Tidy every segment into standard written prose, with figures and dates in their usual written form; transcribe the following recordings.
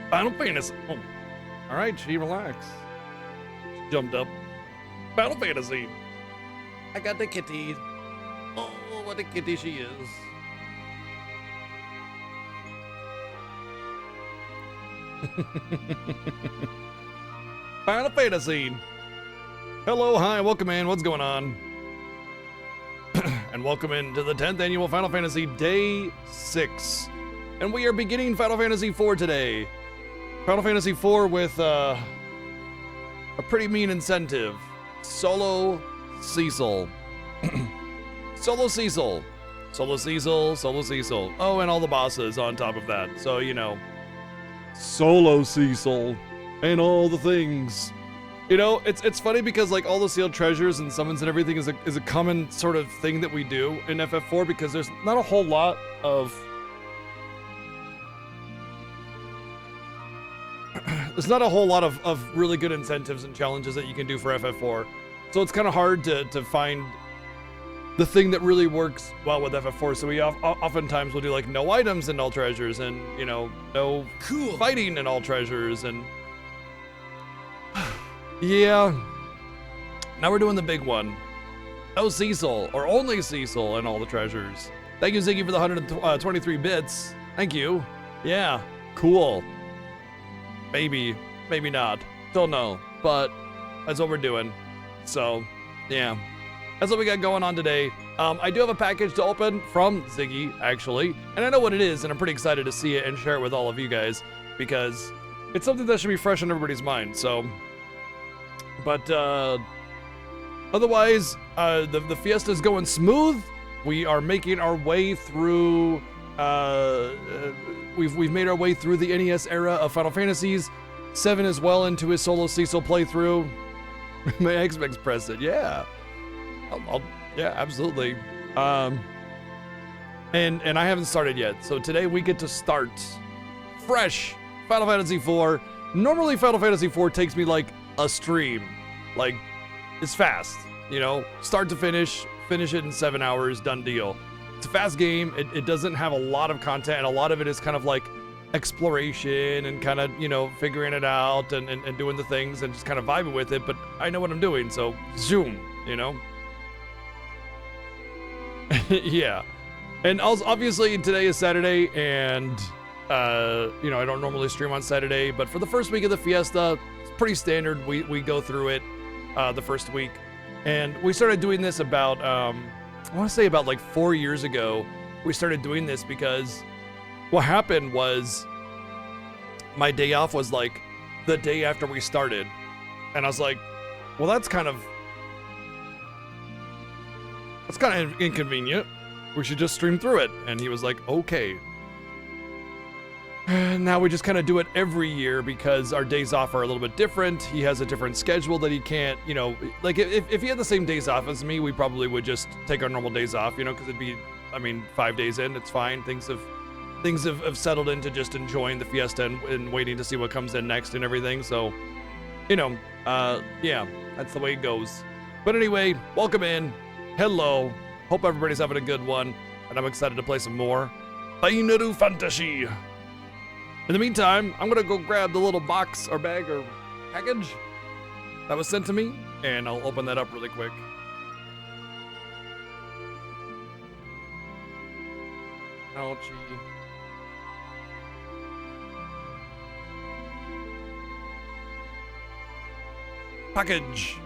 Final Fantasy. Oh. All right, she relax. She jumped up. Final Fantasy. I got the kitty. Oh, what a kitty she is. Final Fantasy. Hello, hi, welcome in. What's going on? And welcome into the 10th annual Final Fantasy Day 6. And we are beginning Final Fantasy IV today. Final Fantasy IV with a pretty mean incentive. Solo Cecil. Solo Cecil. Solo Cecil, Solo Cecil. Oh, and all the bosses on top of that. So, you know, Solo Cecil and all the things. You know, it's funny because like all the sealed treasures and summons and everything is a common sort of thing that we do in FF4 because there's not a whole lot of really good incentives and challenges that you can do for FF4. So it's kind of hard to find the thing that really works well with FF4. So we oftentimes will do like no items in all treasures and, you know, no fighting in all treasures and yeah. Now we're doing the big one. No Cecil, or only Cecil in all the treasures. Thank you, Ziggy, for the 123 bits. Thank you. Yeah, cool. Maybe, maybe not. Don't know, but that's what we're doing. So, yeah. That's what we got going on today. I do have a package to open from Ziggy, actually, and I know what it is, and I'm pretty excited to see it and share it with all of you guys, because it's something that should be fresh on everybody's mind, so... But, otherwise, the Fiesta's going smooth. We are making our way through, we've made our way through the NES era of Final Fantasies. 7 is well into his Solo Cecil playthrough. My Xbox present, yeah. Yeah, absolutely. And I haven't started yet, so today we get to start fresh Final Fantasy IV. Normally, Final Fantasy IV takes me like a stream. Like, it's fast, you know, start to finish it in 7 hours, done deal. It's a fast game. It doesn't have a lot of content, and a lot of it is kind of like exploration and kind of, you know, figuring it out and doing the things and just kind of vibing with it, but I know what I'm doing, so zoom, you know? Yeah. And also, obviously, today is Saturday, and, you know, I don't normally stream on Saturday, but for the first week of the Fiesta, it's pretty standard. We go through it the first week. And we started doing this about, I want to say about like 4 years ago, we started doing this because what happened was my day off was like the day after we started. And I was like, well, that's kind of inconvenient. We should just stream through it. And he was like, okay. And now we just kind of do it every year because our days off are a little bit different. He has a different schedule that he can't, you know, like if he had the same days off as me, we probably would just take our normal days off, you know, because it'd be, I mean, 5 days in, it's fine. Things have settled into just enjoying the Fiesta and waiting to see what comes in next and everything. So, you know, yeah, that's the way it goes. But anyway, welcome in. Hello. Hope everybody's having a good one, and I'm excited to play some more Final Fantasy. In the meantime, I'm gonna go grab the little box or bag or package that was sent to me, and I'll open that up really quick. Ouchie. Package.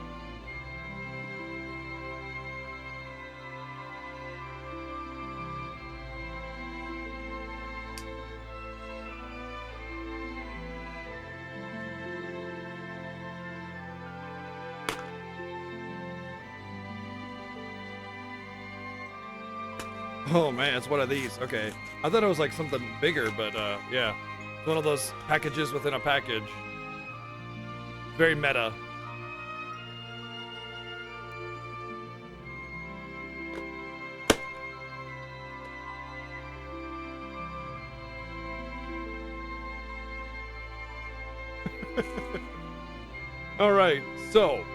Oh man, it's one of these. Okay. I thought it was like something bigger, but yeah. It's one of those packages within a package. Very meta. All right, so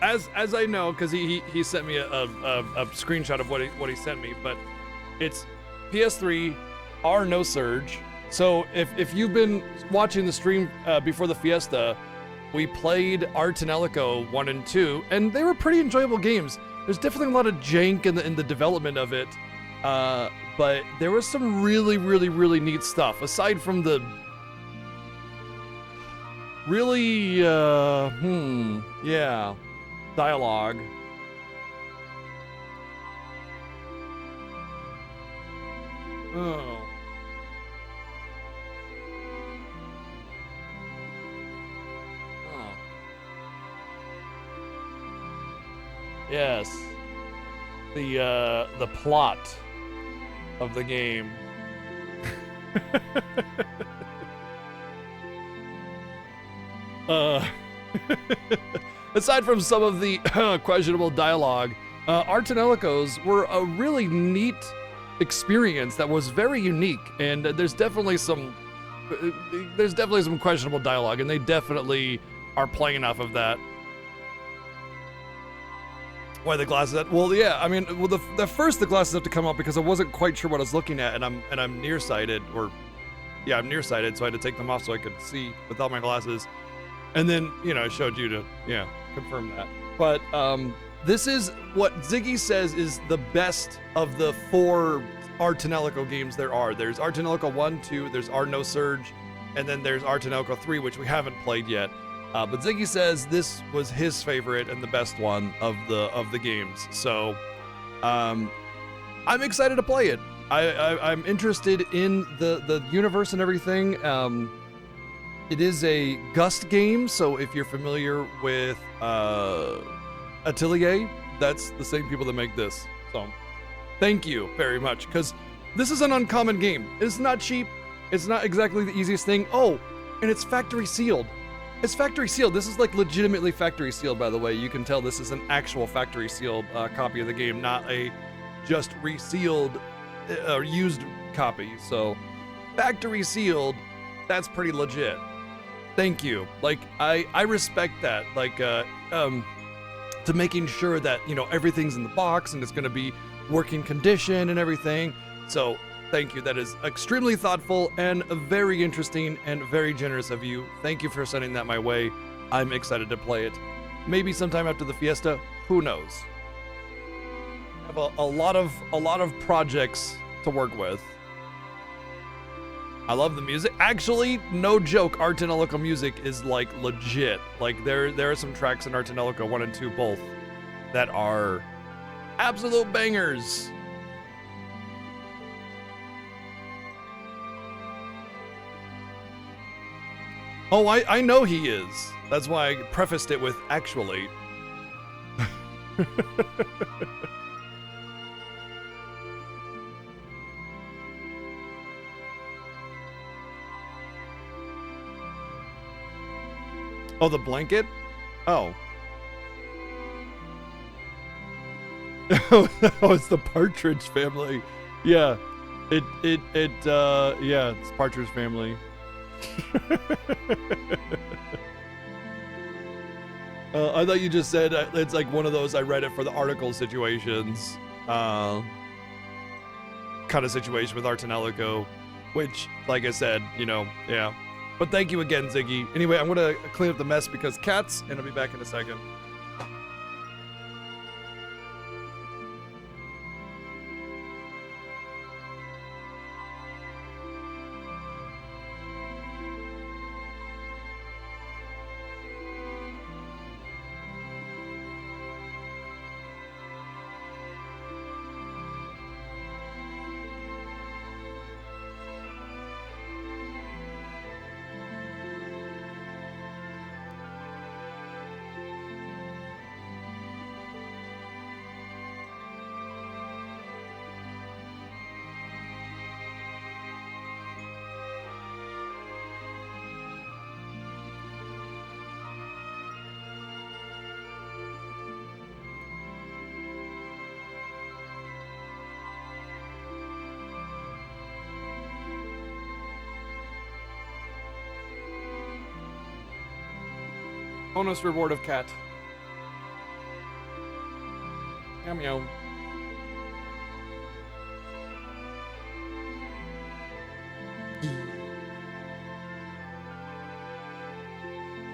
as I know, because he sent me a screenshot of what he sent me, but it's PS3 R no surge. So if you've been watching the stream before the Fiesta, we played Artanelico 1 and 2, and they were pretty enjoyable games. There's definitely a lot of jank in the development of it, but there was some really neat stuff aside from the really yeah, dialogue. Oh. Oh. Yes. The plot of the game. Aside from some of the questionable dialogue, Art and Elicos were a really neat experience that was very unique, and there's definitely some questionable dialogue, and they definitely are playing off of that. Why the glasses? Well, yeah. I mean, well, the first the glasses have to come up because I wasn't quite sure what I was looking at, and I'm nearsighted, or yeah, I'm nearsighted, so I had to take them off so I could see without my glasses. And then, you know, I showed you to, yeah, confirm that. But this is what Ziggy says is the best of the 4 Art and Elico games there are. There's Art and Elico 1, 2, there's Art No Surge, and then there's Art and Elico 3, which we haven't played yet. But Ziggy says this was his favorite and the best one of the games. So I'm excited to play it. I'm interested in the universe and everything. It is a Gust game, so if you're familiar with Atelier, that's the same people that make this. So thank you very much, because this is an uncommon game. It's not cheap. It's not exactly the easiest thing. Oh, and it's factory sealed. It's factory sealed. This is like legitimately factory sealed, by the way. You can tell this is an actual factory sealed copy of the game, not a just resealed or used copy. So factory sealed, that's pretty legit. Thank you. Like, I respect that. Like, to making sure that, you know, everything's in the box and it's going to be working condition and everything. So thank you. That is extremely thoughtful and very interesting and very generous of you. Thank you for sending that my way. I'm excited to play it. Maybe sometime after the Fiesta. Who knows? I have a lot of projects to work with. I love the music. Actually, no joke, Art and Elico music is like legit. Like there are some tracks in Art and Elico 1 and 2 both that are absolute bangers. Oh, I know he is. That's why I prefaced it with actually. Oh, the blanket? Oh. Oh, it's the Partridge Family. Yeah. Yeah, it's Partridge Family. I thought you just said it's like one of those I read it for the article situations. Kind of situation with Art and Elico, which, like I said, you know, yeah. But thank you again, Ziggy. Anyway, I'm gonna clean up the mess because cats, and I'll be back in a second. Bonus reward of cat. Meow meow.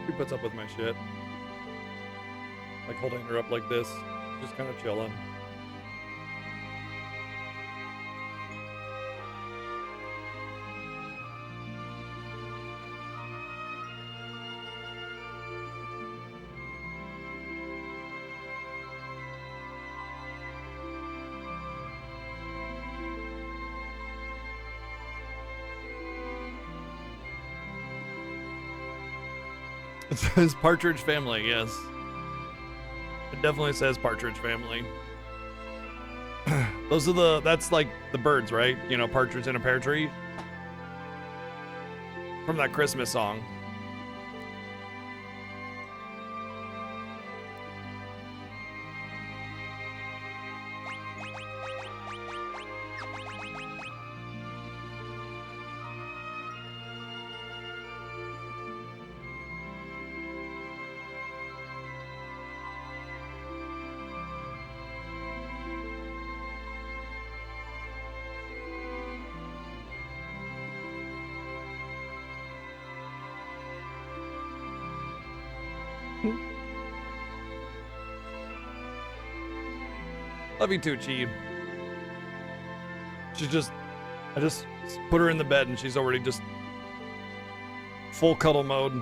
She puts up with my shit. Like holding her up like this. Just kind of chilling. It says Partridge Family, yes. It definitely says Partridge Family. Those are that's like the birds, right? You know, partridge in a pear tree. From that Christmas song. Love you too, Chi. I just put her in the bed and she's already just full cuddle mode.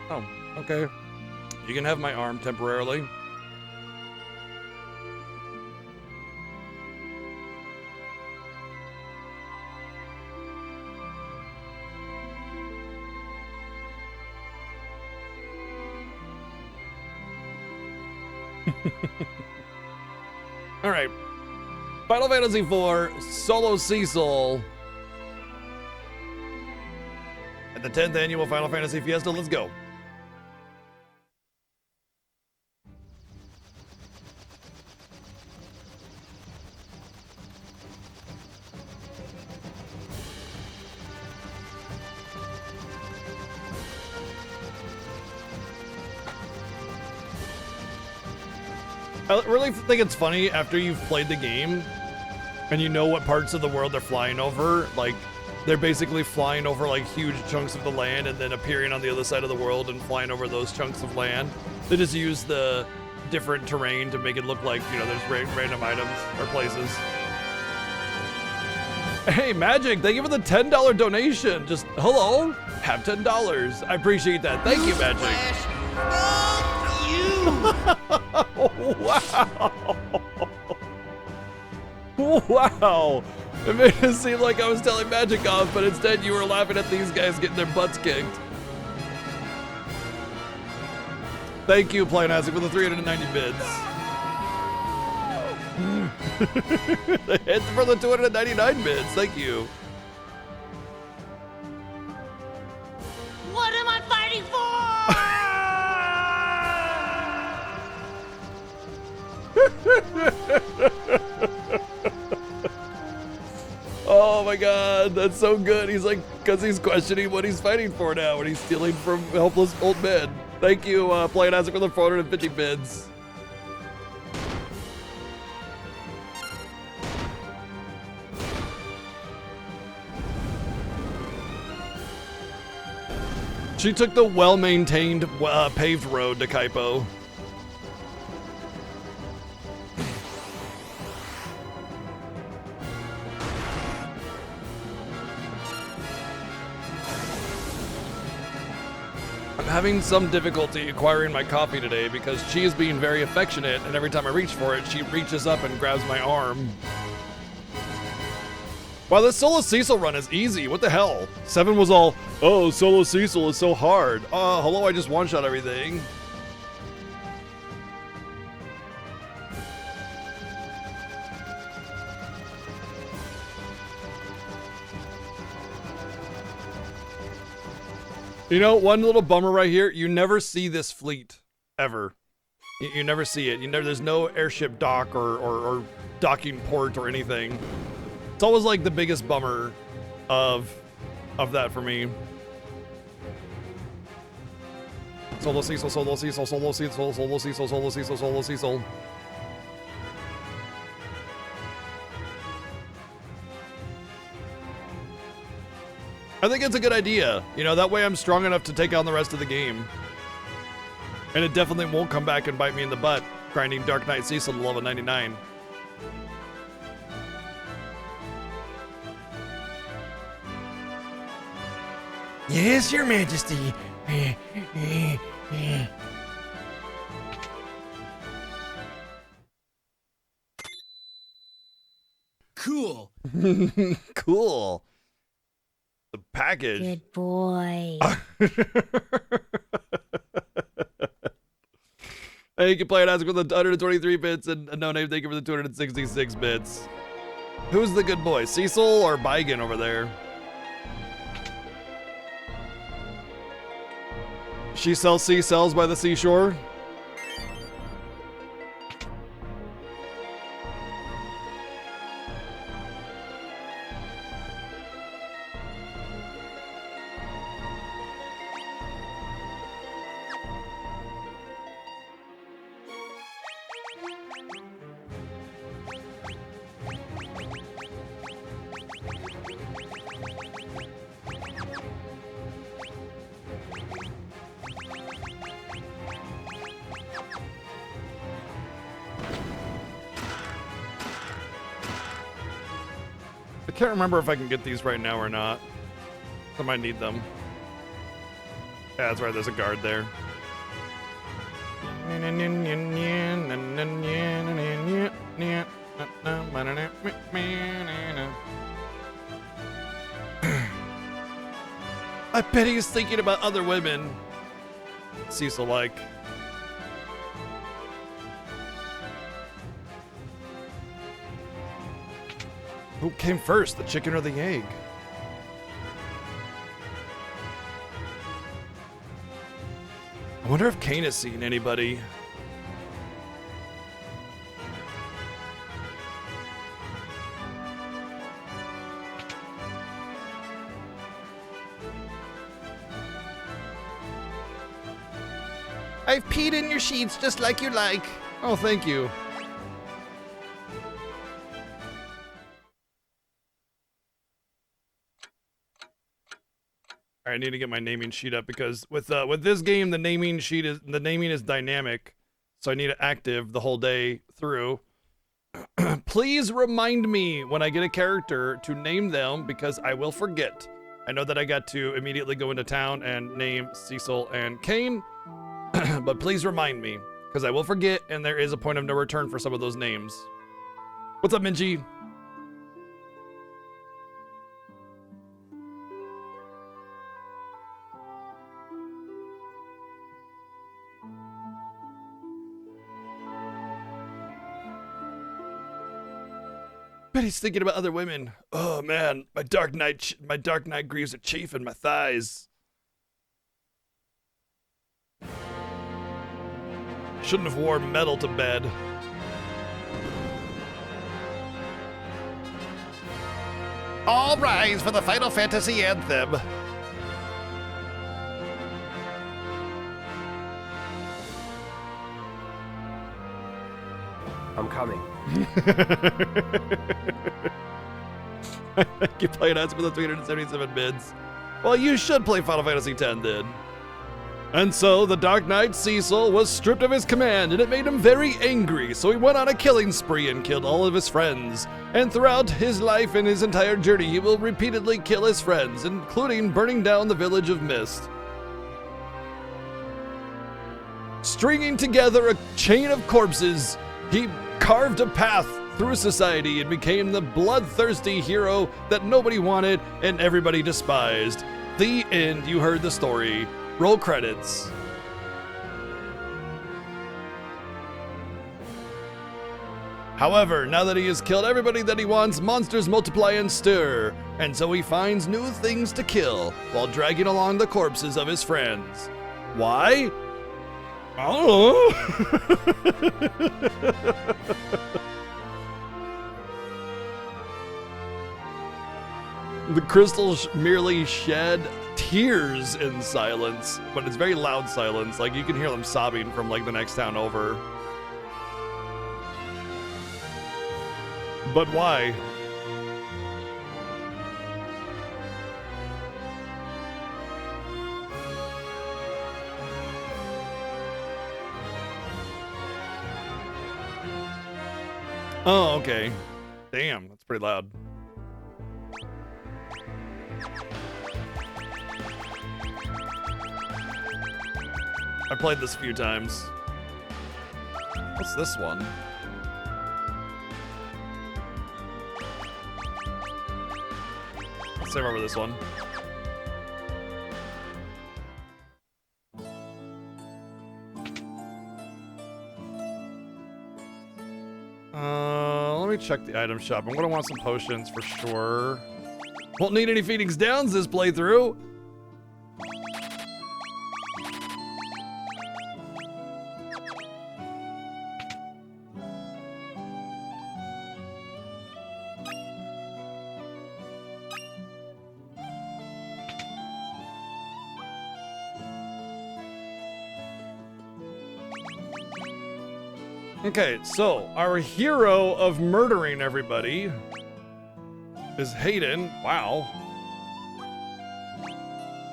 Oh, okay. You can have my arm temporarily. All right. Final Fantasy IV Solo Cecil at the 10th annual Final Fantasy Fiesta. Let's go. I really think it's funny after you've played the game and you know what parts of the world they're flying over. Like, they're basically flying over like huge chunks of the land and then appearing on the other side of the world and flying over those chunks of land. They just use the different terrain to make it look like, you know, there's random items or places. Hey, Magic, thank you for the $10 donation. Just, hello, have $10. I appreciate that. Thank you, Magic. Wow. Wow. It made it seem like I was telling Magic off, but instead you were laughing at these guys getting their butts kicked. Thank you, Planazzi, for the 390 bids. It's for the 299 bids. Thank you. What am I fighting for? Oh my god, that's so good. He's like, because he's questioning what he's fighting for now, and he's stealing from helpless old men. Thank you, Planazzi, for the 450 bids. She took the well-maintained, paved road to Kaipo. I'm having some difficulty acquiring my coffee today because she is being very affectionate, and every time I reach for it, she reaches up and grabs my arm. Wow, this Solo Cecil run is easy. What the hell? Seven was all, oh, Solo Cecil is so hard. Oh, hello, I just one-shot everything. You know, one little bummer right here, you never see this fleet, ever. You never see it. There's no airship dock or docking port or anything. It's always like the biggest bummer of that for me. Solo Cecil, Solo Cecil, Solo Cecil, Solo Cecil, Solo Cecil, Solo Cecil. I think it's a good idea. You know, that way I'm strong enough to take on the rest of the game. And it definitely won't come back and bite me in the butt, grinding Dark Knight Cecil to level 99. Yes, Your Majesty. Cool. Cool. The package. Good boy. Hey, you can play it as with the 123 bits and a no name. Thank you for the 266 bits. Who's the good boy, Cecil or Bigan over there? She sells seashells by the seashore. I can't remember if I can get these right now or not. I might need them. Yeah, that's right, there's a guard there. I bet he's thinking about other women. Cecil like. Who came first, the chicken or the egg? I wonder if Kane has seen anybody. I've peed in your sheets just like you like. Oh, thank you. I need to get my naming sheet up because with this game the naming is dynamic, so I need it active the whole day through. Please remind me when I get a character to name them because I will forget. I know that I got to immediately go into town and name Cecil and Kane, but please remind me because I will forget and there is a point of no return for some of those names. What's up, Minji? Bet he's thinking about other women. Oh man, my dark night grieves are chafing my thighs. Shouldn't have worn metal to bed. All rise for the Final Fantasy anthem. I'm coming. You played us for the 377 bids. Well, you should play Final Fantasy X then. And so the Dark Knight Cecil was stripped of his command, and it made him very angry, so he went on a killing spree and killed all of his friends. And throughout his life and his entire journey, he will repeatedly kill his friends, including burning down the village of Mist. Stringing together a chain of corpses, he carved a path through society and became the bloodthirsty hero that nobody wanted and everybody despised. The end. You heard the story. Roll credits. However, now that he has killed everybody that he wants, monsters multiply and stir, and so he finds new things to kill while dragging along the corpses of his friends. Why? I don't know. The crystals merely shed tears in silence, but it's very loud silence. Like you can hear them sobbing from like the next town over. But why? Oh, okay. Damn, that's pretty loud. I played this a few times. What's this one? Let's remember this one. Let me check the item shop. I'm gonna want some potions for sure. Won't need any Phoenix Downs this playthrough. Okay, so our hero of murdering everybody is Hayden. Wow.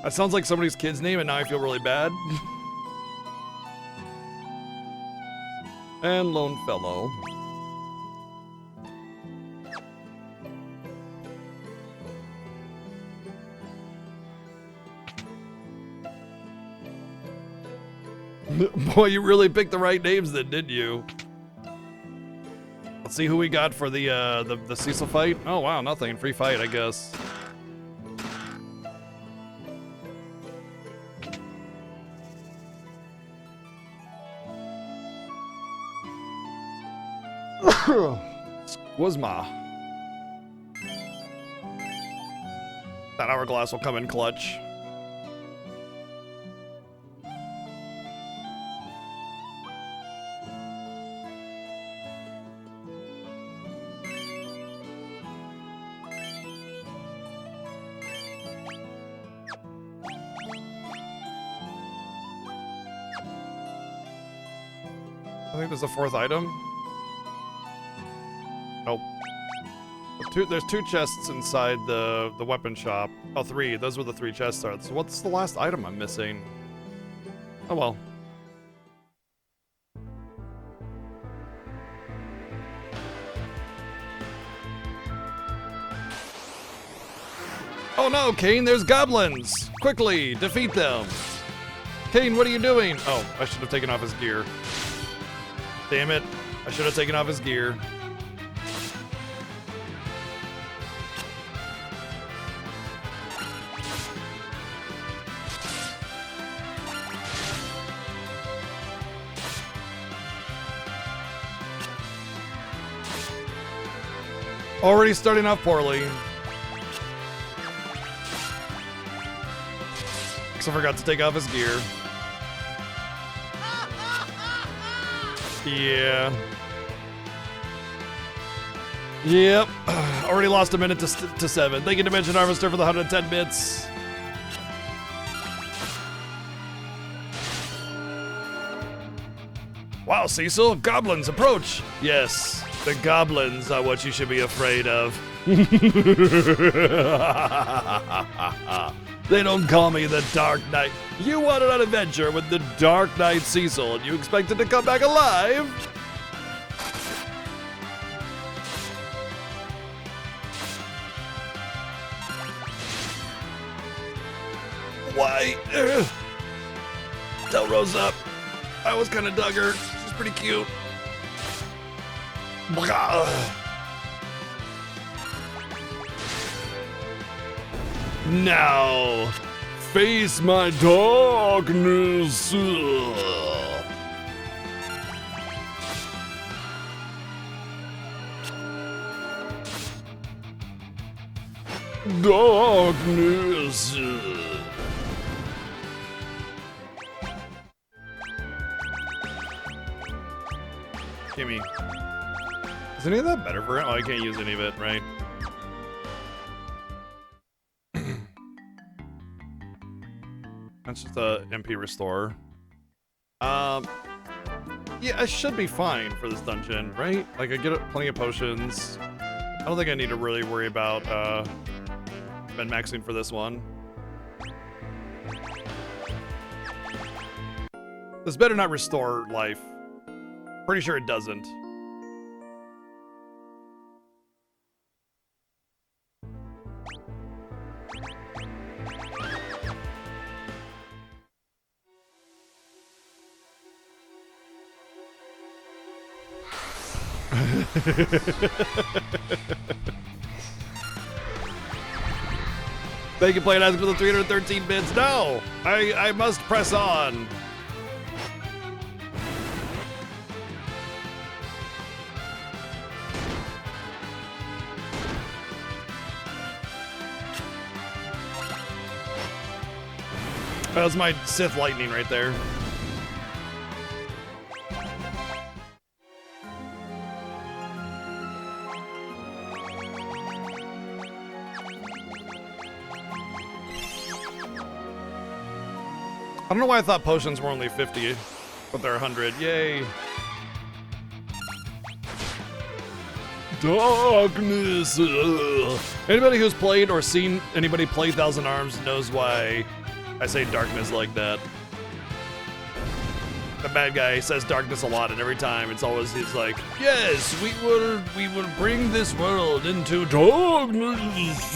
That sounds like somebody's kid's name, and now I feel really bad. And Lone Fellow. Boy, you really picked the right names then, didn't you? Let's see who we got for the Cecil fight. Oh wow, nothing. Free fight, I guess. Squizma. That hourglass will come in clutch. I think there's a fourth item. Nope. There's two chests inside the weapon shop. Oh, three. Those were the three chests. So what's the last item I'm missing? Oh well. Oh no, Kane, there's goblins! Quickly, defeat them! Kane, what are you doing? Oh, I should have taken off his gear. Damn it, I should have taken off his gear. Already starting off poorly. I forgot to take off his gear. Yeah. Yep. Already lost a minute to 7. Thank you, Dimension Harvester, for the 110 bits. Wow, Cecil, goblins approach. Yes, the goblins are what you should be afraid of. They don't call me the Dark Knight. You wanted an adventure with the Dark Knight Cecil, and you expected to come back alive? Why? Tell Rose up. I always kind of dug her. She's pretty cute. Now, face my darkness. Darkness. Gimme. Is any of that better for it? Oh, I can't use any of it, right? That's just a MP restore. Yeah, I should be fine for this dungeon, right? Like, I get plenty of potions. I don't think I need to really worry about min-maxing for this one. This better not restore life. Pretty sure it doesn't. Thank you, Play Nice, for the 313 bits. No! I must press on. That was my Sith lightning right there. I don't know why I thought potions were only 50, but they're 100. Yay. Darkness. Ugh. Anybody who's played or seen anybody play Thousand Arms knows why I say darkness like that. The bad guy says darkness a lot, and every time he's like, yes, we will bring this world into darkness.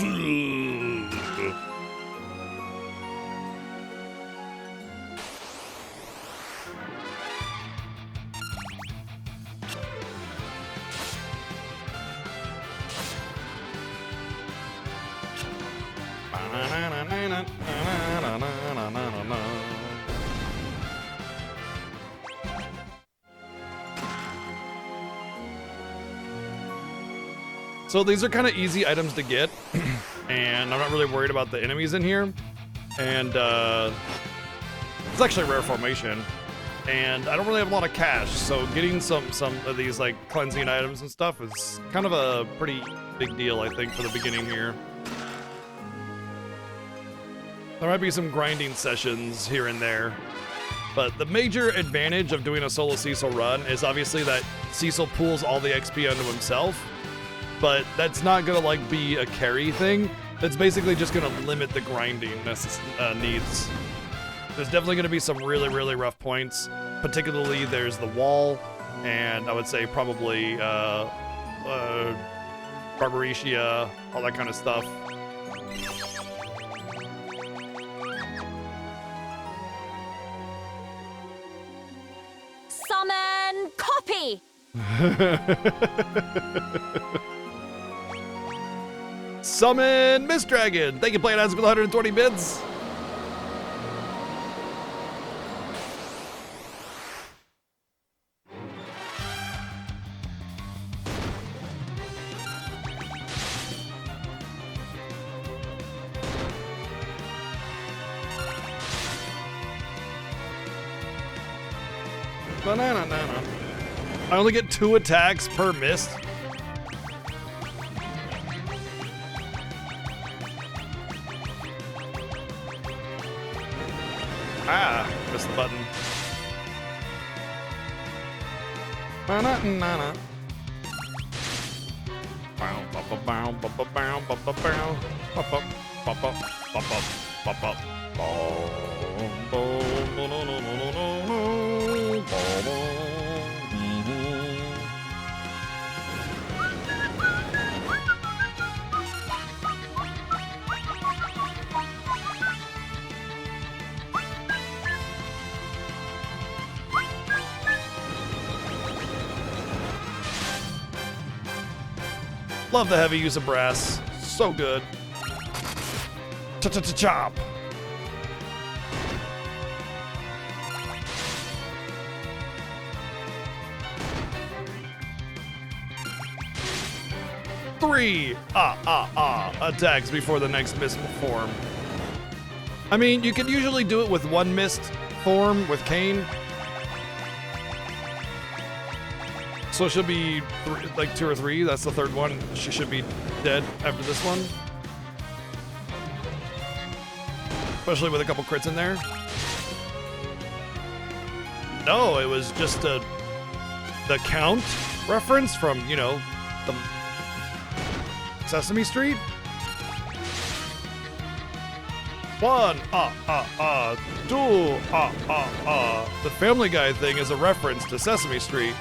So these are kind of easy items to get, and I'm not really worried about the enemies in here. And it's actually a rare formation, and I don't really have a lot of cash, so getting some of these like cleansing items and stuff is kind of a pretty big deal, I think, for the beginning here. There might be some grinding sessions here and there, but the major advantage of doing a solo Cecil run is obviously that Cecil pulls all the XP onto himself. But that's not gonna like be a carry thing. That's basically just gonna limit the grinding needs. There's definitely gonna be some really, really rough points. Particularly there's the wall, and I would say probably Barbaricia, all that kind of stuff. Summon copy! Summon Miss Dragon! Thank you, Playing As with 120 bits. Banana. I only get 2 attacks per mist. Ah, missed the button. Banana. Love the heavy use of brass. So good. Chop. Three attacks before the next mist form. I mean, you can usually do it with one mist form with Kane. So she'll be like 2 or 3. That's the third one. She should be dead after this one. Especially with a couple crits in there. No, it was just the Count reference from, you know, the Sesame Street. 1, 2, The Family Guy thing is a reference to Sesame Street.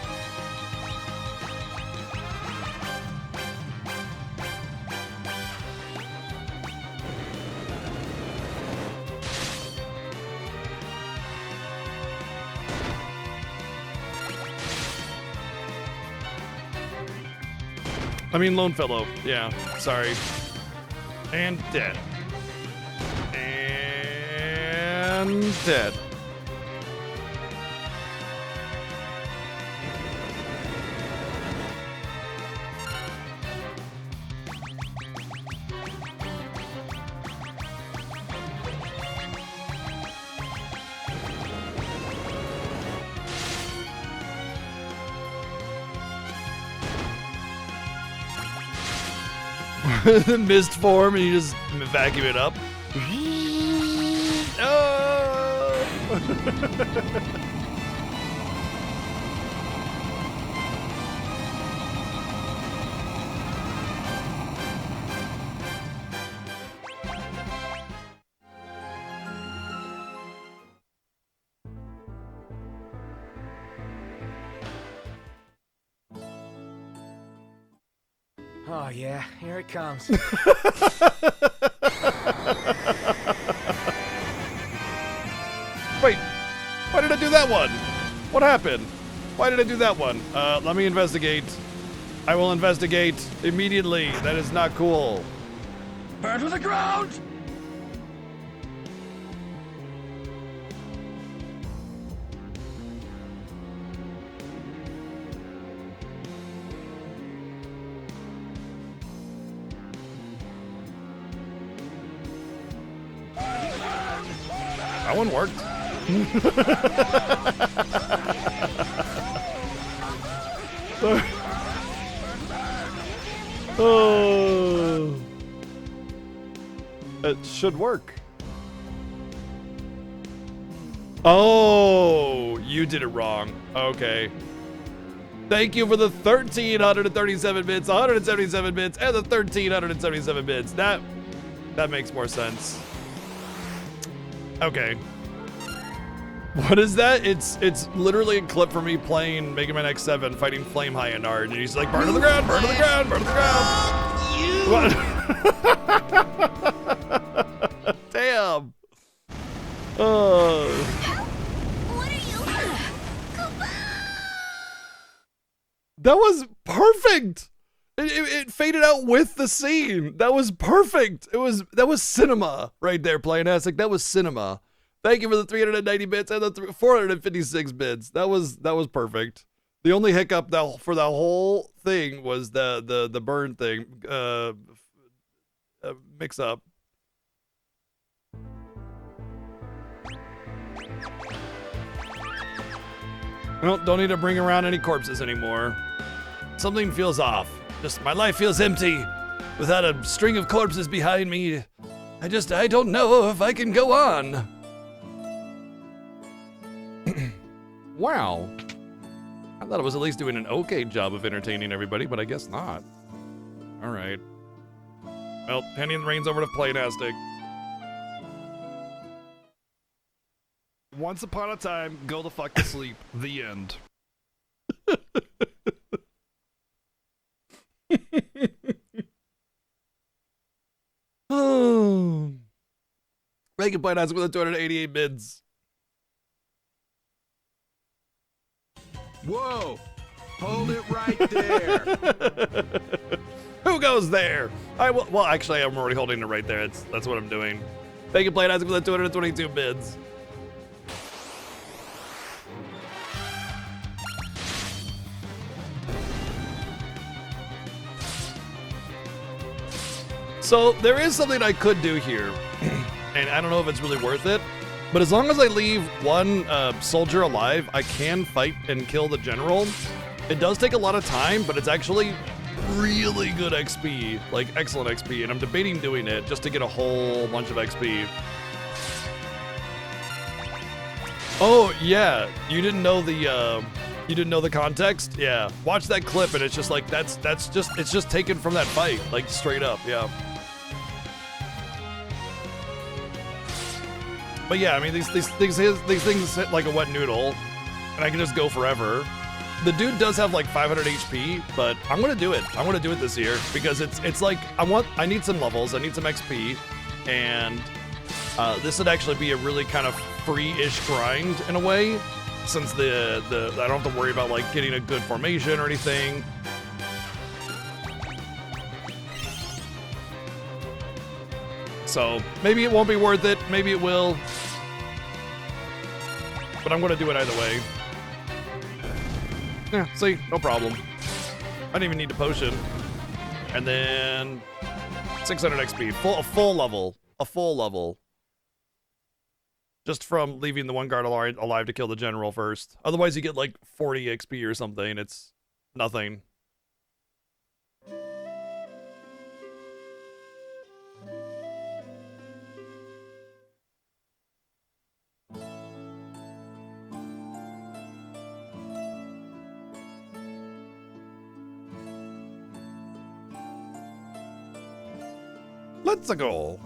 I mean, Lone Fellow. Yeah, sorry. And dead. And dead. the mist form and you just vacuum it up. Oh! Oh yeah, here it comes. Wait, why did I do that one? What happened? Why did I do that one? Let me investigate. I will investigate immediately. That is not cool. Burn to the ground! That one worked. Oh. It should work. Oh, you did it wrong. Okay. Thank you for the 1,337 bits, 177 bits, and the 1,377 bits. That makes more sense. Okay. What is that? It's literally a clip from me playing Mega Man X7 fighting Flame High-Enard, and he's like, burn to the ground, burn to the ground, burn to the ground. What? Damn. What are you? That was perfect. It faded out with the scene. That was perfect. That was cinema right there, Playtastic. That was cinema. Thank you for the 390 bits and the 456 bits. That was perfect. The only hiccup for that whole thing was the burn thing mix up. Well, don't need to bring around any corpses anymore. Something feels off. Just my life feels empty without a string of corpses behind me. I don't know if I can go on. Wow. I thought I was at least doing an okay job of entertaining everybody, but I guess not. All right. Well, handing the reins over to Playtastic. Once upon a time, go the fuck to sleep. The end. Oh. Make it Playtastic with the 288 bids. Whoa! Hold it right there! Who goes there? Well, actually, I'm already holding it right there. That's what I'm doing. Thank you, Playtastic, for the 222 bids. So there is something I could do here, and I don't know if it's really worth it, but as long as I leave one soldier alive, I can fight and kill the general. It does take a lot of time, but it's actually really good XP, like excellent XP, and I'm debating doing it just to get a whole bunch of XP. Oh yeah, you didn't know the context? Yeah, watch that clip, and it's just like it's just taken from that fight, like straight up, yeah. But yeah, I mean, these things hit like a wet noodle, and I can just go forever. The dude does have like 500 HP, but I'm gonna do it. I'm gonna do it this year because it's like I need some levels, I need some XP, and this would actually be a really kind of free-ish grind in a way, since I don't have to worry about like getting a good formation or anything. So maybe it won't be worth it, maybe it will. But I'm gonna do it either way. Yeah, see, no problem. I didn't even need a potion. And then 600 XP, a full level. Just from leaving the one guard alive to kill the general first. Otherwise you get like 40 XP or something, it's nothing. Let's go.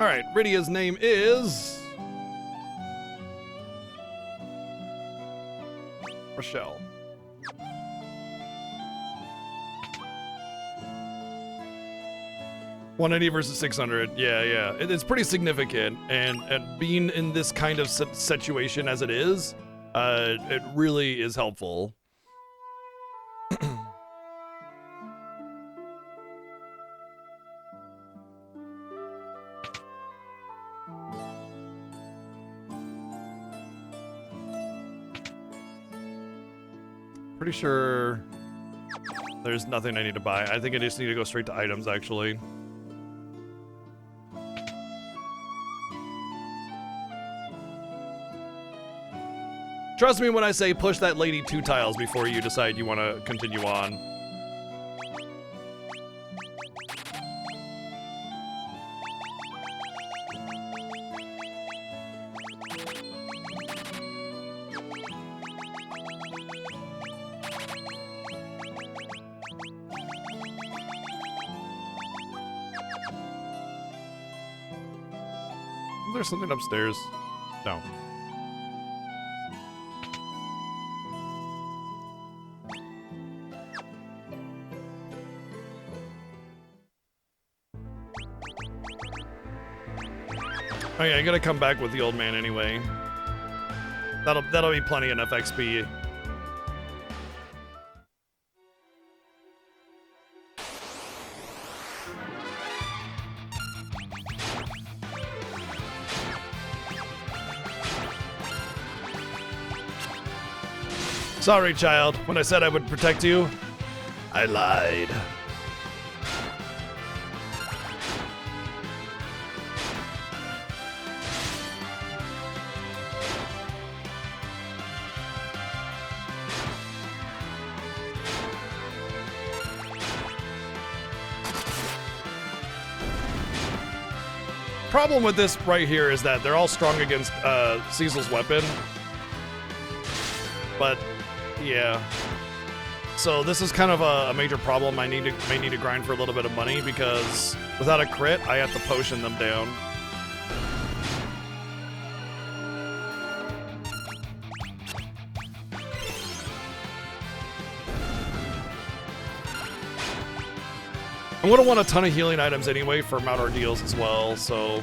All right, Rydia's name is Rochelle. $180 versus $600. Yeah. It's pretty significant, and being in this kind of situation as it is, it really is helpful. Pretty sure there's nothing I need to buy. I think I just need to go straight to items, actually. Trust me when I say push that lady 2 tiles before you decide you want to continue on. Is there something upstairs? No. Oh yeah, I gotta come back with the old man anyway. That'll be plenty enough XP. Sorry, child. When I said I would protect you, I lied. Problem with this right here is that they're all strong against Cecil's weapon. But yeah, so this is kind of a major problem. I may need to grind for a little bit of money because without a crit, I have to potion them down. I'm gonna want a ton of healing items anyway for Mount Ordeals as well, so.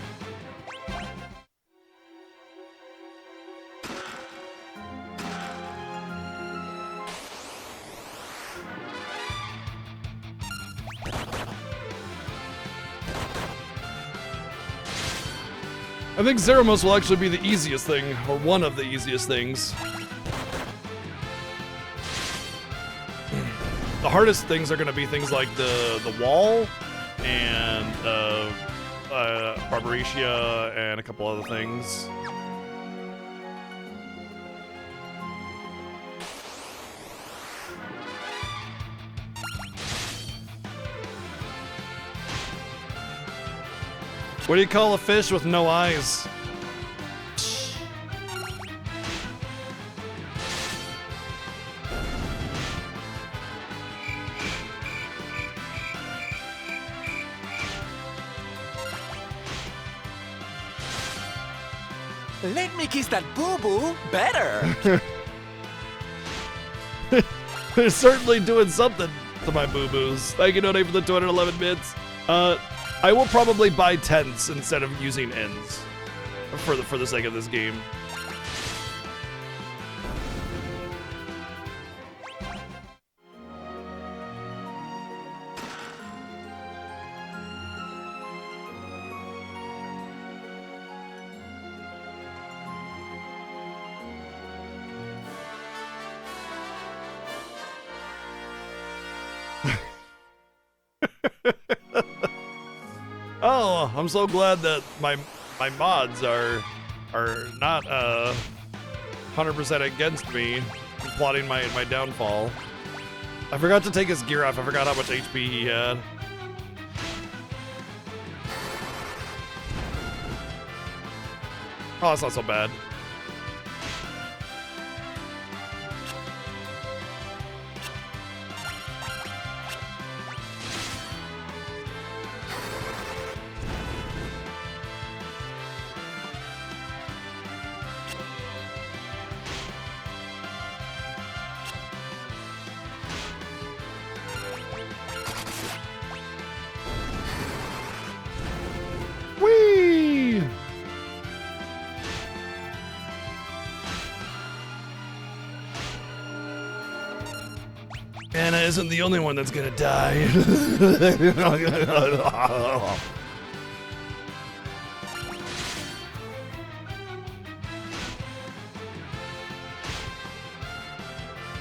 I think Zeramos will actually be the easiest thing, or one of the easiest things. The hardest things are going to be things like the wall and Barbaretia and a couple other things. What do you call a fish with no eyes? Let me kiss that boo-boo better. They're certainly doing something to my boo-boos. Thank you, Donate, for the 211 bits. I will probably buy tents instead of using ends for the sake of this game. Oh, I'm so glad that my mods are not 100% against me plotting my downfall. I forgot to take his gear off. I forgot how much HP he had. Oh, that's not so bad. Anna isn't the only one that's gonna die.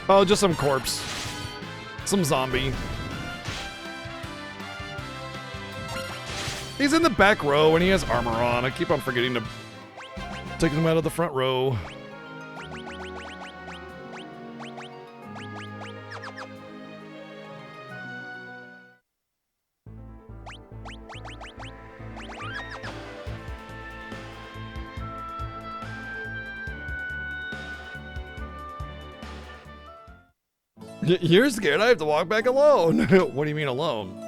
Oh, just some corpse. Some zombie. He's in the back row and he has armor on. I keep on forgetting to take him out of the front row. You're scared I have to walk back alone. What do you mean alone?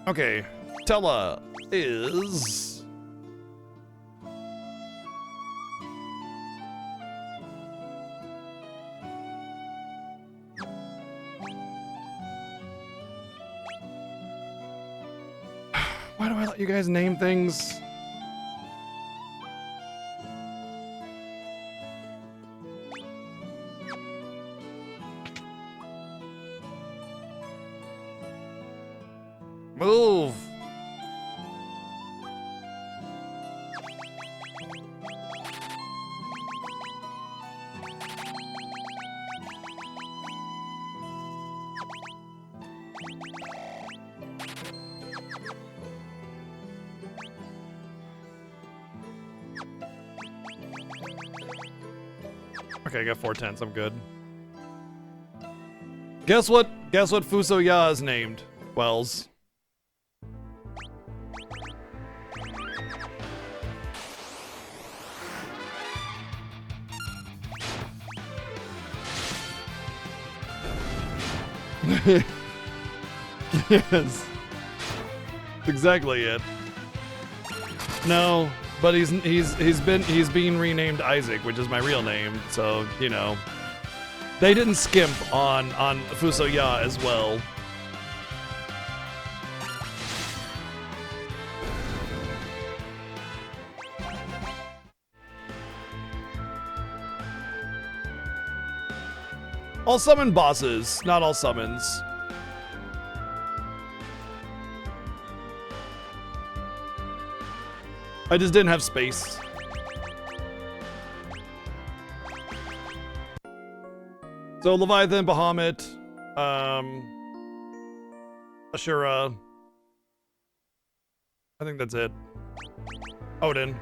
Okay, Tella is... Why do I let you guys name things? Move! Okay, I got 410s, I'm good. Guess what? Guess what Fusoya is named? Wells. Yes. That's exactly it. No, but he's being renamed Isaac, which is my real name, so, you know. They didn't skimp on Fusoya as well. All summon bosses, not all summons. I just didn't have space. So Leviathan, Bahamut, Ashura. I think that's it. Odin.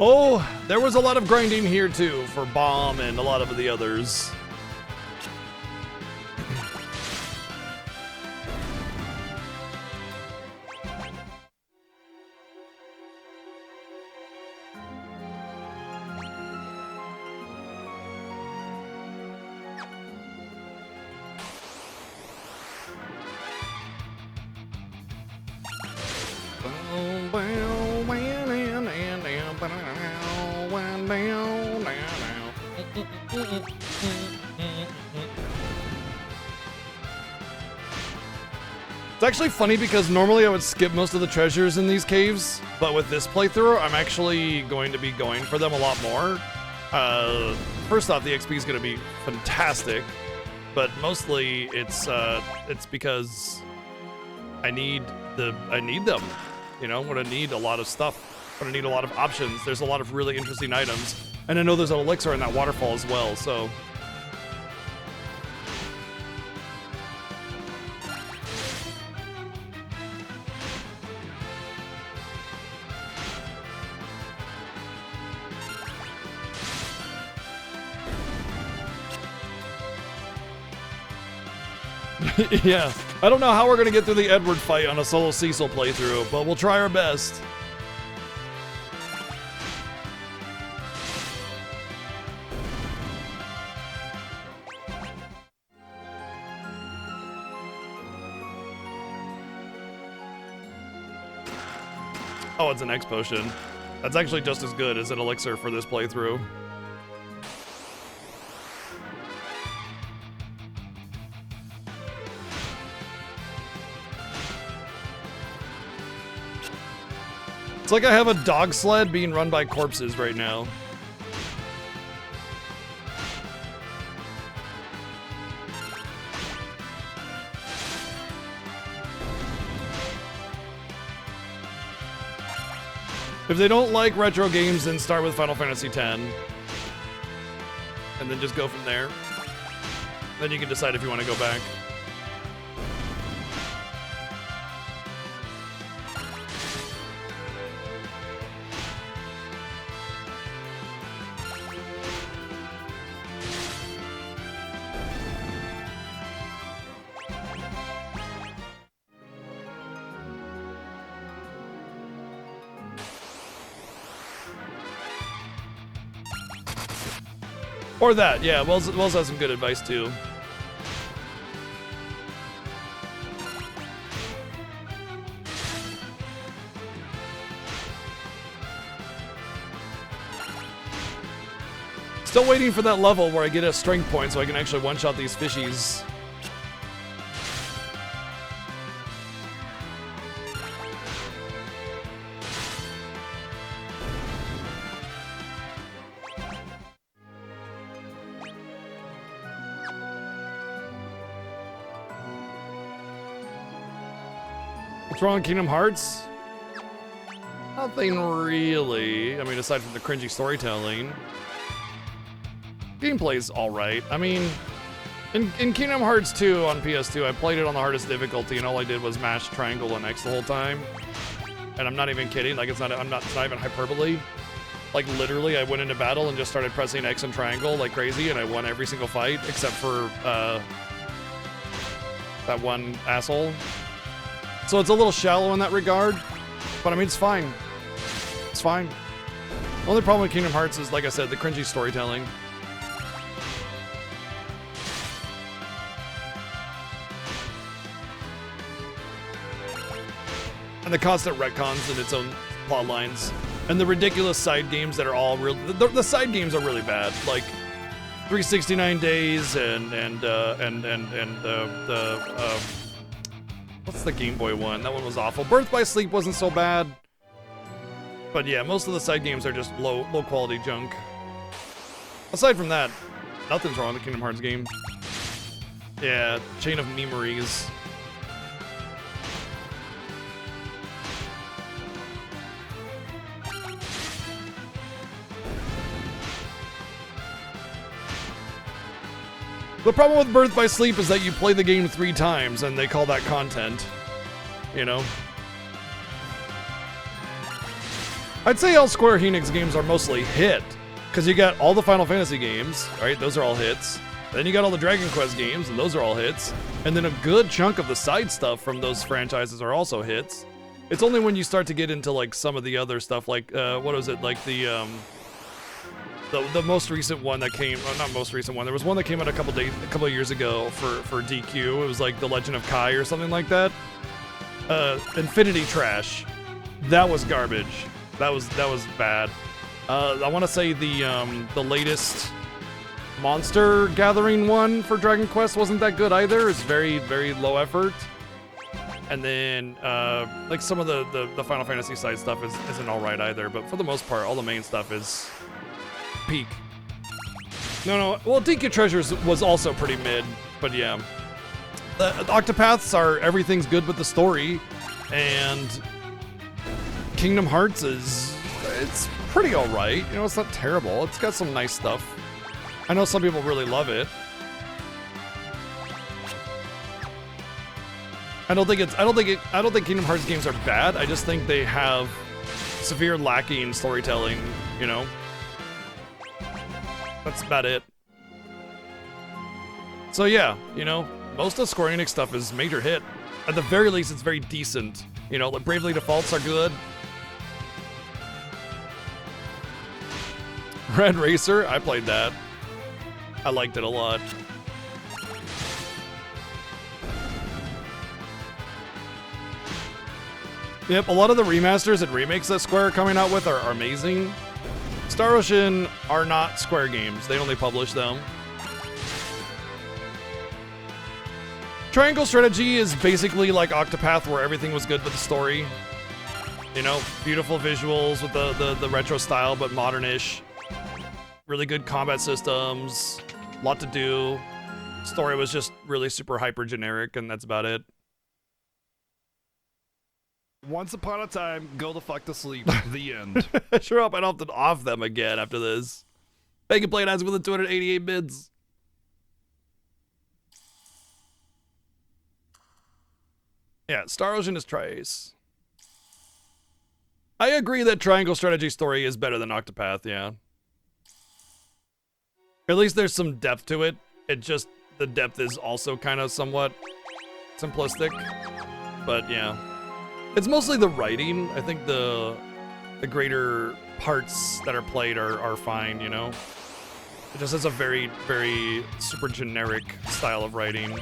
Oh, there was a lot of grinding here too for Bomb and a lot of the others. It's actually funny because normally I would skip most of the treasures in these caves, but with this playthrough, I'm actually going to be going for them a lot more. First off, the XP is going to be fantastic, but mostly it's because I need them. You know, I'm going to need a lot of stuff. I'm going to need a lot of options. There's a lot of really interesting items, and I know there's an elixir in that waterfall as well, so... Yeah, I don't know how we're gonna get through the Edward fight on a solo Cecil playthrough, but we'll try our best. Oh, it's an X potion. That's actually just as good as an elixir for this playthrough. It's like I have a dog sled being run by corpses right now. If they don't like retro games, then start with Final Fantasy X. And then just go from there. Then you can decide if you want to go back. Or that, yeah. Wells has some good advice too. Still waiting for that level where I get a strength point so I can actually one-shot these fishies. What's wrong with Kingdom Hearts? Nothing really. I mean, aside from the cringy storytelling. Gameplay's alright. I mean, in Kingdom Hearts 2 on PS2, I played it on the hardest difficulty, and all I did was mash triangle and X the whole time. And I'm not even kidding. Like, it's not even hyperbole. Like, literally, I went into battle and just started pressing X and triangle like crazy, and I won every single fight, except for, that one asshole. So it's a little shallow in that regard, but I mean, it's fine. It's fine. The only problem with Kingdom Hearts is, like I said, the cringy storytelling. And the constant retcons in its own plot lines. And the ridiculous side games that are all real. The side games are really bad. Like 369 Days and what's the Game Boy one? That one was awful. Birth by Sleep wasn't so bad. But yeah, most of the side games are just low quality junk. Aside from that, nothing's wrong with the Kingdom Hearts game. Yeah, Chain of Memories. The problem with Birth by Sleep is that you play the game 3 times and they call that content. You know? I'd say all Square Enix games are mostly hit. Because you got all the Final Fantasy games, right? Those are all hits. Then you got all the Dragon Quest games, and those are all hits. And then a good chunk of the side stuff from those franchises are also hits. It's only when you start to get into like some of the other stuff, like, what was it? Like the most recent one that came, not most recent one, there was one that came out a couple of years ago for DQ. It was like The Legend of Kai or something like that. Infinity Trash. That was garbage. That was bad. I want to say the latest Monster Gathering one for Dragon Quest wasn't that good either. It's very, very low effort. And then like some of the Final Fantasy side stuff isn't all right either. But for the most part, all the main stuff is peak. No. Well, DQ Treasures was also pretty mid, but yeah. The Octopaths are everything's good with the story, and Kingdom Hearts it's pretty all right. You know, it's not terrible. It's got some nice stuff. I know some people really love it. I don't think Kingdom Hearts games are bad. I just think they have severe lacking storytelling, you know. That's about it. So yeah, you know, most of Square Enix stuff is major hit. At the very least, it's very decent. You know, like Bravely Defaults are good. Red Racer, I played that. I liked it a lot. Yep, a lot of the remasters and remakes that Square are coming out with are amazing. Star Ocean are not Square games. They only publish them. Triangle Strategy is basically like Octopath, where everything was good with the story. You know, beautiful visuals with the retro style, but modern-ish. Really good combat systems. A lot to do. Story was just really super hyper generic, and that's about it. Once upon a time, go the fuck to sleep. The end. Sure hope I don't have to off them again after this. They can play it as with the 288 bids. Yeah, Star Ocean is Trace. I agree that Triangle Strategy Story is better than Octopath, yeah. At least there's some depth to it. It just, the depth is also kind of somewhat simplistic. But yeah. It's mostly the writing. I think the greater parts that are played are fine, you know? It just has a very, very super generic style of writing.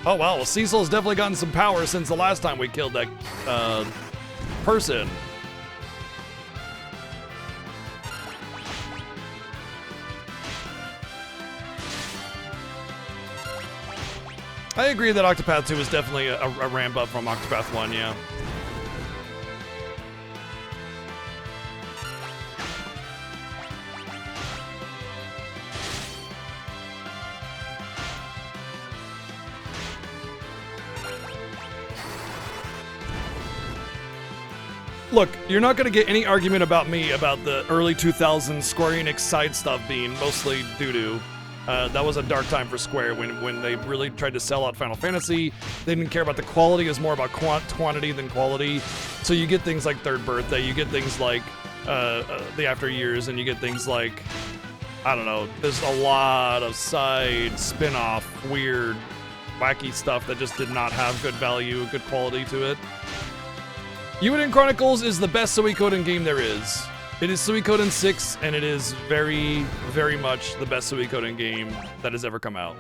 Oh wow, well, Cecil has definitely gotten some power since the last time we killed that person. I agree that Octopath 2 is definitely a ramp up from Octopath 1, yeah. Look, you're not going to get any argument about me about the early 2000s Square Enix side stuff being mostly doo-doo. That was a dark time for Square when they really tried to sell out Final Fantasy. They didn't care about the quality. It was more about quantity than quality. So you get things like Third Birthday, you get things like the After Years, and you get things like, I don't know, there's a lot of side, spin-off, weird, wacky stuff that just did not have good value, good quality to it. Yuiden Chronicles is the best Suikoden game there is. It is Suikoden 6, and it is very, very much the best Suikoden game that has ever come out.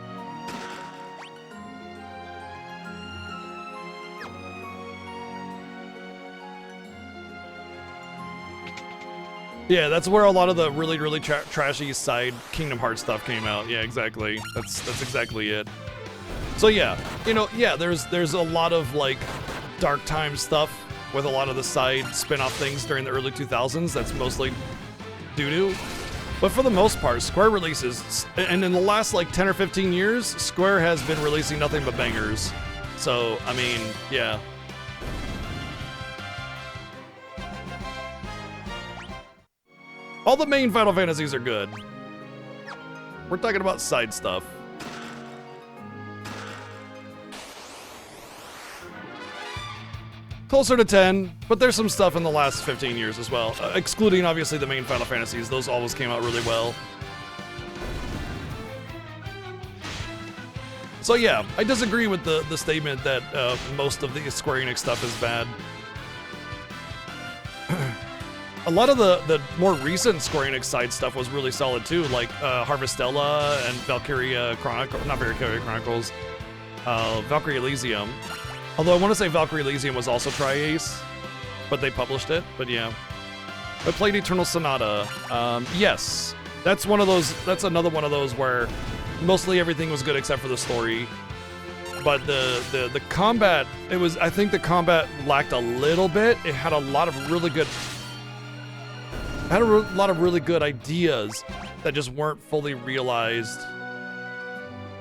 Yeah, that's where a lot of the really, really trashy side Kingdom Hearts stuff came out. Yeah, exactly. That's exactly it. So yeah, you know, yeah, there's a lot of like dark time stuff with a lot of the side spin-off things during the early 2000s. That's mostly doo-doo. But for the most part, Square releases, and in the last like 10 or 15 years, Square has been releasing nothing but bangers. So, I mean, yeah. All the main Final Fantasies are good. We're talking about side stuff. Closer to 10, but there's some stuff in the last 15 years as well. Excluding, obviously, the main Final Fantasies. Those always came out really well. So yeah, I disagree with the statement that most of the Square Enix stuff is bad. A lot of the more recent Square Enix side stuff was really solid too, like Harvestella and Valkyria Chronicles, not Valkyria Chronicles, Valkyrie Elysium. Although I want to say Valkyrie Elysium was also Tri-Ace, but they published it. But yeah, I played Eternal Sonata. Yes, that's one of those. That's another one of those where mostly everything was good except for the story. But the combat, it was. I think the combat lacked a little bit. It had a lot of really good. Had a lot of really good ideas that just weren't fully realized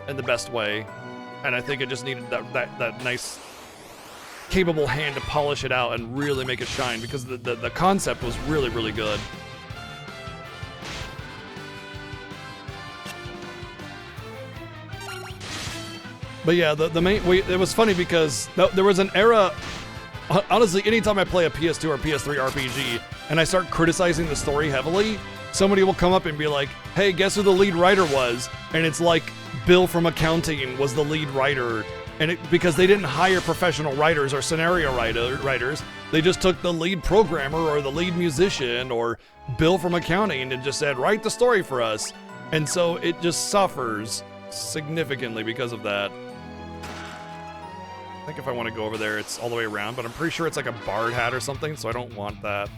in the best way, and I think it just needed that nice, capable hand to polish it out and really make it shine, because the concept was really, really good. But yeah, the main, it was funny because there was an era, honestly, anytime I play a PS2 or PS3 RPG and I start criticizing the story heavily, somebody will come up and be like, hey, guess who the lead writer was? And it's like Bill from accounting was the lead writer. And because they didn't hire professional writers or scenario writers, they just took the lead programmer or the lead musician or Bill from accounting and just said, write the story for us. And so it just suffers significantly because of that. I think if I want to go over there, it's all the way around, but I'm pretty sure it's like a bard hat or something, so I don't want that.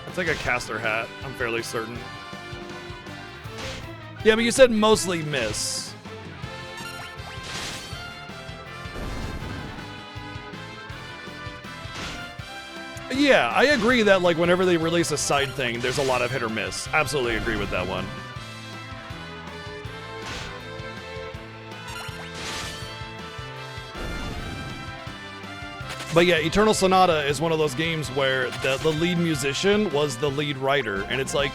It's like a caster hat, I'm fairly certain. Yeah, but you said mostly miss. Yeah, I agree that like whenever they release a side thing, there's a lot of hit or miss. Absolutely agree with that one. But yeah, Eternal Sonata is one of those games where the lead musician was the lead writer, and it's like,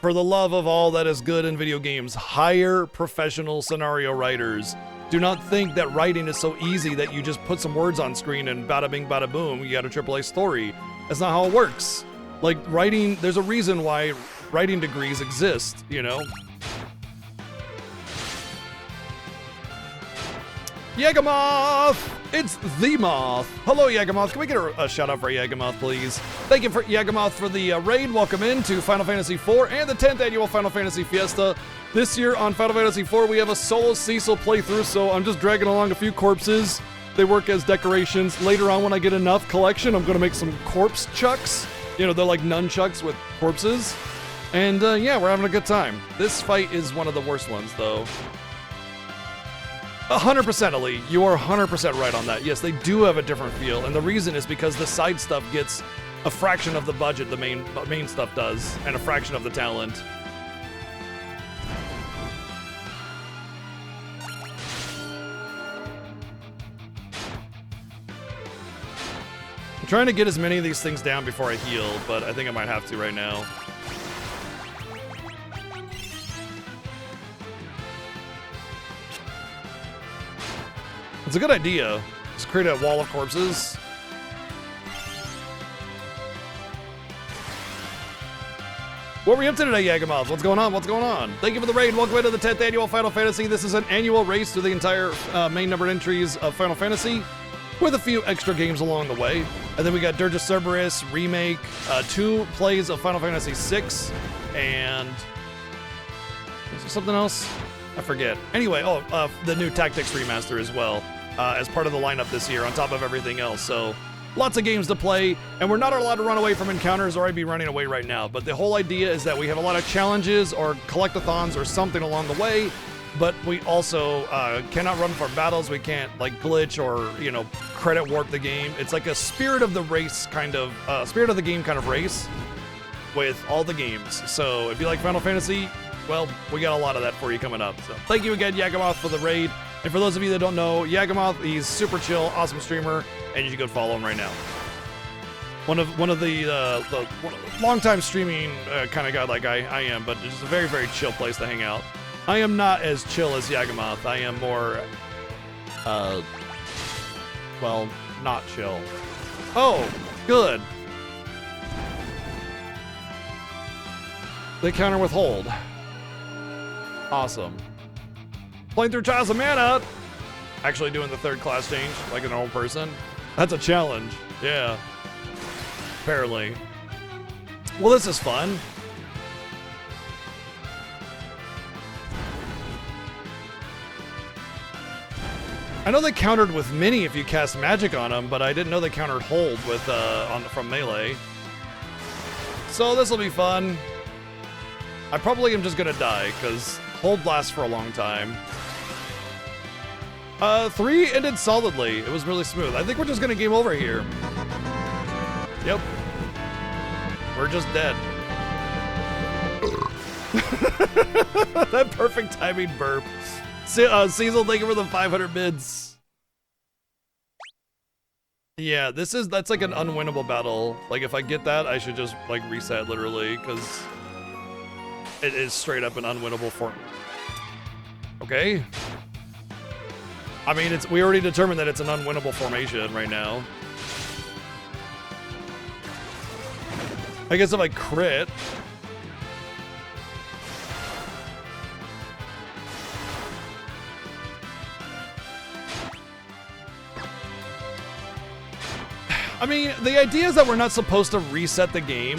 for the love of all that is good in video games, hire professional scenario writers. Do not think that writing is so easy that you just put some words on screen and bada bing bada boom, you got a AAA story. That's not how it works. Like writing, there's a reason why writing degrees exist, you know? Yagamoth! It's the Moth. Hello, Yagamoth. Can we get a shout out for Yagamoth, please? Thank you for Yagamoth for the raid. Welcome into Final Fantasy IV and the 10th annual Final Fantasy Fiesta. This year on Final Fantasy IV, we have a solo Cecil playthrough, so I'm just dragging along a few corpses. They work as decorations. Later on, when I get enough collection, I'm going to make some corpse chucks. You know, they're like nunchucks with corpses. And yeah, we're having a good time. This fight is one of the worst ones, though. 100%, Ali. You are 100% right on that. Yes, they do have a different feel, and the reason is because the side stuff gets a fraction of the budget the main stuff does, and a fraction of the talent. I'm trying to get as many of these things down before I heal, but I think I might have to right now. It's a good idea. Just create a wall of corpses. What were you up to today, Yagamoth? What's going on? What's going on? Thank you for the raid. Welcome into the 10th annual Final Fantasy. This is an annual race through the entire main numbered entries of Final Fantasy, with a few extra games along the way. And then we got Dirge of Cerberus Remake, 2 plays of Final Fantasy VI, and is there something else? I forget. Anyway, the new Tactics Remaster as well. As part of the lineup this year, on top of everything else. So, lots of games to play, and we're not allowed to run away from encounters, or I'd be running away right now. But the whole idea is that we have a lot of challenges or collectathons or something along the way, but we also cannot run from battles. We can't like glitch or, you know, credit warp the game. It's like a spirit of the race kind of, spirit of the game kind of race with all the games. So if you like Final Fantasy, well, we got a lot of that for you coming up. So thank you again, Yagamoth, for the raid. And for those of you that don't know, Yagamoth, he's super chill, awesome streamer, and you should go follow him right now. One of the long-time streaming kind of guy like I am, but it's a very, very chill place to hang out. I am not as chill as Yagamoth. I am more, well, not chill. Oh, good. They counter with hold. Awesome. Playing through Trials of Mana. Actually doing the 3rd class change like a normal person. That's a challenge. Yeah. Apparently. Well, this is fun. I know they countered with Mini if you cast magic on them, but I didn't know they countered hold with from melee. So this will be fun. I probably am just gonna die because hold lasts for a long time. 3 ended solidly. It was really smooth. I think we're just gonna game over here. Yep. We're just dead. That perfect timing burp. Cecil, thank you for the 500 bids. Yeah, that's like an unwinnable battle. Like if I get that, I should just like reset literally, because it is straight up an unwinnable form. Okay. I mean, we already determined that it's an unwinnable formation right now. I guess if I crit. I mean, the idea is that we're not supposed to reset the game.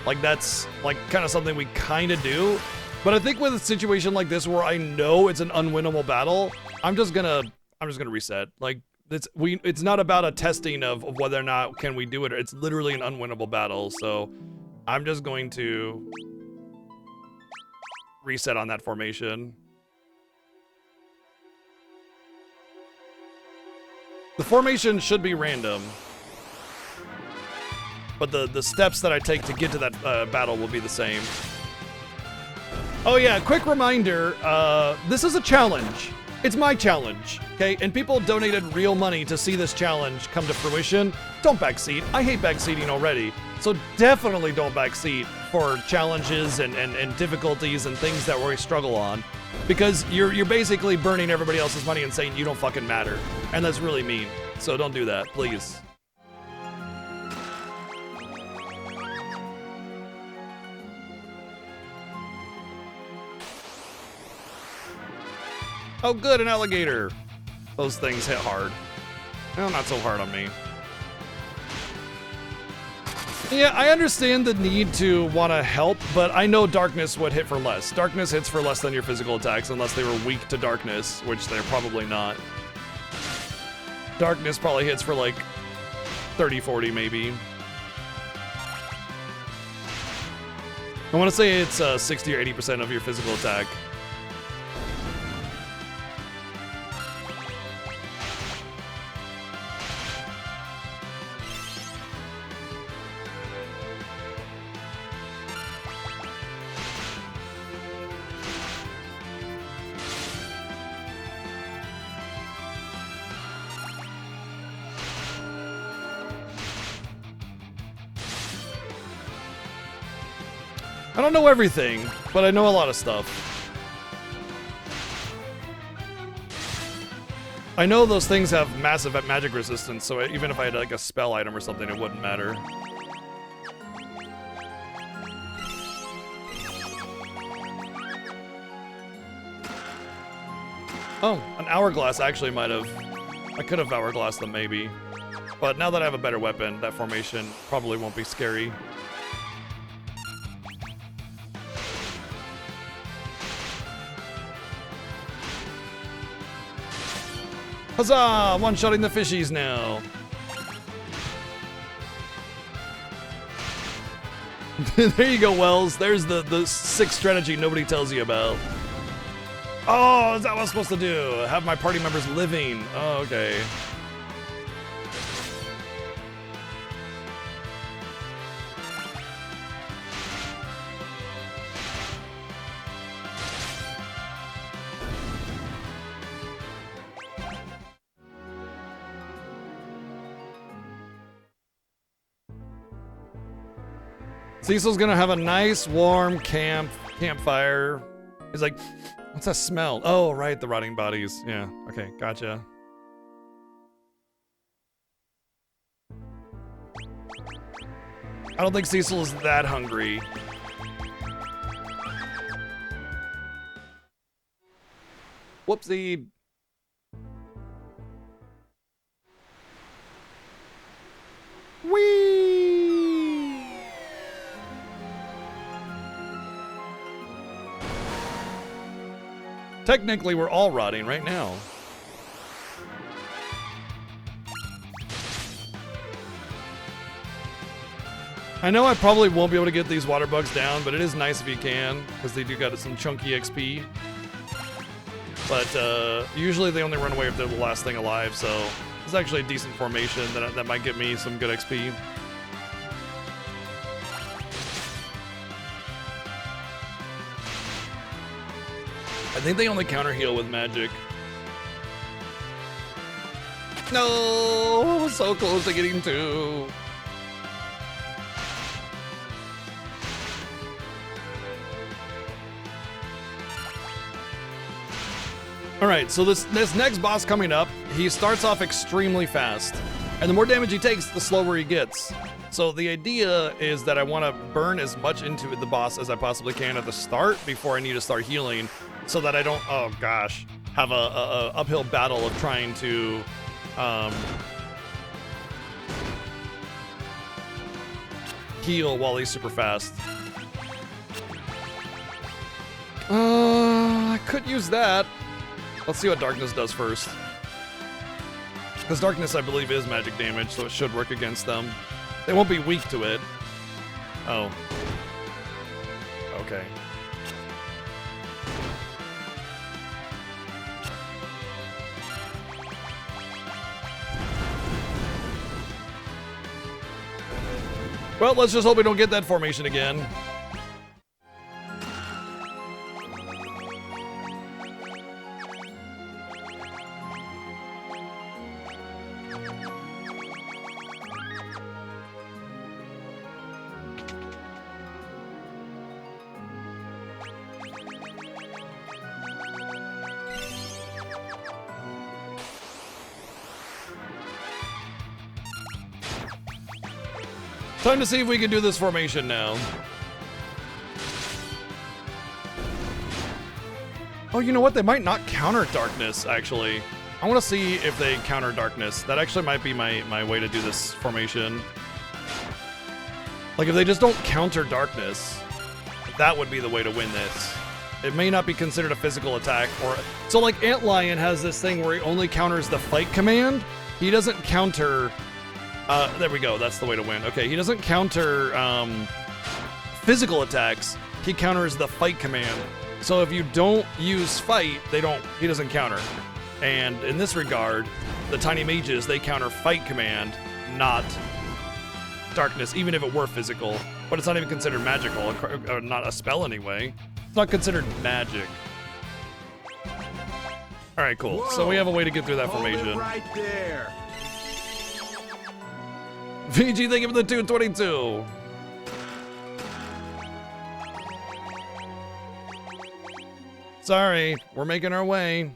Like, that's, like, kind of something we kind of do. But I think with a situation like this where I know it's an unwinnable battle, I'm just gonna reset. Like it's not about a testing of whether or not can we do it. It's literally an unwinnable battle. So I'm just going to reset on that formation. The formation should be random, but the steps that I take to get to that battle will be the same. Oh yeah, quick reminder, this is a challenge. It's my challenge, okay? And people donated real money to see this challenge come to fruition. Don't backseat. I hate backseating already. So definitely don't backseat for challenges and difficulties and things that we struggle on. Because you're basically burning everybody else's money and saying you don't fucking matter. And that's really mean. So don't do that, please. Oh good, an alligator. Those things hit hard. Well, not so hard on me. Yeah, I understand the need to want to help, but I know darkness would hit for less. Darkness hits for less than your physical attacks unless they were weak to darkness, which they're probably not. Darkness probably hits for like 30, 40 maybe. I want to say it's 60 or 80% of your physical attack. I don't know everything, but I know a lot of stuff. I know those things have massive magic resistance, so even if I had like a spell item or something, it wouldn't matter. Oh, an hourglass actually might have. I could have hourglassed them maybe. But now that I have a better weapon, that formation probably won't be scary. Huzzah! One-shotting the fishies now. There you go, Wells. There's the sick strategy nobody tells you about. Oh, is that what I'm supposed to do? Have my party members living. Oh, okay. Cecil's gonna have a nice warm campfire. He's like, what's that smell? Oh, right, the rotting bodies. Yeah, okay, gotcha. I don't think Cecil is that hungry. Whoopsie. Whee! Technically, we're all rotting right now. I know I probably won't be able to get these water bugs down, but it is nice if you can, because they do got some chunky XP. But usually they only run away if they're the last thing alive, so it's actually a decent formation that might get me some good XP. I think they only counter heal with magic. No, I was so close to getting 2. All right, so this next boss coming up, he starts off extremely fast, and the more damage he takes, the slower he gets. So the idea is that I want to burn as much into the boss as I possibly can at the start before I need to start healing, so that I don't, oh gosh, have a uphill battle of trying to heal while he's super fast. I could use that. Let's see what darkness does first. Because darkness, I believe, is magic damage, so it should work against them. They won't be weak to it. Oh. Okay. Well, let's just hope we don't get that formation again. Time to see if we can do this formation now. Oh, you know what? They might not counter darkness, actually. I want to see if they counter darkness. That actually might be my way to do this formation. Like, if they just don't counter darkness, that would be the way to win this. It may not be considered a physical attack, or... So, like, Antlion has this thing where he only counters the fight command. He doesn't counter... there we go. That's the way to win. Okay, he doesn't counter physical attacks. He counters the fight command. So if you don't use fight, he doesn't counter. And in this regard, the tiny mages, they counter fight command, not darkness, even if it were physical. But it's not even considered magical, or not a spell anyway. It's not considered magic. All right, cool. So we have a way to get through that Hold formation. it right there. VG, thank you for the 222. Sorry, we're making our way.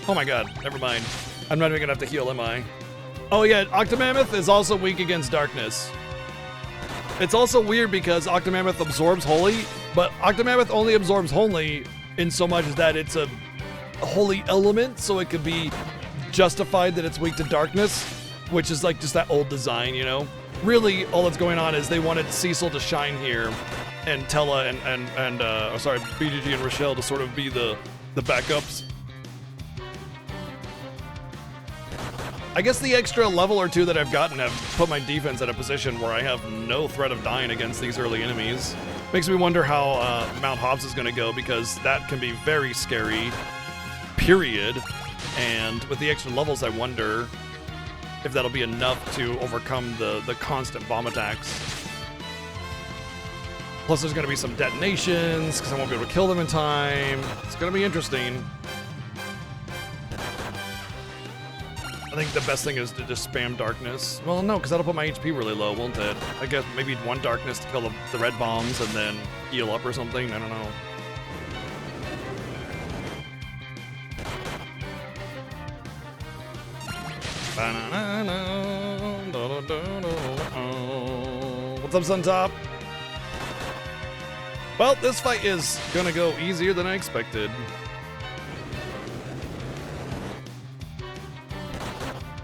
Oh my god, never mind. I'm not even gonna have to heal, am I? Oh yeah, Octomammoth is also weak against darkness. It's also weird because Octomammoth absorbs Holy, but Octomammoth only absorbs Holy in so much that it's a holy element, so it could be justified that it's weak to darkness, which is like just that old design, you know? Really, all that's going on is they wanted Cecil to shine here, and Tella and BGG and Rochelle to sort of be the backups. I guess the extra level or two that I've gotten have put my defense at a position where I have no threat of dying against these early enemies. Makes me wonder how Mount Hobbs is going to go, because that can be very scary, period. And with the extra levels, I wonder if that'll be enough to overcome the constant bomb attacks. Plus, there's going to be some detonations, because I won't be able to kill them in time. It's going to be interesting. I think the best thing is to just spam darkness. Well, no, because that'll put my HP really low, won't it? I guess maybe one darkness to kill the red bombs and then heal up or something. I don't know. What's up, Suntop? Well, this fight is gonna go easier than I expected.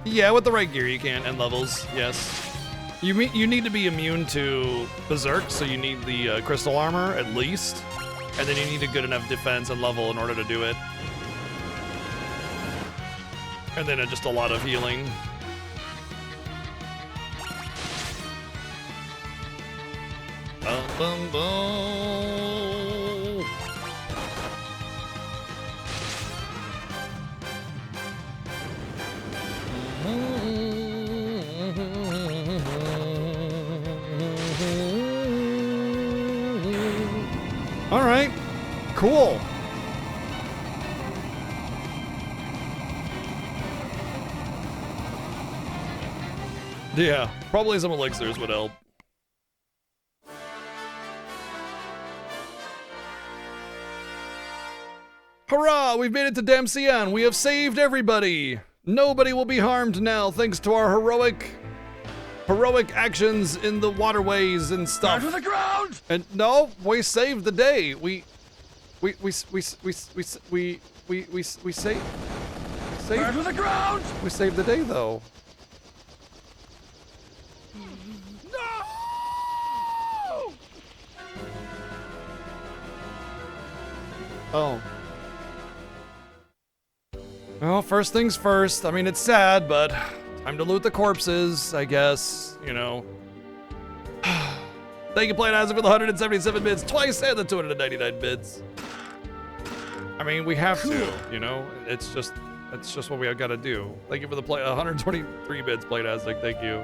Yeah, with the right gear you can, and levels, yes. You need to be immune to Berserk, so you need the crystal armor, at least. And then you need a good enough defense and level in order to do it. And then just a lot of healing. Bum, bum, bum. All right, cool. Yeah, probably some elixirs would help. Hurrah! We've made it to Damcian. We have saved everybody. Nobody will be harmed now thanks to our heroic heroic actions in the waterways and stuff. To the ground! And no, we saved the day. We saved To the ground! we saved the day though. No! Oh. Well, first things first. I mean, it's sad, but time to loot the corpses, I guess. You know. Thank you, Plain Hazard, for the 177 bits twice and the 299 bits. I mean, we have to, you know. It's just what we gotta do. Thank you for the 123 bits, Plain Hazard. Thank you.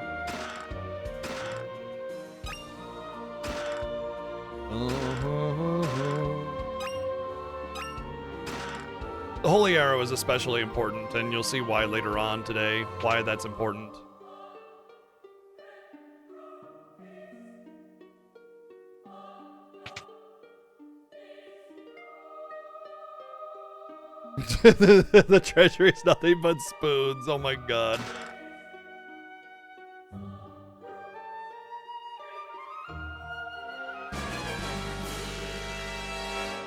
The Holy Arrow is especially important, and you'll see why later on today, why that's important. The treasury is nothing but spoons. Oh my god.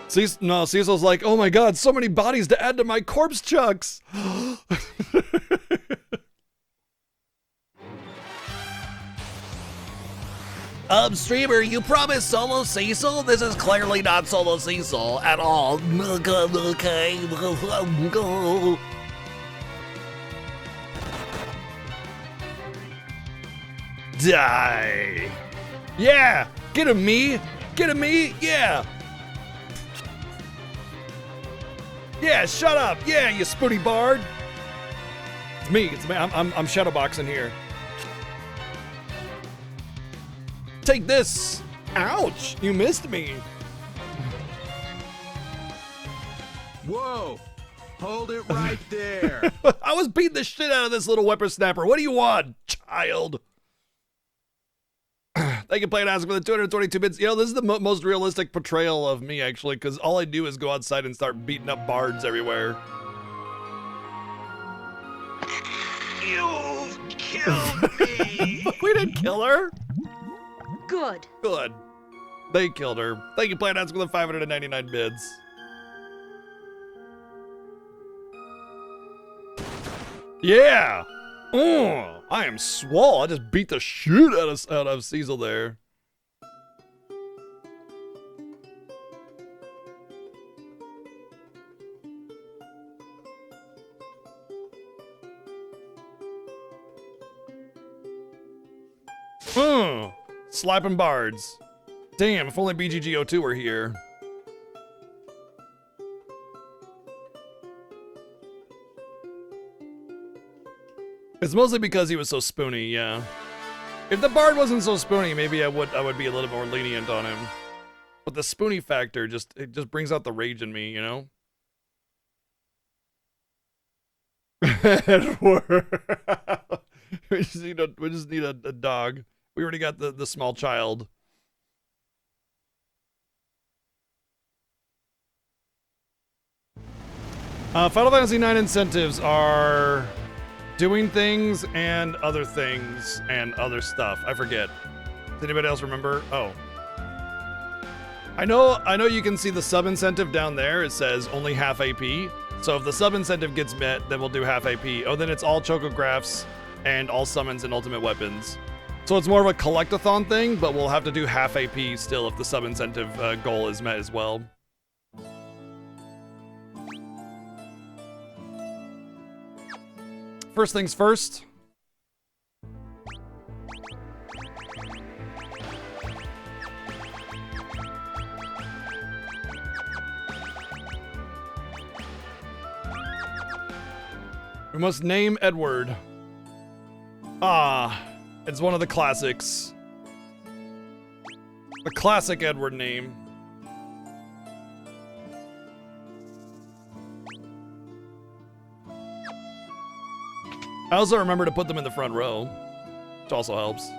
Cecil's like, oh my god, so many bodies to add to my corpse chucks. Streamer, you promised solo Cecil? This is clearly not solo Cecil at all. Okay. Die. Yeah, get him, me. Get him, me. Yeah. Yeah, shut up. Yeah, you spooty bard. It's me. It's me. I'm shadowboxing here. Take this. Ouch. You missed me. Whoa! Hold it right there. I was beating the shit out of this little whippersnapper. What do you want, child? Thank you, Plain Ask, for the 222 bits. You know, this is the most realistic portrayal of me, actually, because all I do is go outside and start beating up bards everywhere. You've killed me. We didn't kill her. Good. Good. They killed her. Thank you, Plain Ask, for the 599 bits. Yeah. I am swole. I just beat the shit out of Cecil there. Slapping bards. Damn, if only BGG02 were here. It's mostly because he was so spoony, yeah. If the bard wasn't so spoony, maybe I would be a little more lenient on him. But the spoony factor it just brings out the rage in me, you know? we just need a dog. We already got the small child. Final Fantasy IX incentives are doing things and other things and other stuff. I forget. Does anybody else remember? Oh. I know you can see the sub incentive down there. It says only half AP. So if the sub incentive gets met, then we'll do half AP. Oh, then it's all chocographs and all summons and ultimate weapons. So it's more of a collectathon thing, but we'll have to do half AP still if the sub incentive goal is met as well. First things first. We must name Edward. Ah, it's one of the classics. The classic Edward name. I also remember to put them in the front row, which also helps.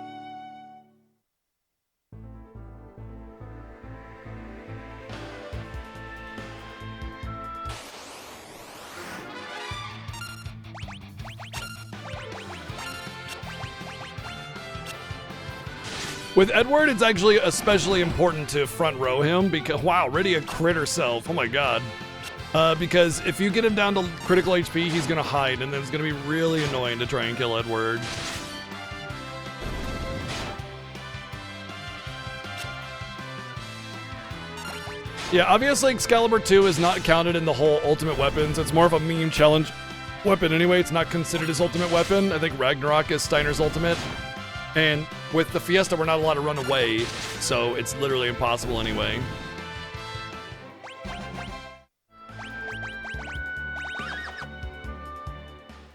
With Edward, it's actually especially important to front row him because, wow, ready a crit herself. Oh my god. Because if you get him down to critical HP, he's gonna hide, and then it's gonna be really annoying to try and kill Edward. Yeah, obviously Excalibur 2 is not counted in the whole ultimate weapons. It's more of a meme challenge weapon anyway. It's not considered his ultimate weapon. I think Ragnarok is Steiner's ultimate. And with the Fiesta, we're not allowed to run away, so it's literally impossible anyway.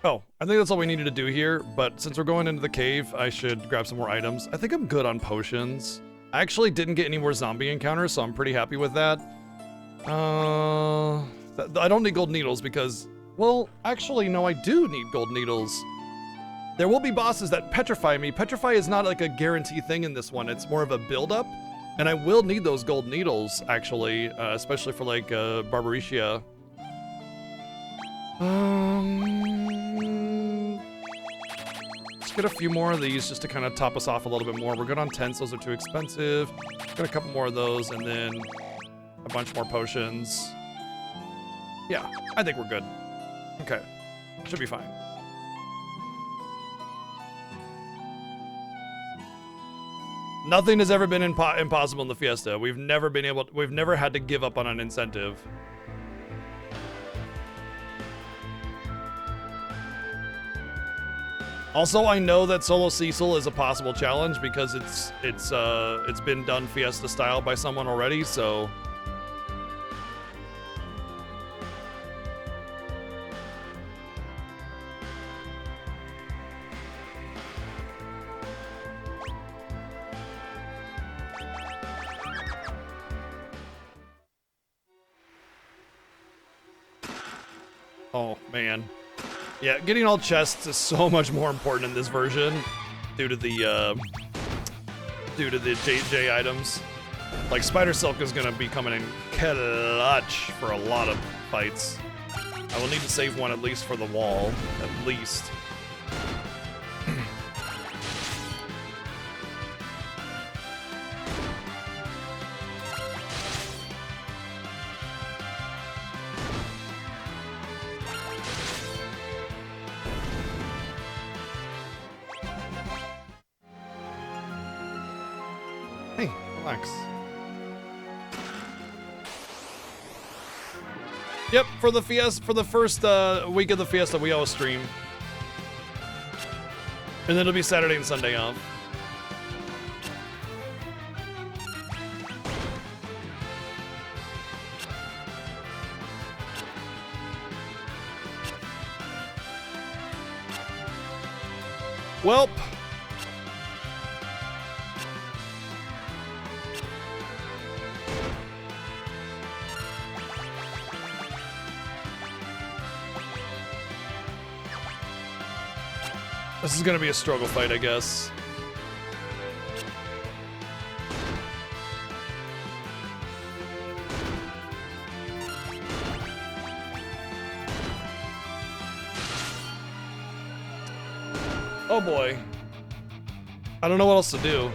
Oh, I think that's all we needed to do here, but since we're going into the cave, I should grab some more items. I think I'm good on potions. I actually didn't get any more zombie encounters, so I'm pretty happy with that. I don't need gold needles because, well, actually, no, I do need gold needles. There will be bosses that petrify me. Petrify is not like a guarantee thing in this one. It's more of a build-up, and I will need those gold needles, actually, especially for, like, Barbaricia. Let's get a few more of these just to kind of top us off a little bit more. We're good on tents. Those are too expensive. Got a couple more of those, and then a bunch more potions. Yeah, I think we're good. Okay, should be fine. Nothing has ever been impossible in the Fiesta. We've never had to give up on an incentive. Also, I know that Solo Cecil is a possible challenge because it's been done Fiesta style by someone already, so. Oh, man. Yeah, getting all chests is so much more important in this version due to the JJ items. Like, Spider Silk is gonna be coming in clutch for a lot of fights. I will need to save one at least for the wall, at least. Hey, relax. Yep, for the Fiesta, for the first week of the Fiesta, we always stream. And then it'll be Saturday and Sunday off. Welp. This is gonna be a struggle fight, I guess. Oh boy. I don't know what else to do.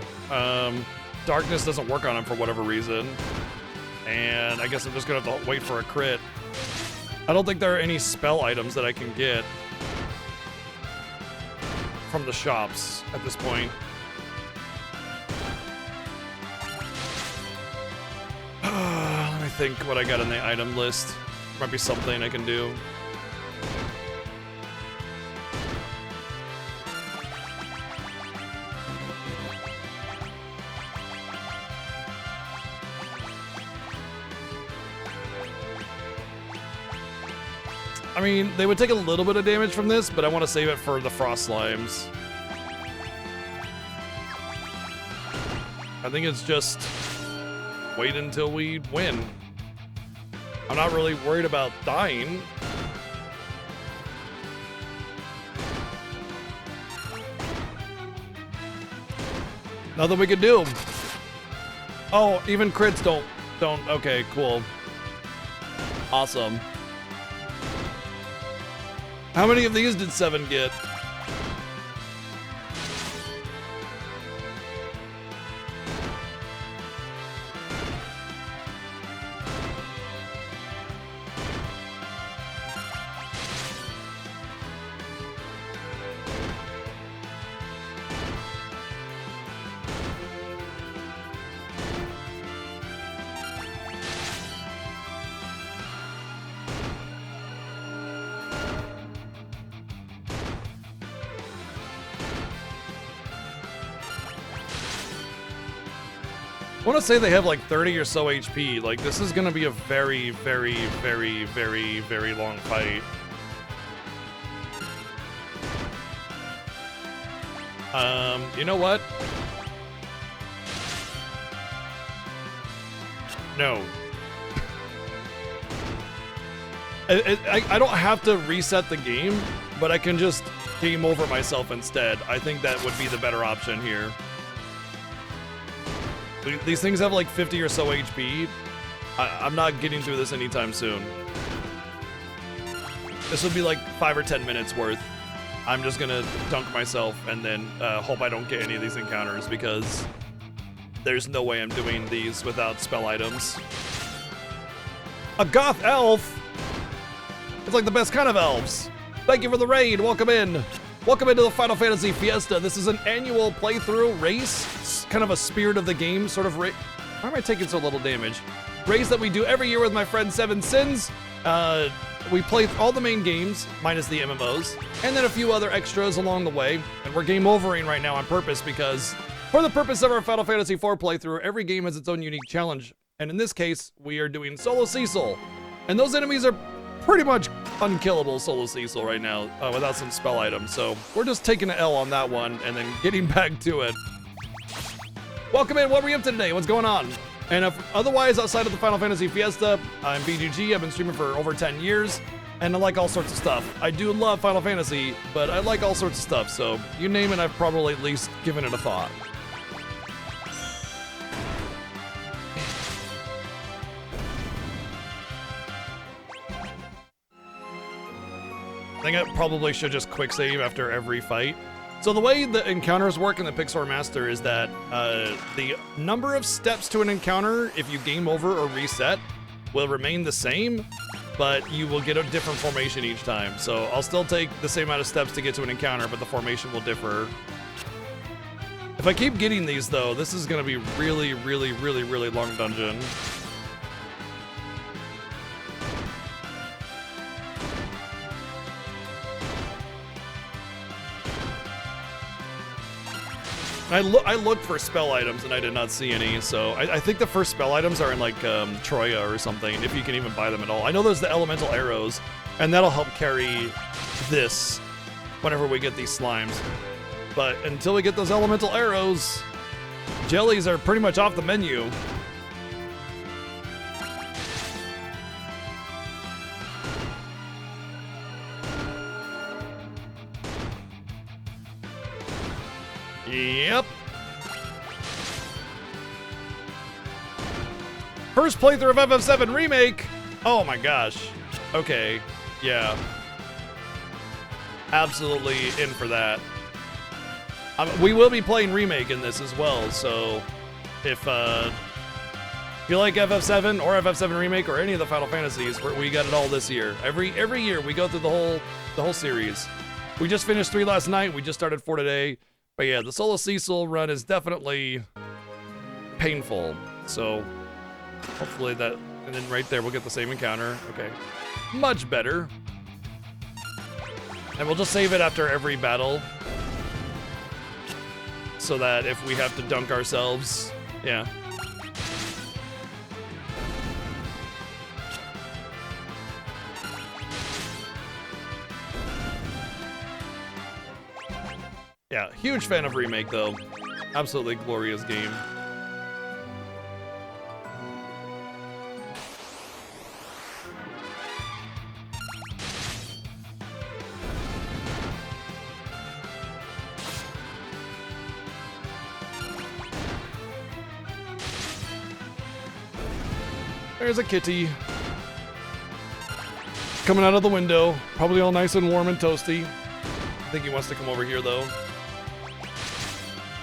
Darkness doesn't work on him for whatever reason. And I guess I'm just gonna have to wait for a crit. I don't think there are any spell items that I can get from the shops at this point. Let me think what I got on the item list. Might be something I can do. I mean, they would take a little bit of damage from this, but I want to save it for the frost slimes. I think it's just wait until we win. I'm not really worried about dying. Nothing we can do. Oh, even crits don't. Okay, cool. Awesome. How many of these did 7 get? I want to say they have like 30 or so HP. Like, this is going to be a very, very, very, very, very long fight. You know what? No. I don't have to reset the game, but I can just game over myself instead. I think that would be the better option here. These things have like 50 or so HP. I'm not getting through this anytime soon. This would be like 5 or 10 minutes worth. I'm just gonna dunk myself and then hope I don't get any of these encounters because there's no way I'm doing these without spell items. A goth elf? It's like the best kind of elves. Thank you for the raid, welcome in. Welcome into the Final Fantasy Fiesta. This is an annual playthrough race. It's kind of a spirit of the game sort of race. Why am I taking so little damage? Race that we do every year with my friend Seven Sins. We play all the main games, minus the MMOs, and then a few other extras along the way. And we're game overing right now on purpose because for the purpose of our Final Fantasy IV playthrough, every game has its own unique challenge. And in this case, we are doing Solo Cecil. And those enemies are pretty much unkillable Solo Cecil right now without some spell items. So we're just taking an L on that one and then getting back to it. Welcome in, what were you up to today? What's going on? And if otherwise, outside of the Final Fantasy Fiesta, I'm BGG. I've been streaming for over 10 years, and I like all sorts of stuff. I do love Final Fantasy, but I like all sorts of stuff, so you name it, I've probably at least given it a thought. I think I probably should just quick save after every fight. So the way the encounters work in the Pixar Master is that the number of steps to an encounter, if you game over or reset, will remain the same, but you will get a different formation each time. So I'll still take the same amount of steps to get to an encounter, but the formation will differ. If I keep getting these though, this is gonna be really, really, really, really long dungeon. I looked for spell items and I did not see any, so I think the first spell items are in like Troya or something, if you can even buy them at all. I know there's the elemental arrows, and that'll help carry this whenever we get these slimes. But until we get those elemental arrows, jellies are pretty much off the menu. Yep. First playthrough of FF7 Remake. Oh my gosh. Okay. Yeah. Absolutely in for that. We will be playing Remake in this as well, so if you like FF7 or FF7 Remake or any of the Final Fantasies, we got it all this year. Every year we go through the whole series. We just finished 3 last night. We just started 4 today. But yeah, the Solo Cecil run is definitely painful. So hopefully that, and then right there we'll get the same encounter. Okay, much better. And we'll just save it after every battle, so that if we have to dunk ourselves, yeah. Yeah, huge fan of Remake though. Absolutely glorious game. There's a kitty. Coming out of the window. Probably all nice and warm and toasty. I think he wants to come over here though.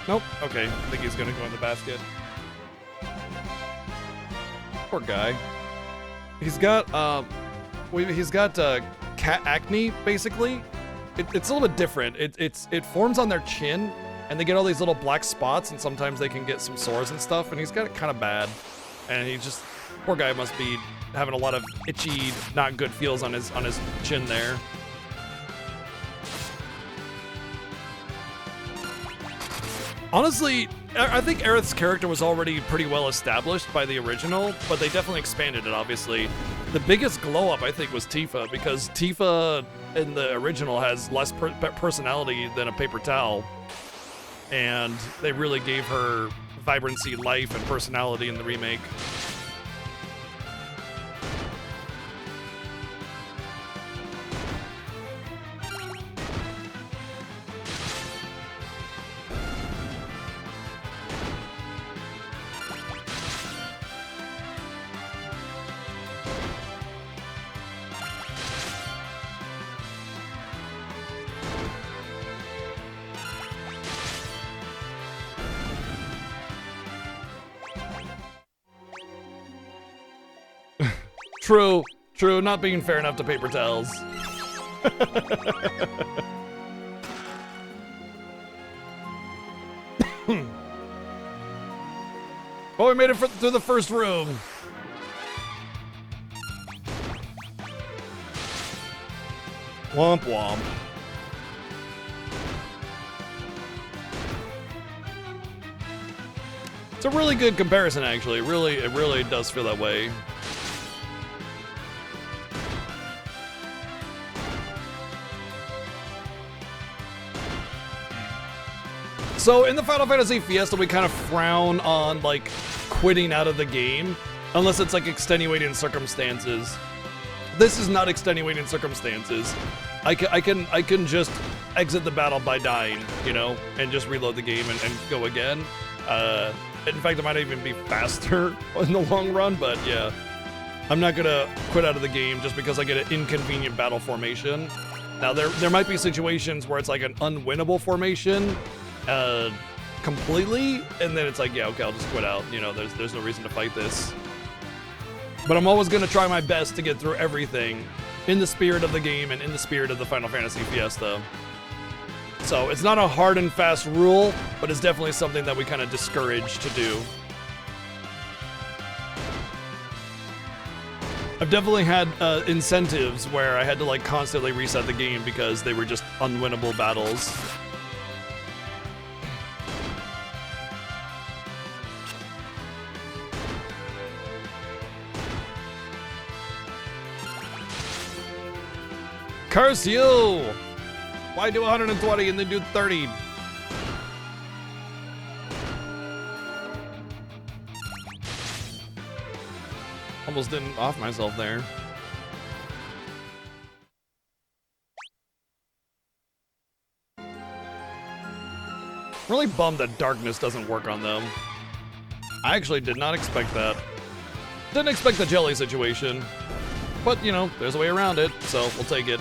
Nope. Okay. I think he's gonna go in the basket. Poor guy. He's got cat acne basically. It's a little bit different. It forms on their chin, and they get all these little black spots, and sometimes they can get some sores and stuff. And he's got it kind of bad, and he just, poor guy must be having a lot of itchy, not good feels on his chin there. Honestly, I think Aerith's character was already pretty well established by the original, but they definitely expanded it, obviously. The biggest glow up, I think, was Tifa, because Tifa in the original has less personality than a paper towel. And they really gave her vibrancy, life, and personality in the remake. True, true, not being fair enough to paper towels. Oh, we made it through the first room. Womp womp. It's a really good comparison, actually. It really does feel that way. So in the Final Fantasy Fiesta, we kind of frown on like quitting out of the game unless it's like extenuating circumstances. This is not extenuating circumstances. I can just exit the battle by dying, you know, and just reload the game and go again. In fact, it might even be faster in the long run, but yeah. I'm not gonna quit out of the game just because I get an inconvenient battle formation. Now, there might be situations where it's like an unwinnable formation, completely, and then it's like, yeah, okay, I'll just quit out. You know, there's no reason to fight this. But I'm always gonna try my best to get through everything in the spirit of the game and in the spirit of the Final Fantasy Fiesta. So it's not a hard and fast rule, but it's definitely something that we kind of discourage to do. I've definitely had incentives where I had to like constantly reset the game because they were just unwinnable battles. Curse you! Why do 120 and then do 30? Almost didn't off myself there. Really bummed that darkness doesn't work on them. I actually did not expect that. Didn't expect the jelly situation. But, you know, there's a way around it, so we'll take it.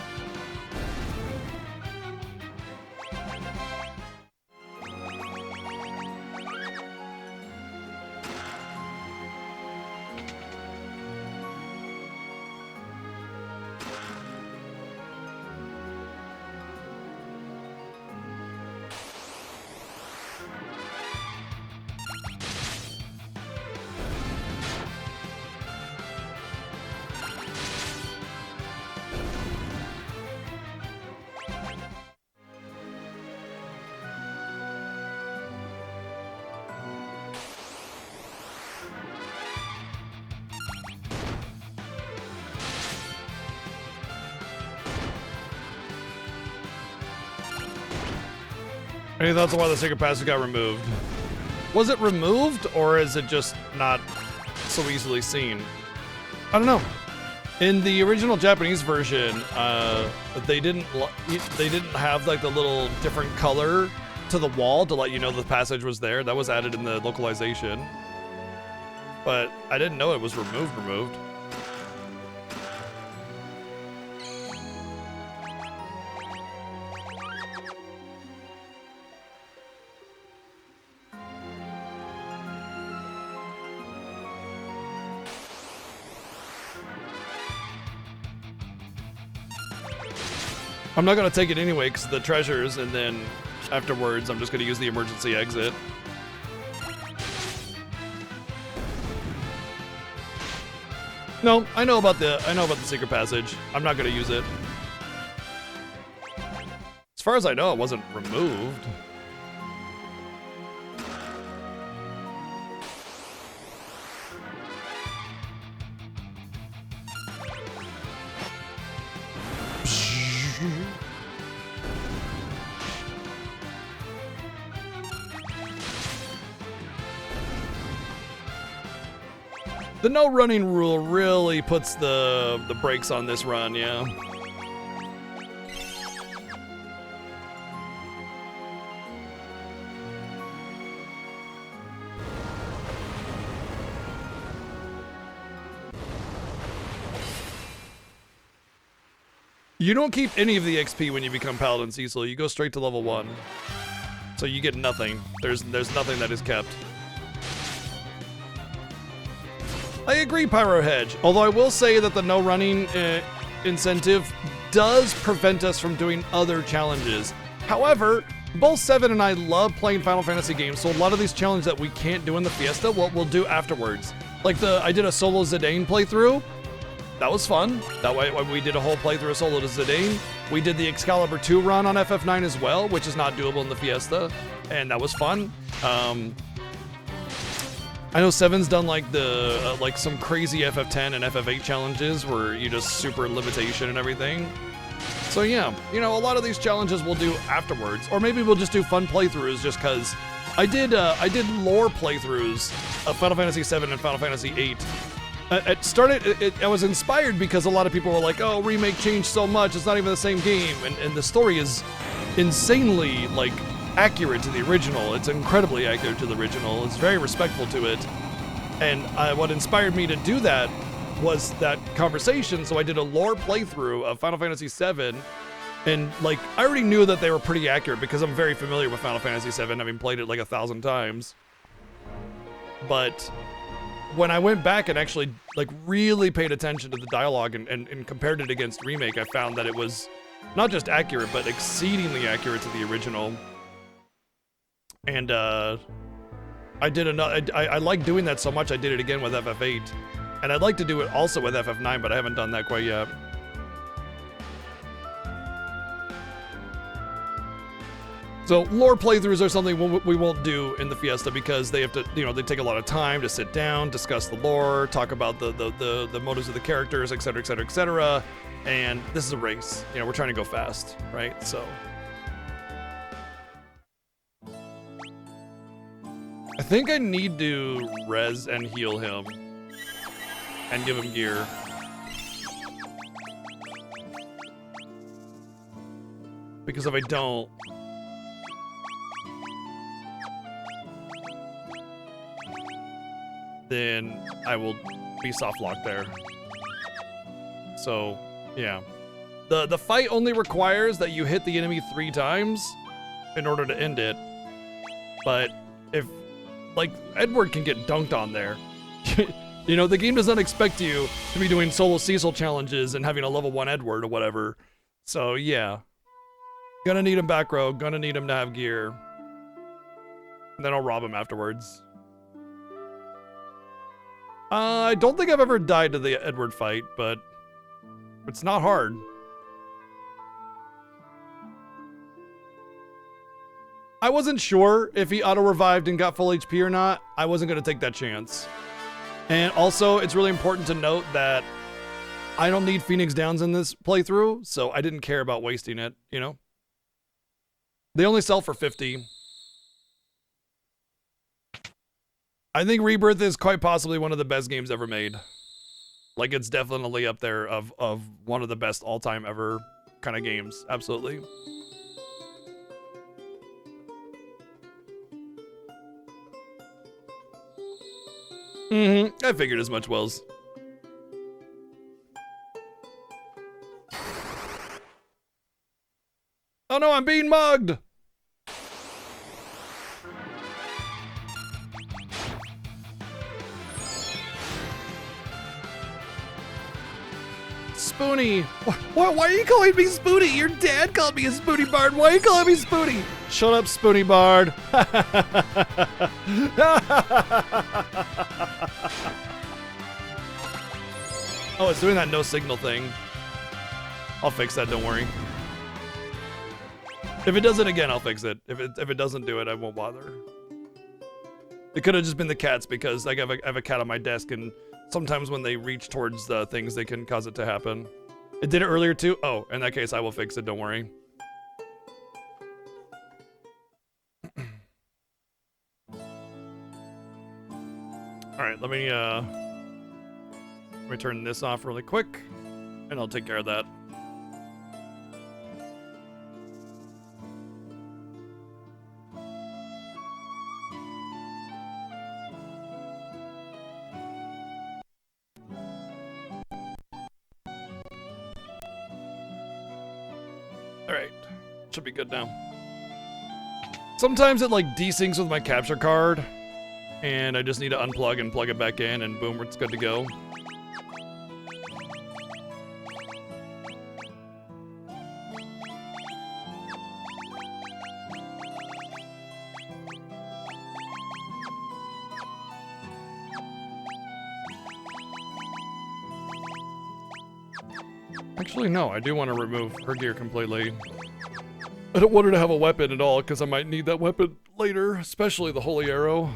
Any thoughts on why the secret passage got removed? Was it removed, or is it just not so easily seen? I don't know. In the original Japanese version, they didn't have like the little different color to the wall to let you know the passage was there. That was added in the localization, but I didn't know it was removed. I'm not gonna take it anyway because of the treasures, and then afterwards I'm just gonna use the emergency exit. No, I know about the secret passage. I'm not gonna use it. As far as I know, it wasn't removed. The no running rule really puts the brakes on this run, yeah. You don't keep any of the XP when you become Paladin Cecil. You go straight to level 1. So you get nothing. There's nothing that is kept. I agree, Pyro Hedge. Although I will say that the no running incentive does prevent us from doing other challenges. However, both Seven and I love playing Final Fantasy games, so a lot of these challenges that we can't do in the Fiesta, we'll do afterwards. Like I did a solo Zidane playthrough. That was fun. That way we did a whole playthrough of solo to Zidane. We did the Excalibur 2 run on FF9 as well, which is not doable in the Fiesta, and that was fun. I know Seven's done like the like some crazy FF10 and FF8 challenges where you just super limitation and everything. So yeah, you know, a lot of these challenges we'll do afterwards, or maybe we'll just do fun playthroughs just because I did lore playthroughs of Final Fantasy 7 and Final Fantasy 8. I was inspired because a lot of people were like, oh, remake changed so much, it's not even the same game, and the story is insanely like accurate to the original. It's incredibly accurate to the original. It's very respectful to it, and what inspired me to do that was that conversation. So I did a lore playthrough of Final Fantasy 7, and like I already knew that they were pretty accurate because I'm very familiar with Final Fantasy 7, having played it like 1,000 times. But when I went back and actually like really paid attention to the dialogue and compared it against remake, I found that it was not just accurate, but exceedingly accurate to the original. And I did another. I like doing that so much. I did it again with FF8, and I'd like to do it also with FF9, but I haven't done that quite yet. So lore playthroughs are something we won't do in the Fiesta because they have to, you know, they take a lot of time to sit down, discuss the lore, talk about the motives of the characters, etc., etc., etc. And this is a race. You know, we're trying to go fast, right? So I think I need to res and heal him and give him gear. Because if I don't, then I will be soft locked there. So, yeah. The fight only requires that you hit the enemy 3 times in order to end it. But if, like, Edward can get dunked on there. You know, the game does not expect you to be doing solo Cecil challenges and having a level 1 Edward or whatever. So, yeah. Gonna need him back row, gonna need him to have gear. And then I'll rob him afterwards. I don't think I've ever died to the Edward fight, but it's not hard. I wasn't sure if he auto-revived and got full HP or not. I wasn't going to take that chance. And also, it's really important to note that I don't need Phoenix Downs in this playthrough, so I didn't care about wasting it, you know? They only sell for 50. I think Rebirth is quite possibly one of the best games ever made. Like, it's definitely up there of one of the best all-time ever kind of games. Absolutely. I figured as much, Wells. Oh no, I'm being mugged! Spoonie! Why are you calling me Spoonie? Your dad called me a Spoonie Bard. Why are you calling me Spoonie? Shut up, Spoonie Bard. Oh, it's doing that no signal thing. I'll fix that, don't worry. If it does it again, I'll fix it. If it doesn't do it, I won't bother. It could have just been the cats because like, I have a cat on my desk and sometimes when they reach towards the things, they can cause it to happen. It did it earlier too? Oh, in that case, I will fix it, don't worry. Alright, let me Let me turn this off really quick, and I'll take care of that. Alright, should be good now. Sometimes it like desyncs with my capture card, and I just need to unplug and plug it back in, and boom, it's good to go. Actually, no, I do want to remove her gear completely. I don't want her to have a weapon at all, because I might need that weapon later, especially the holy arrow.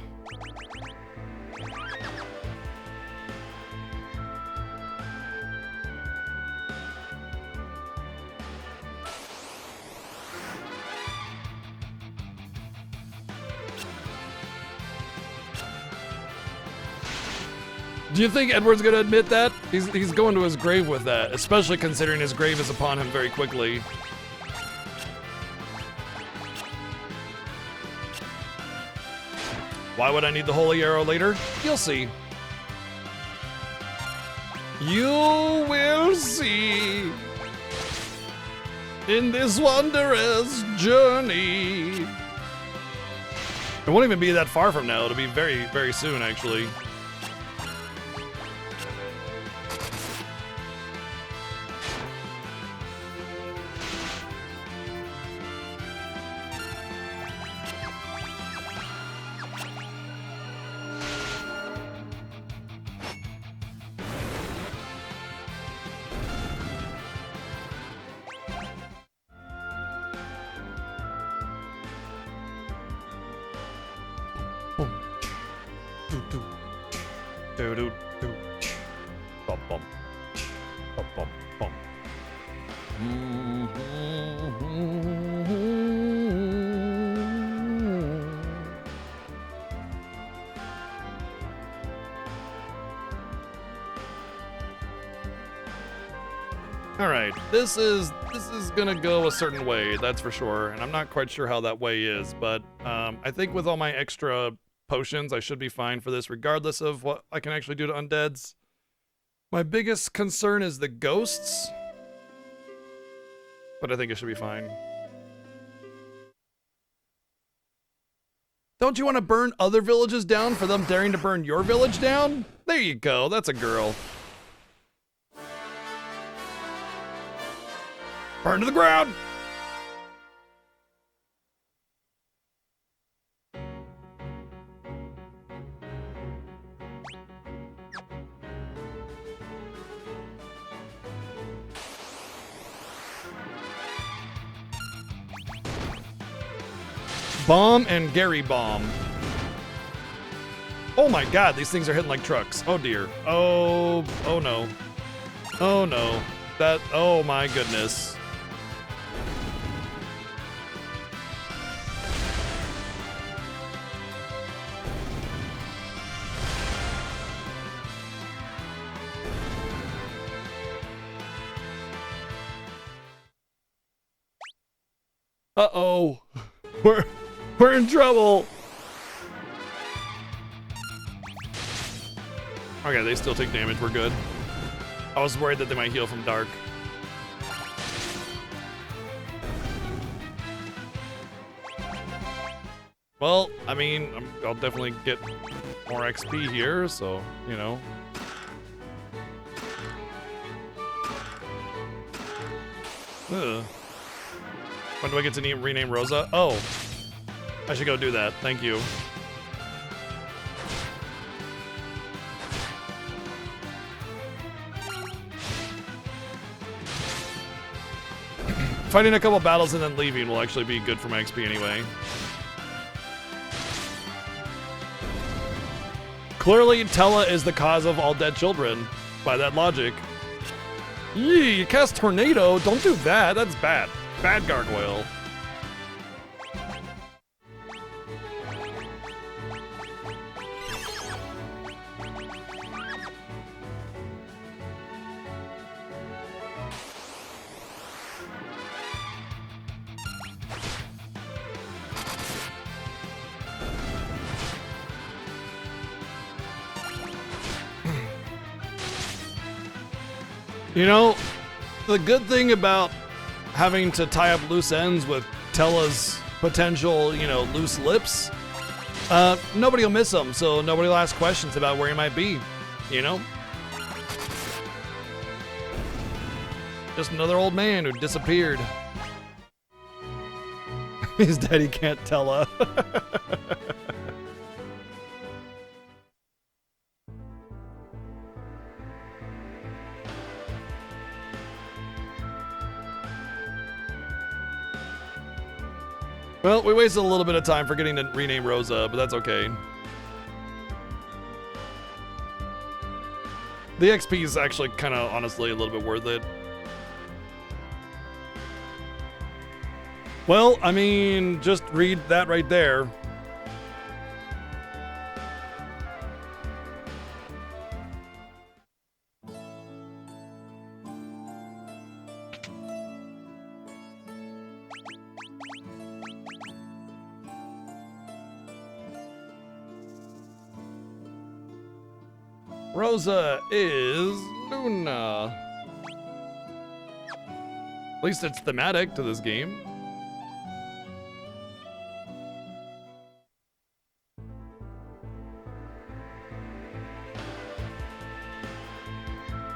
Do you think Edward's gonna admit that? He's going to his grave with that, especially considering his grave is upon him very quickly. Why would I need the holy arrow later? You'll see. You will see in this wondrous journey. It won't even be that far from now. It'll be very, very soon, actually. Alright, this is gonna go a certain way, that's for sure, and I'm not quite sure how that way is, but I think with all my extra potions, I should be fine for this, regardless of what I can actually do to undeads. My biggest concern is the ghosts, but I think it should be fine. Don't you want to burn other villages down for them daring to burn your village down? There you go, that's a girl. Burn to the ground! Bomb and Gary Bomb. Oh my god, these things are hitting like trucks. Oh dear. Oh no. Oh no. Oh my goodness. Uh-oh. We're in trouble. Okay, they still take damage. We're good. I was worried that they might heal from dark. Well, I mean, I'll definitely get more XP here, so, you know. Ugh. When do I get to rename Rosa? Oh, I should go do that. Thank you. Fighting a couple battles and then leaving will actually be good for my XP anyway. Clearly, Tella is the cause of all dead children, by that logic. Yee, you cast Tornado? Don't do that, that's bad. Bad gargoyle. You know, the good thing about having to tie up loose ends with Tella's potential, you know, loose lips, nobody will miss him, so nobody will ask questions about where he might be, you know? Just another old man who disappeared. His daddy can't tell her. Well, we wasted a little bit of time forgetting to rename Rosa, but that's okay. The XP is actually kind of, honestly, a little bit worth it. Well, I mean, just read that right there. Rosa is Luna. At least it's thematic to this game.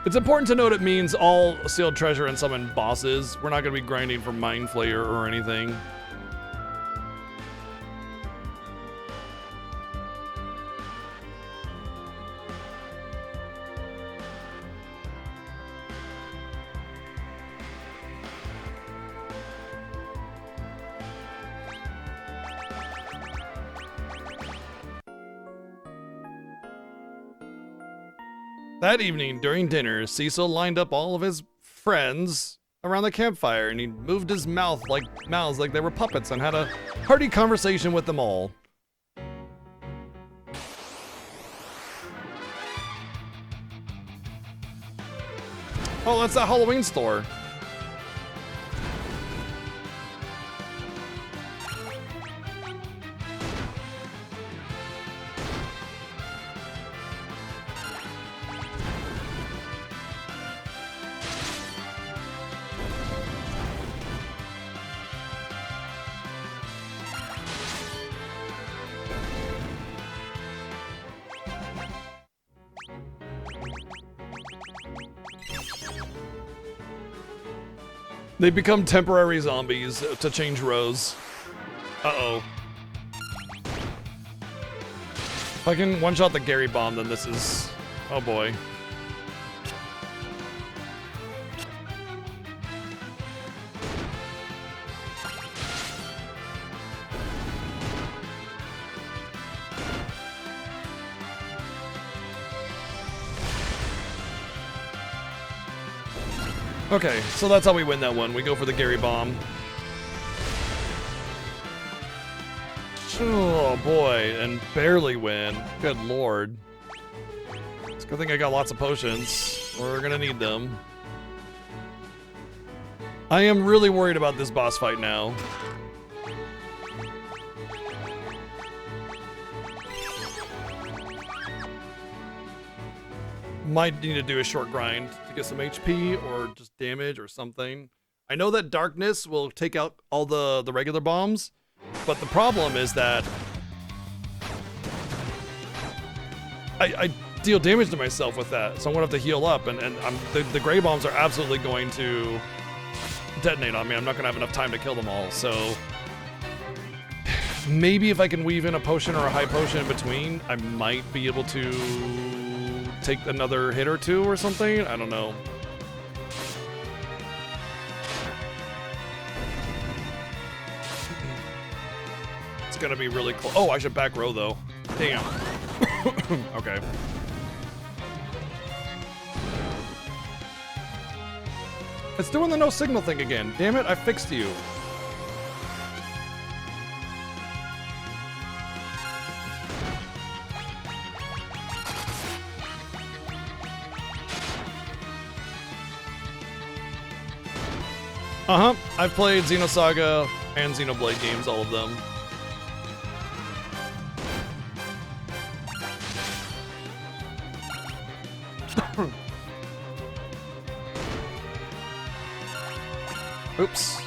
It's important to note it means all sealed treasure and summon bosses. We're not going to be grinding for Mind Flayer or anything. That evening, during dinner, Cecil lined up all of his friends around the campfire, and he moved his mouths like they were puppets and had a hearty conversation with them all. Oh, that's that Halloween store. They become temporary zombies to change rows. Uh-oh. If I can one-shot the Gary bomb, then this is... oh boy. Okay, so that's how we win that one. We go for the Gary bomb. Oh boy, and barely win. Good lord. It's a good thing I got lots of potions. We're gonna need them. I am really worried about this boss fight now. Might need to do a short grind to get some HP or just damage or something. I know that darkness will take out all the regular bombs, but the problem is that I deal damage to myself with that, so I'm gonna have to heal up, and the gray bombs are absolutely going to detonate on me. I'm not gonna have enough time to kill them all, so maybe if I can weave in a potion or a high potion in between, I might be able to take another hit or two or something. I don't know. It's gonna be really close. Oh, I should back row though. Damn. Okay. It's doing the no signal thing again. Damn it, I fixed you. Uh-huh. I've played Xenosaga and Xenoblade games, all of them. Oops.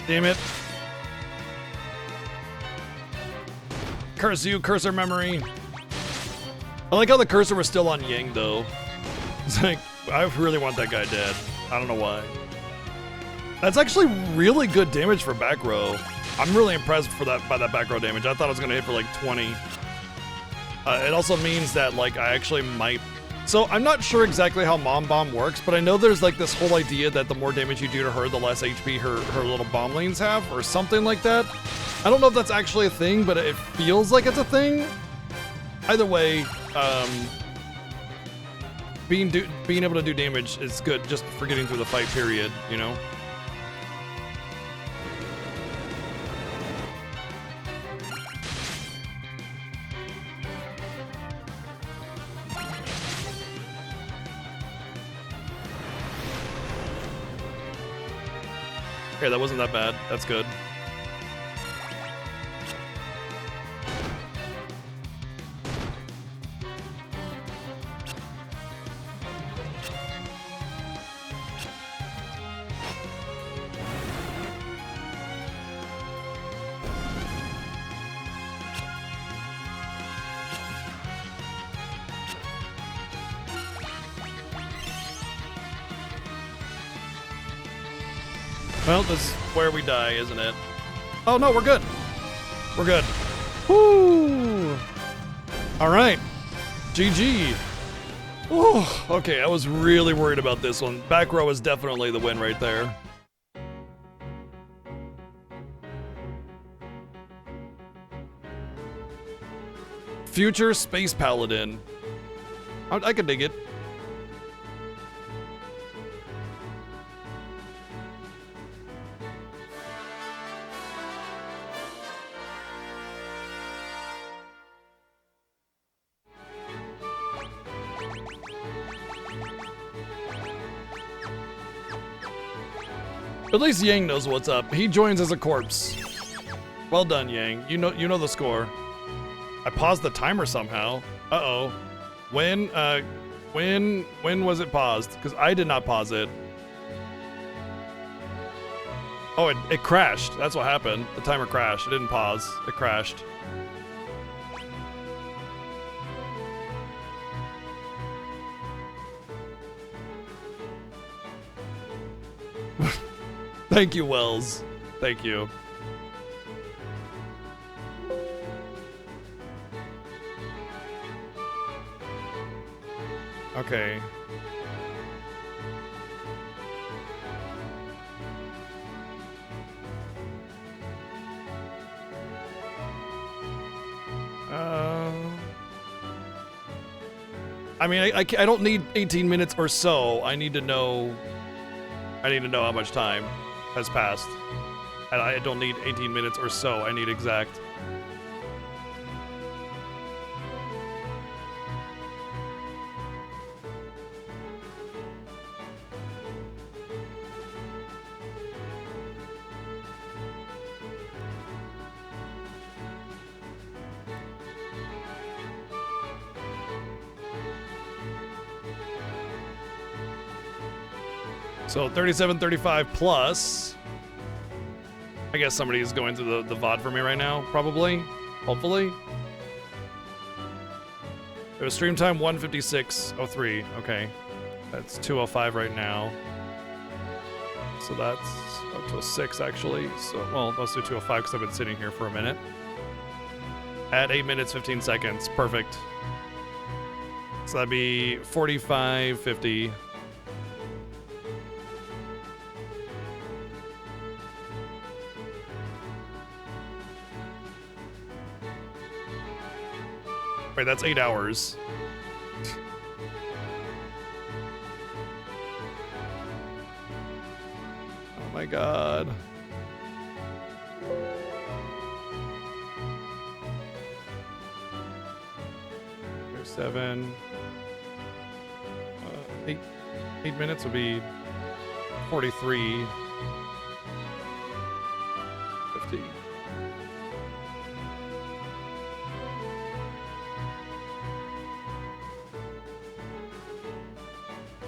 Damn it. Curse you, cursor memory. I like how the cursor was still on Yang, though. It's like, I really want that guy dead. I don't know why. That's actually really good damage for back row. I'm really impressed by that back row damage. I thought it was gonna hit for like 20. It also means that like I actually might. So I'm not sure exactly how Mom Bomb works, but I know there's like this whole idea that the more damage you do to her, the less HP her little bomb lanes have, or something like that. I don't know if that's actually a thing, but it feels like it's a thing. Either way, being able to do damage is good just for getting through the fight period, you know? Okay, that wasn't that bad. That's good. Well, this is where we die, isn't it? Oh no, we're good. We're good. Woo! All right. GG. Ooh, okay, I was really worried about this one. Back row is definitely the win right there. Future Space Paladin. I could dig it. At least Yang knows what's up. He joins as a corpse. Well done, Yang. You know the score. I paused the timer somehow. Uh-oh. When was it paused? Because I did not pause it. Oh, it crashed. That's what happened. The timer crashed. It didn't pause. It crashed. Thank you, Wells. Thank you. Okay. I mean, I don't need 18 minutes or so. I need to know how much time has passed. And I don't need 18 minutes or so. I need exact. So 37.35 plus. I guess somebody is going through the VOD for me right now, probably. Hopefully. It was stream time 1:56:03. Okay. That's 2:05 right now. So that's up to a 6 actually. So, well, let's do 2:05 because I've been sitting here for a minute. At 8 minutes, 15 seconds. Perfect. So that'd be 45:50. Wait, that's 8 hours. Oh my god. There's 7. 8 minutes would be 43. 50.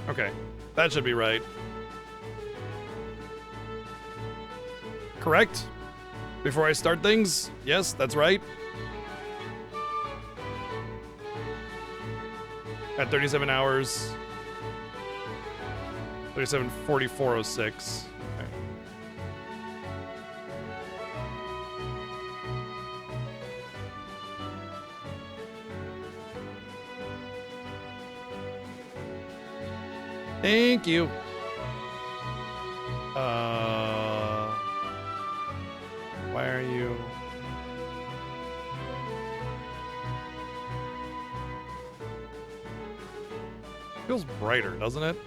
Okay, that should be right. Correct? Before I start things? Yes, that's right. At 37 hours. 37, 4406. Okay. Thank you. Why are you? Feels brighter, doesn't it?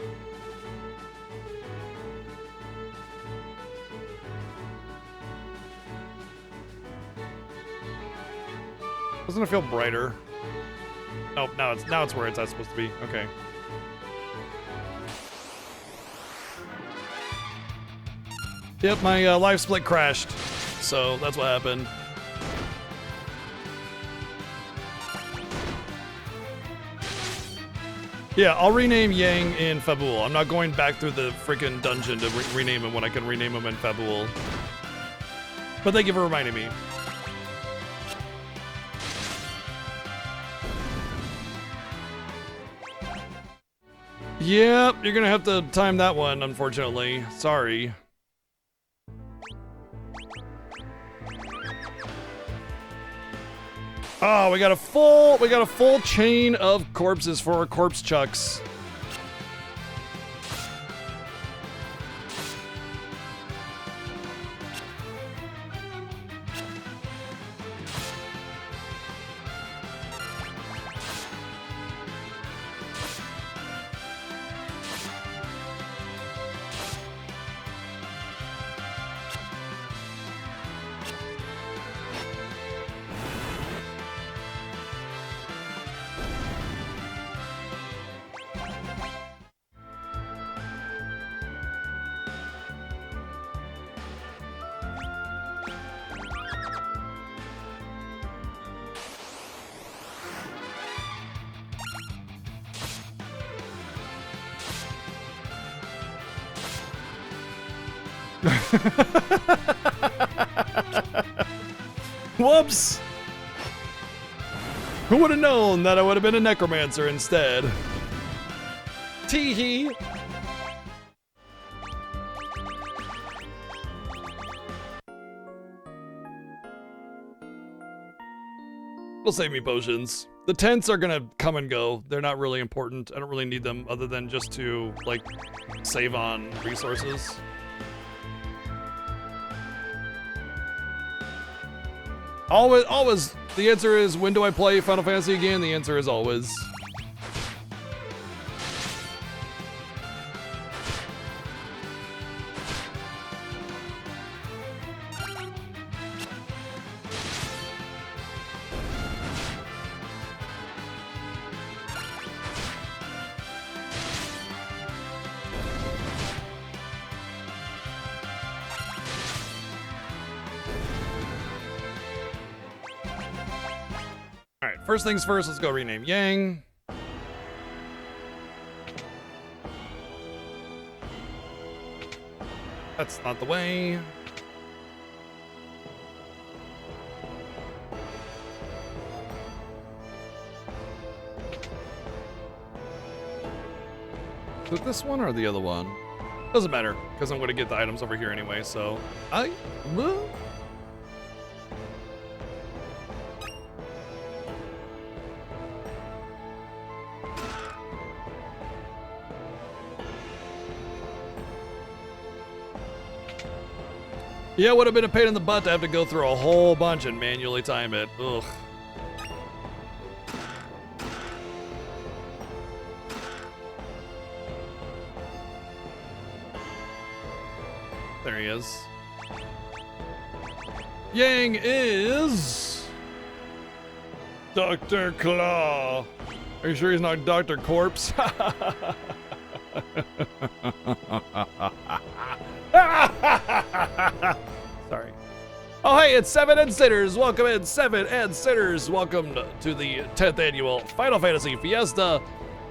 Doesn't it feel brighter? Oh, now it's where it's not supposed to be. Okay. Yep, my live split crashed, so that's what happened. Yeah, I'll rename Yang in Fabul. I'm not going back through the freaking dungeon to rename him when I can rename him in Fabul. But thank you for reminding me. Yep, you're gonna have to time that one, unfortunately. Sorry. Oh, we got a full chain of corpses for our corpse chucks. Whoops! Who would have known that I would have been a necromancer instead? Tee-hee! It'll save me potions. The tents are gonna come and go. They're not really important. I don't really need them other than just to, like, save on resources. Always. The answer is, when do I play Final Fantasy again? The answer is always. First things first, let's go rename Yang. That's not the way. Is it this one or the other one? Doesn't matter, because I'm going to get the items over here anyway, so... Yeah, it would have been a pain in the butt to have to go through a whole bunch and manually time it. Ugh. There he is. Yang is... Dr. Claw. Are you sure he's not Dr. Corpse? Sorry. Oh, hey, it's Seven and Sinners. Welcome in, Seven and Sinners. Welcome to the 10th annual Final Fantasy Fiesta,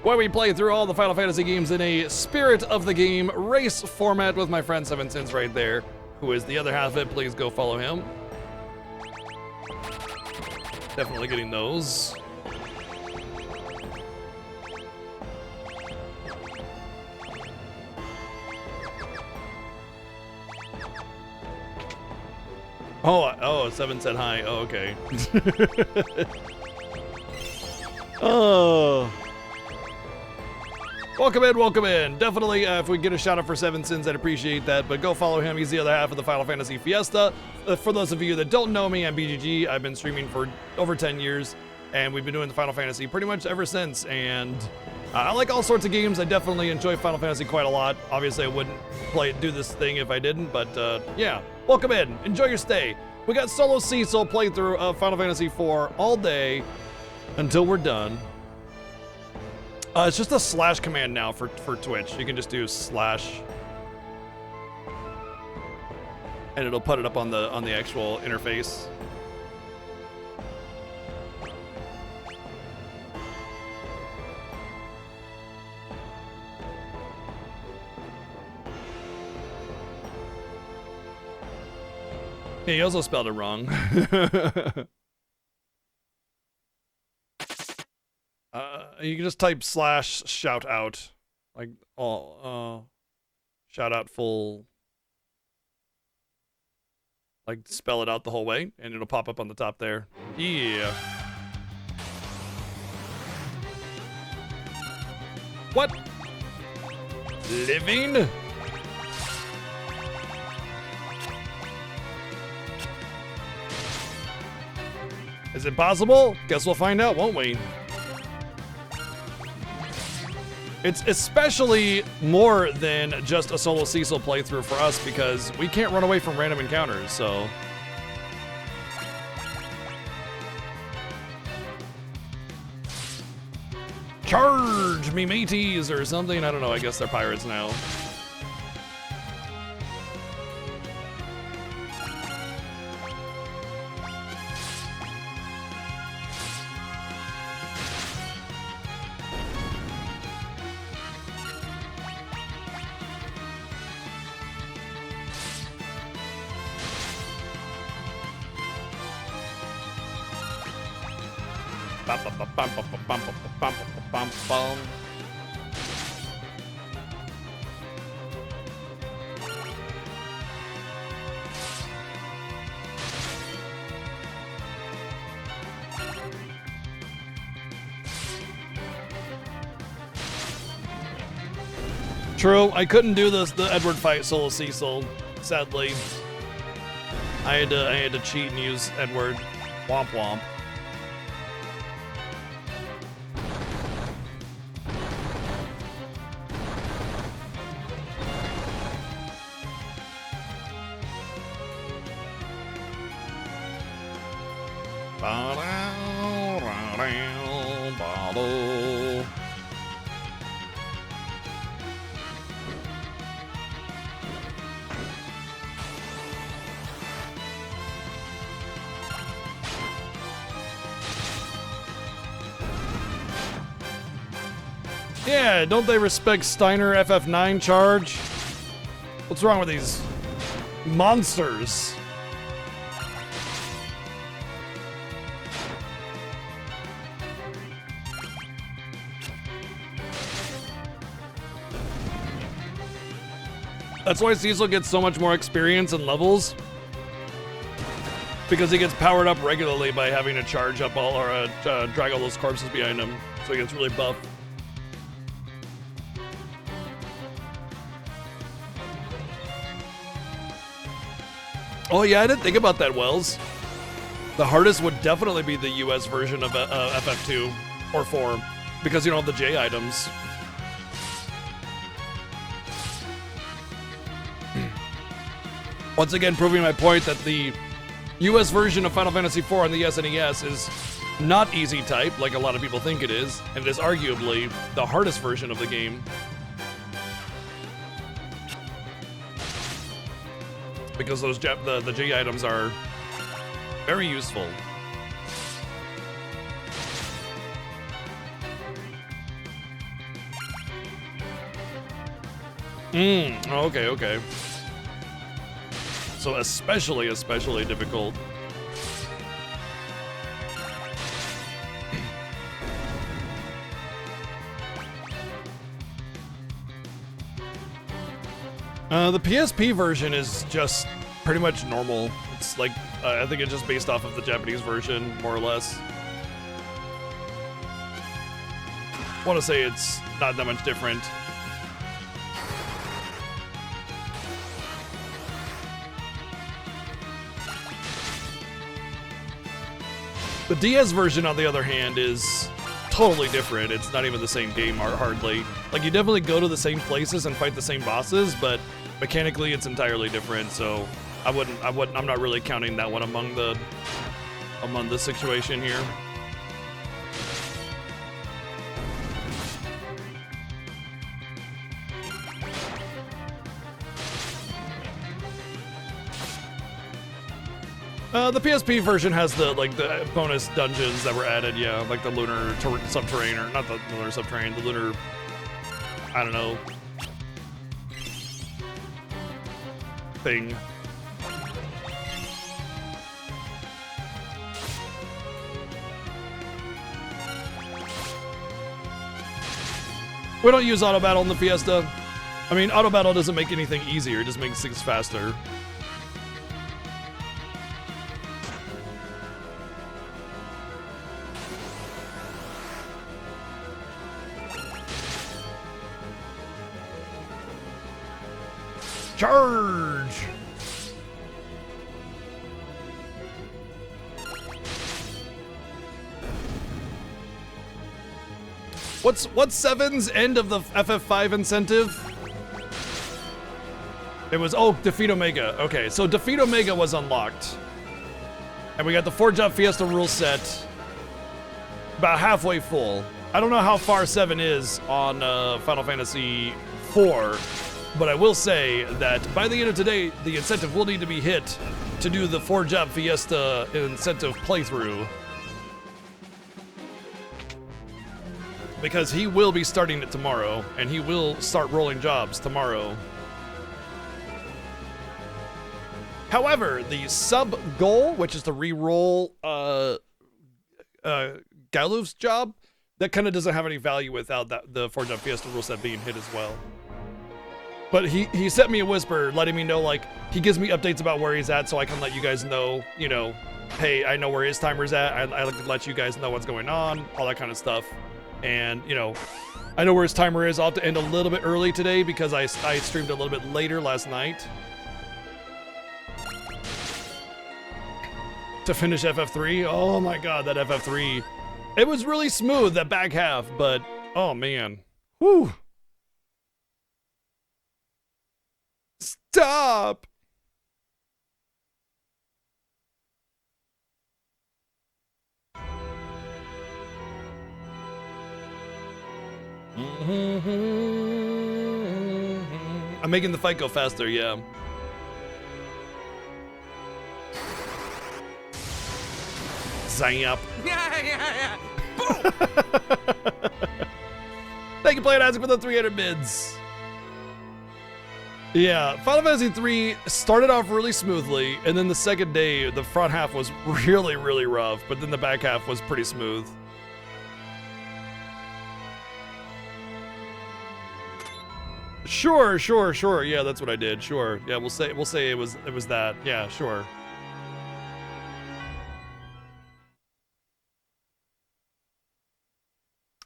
where we play through all the Final Fantasy games in a spirit of the game race format with my friend Seven Sins right there, who is the other half of it. Please go follow him. Definitely getting those. Oh, Seven said hi. Oh, okay. Oh. Welcome in. Definitely, if we get a shout out for Seven Sins, I'd appreciate that. But go follow him. He's the other half of the Final Fantasy Fiesta. For those of you that don't know me, I'm BGG. I've been streaming for over 10 years, and we've been doing the Final Fantasy pretty much ever since. And I like all sorts of games. I definitely enjoy Final Fantasy quite a lot. Obviously, I wouldn't do this thing if I didn't. But yeah, welcome in. Enjoy your stay. We got Solo Cecil playthrough of Final Fantasy IV all day until we're done. It's just a slash command now for Twitch. You can just do slash, and it'll put it up on the actual interface. Yeah, he also spelled it wrong. You can just type slash shout out, like all shout out full, like spell it out the whole way, and it'll pop up on the top there. Yeah. What? Living? Is it possible? Guess we'll find out, won't we? It's especially more than just a Solo Cecil playthrough for us because we can't run away from random encounters, so. Charge me mateys or something, I don't know, I guess they're pirates now. True, I couldn't do the Edward fight Solo Cecil, sadly. I had to cheat and use Edward. Womp womp. Yeah, don't they respect Steiner FF9 charge? What's wrong with these monsters? That's why Cecil gets so much more experience and levels. Because he gets powered up regularly by having to charge up all or drag all those corpses behind him. So he gets really buff. Oh yeah, I didn't think about that, Wells. The hardest would definitely be the US version of FF2 or 4 because you don't have the J items. Once again, proving my point that the US version of Final Fantasy IV on the SNES is not easy type, like a lot of people think it is, and it is arguably the hardest version of the game. because those the G items are very useful. Okay, okay. So especially difficult. The PSP version is just pretty much normal. It's like, I think it's just based off of the Japanese version, more or less. I want to say it's not that much different. The DS version, on the other hand, is totally different. It's not even the same game, or hardly. Like, you definitely go to the same places and fight the same bosses, but mechanically it's entirely different, so I'm not really counting that one among the situation here. The PSP version has the bonus dungeons that were added, yeah, like the lunar subterranean, or not the lunar subterranean, the lunar, I don't know, thing. We don't use auto battle in the Fiesta. I mean, auto battle doesn't make anything easier, it just makes things faster. Charge! What's 7's end of the FF5 incentive? It was, oh, Defeat Omega. Okay, so Defeat Omega was unlocked. And we got the 4-job Fiesta rule set about halfway full. I don't know how far 7 is on Final Fantasy 4. But I will say that by the end of today, the incentive will need to be hit to do the 4-job Fiesta incentive playthrough. Because he will be starting it tomorrow, and he will start rolling jobs tomorrow. However, the sub-goal, which is to re-roll Galuf's job, that kind of doesn't have any value without the 4-job Fiesta rule set being hit as well. But he sent me a whisper letting me know, like, he gives me updates about where he's at so I can let you guys know, you know, hey, I know where his timer's at. I like to let you guys know what's going on, all that kind of stuff. And, you know, I know where his timer is. I'll have to end a little bit early today because I streamed a little bit later last night to finish FF3. Oh my god, that FF3. It was really smooth, that back half, but, oh man. Whew. Stop! I'm making the fight go faster, yeah. Zap. Yeah. Thank you, Player Isaac, for the 300 bids. Yeah, Final Fantasy 3 started off really smoothly, and then the second day, the front half was really, really rough, but then the back half was pretty smooth. Sure. Yeah, that's what I did. Sure. Yeah, we'll say it was that. Yeah, sure.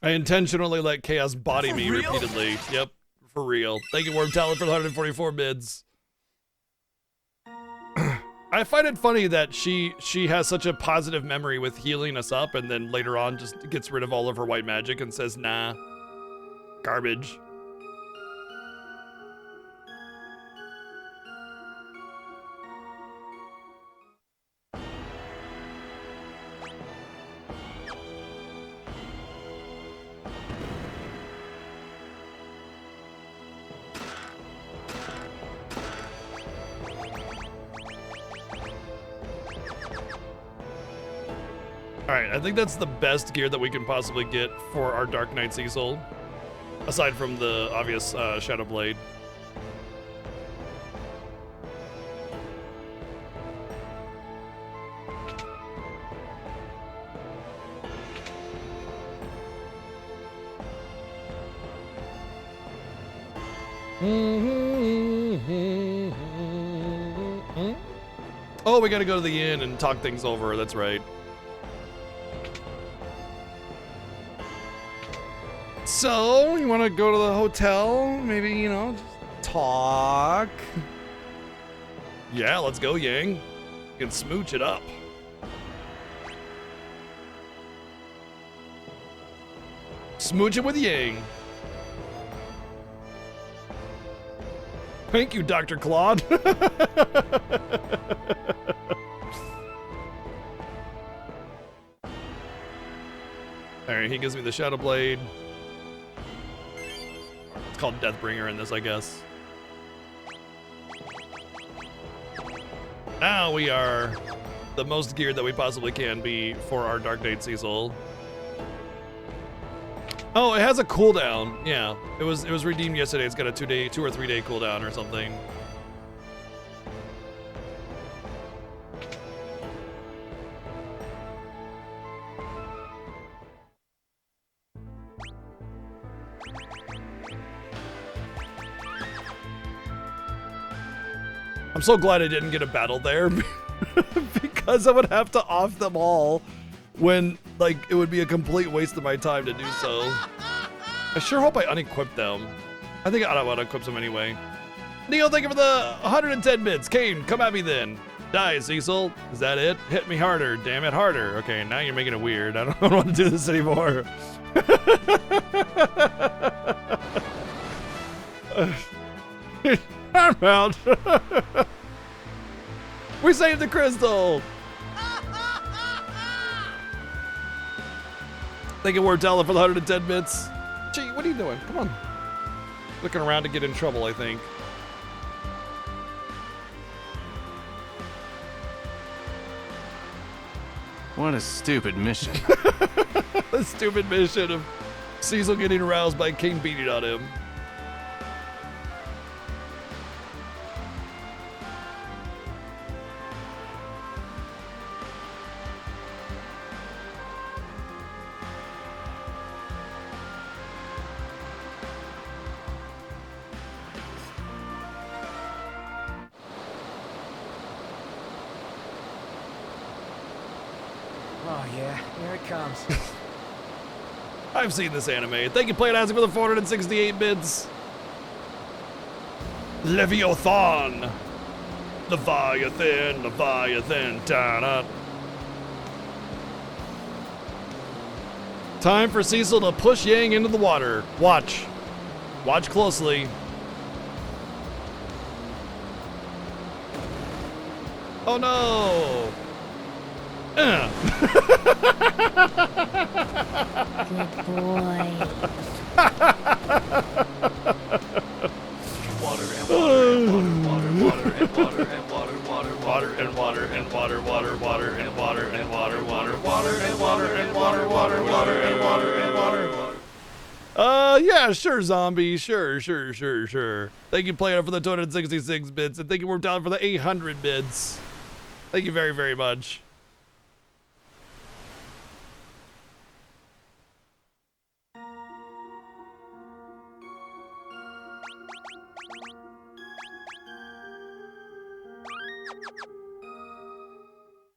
I intentionally let chaos body me repeatedly. Yep. For real. Thank you, Worm Talent, for the 144 bids. I find it funny that she has such a positive memory with healing us up, and then later on just gets rid of all of her white magic and says, nah, garbage. Alright, I think that's the best gear that we can possibly get for our Dark Knight Cecil. Aside from the obvious Shadow Blade. Oh, we gotta go to the inn and talk things over, that's right. So, you wanna go to the hotel? Maybe, you know, just talk? Yeah, let's go, Yang. You can smooch it up. Smooch it with Yang. Thank you, Dr. Claude. Alright, he gives me the Shadow Blade. It's called Deathbringer in this, I guess. Now we are the most geared that we possibly can be for our Dark Knight Cecil. Oh, it has a cooldown. Yeah, it was redeemed yesterday. It's got a 2 or 3 day cooldown or something. I'm so glad I didn't get a battle there because I would have to off them all when, like, it would be a complete waste of my time to do so. I sure hope I unequip them. I think I want to equip them anyway. Neil, thank you for the 110 bits. Kane, come at me then. Die, Cecil. Is that it? Hit me harder. Damn it, harder. Okay, now you're making it weird. I don't want to do this anymore. I'm out. We saved the crystal. Thank you, Wardella, for the 110 bits. Gee, what are you doing? Come on. Looking around to get in trouble, I think. What a stupid mission. The stupid mission of Cecil getting aroused by King beating on him. Oh yeah, here it comes. I've seen this anime. Thank you, Playdancing, for the 468 bits. Leviathan. Leviathan, Leviathan, da-da. Time for Cecil to push Yang into the water. Watch. Watch closely. Oh no! Good boy. Water and water and water and water and water and water and water and water water and water and water and water and water and water and water. Yeah, sure, zombie. Sure. Thank you, Player, for the 266 bits, and thank you, Worm Talent, for the 800 bits. Thank you very, very much.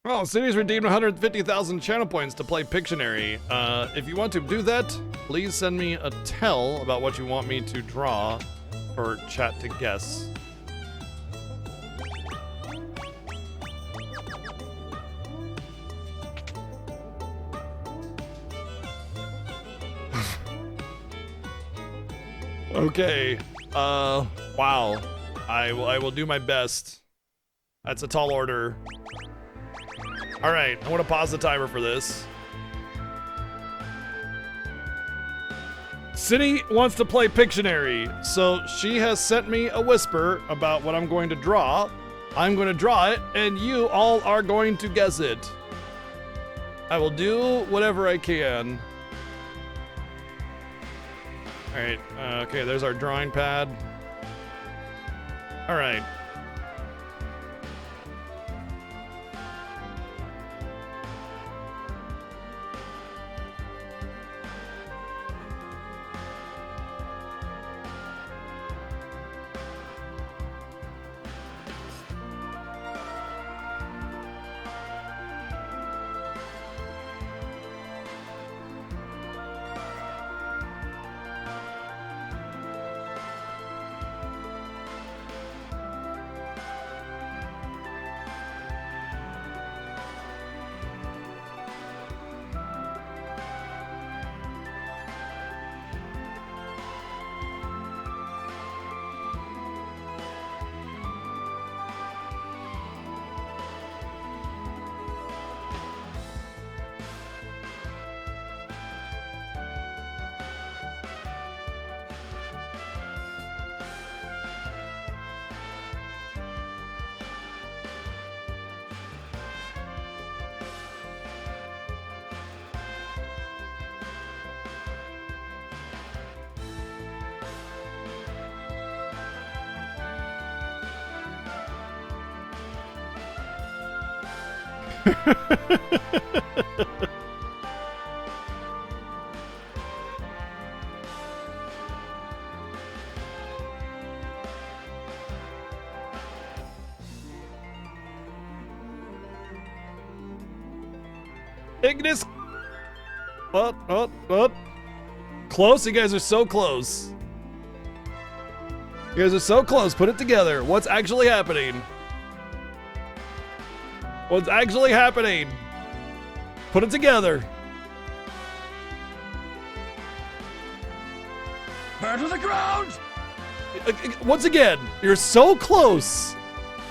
Well, City's redeemed 150,000 channel points to play Pictionary. If you want to do that, please send me a tell about what you want me to draw for chat to guess. Okay. Wow. I will do my best. That's a tall order. All right, I want to pause the timer for this. Cindy wants to play Pictionary, so she has sent me a whisper about what I'm going to draw. I'm going to draw it, and you all are going to guess it. I will do whatever I can. All right. Okay, there's our drawing pad. All right. Ignis. What? Close? You guys are so close. You guys are so close. Put it together. What's actually happening? What's actually happening? Put it together. Burn to the ground! Once again, you're so close.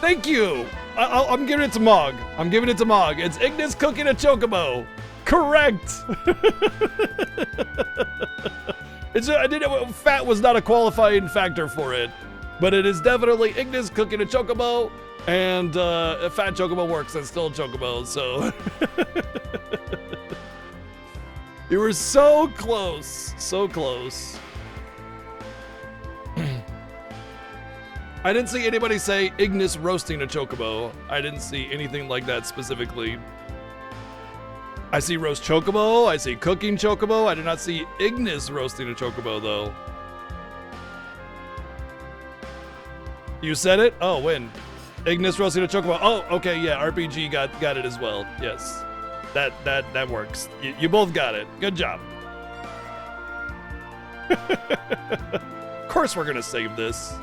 Thank you. I'm giving it to Mog. I'm giving it to Mog. It's Ignis cooking a chocobo. Correct. I didn't. Fat was not a qualifying factor for it, but it is definitely Ignis cooking a chocobo, and a fat chocobo works. That's still a chocobo. So you were so close, so close. I didn't see anybody say Ignis roasting a chocobo. I didn't see anything like that specifically. I see roast chocobo, I see cooking chocobo. I did not see Ignis roasting a chocobo though. You said it? Oh, when? Ignis roasting a chocobo. Oh, okay, yeah, RPG got it as well. Yes. That works. You both got it. Good job. Of course we're gonna save this.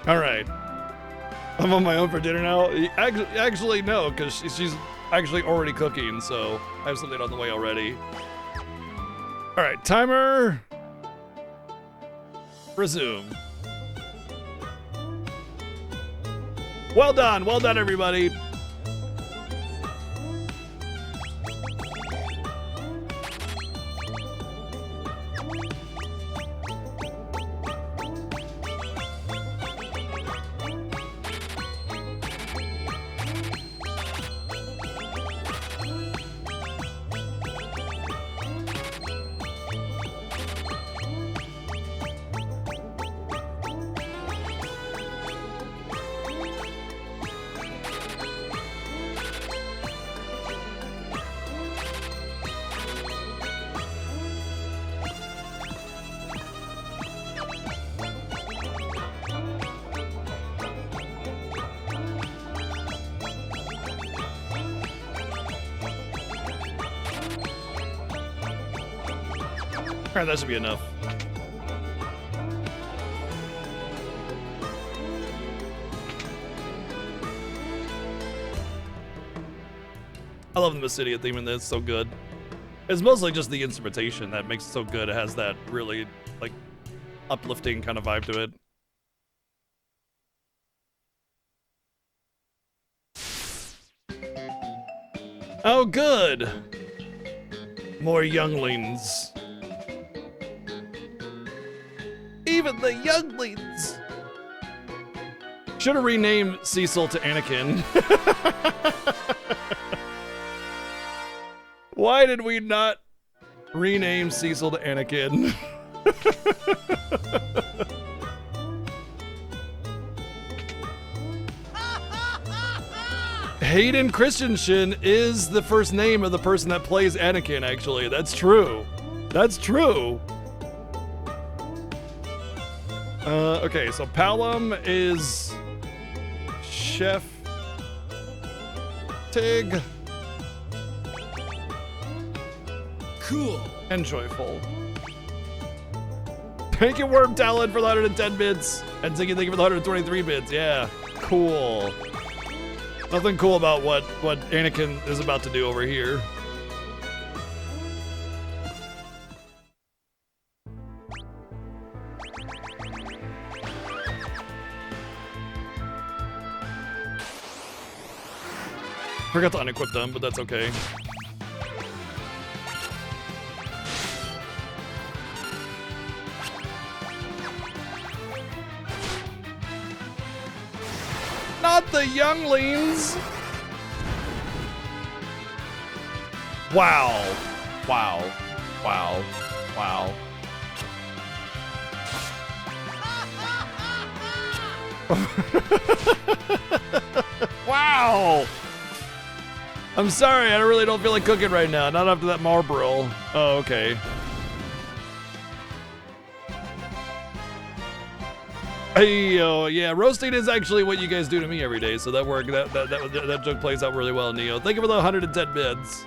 All right, I'm on my own for dinner now. Actually no, because she's actually already cooking, so I have something on the way already. All right, timer. Resume. Well done, everybody. Alright, that should be enough. I love the Mysidia theme in this, so good. It's mostly just the instrumentation that makes it so good. It has that really, like, uplifting kind of vibe to it. Oh, good! More younglings. Even the younglings! Should have renamed Cecil to Anakin. Why did we not rename Cecil to Anakin? Hayden Christensen is the first name of the person that plays Anakin, actually. That's true. That's true. Okay, so Palom is Chef Tig. Cool. And joyful. Thank you, Worm Talon, for the 110 bits. And Ziggy, thank you for the 123 bits. Yeah, cool. Nothing cool about what Anakin is about to do over here. Forgot to unequip them, but that's okay. Not the younglings! Wow. Wow. Wow. Wow. Wow! I'm sorry, I really don't feel like cooking right now. Not after that Marlboro. Oh, okay. Hey, yeah, roasting is actually what you guys do to me every day, so that work that joke plays out really well, Neo. Thank you for the 110 bits.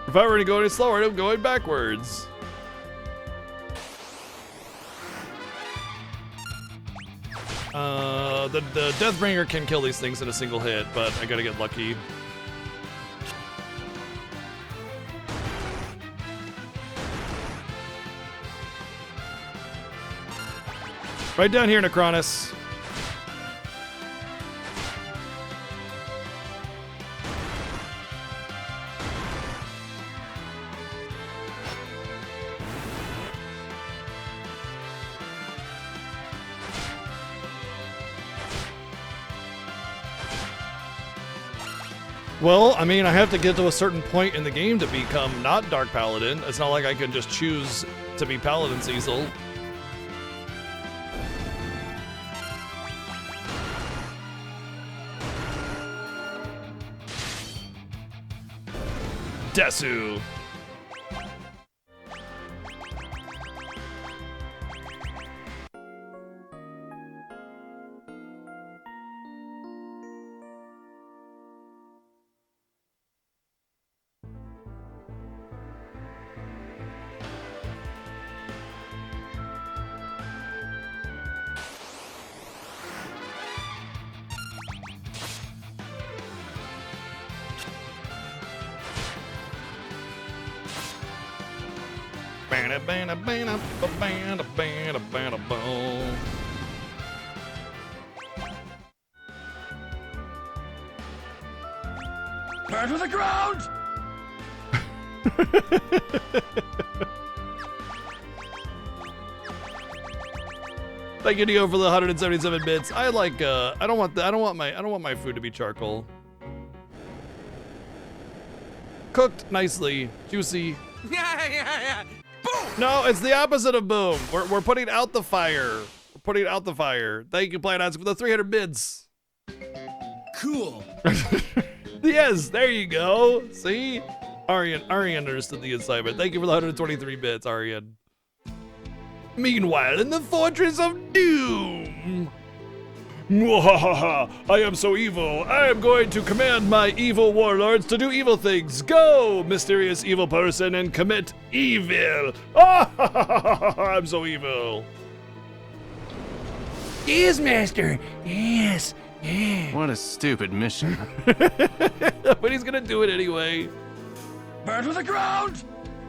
If I were to go any slower, I'm going backwards. The Deathbringer can kill these things in a single hit, but I gotta get lucky. Right down here, Necronus. Well, I mean, I have to get to a certain point in the game to become not Dark Paladin. It's not like I can just choose to be Paladin Cecil. Desu. Burn to the ground! Thank you, Neo, for the 177 bits. I like. I don't want my food to be charcoal. Cooked nicely, juicy. Yeah. Boom! No, it's the opposite of boom. We're putting out the fire. We're putting out the fire. Thank you, Planet for the 300 bits. Cool. Yes, there you go. See? Arian understood the assignment. Thank you for the 123 bits, Arian. Meanwhile, in the Fortress of Doom. Mwahaha! I am so evil. I am going to command my evil warlords to do evil things. Go, mysterious evil person, and commit evil. I'm so evil. Yes, Master. Yes. Yeah. What a stupid mission. But he's gonna do it anyway. Burn to the ground!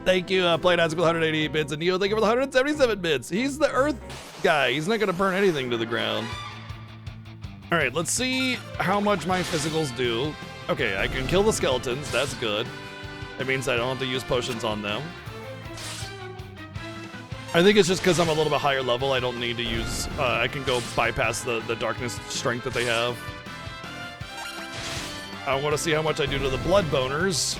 Thank you, Playnots with 188 bits, and Neo, thank you for the 177 bits. He's the Earth guy. He's not gonna burn anything to the ground. All right, let's see how much my physicals do. Okay, I can kill the skeletons. That's good. That means I don't have to use potions on them. I think it's just because I'm a little bit higher level. I don't need to use. I can go bypass the darkness strength that they have. I want to see how much I do to the blood boners.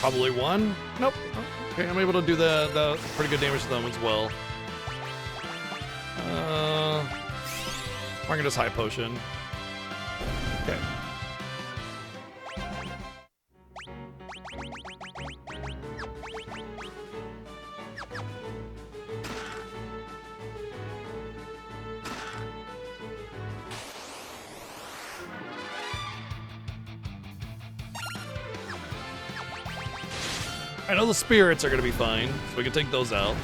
Probably 1. Nope. Okay, I'm able to do the pretty good damage to them as well. I can just high potion. Okay. I know the spirits are gonna be fine, so we can take those out.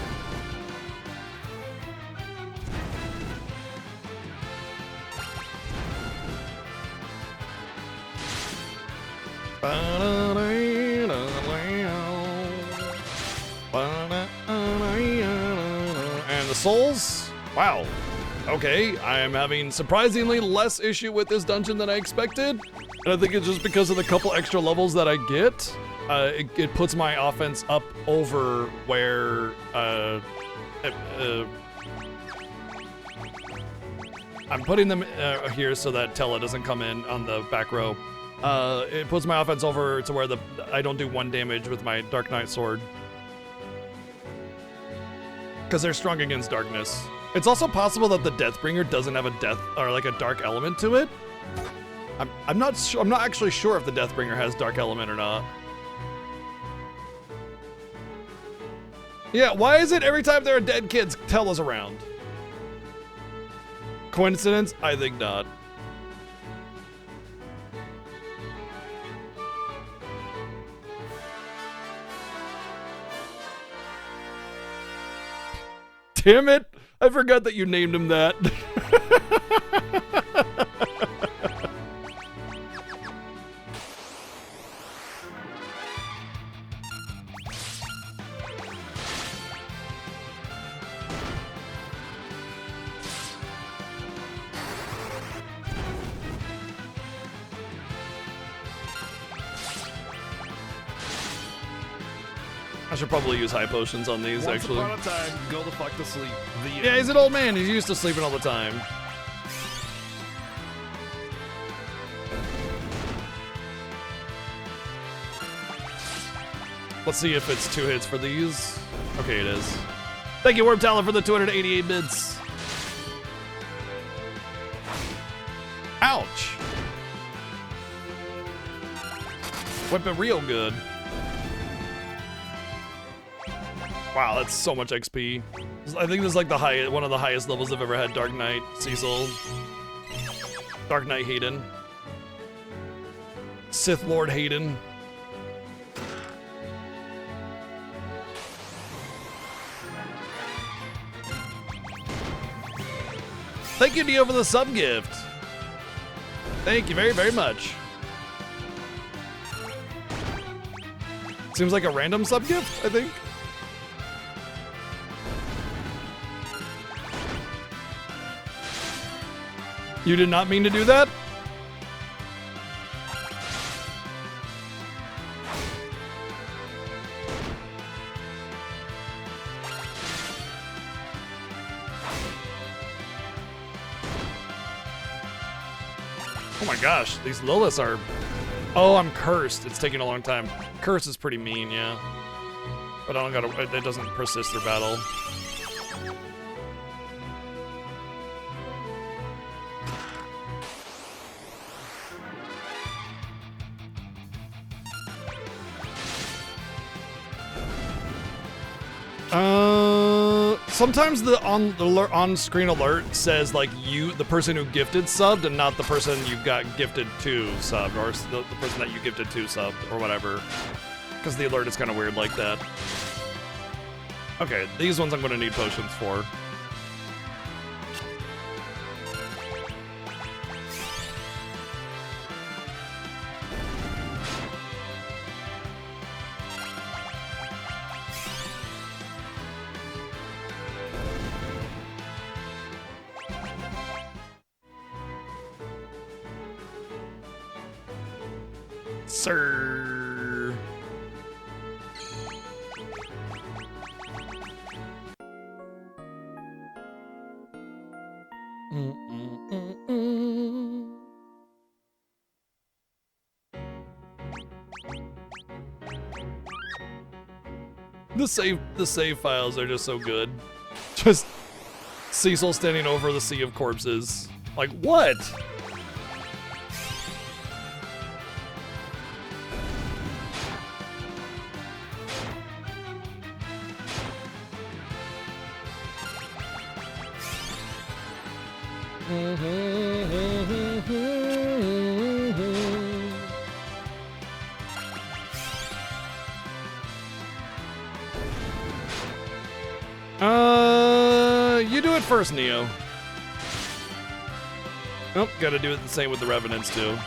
And the souls? Wow. Okay, I am having surprisingly less issue with this dungeon than I expected. And I think it's just because of the couple extra levels that I get. It puts my offense up over where I'm putting them here so that Tella doesn't come in on the back row. It puts my offense over to where I don't do 1 damage with my Dark Knight sword. Because they're strong against darkness. It's also possible that the Deathbringer doesn't have a death or like a dark element to it. I'm not sure. I'm not actually sure if the Deathbringer has dark element or not. Yeah, why is it every time there are dead kids, Tella's around? Coincidence? I think not. Damn it! I forgot that you named him that. I should probably use high potions on these, actually. Once upon a time, go the fuck to sleep. The Yeah, end. he's an old man. He's used to sleeping all the time. Let's see if it's 2 hits for these. Okay, it is. Thank you, Worm Talon, for the 288 bits. Ouch. Whip it real good. Wow, that's so much XP. I think this is like the one of the highest levels I've ever had. Dark Knight, Cecil. Dark Knight Hayden. Sith Lord Hayden. Thank you, Dio, for the sub gift. Thank you very, very much. Seems like a random sub gift, I think. You did not mean to do that? Oh my gosh, these Liliths are... Oh, I'm cursed. It's taking a long time. Curse is pretty mean, yeah. But I don't gotta... It doesn't persist through battle. Sometimes the on-screen alert says like the person who gifted subbed and not the person you got gifted to subbed, or the person that you gifted to subbed, or whatever. Because the alert is kind of weird like that. Okay, these ones I'm going to need potions for. Sir. The save files are just so good. Just Cecil standing over the sea of corpses. Like, what? You do it first, Neo. Oh, gotta do it the same with the Revenants, too.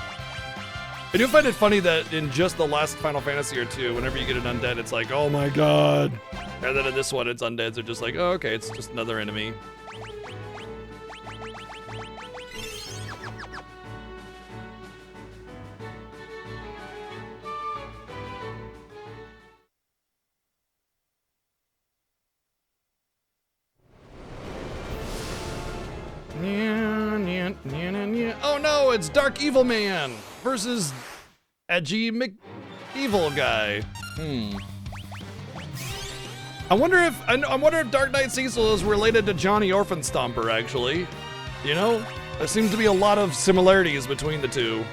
I do find it funny that in just the last Final Fantasy or two, whenever you get an undead, it's like, oh my god. And then in this one, it's undeads are just like, oh, okay, it's just another enemy. Oh no, it's Dark Evil Man versus Edgy McEvil guy. I wonder if Dark Knight Cecil is related to Johnny Orphan Stomper, actually. You know? There seems to be a lot of similarities between the two.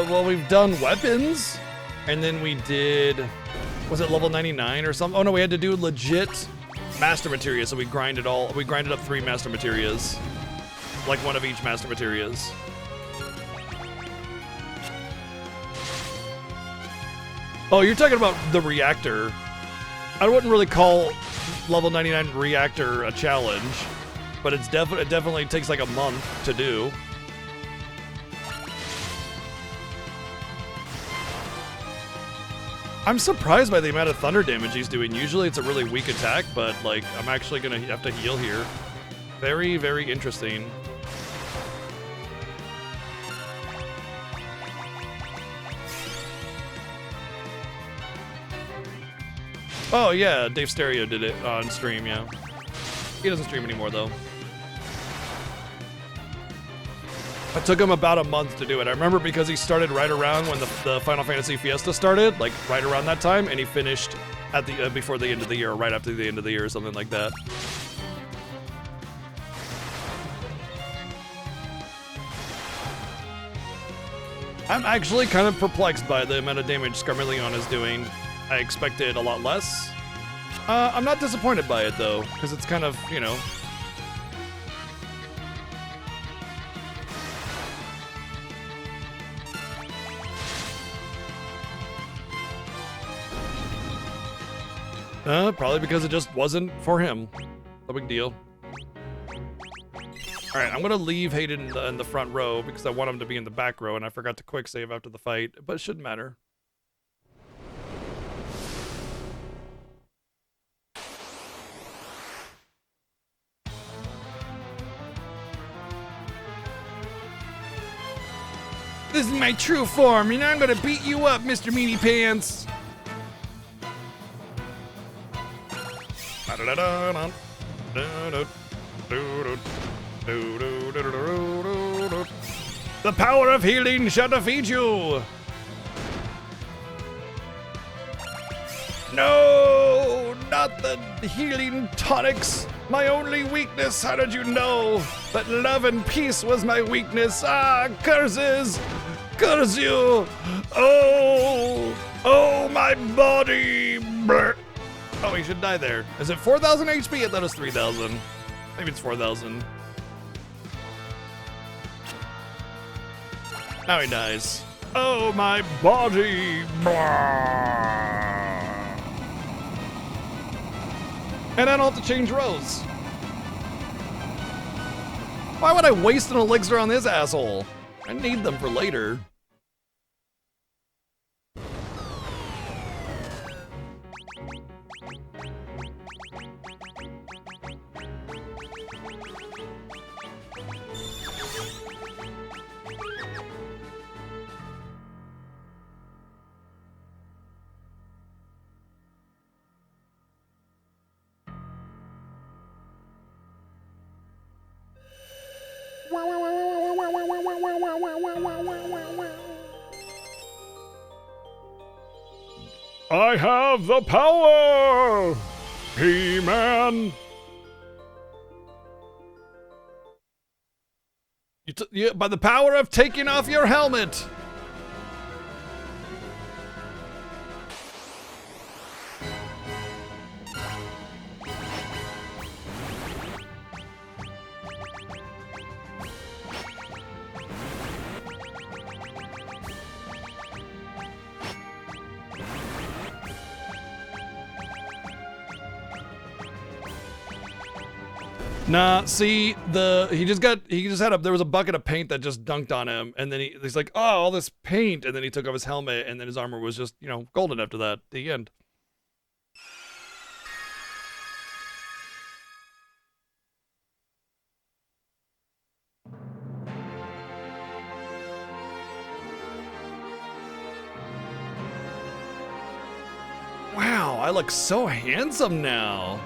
Well, we've done weapons, and then we did, was it level 99 or something? Oh no, we had to do legit master materia, so we grinded up 3 master materias. Like one of each master materias. Oh, you're talking about the reactor. I wouldn't really call level 99 reactor a challenge, but it definitely takes like a month to do. I'm surprised by the amount of thunder damage he's doing. Usually it's a really weak attack, but like I'm actually gonna have to heal here. Very, very interesting. Oh yeah, Dave Stereo did it on stream, yeah. He doesn't stream anymore though. It took him about a month to do it. I remember because he started right around when the Final Fantasy Fiesta started, like right around that time, and he finished at the before the end of the year, or right after the end of the year, or something like that. I'm actually kind of perplexed by the amount of damage Scarmillion is doing. I expected a lot less. I'm not disappointed by it though, because it's kind of, you know. Probably because it just wasn't for him. No big deal. Alright, I'm gonna leave Hayden in the front row because I want him to be in the back row, and I forgot to quick save after the fight, but it shouldn't matter. This is my true form, and I'm gonna beat you up, Mr. Meanie Pants. The power of healing shall defeat you! No! Not the healing tonics! My only weakness, how did you know? That love and peace was my weakness. Ah, curses! Curse you! Oh! Oh, my body! Brr. Oh, he should die there. Is it 4,000 HP? I thought it was 3,000. Maybe it's 4,000. Now he dies. Oh, my body! And I don't have to change rows. Why would I waste an elixir on this asshole? I need them for later. I have the power, He-Man. By the power of taking off your helmet. Nah, see, he just had there was a bucket of paint that just dunked on him, and then he's like, oh, all this paint, and then he took off his helmet, and then his armor was just, golden after that. The end. Wow, I look so handsome now.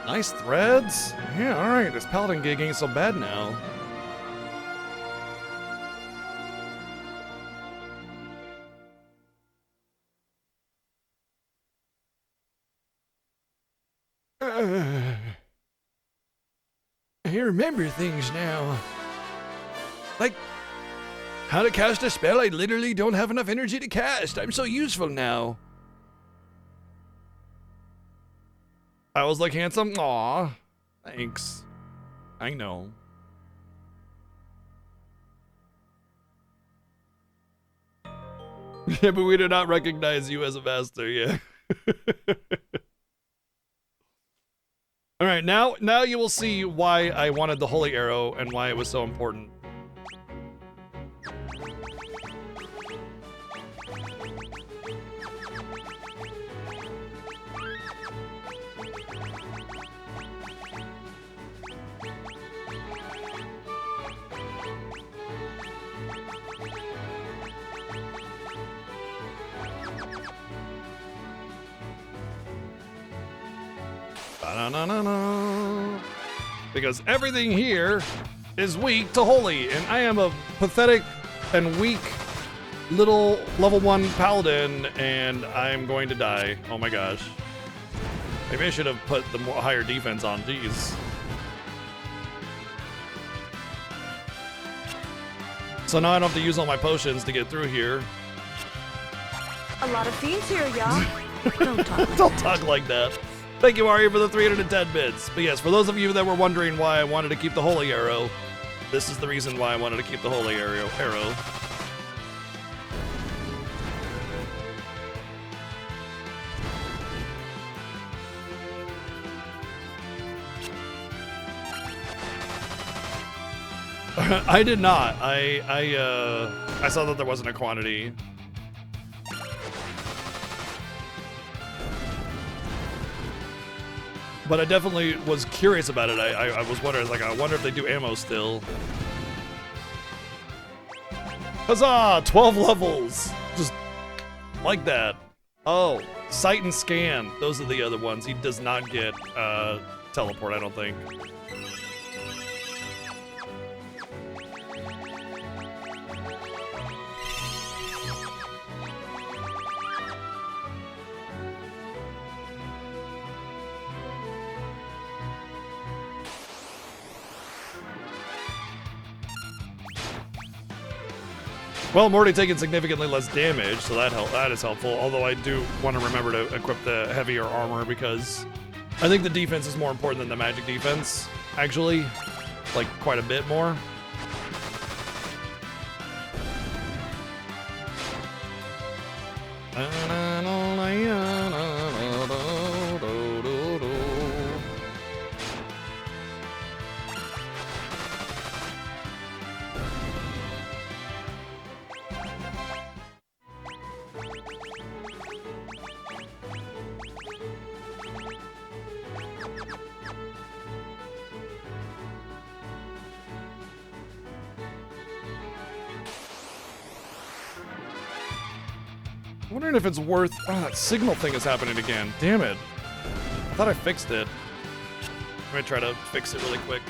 Nice threads. Yeah, alright, this paladin gig ain't so bad now. I remember things now. Like, how to cast a spell I literally don't have enough energy to cast. I'm so useful now. I was like handsome? Aw, thanks. I know. Yeah, but we do not recognize you as a master, yeah. Alright, now you will see why I wanted the holy arrow and why it was so important. Because everything here is weak to holy, and I am a pathetic and weak little level 1 paladin, and I'm going to die. Oh my gosh. Maybe I should have put the higher defense on, jeez. So now I don't have to use all my potions to get through here. A lot of fiends here, y'all. Don't talk like Don't that. talk like that. Thank you, Ari, for the 310 bits. But yes, for those of you that were wondering why I wanted to keep the holy arrow, this is the reason why I wanted to keep the holy arrow. I did not. I saw that there wasn't a quantity. But I definitely was curious about it. I was wondering, I wonder if they do ammo still. Huzzah! 12 levels! Just like that. Oh, sight and scan. Those are the other ones. He does not get teleport, I don't think. Well, I'm already taking significantly less damage, so that is helpful. Although I do want to remember to equip the heavier armor because I think the defense is more important than the magic defense. Actually, like quite a bit more. I'm wondering if it's worth... Oh, that signal thing is happening again. Damn it. I thought I fixed it. I'm gonna try to fix it really quick.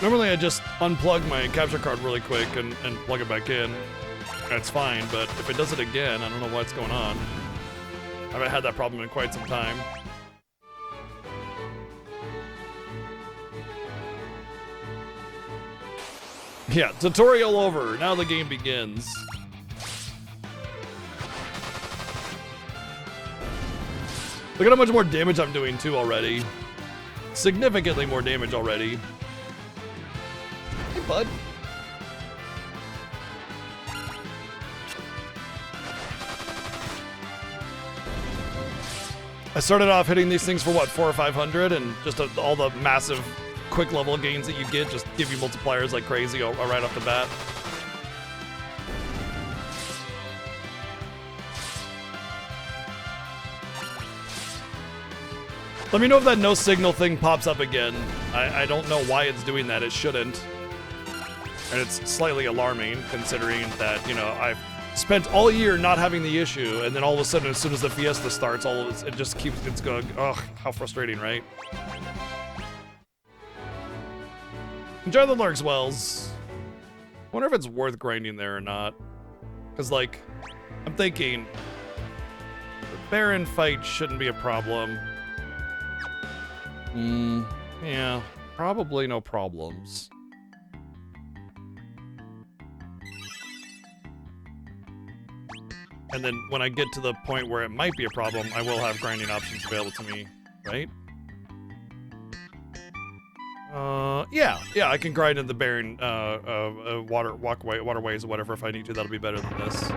Normally I just unplug my capture card really quick and plug it back in. That's fine, but if it does it again, I don't know what's going on. I haven't had that problem in quite some time. Yeah, tutorial over. Now the game begins. Look at how much more damage I'm doing too already. Significantly more damage already. Hey, bud. I started off hitting these things for what, 400 or 500, and just all the massive quick level gains that you get just give you multipliers like crazy right off the bat. Let me know if that no signal thing pops up again. I don't know why it's doing that. It shouldn't. And it's slightly alarming considering that, you know, I've spent all year not having the issue, and then all of a sudden, as soon as the Fiesta starts, it just keeps, it's going, ugh, how frustrating, right? Enjoy the Lark's Wells. Wonder if it's worth grinding there or not. Because, like, I'm thinking, the Baron fight shouldn't be a problem. Yeah, probably no problems. And then when I get to the point where it might be a problem, I will have grinding options available to me, right? Yeah, I can grind in the barren waterways or whatever if I need to. That'll be better than this.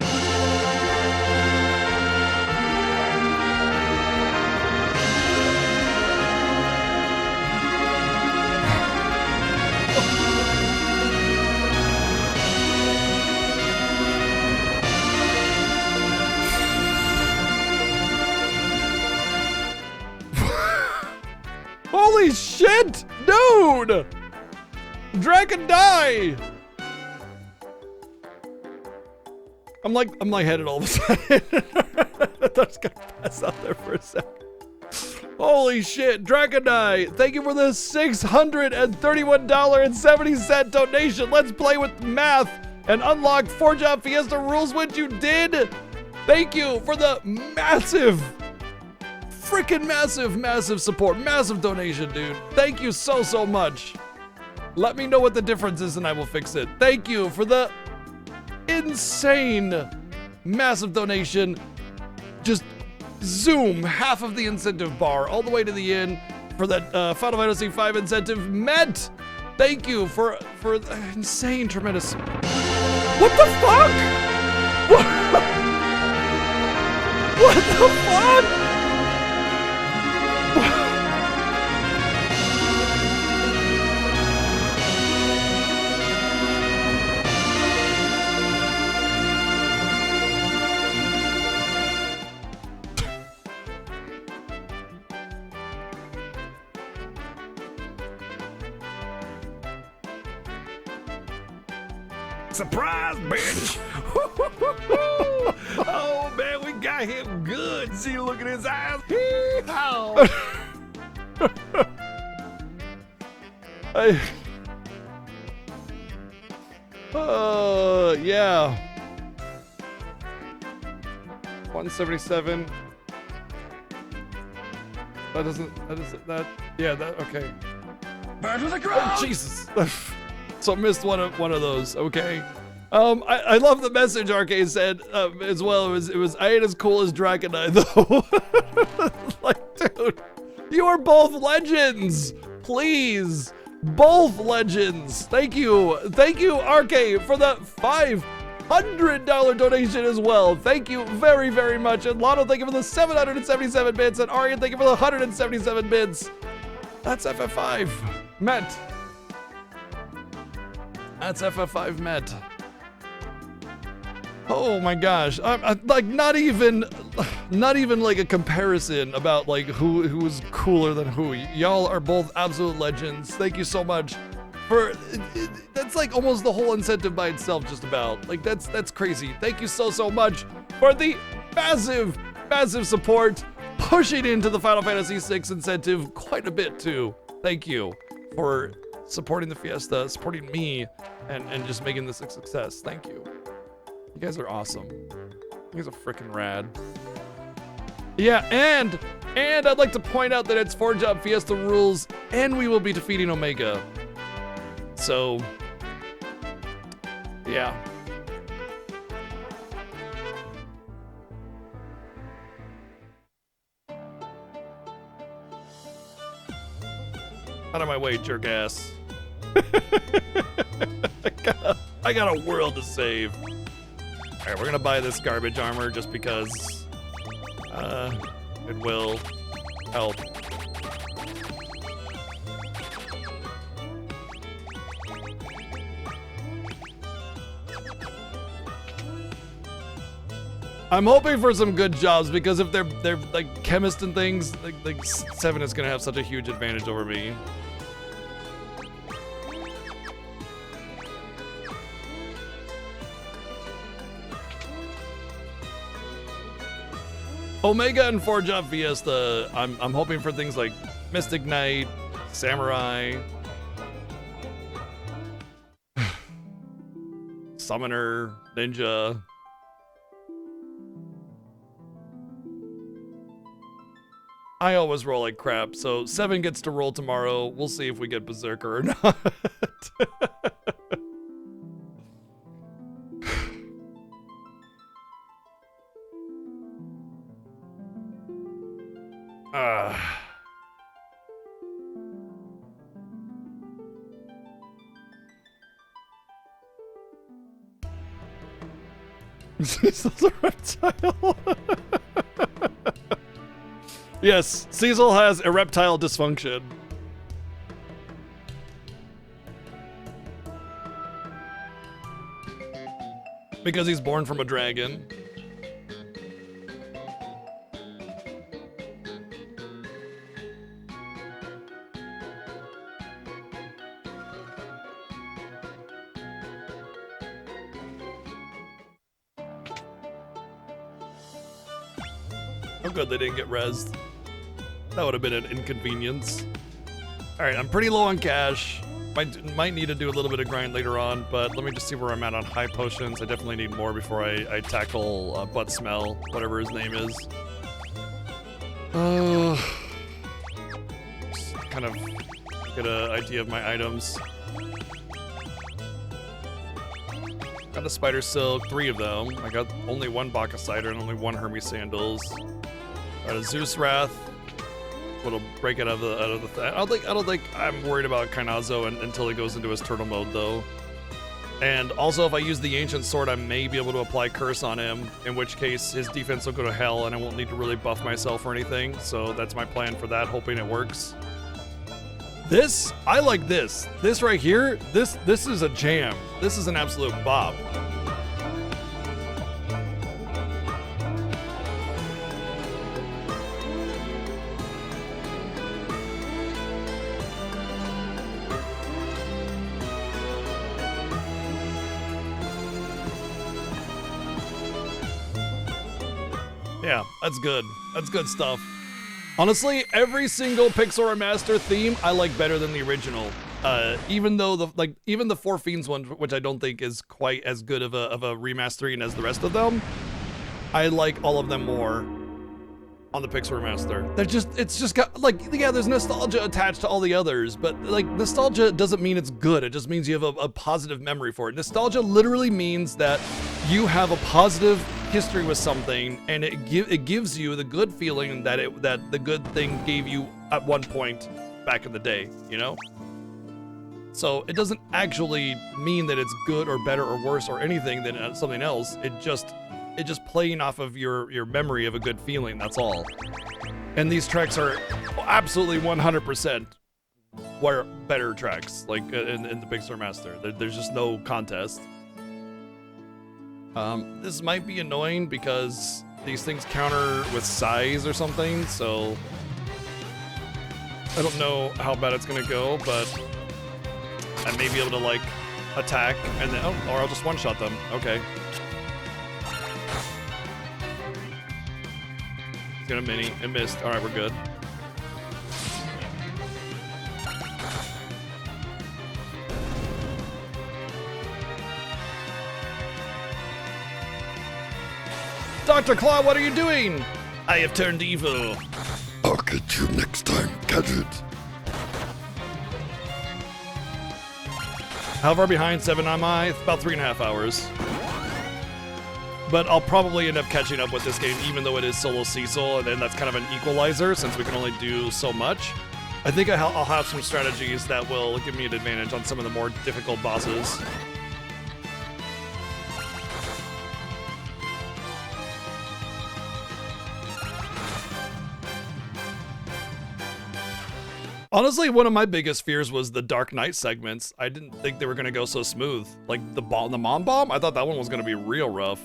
Holy shit, dude! Dragon die! I'm like headed all of a sudden. I just got pass out there for a second. Holy shit, Dragon die! Thank you for the $631.70 donation. Let's play with math and unlock 4-job Fiesta rules, which you did. Thank you for the massive, freaking massive support, massive donation, dude. Thank you so much. Let me know what the difference is and I will fix it. Thank you for the insane massive donation. Just zoom half of the incentive bar all the way to the end for that Final Fantasy V incentive met. Thank you for the insane, tremendous. What the fuck? What the fuck? Surprise, bitch! Oh man, we got him good. See, look at his eyes. Hee-haw. Yeah. 177. Okay. Burn to the ground! Oh, Jesus. So missed one of those. Okay. I love the message Arcade said as well. It was I ain't as cool as Dragonite though. Like, dude, you are both legends. Please, both legends. Thank you, Arcade, for the $500 donation as well. Thank you very much. And Lotto, thank you for the 777 bits, and Arya, thank you for the 177 bits. That's FF5 met. That's FF5 met. Oh my gosh, I'm like not even like a comparison about like who's cooler than who. Y'all are both absolute legends. Thank you so much for that's like almost the whole incentive by itself. Just about like that's crazy. Thank you so much for the massive support, pushing into the Final Fantasy VI incentive quite a bit too. Thank you for supporting the Fiesta, supporting me, and just making this a success. Thank you. You guys are awesome. You guys are freaking rad. Yeah, and I'd like to point out that it's 4-job Fiesta rules, and we will be defeating Omega. So, yeah. Out of my way, jerk ass. I got a world to save. All right, we're gonna buy this garbage armor just because it will help. I'm hoping for some good jobs because if they're like chemists and things, like 7 is gonna have such a huge advantage over me. Omega and 4-job Fiesta, I'm hoping for things like Mystic Knight, Samurai, Summoner, Ninja. I always roll like crap, so 7 gets to roll tomorrow. We'll see if we get Berserker or not. Cecil's a reptile. Yes, Cecil has erectile dysfunction. Because he's born from a dragon. I'm good they didn't get rezzed. That would have been an inconvenience. Alright, I'm pretty low on cash. Might need to do a little bit of grind later on, but let me just see where I'm at on high potions. I definitely need more before I tackle Butt Smell, whatever his name is. Just kind of get an idea of my items. Got a Spider Silk, 3 of them. I got only 1 Baka Cider and only 1 Hermes Sandals. Got a Zeus Wrath. What'll break it out of the thing. I don't think I'm worried about Kainazo until he goes into his turtle mode though. And also if I use the Ancient Sword, I may be able to apply Curse on him, in which case his defense will go to hell and I won't need to really buff myself or anything. So that's my plan for that, hoping it works. This, I like this. This right here, this is a jam. This is an absolute bop. Yeah, that's good. That's good stuff. Honestly, every single Pixar Master theme I like better than the original. Even though even the Four Fiends one, which I don't think is quite as good of a remastering as the rest of them, I like all of them more on the Pixar Master. It's just got yeah, there's nostalgia attached to all the others, but like nostalgia doesn't mean it's good. It just means you have a positive memory for it. Nostalgia literally means that you have a positive history with something, and it gives you the good feeling that the good thing gave you at one point back in the day, you know? So it doesn't actually mean that it's good or better or worse or anything than something else. It's just playing off of your memory of a good feeling, that's all. And these tracks are absolutely 100% better tracks, like in the Pixar Master. There's just no contest. This might be annoying because these things counter with size or something, so I don't know how bad it's gonna go, but I may be able to like attack and then, or I'll just one-shot them. Okay. He's gonna mini. It missed. All right, we're good. Dr. Claw, what are you doing? I have turned evil. I'll get you next time, Gadget. How far behind 7 am I? It's about 3.5 hours. But I'll probably end up catching up with this game, even though it is solo Cecil, and then that's kind of an equalizer since we can only do so much. I think I'll have some strategies that will give me an advantage on some of the more difficult bosses. Honestly, one of my biggest fears was the Dark Knight segments. I didn't think they were going to go so smooth. Like the Mom Bomb, I thought that one was going to be real rough.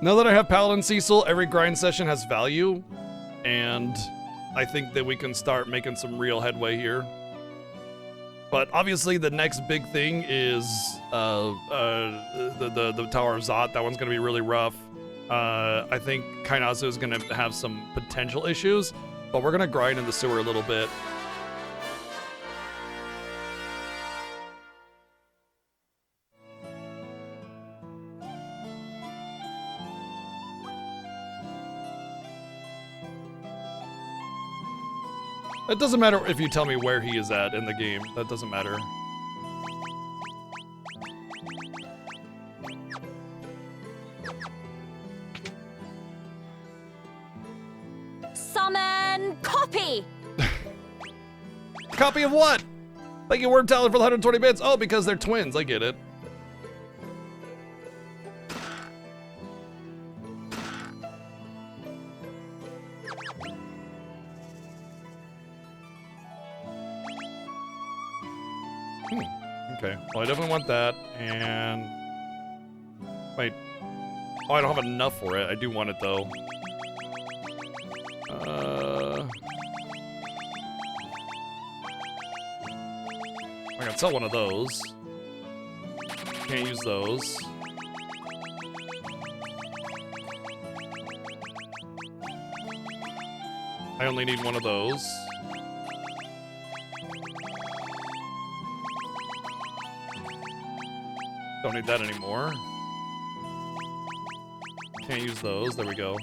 Now that I have Paladin Cecil, every grind session has value, and I think that we can start making some real headway here. But obviously, the next big thing is the Tower of Zot. That one's going to be really rough. I think Kainazu is going to have some potential issues, but we're going to grind in the sewer a little bit. It doesn't matter if you tell me where he is at in the game. That doesn't matter. Summon copy! Copy of what? Thank you, Word Talent, for the 120 bits. Oh, because they're twins. I get it. Okay, well, I definitely want that, and... Wait. Oh, I don't have enough for it. I do want it, though. I can sell one of those. Can't use those. I only need one of those. Don't need that anymore. Can't use those. There we go.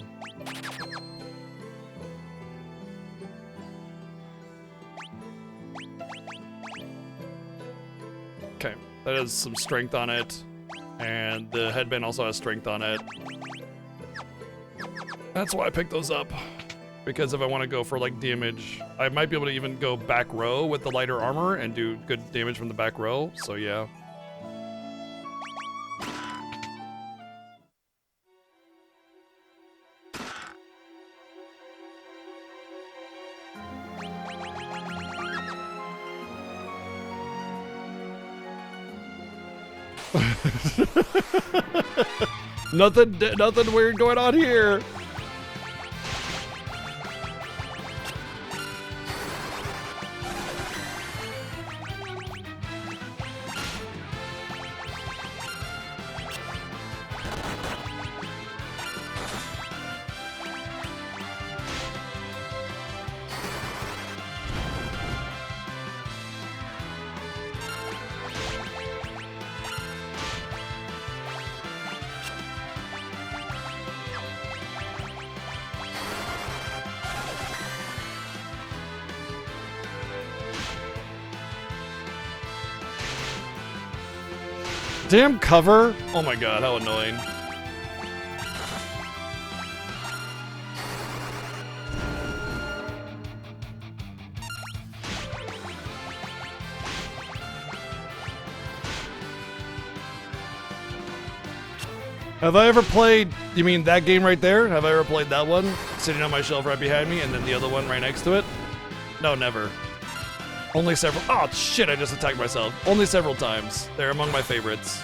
Okay, that has some strength on it. And the headband also has strength on it. That's why I picked those up. Because if I want to go for like damage, I might be able to even go back row with the lighter armor and do good damage from the back row. So yeah. Nothing weird going on here. Damn cover! Oh my god, how annoying. Have I ever played, you mean that game right there? Have I ever played that one? Sitting on my shelf right behind me, and then the other one right next to it? No, never. Only several. Oh shit! I just attacked myself. Only several times. They're among my favorites.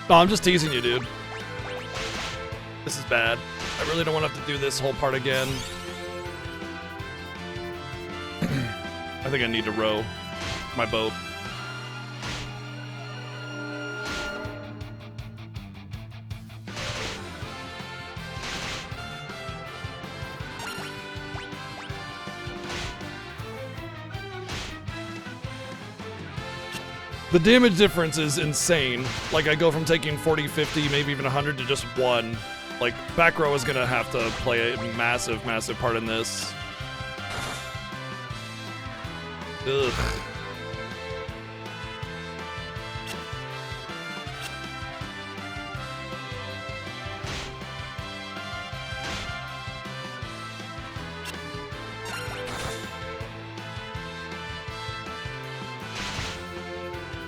No, I'm just teasing you, dude. This is bad. I really don't want to have to do this whole part again. I think I need to row my boat. The damage difference is insane. Like, I go from taking 40, 50, maybe even 100 to just 1. Like, back row is gonna have to play a massive, massive part in this. Ugh.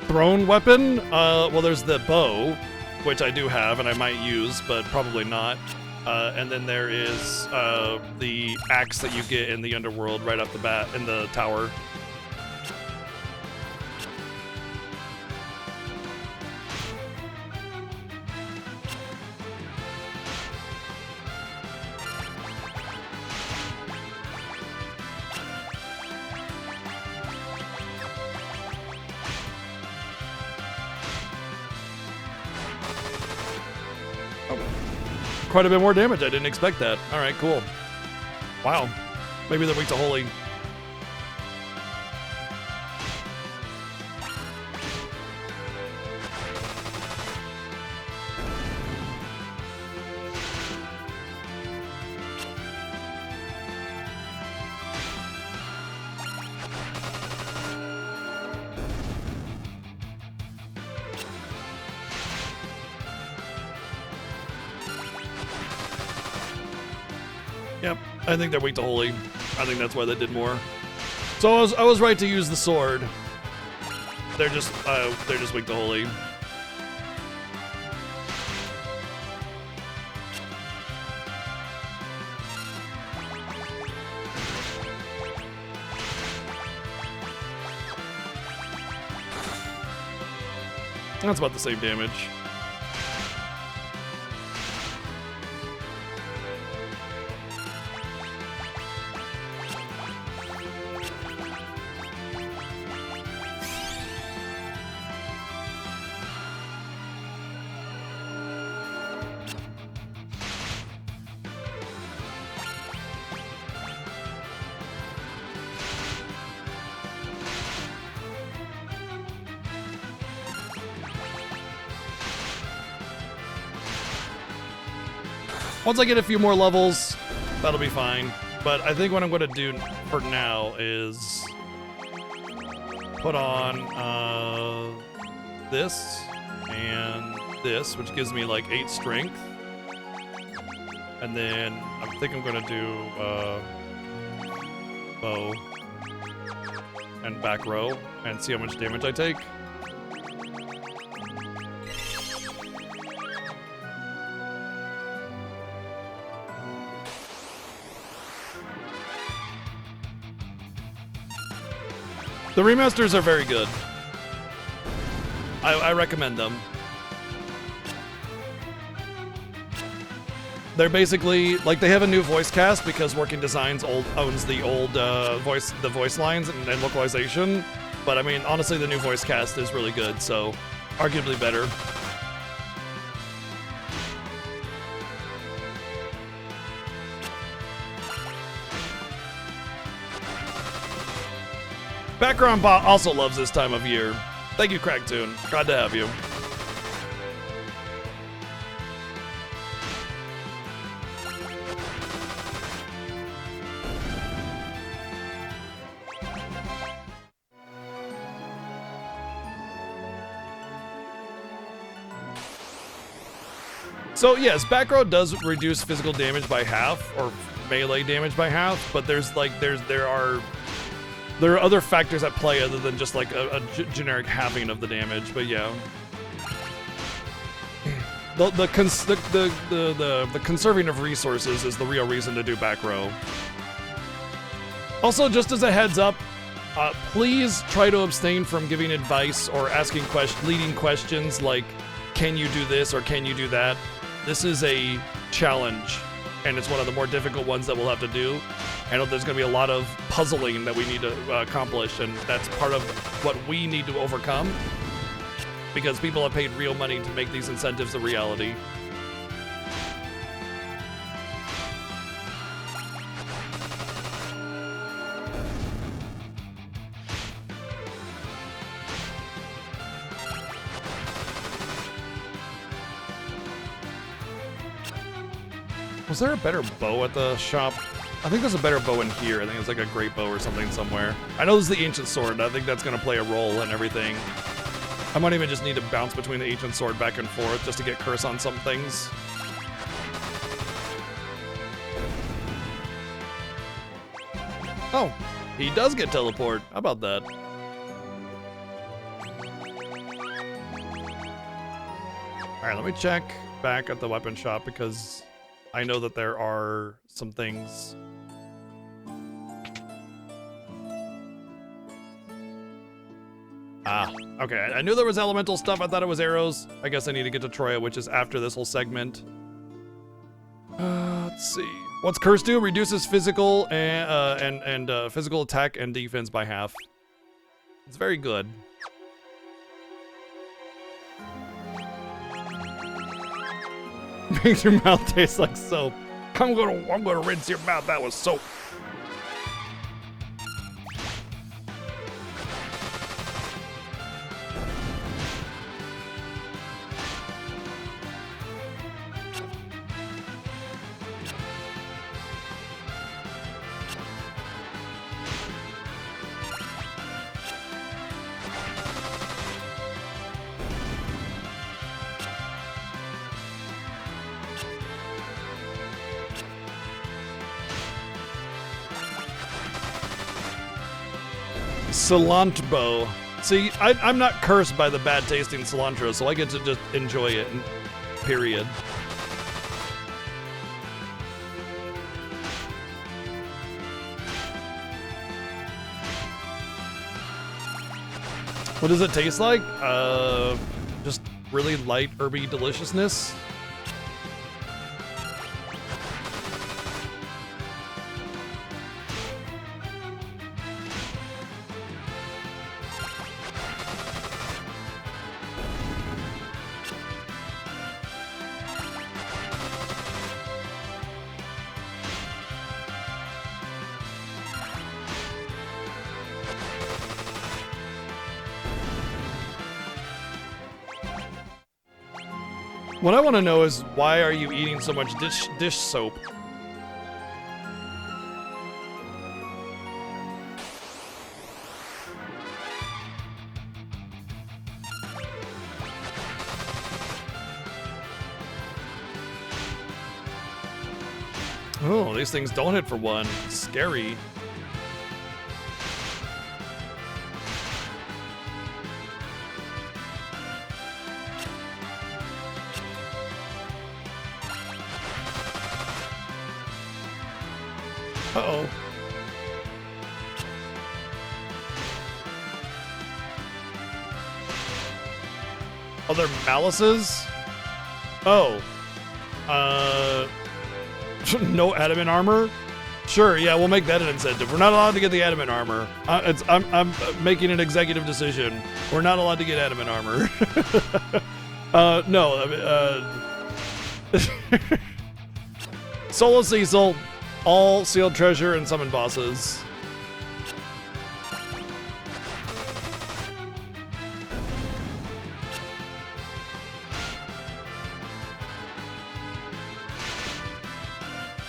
Thrown weapon? Well, there's the bow, which I do have and I might use, but probably not. And then there is the axe that you get in the underworld right off the bat in the tower. Quite a bit more damage. I didn't expect that. All right, cool. Wow. Maybe they're weak to holy. Yep, I think they're weak to holy. I think that's why they did more. So I was right to use the sword. They're just weak to holy. That's about the same damage. Once I get a few more levels, that'll be fine. But I think what I'm going to do for now is put on this and this, which gives me like 8 strength. And then I think I'm going to do bow and back row and see how much damage I take. The remasters are very good. I recommend them. They're basically like they have a new voice cast because Working Designs owns the old voice lines and localization. But I mean, honestly, the new voice cast is really good, so arguably better. Background Bot also loves this time of year. Thank you, Cracktoon. Glad to have you. So yes, back row does reduce physical damage by half, or melee damage by half, but there are other factors at play other than just like a generic halving of the damage. But yeah, the conserving of resources is the real reason to do back row. Also, just as a heads up, please try to abstain from giving advice or asking leading questions like, "Can you do this?" or "Can you do that?" this is a challenge, and it's one of the more difficult ones that we'll have to do. I know there's going to be a lot of puzzling that we need to accomplish, and that's part of what we need to overcome, because people have paid real money to make these incentives a reality. Was there a better bow at the shop? I think there's a better bow in here. I think it's like a great bow or something somewhere. I know this is the ancient sword. I think that's going to play a role in everything. I might even just need to bounce between the ancient sword back and forth just to get curse on some things. Oh, he does get teleport. How about that? All right, let me check back at the weapon shop because I know that there are some things. Ah, okay. I knew there was elemental stuff. I thought it was arrows. I guess I need to get to Troya, which is after this whole segment. Let's see. What's curse do? Reduces physical and physical attack and defense by half. It's very good. Makes your mouth taste like soap. I'm gonna rinse your mouth. That was soap. Cilantro. See, I'm not cursed by the bad tasting cilantro, so I get to just enjoy it, period. What does it taste like? Just really light herby deliciousness. What I want to know is, why are you eating so much dish soap? Oh, these things don't hit for one. Scary. Uh-oh. Oh, they're malices? Oh. No adamant armor? Sure, yeah, we'll make that an incentive. We're not allowed to get the adamant armor. I'm making an executive decision. We're not allowed to get adamant armor. No. Solo Cecil. All sealed treasure and summon bosses.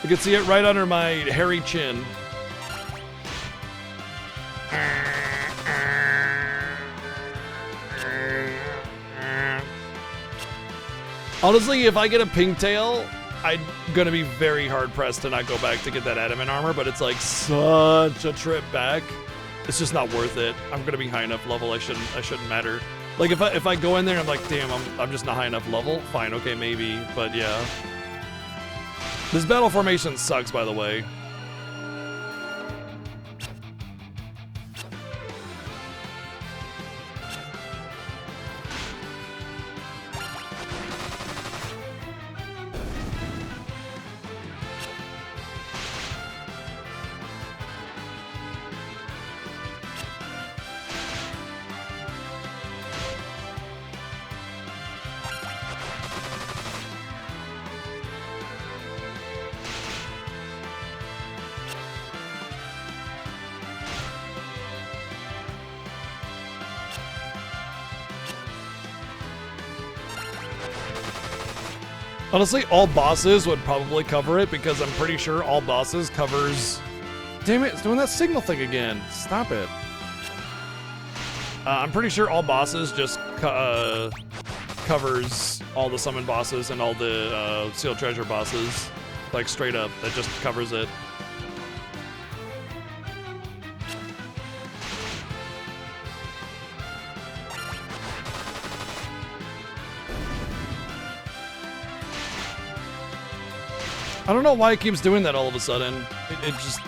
You can see it right under my hairy chin. Honestly, if I get a pigtail, I'm gonna be very hard pressed to not go back to get that adamant armor, but it's like such a trip back. It's just not worth it. I'm gonna be high enough level. I shouldn't matter. Like if I go in there and I'm like, damn, I'm just not high enough level. Fine, okay, maybe, but yeah. This battle formation sucks, by the way. Honestly, all bosses would probably cover it because I'm pretty sure all bosses covers... Damn it, it's doing that signal thing again. Stop it. I'm pretty sure all bosses just covers all the summon bosses and all the sealed treasure bosses. Like straight up, that just covers it. I don't know why it keeps doing that all of a sudden. It just...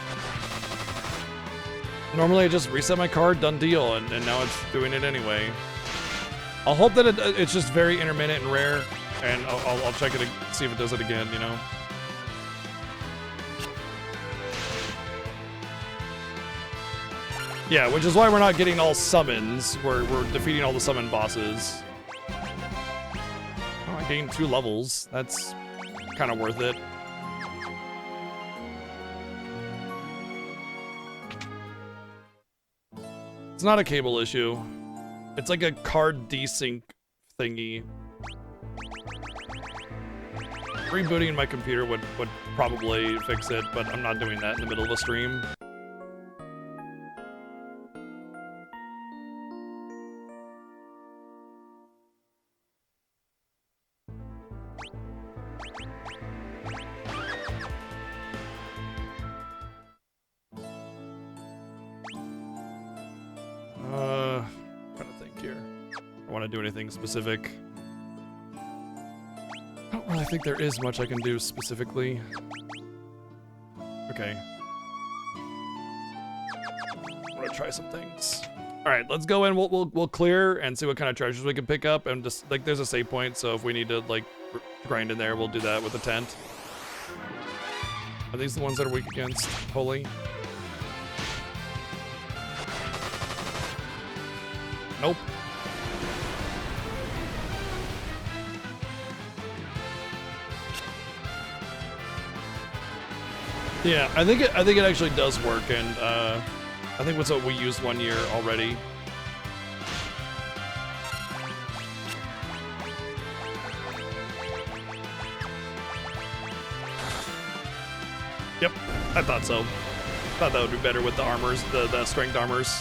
Normally I just reset my card, done deal, and now it's doing it anyway. I'll hope that it's just very intermittent and rare, and I'll check it, see if it does it again, you know? Yeah, which is why we're not getting all summons. We're defeating all the summon bosses. Oh, I gained 2 levels. That's kind of worth it. It's not a cable issue. It's like a card desync thingy. Rebooting my computer would probably fix it, but I'm not doing that in the middle of a stream. Trying to think here. I want to do anything specific. I don't really think there is much I can do specifically. Okay. I'm gonna try some things. All right, let's go in. We'll clear and see what kind of treasures we can pick up. And just like there's a save point, so if we need to like grind in there, we'll do that with the tent. Are these the ones that are weak against holy? Nope. Yeah, I think it actually does work, and I think what's what we used 1 year already. Yep, I thought so. Thought that would be better with the armors, the strength armors.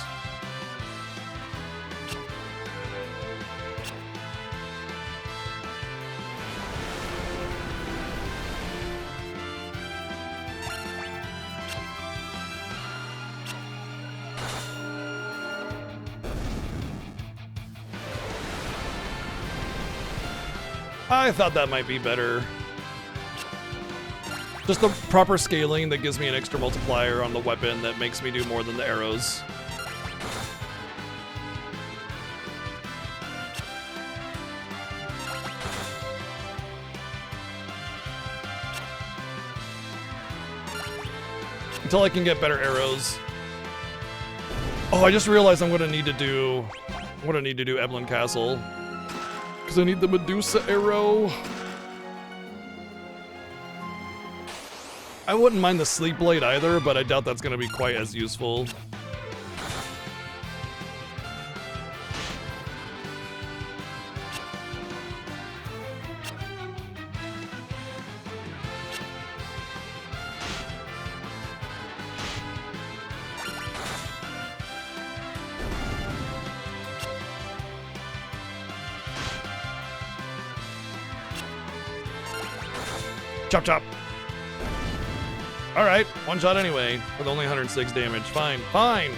I thought that might be better. Just the proper scaling that gives me an extra multiplier on the weapon that makes me do more than the arrows. Until I can get better arrows. Oh, I just realized I'm gonna need to do Eblin Castle. Because I need the Medusa arrow. I wouldn't mind the Sleep Blade either, but I doubt that's going to be quite as useful. Chop chop. Alright, one shot anyway, with only 106 damage. Fine, fine!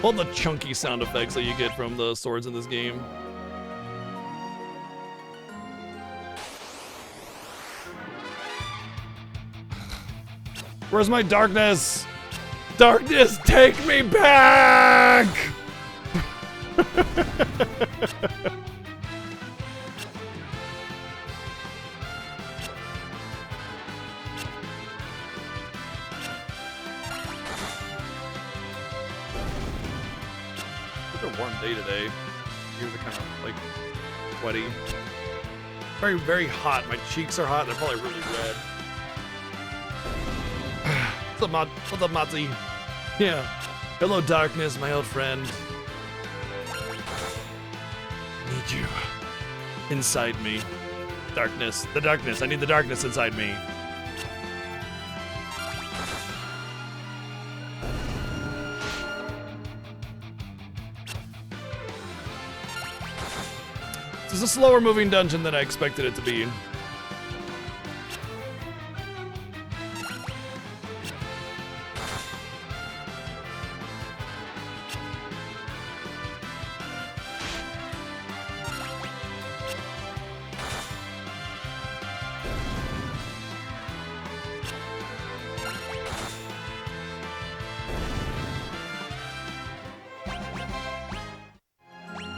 All the chunky sound effects that you get from the swords in this game. Where's my darkness? Darkness, take me back! It's a warm day today. Ears are kind of like sweaty. Very, very hot. My cheeks are hot. They're probably really red. What's up, Matzi? Yeah. Hello, darkness, my old friend. Need you inside me. Darkness. The darkness. I need the darkness inside me. This is a slower moving dungeon than I expected it to be.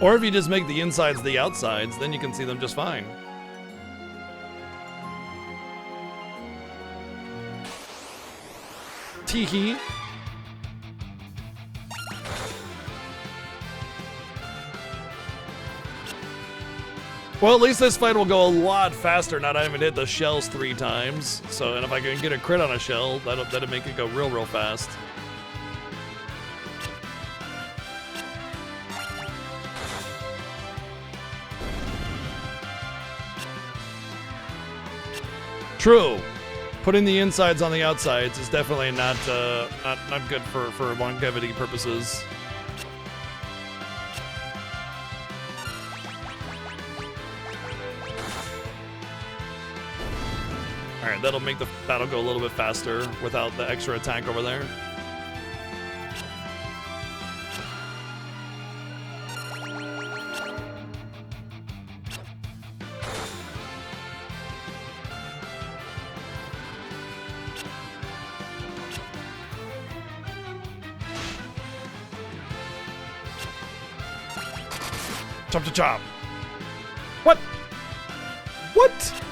Or if you just make the insides the outsides, then you can see them just fine. Teehee. Well, at least this fight will go a lot faster, not having hit the shells 3 times. So, and if I can get a crit on a shell, that'll make it go real fast. True. Putting the insides on the outsides is definitely not good for longevity purposes. All right, that'll make the battle go a little bit faster without the extra attack over there. Chop chop chop. What? What?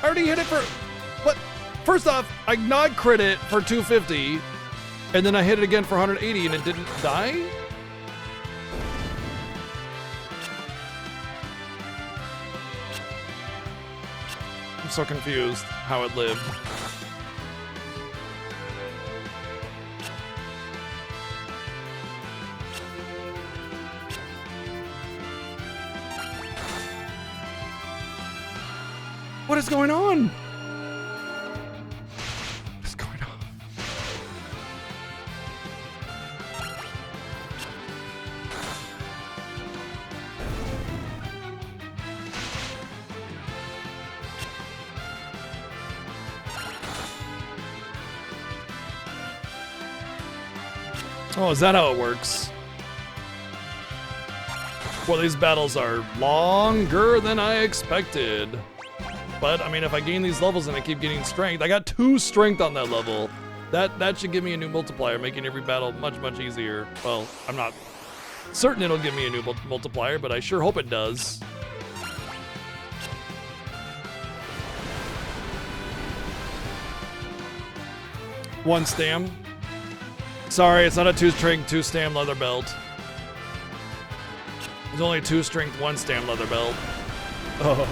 I already hit it for... What? First off, I not crit it for 250, and then I hit it again for 180 and it didn't die? I'm so confused how it lived. What is going on? What is going on? Oh, is that how it works? Well, these battles are longer than I expected. But, I mean, if I gain these levels and I keep getting strength, I got 2 strength on that level. That should give me a new multiplier, making every battle much easier. Well, I'm not certain it'll give me a new multiplier, but I sure hope it does. One stam. Sorry, it's not a 2-strength, 2-stam leather belt. There's only a 2-strength, 1-stam leather belt. Oh.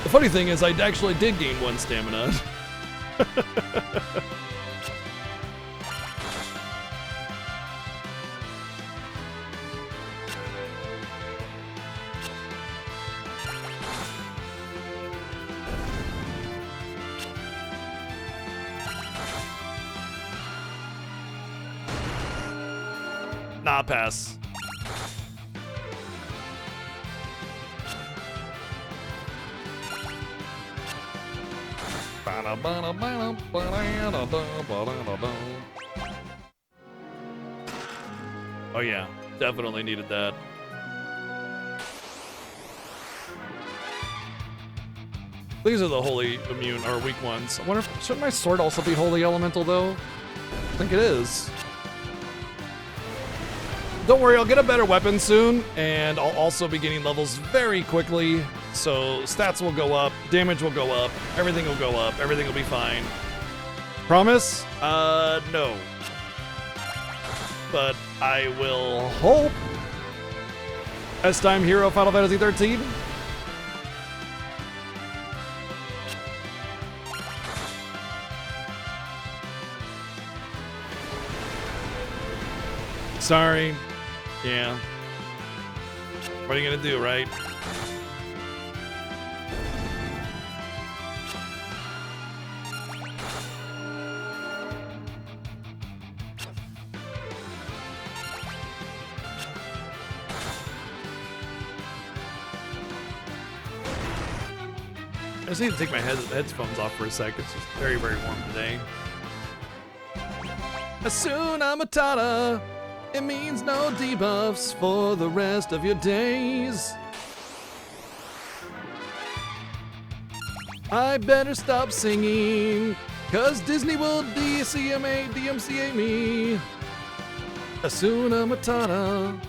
The funny thing is, I actually did gain 1 stamina. Nah, pass. Oh yeah, definitely needed that. These are the holy immune or weak ones. I wonder if, shouldn't my sword also be holy elemental though? I think it is. Don't worry, I'll get a better weapon soon, and I'll also be getting levels very quickly. So stats will go up, damage will go up, everything will go up, everything will be fine. Promise? No. But I will hope. S-Time Hero Final Fantasy 13. Sorry. Yeah. What are you gonna do, right? I just need to take my headphones off for a sec. It's just very, very warm today. Asuna Matata. It means no debuffs for the rest of your days. I better stop singing, cause Disney will DMCA me. Asuna Matata.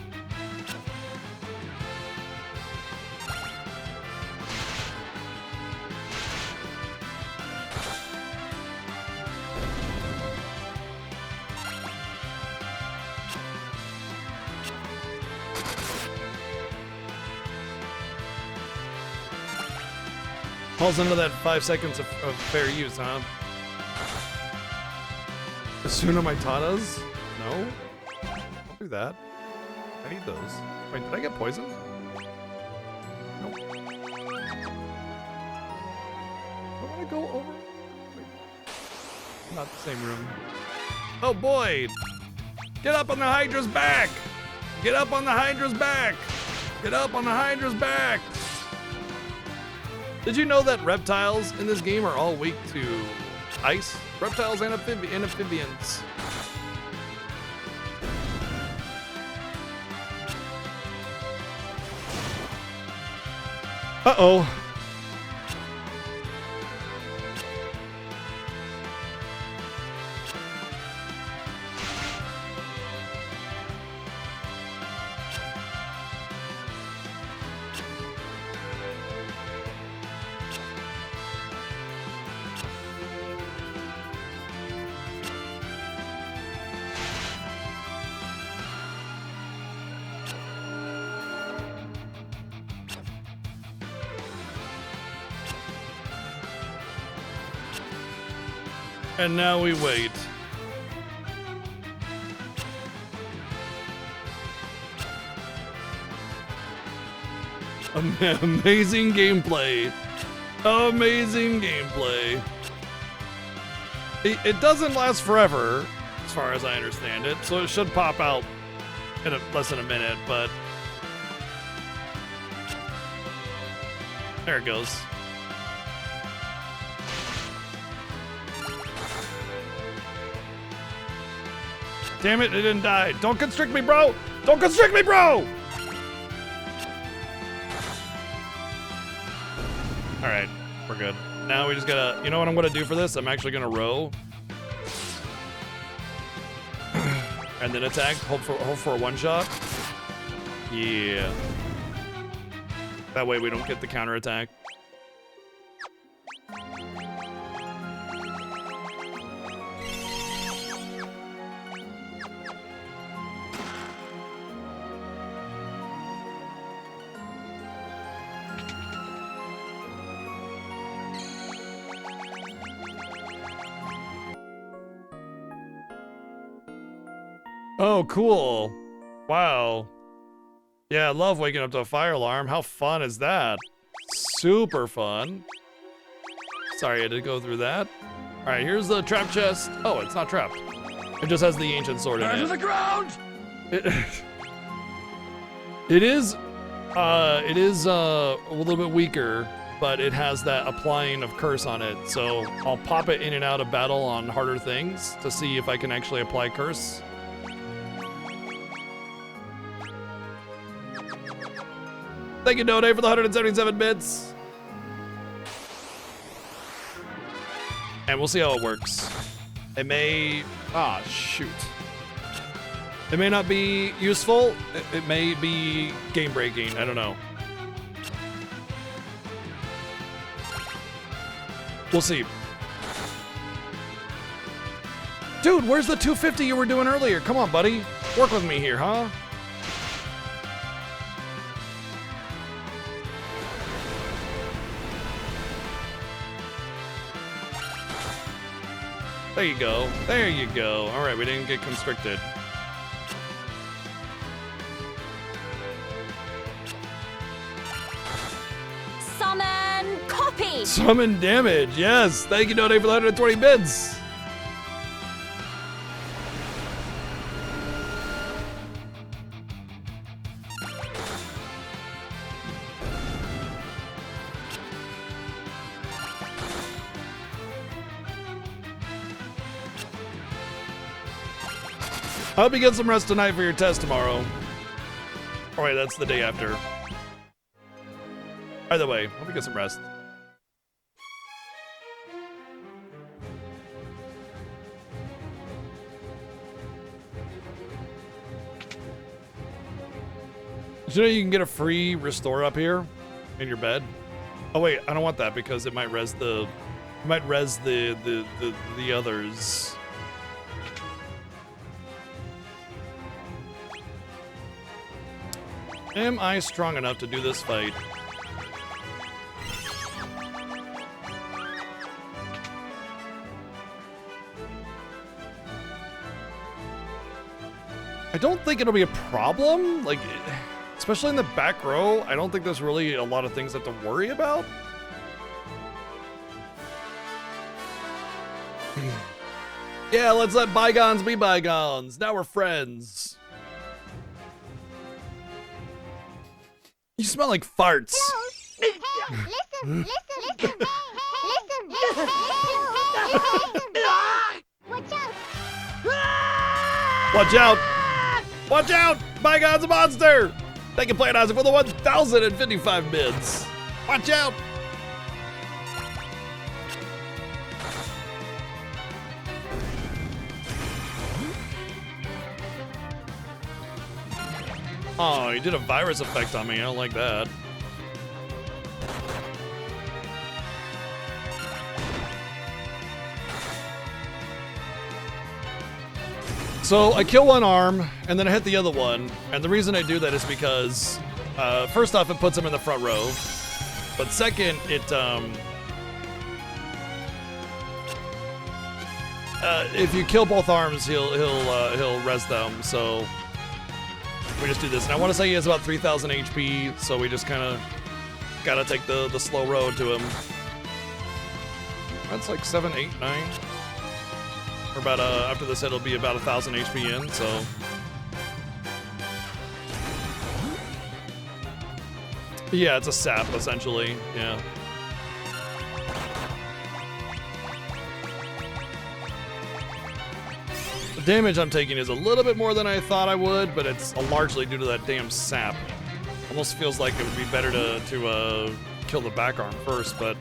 Falls into that 5 seconds of fair use, huh? Asuna Maitatas? No? Don't do that. I need those. Wait, did I get poisoned? Nope. I want to go over. Wait. Not the same room. Oh boy! Get up on the Hydra's back! Get up on the Hydra's back! Get up on the Hydra's back! Did you know that reptiles in this game are all weak to ice? Reptiles and amphibians. Uh-oh. And now we wait. Amazing gameplay. Amazing gameplay. It doesn't last forever, as far as I understand it, so it should pop out in less than a minute, but... There it goes. Damn it, it didn't die. Don't constrict me, bro! Don't constrict me, bro! Alright, we're good. Now we just gotta... You know what I'm gonna do for this? I'm actually gonna row. And then attack. Hope for a one-shot. Yeah. That way we don't get the counterattack. Oh, cool. Wow. Yeah, I love waking up to a fire alarm. How fun is that? Super fun. Sorry, I had to go through that. All right, here's the trap chest. Oh, it's not trapped. It just has the ancient sword in it. To the ground! It is a little bit weaker, but it has that applying of curse on it. So I'll pop it in and out of battle on harder things to see if I can actually apply curse. Thank you, Dode, for the 177 bits. And we'll see how it works. It may... Ah, shoot. It may not be useful. It may be game-breaking. I don't know. We'll see. Dude, where's the 250 you were doing earlier? Come on, buddy. Work with me here, huh? There you go. There you go. All right, we didn't get constricted. Summon damage, yes. Thank you, Donate, for the 120 bits. I hope you get some rest tonight for your test tomorrow. Oh wait, that's the day after. Either way, hope you get some rest. Did you know you can get a free restore up here in your bed? Oh wait, I don't want that because it might res the others. Am I strong enough to do this fight? I don't think it'll be a problem. Like, especially in the back row, I don't think there's really a lot of things to have to worry about. Yeah, let's let bygones be bygones. Now we're friends. You smell like farts. Hey, listen, listen, listen, listen, listen. Watch out. Watch out! Watch out! Bygone's a monster! Thank you, Planet for the 1,055 bids. Watch out! Oh, he did a virus effect on me. I don't like that. So I kill one arm, and then I hit the other one. And the reason I do that is because, first off, it puts him in the front row. But second, it, if you kill both arms, he'll res them. So we just do this. And I want to say he has about 3,000 HP, so we just kind of gotta take the slow road to him. That's like 7, 8, 9. Or about, after this hit, it'll be about 1,000 HP in, so. Yeah, it's a sap, essentially, yeah. The damage I'm taking is a little bit more than I thought I would, but it's largely due to that damn sap. Almost feels like it would be better to kill the back arm first, but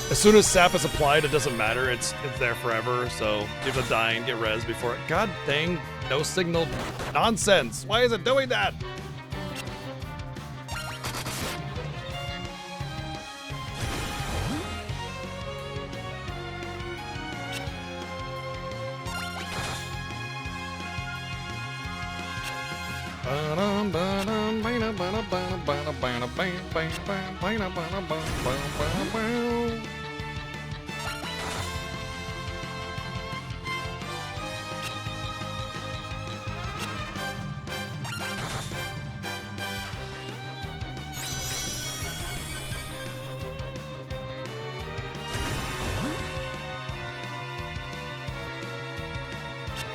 as soon as sap is applied, it doesn't matter. It's there forever, so you have to die and get res before it. God dang, no signal nonsense. Why is it doing that?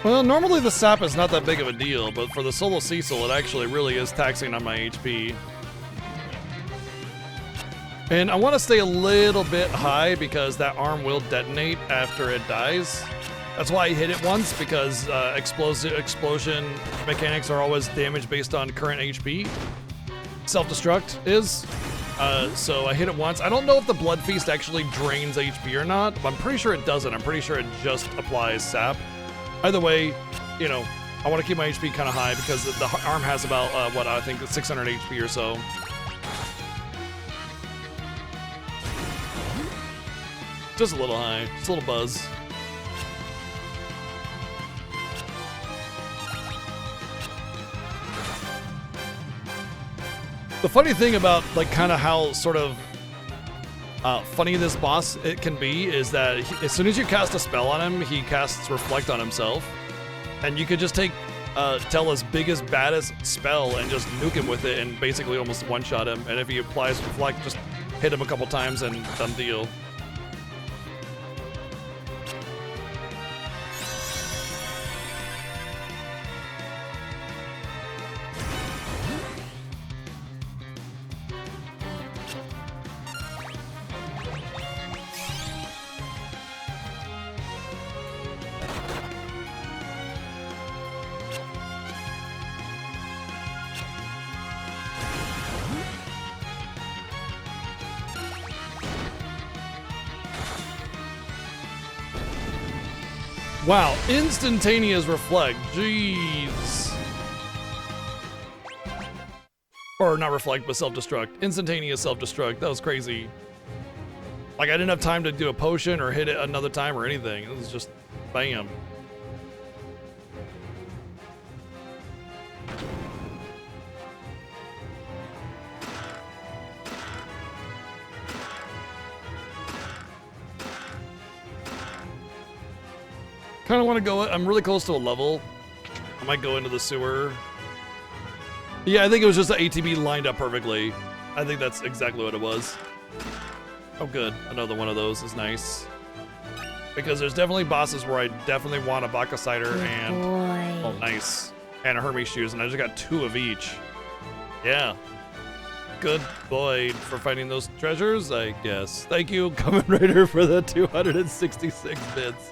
Well, normally the sap is not that big of a deal, but for the solo Cecil, it actually really is taxing on my HP. And I want to stay a little bit high because that arm will detonate after it dies. That's why I hit it once, because explosion mechanics are always damage based on current HP. Self-destruct is. So I hit it once. I don't know if the Blood Feast actually drains HP or not, but I'm pretty sure it doesn't. I'm pretty sure it just applies sap. Either way, you know, I want to keep my HP kind of high because the arm has about, what, I think 600 HP or so. Just a little high, just a little buzz. The funny thing about, like, kind of how sort of funny this boss it can be is that as soon as you cast a spell on him, he casts Reflect on himself. And you could just take Tella's biggest, baddest spell and just nuke him with it and basically almost one-shot him. And if he applies Reflect, just hit him a couple times and done deal. Wow, instantaneous reflect. Jeez. Or not reflect, but self-destruct. Instantaneous self-destruct. That was crazy. Like, I didn't have time to do a potion or hit it another time or anything. It was just bam. Kind of want to go. I'm really close to a level. I might go into the sewer. Yeah, I think it was just the ATB lined up perfectly. I think that's exactly what it was. Oh, good. Another one of those is nice. Because there's definitely bosses where I definitely want a Baka Cider and... Oh, nice. And a Hermes Shoes, and I just got 2 of each. Yeah. Good boy for finding those treasures, I guess. Thank you, Kamen Rider, for the 266 bits.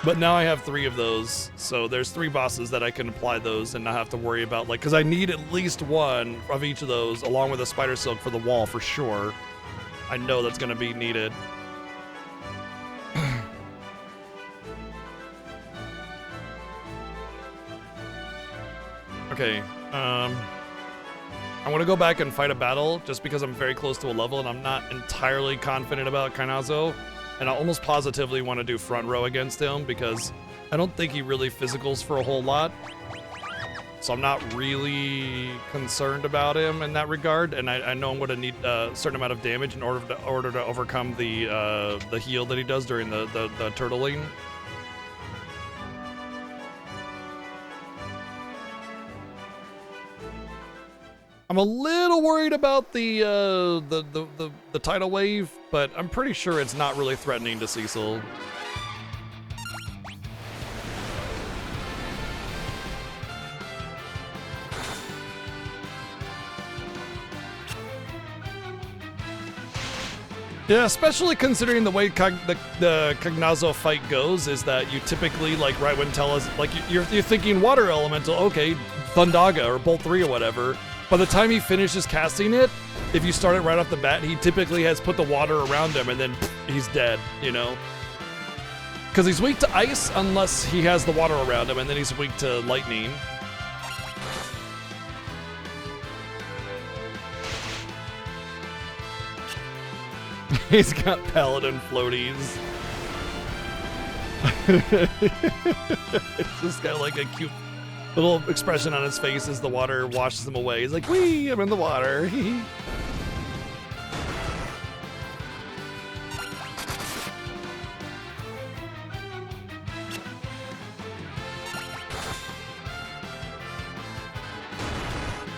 But now I have 3 of those, so there's 3 bosses that I can apply those and not have to worry about, like, because I need at least 1 of each of those, along with a Spider Silk for the wall for sure. I know that's going to be needed. Okay, I want to go back and fight a battle just because I'm very close to a level and I'm not entirely confident about Kainazo. And I almost positively want to do front row against him because I don't think he really physicals for a whole lot. So I'm not really concerned about him in that regard. And I know I'm going to need a certain amount of damage in order to overcome the heal that he does during the turtling. I'm a little worried about the tidal wave, but I'm pretty sure it's not really threatening to Cecil. Yeah, especially considering the way the Kainazo fight goes, is that you typically, like, right when you're thinking water elemental, okay, Thundaga or Bolt 3 or whatever. By the time he finishes casting it, if you start it right off the bat, he typically has put the water around him and then he's dead, you know? Because he's weak to ice unless he has the water around him, and then he's weak to lightning. He's got paladin floaties. It's just got like a cute little expression on his face as the water washes him away. He's like, wee, I'm in the water.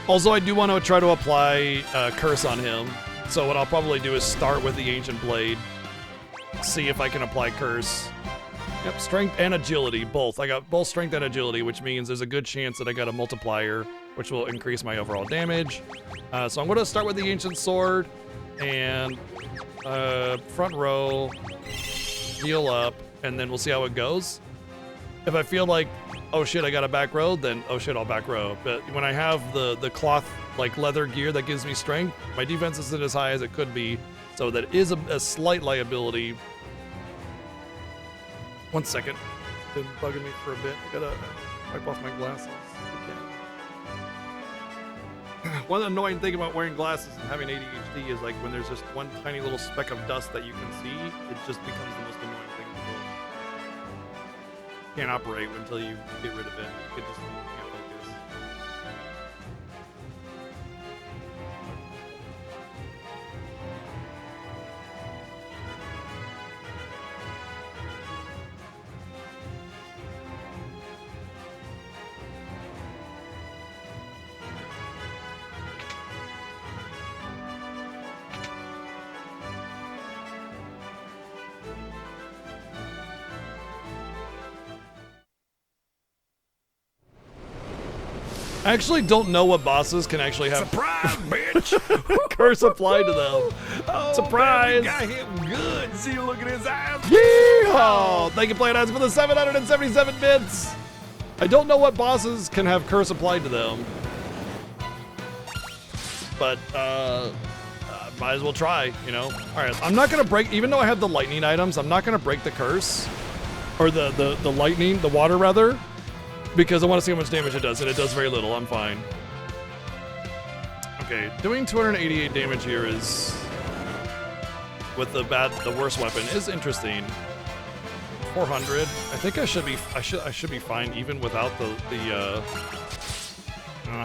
Also, I do want to try to apply Curse on him. So what I'll probably do is start with the Ancient Blade. See if I can apply Curse. Yep, strength and agility, both. I got both strength and agility, which means there's a good chance that I got a multiplier, which will increase my overall damage. So I'm going to start with the Ancient Sword and front row, heal up, and then we'll see how it goes. If I feel like, oh shit, I got a back row, then oh shit, I'll back row. But when I have the cloth, like leather gear that gives me strength, my defense isn't as high as it could be, so that is a slight liability. 1 second. It's been bugging me for a bit. I gotta wipe off my glasses. One annoying thing about wearing glasses and having ADHD is like when there's just one tiny little speck of dust that you can see, it just becomes the most annoying thing in the world. Can't operate until you get rid of it. You just can't focus. I actually don't know what bosses can actually have Surprise, bitch! curse applied to them. Oh, Surprise! man, we got him good. See, look at his eyes. Yeehaw! Thank you, Playdads, for the 777 bits. I don't know what bosses can have curse applied to them, but might as well try, you know. All right, I'm not gonna break, even though I have the lightning items, I'm not gonna break the curse or the lightning, the water rather, because I want to see how much damage it does, and it does very little. I'm fine. Okay, doing 288 damage here is with the worst weapon is interesting. 400. I think I should be fine even without the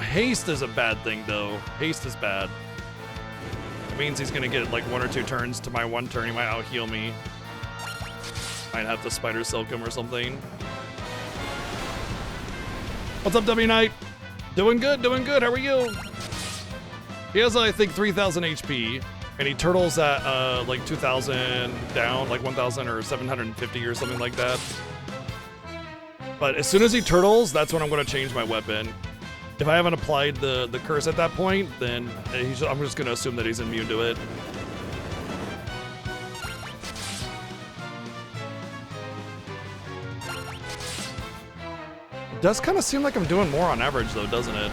haste is a bad thing though. Haste is bad. It means he's gonna get like 1 or 2 turns to my 1 turn. He might out heal me. Might have to spider silk him or something. What's up, W Knight? Doing good, doing good. How are you? He has I think 3,000 HP, and he turtles at like 2,000 down, like 1,000 or 750 or something like that. But as soon as he turtles, that's when I'm gonna change my weapon. If I haven't applied the curse at that point, then I'm just gonna assume that he's immune to it. It does kind of seem like I'm doing more on average though, doesn't it?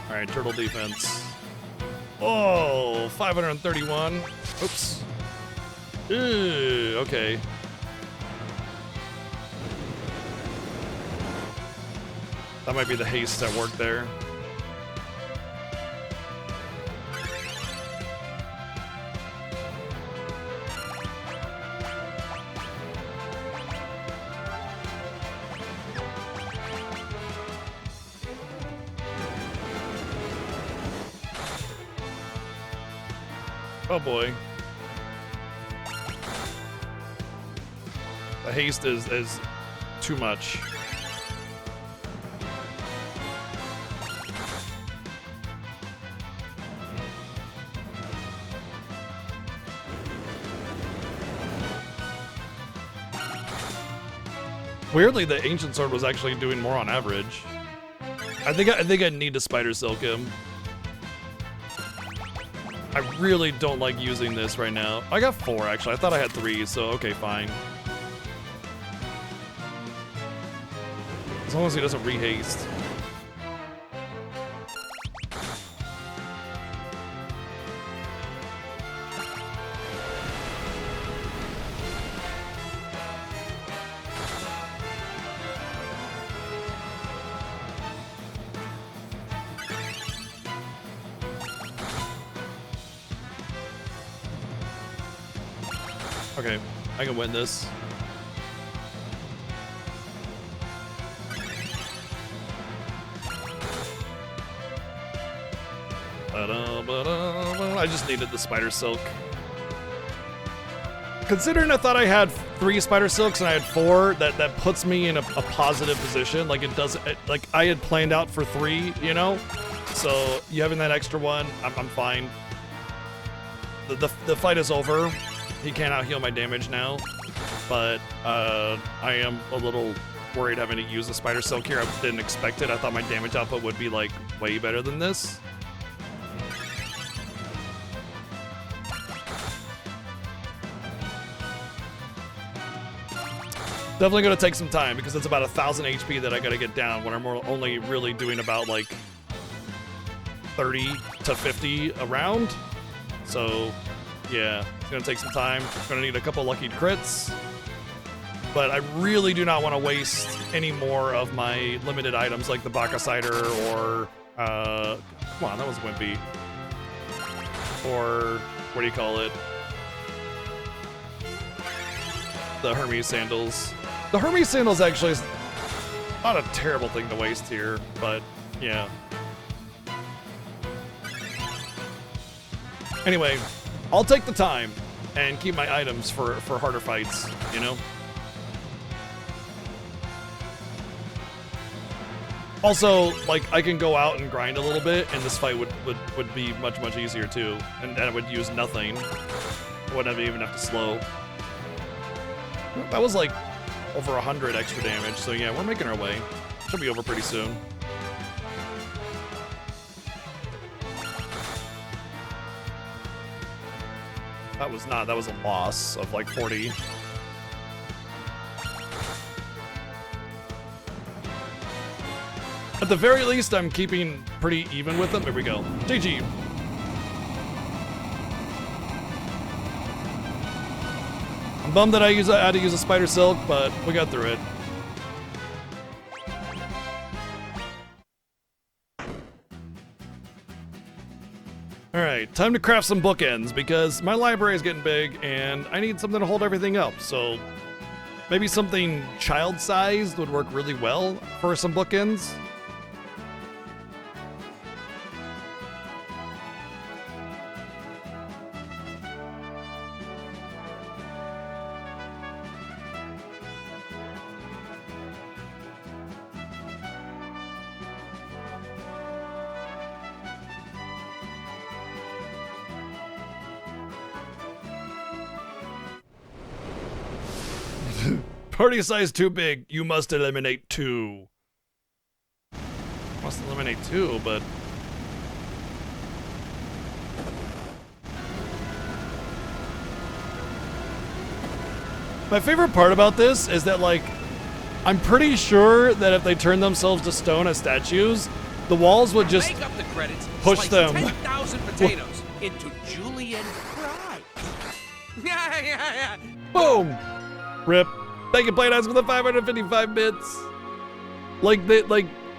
All right, turtle defense. Oh, 531. Oops. Ew, okay. That might be the haste at work there. Oh boy. The haste is too much. Weirdly, the ancient sword was actually doing more on average. I think I need to spider silk him. I really don't like using this right now. I got 4 actually. I thought I had 3, so okay, fine. As long as he doesn't rehaste. Okay, I can win this. I just needed the spider silk. Considering I thought I had 3 spider silks and I had 4, that puts me in a positive position. Like it does, like I had planned out for 3, you know. So you having that extra one, I'm fine. The fight is over. He can't out heal my damage now, but I am a little worried having to use the spider silk here. I didn't expect it. I thought my damage output would be like way better than this. Definitely gonna take some time because it's about 1,000 HP that I gotta get down when I'm only really doing about like 30 to 50 a round. So yeah, it's gonna take some time. Gonna need a couple lucky crits. But I really do not want to waste any more of my limited items like the Baka Cider or come on, that was wimpy. Or what do you call it? The Hermes sandals. The Hermes sandals actually is not a terrible thing to waste here, but yeah. Anyway, I'll take the time and keep my items for harder fights, you know? Also, like, I can go out and grind a little bit, and this fight would be much, much easier too. And I would use nothing. I wouldn't even have to slow. That was like over 100 extra damage, so yeah, we're making our way. Should be over pretty soon. That was a loss of like 40. At the very least, I'm keeping pretty even with them. Here we go. GG. I'm bummed that I had to use a spider silk, but we got through it. All right, time to craft some bookends because my library is getting big and I need something to hold everything up. So maybe something child-sized would work really well for some bookends. Party size too big. You must eliminate 2. Must eliminate 2, but... My favorite part about this is that, like, I'm pretty sure that if they turn themselves to stone as statues, the walls would just Make up the credits, push slice them. 10,000 potatoes into julienne fries. Yeah. Boom! Rip. Thank you, Playnights, for the 555 bits. Like,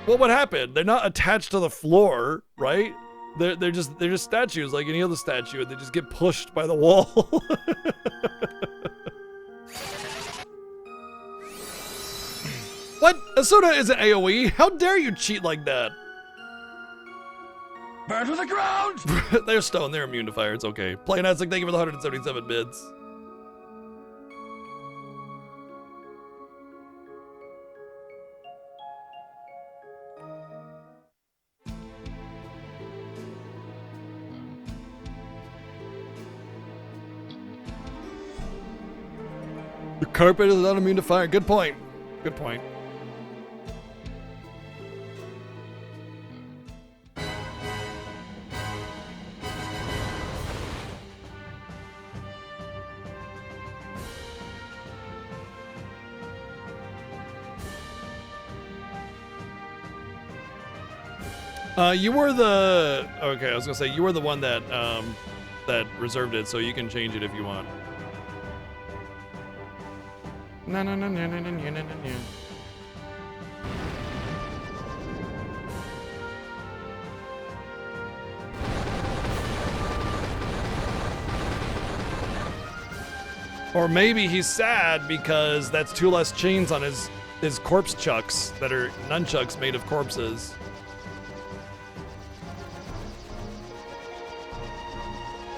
what would happen? They're not attached to the floor, right? They're just statues, like any other statue, and they just get pushed by the wall. What? Asuna isn't AoE? How dare you cheat like that? Burn to the ground! They're stone, they're immune to fire, it's okay. Playnights, thank you for the 177 bits. The carpet is not immune to fire. Good point. Good point. You were the... Okay, I was gonna say, you were the one that, that reserved it, so you can change it if you want. No. Or maybe he's sad because that's 2 less chains on his corpse chucks that are nunchucks made of corpses.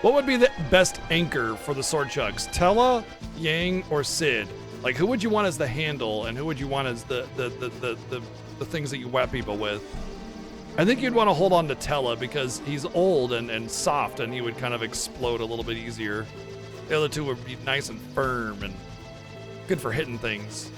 What would be the best anchor for the sword chucks? Tella, Yang, or Sid? Like, who would you want as the handle, and who would you want as the things that you whap people with? I think you'd want to hold on to Tella because he's old and soft, and he would kind of explode a little bit easier. The other two would be nice and firm and good for hitting things.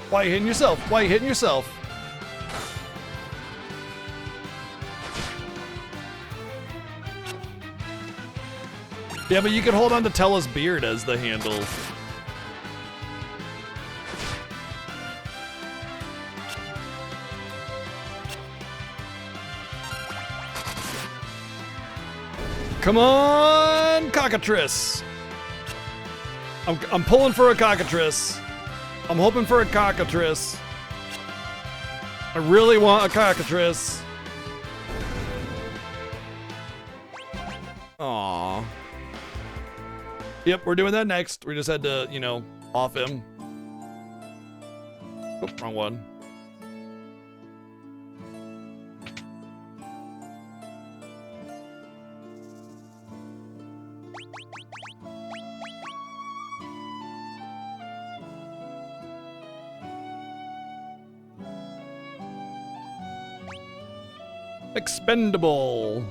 Why are you hitting yourself? Why are you hitting yourself? Yeah, but you can hold on to Tella's beard as the handle. Come on, cockatrice. I'm pulling for a cockatrice. I'm hoping for a cockatrice. I really want a cockatrice. Aww. Yep, we're doing that next. We just had to, you know, off him. Oh, wrong one. Expendable.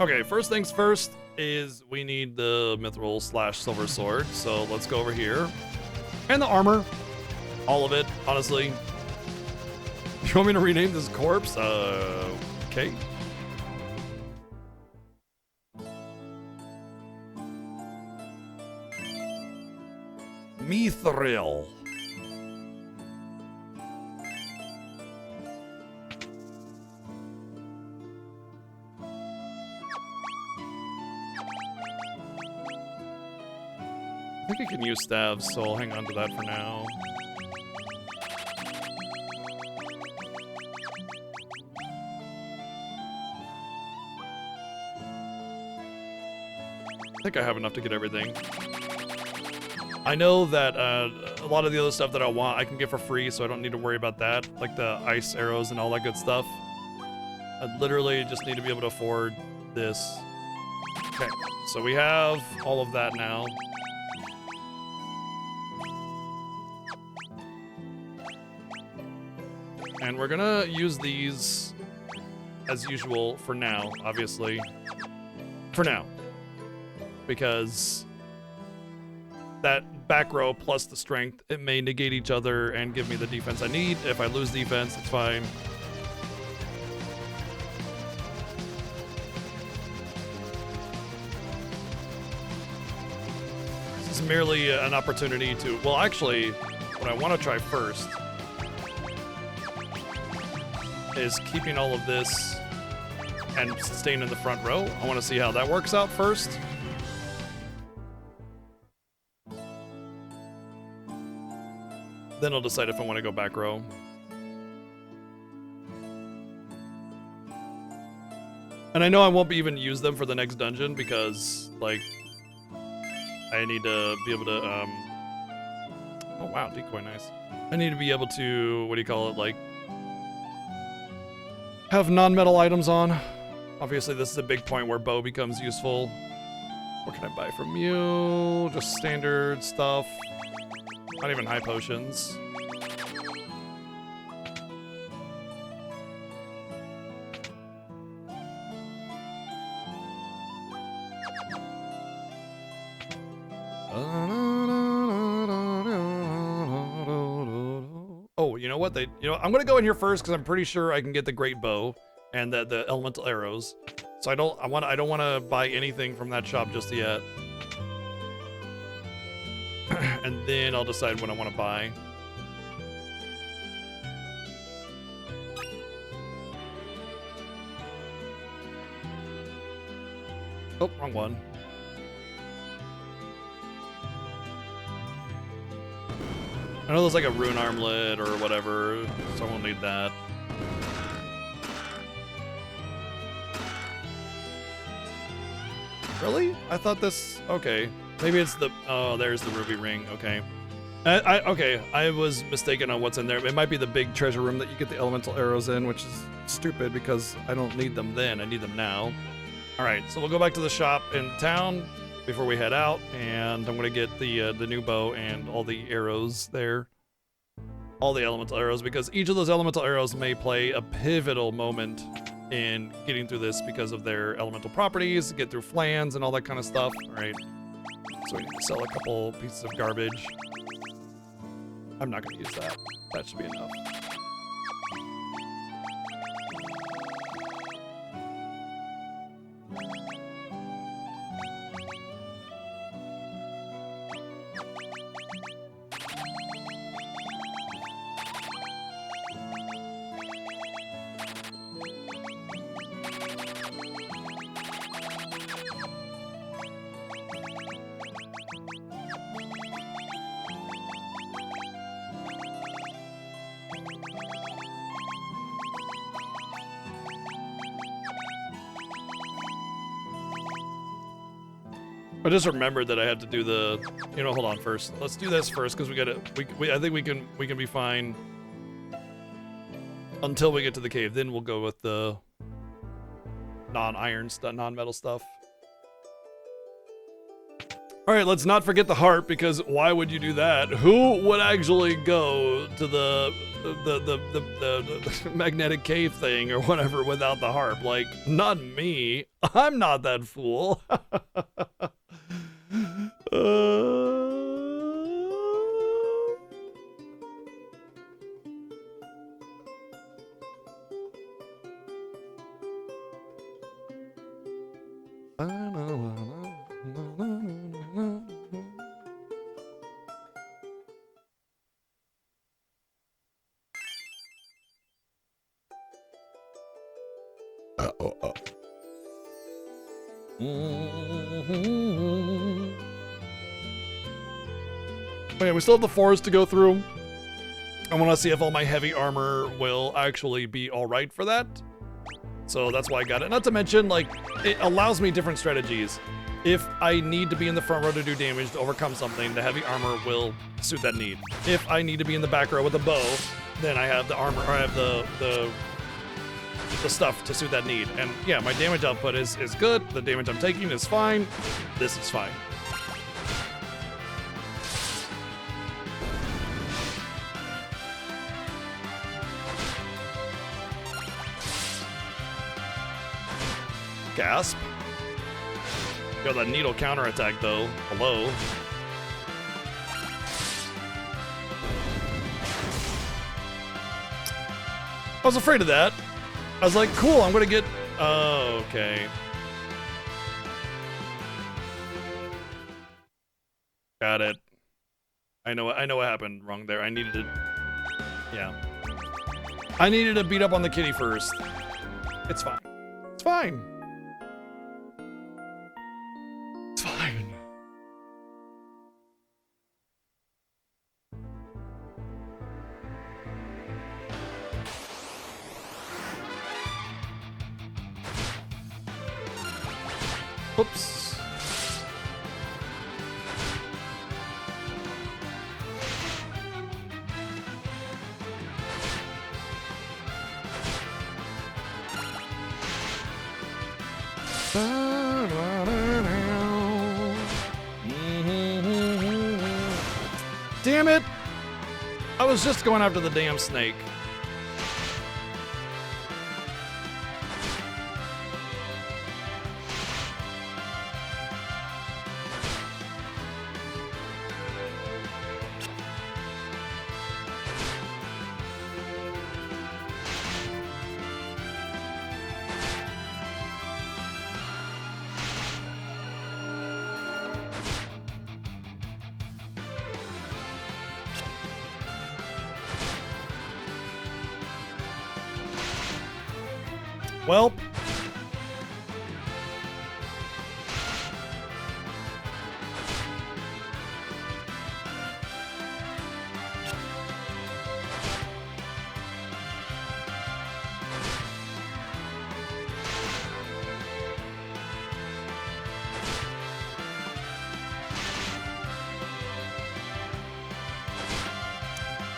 Okay, first things first is we need the mithril / silver sword. So let's go over here. And the armor. All of it, honestly. You want me to rename this corpse? Okay. Mithril. I think I can use staves, so I'll hang on to that for now. I think I have enough to get everything. I know that a lot of the other stuff that I want I can get for free, so I don't need to worry about that, like the ice arrows and all that good stuff. I literally just need to be able to afford this. Okay, so we have all of that now. And we're gonna use these as usual for now, obviously. For now. Because that back row plus the strength, it may negate each other and give me the defense I need. If I lose defense, it's fine. This is merely an opportunity to, well, actually, what I want to try first is keeping all of this and staying in the front row. I want to see how that works out first. Then I'll decide if I want to go back row. And I know I won't be even use them for the next dungeon because, like, I need to be able to, oh wow, decoy, nice. I need to be able to, what do you call it, like, have non-metal items on. Obviously, this is a big point where bow becomes useful. What can I buy from you? Just standard stuff. Not even high potions. Oh, you know what? I'm gonna go in here first because I'm pretty sure I can get the great bow and the elemental arrows. So I don't want to buy anything from that shop just yet. And then I'll decide what I want to buy. Oh, wrong one. I know there's like a rune armlet or whatever, so I won't need that. Really? I thought this... Okay. Maybe it's the... Oh, there's the ruby ring. Okay. Okay, I was mistaken on what's in there. It might be the big treasure room that you get the elemental arrows in, which is stupid because I don't need them then. I need them now. All right, so we'll go back to the shop in town before we head out, and I'm going to get the new bow and all the arrows there. All the elemental arrows, because each of those elemental arrows may play a pivotal moment in getting through this because of their elemental properties, get through flans and all that kind of stuff. All right, so we need to sell a couple pieces of garbage. I'm not going to use that. That should be enough. I just remembered that I had to do the, hold on first. Let's do this first because I think we can be fine until we get to the cave. Then we'll go with the non-iron stuff, non-metal stuff. All right, let's not forget the heart, because why would you do that? Who would actually go to the magnetic cave thing or whatever without the harp? Like, not me. I'm not that fool. Okay, we still have the forest to go through. I want to see if all my heavy armor will actually be all right for that. So that's why I got it. Not to mention, like, it allows me different strategies. If I need to be in the front row to do damage to overcome something, the heavy armor will suit that need. If I need to be in the back row with a bow, then I have the armor, or I have the stuff to suit that need. And yeah, my damage output is good. The damage I'm taking is fine. This is fine. Gasp. Got that needle counterattack though. Hello. I was afraid of that. I was like, cool, I'm gonna get... Oh, okay. Got it. I know what happened wrong there. I needed to... Yeah. I needed to beat up on the kitty first. It's fine. It's fine. It's fine. Oops. Damn it! I was just going after the damn snake. Well,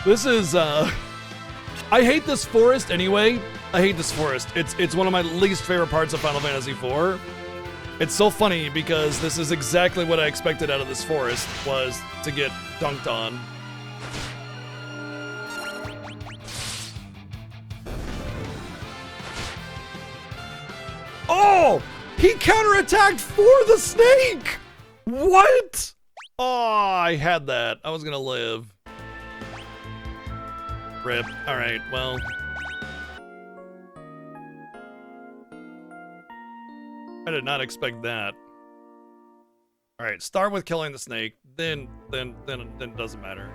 this is, I hate this forest anyway. I hate this forest. It's one of my least favorite parts of Final Fantasy IV. It's so funny because this is exactly what I expected out of this forest, was to get dunked on. Oh! He counterattacked for the snake! What? Oh, I had that. I was gonna live. Rip. Alright, well... I did not expect that. All right, start with killing the snake, then it doesn't matter.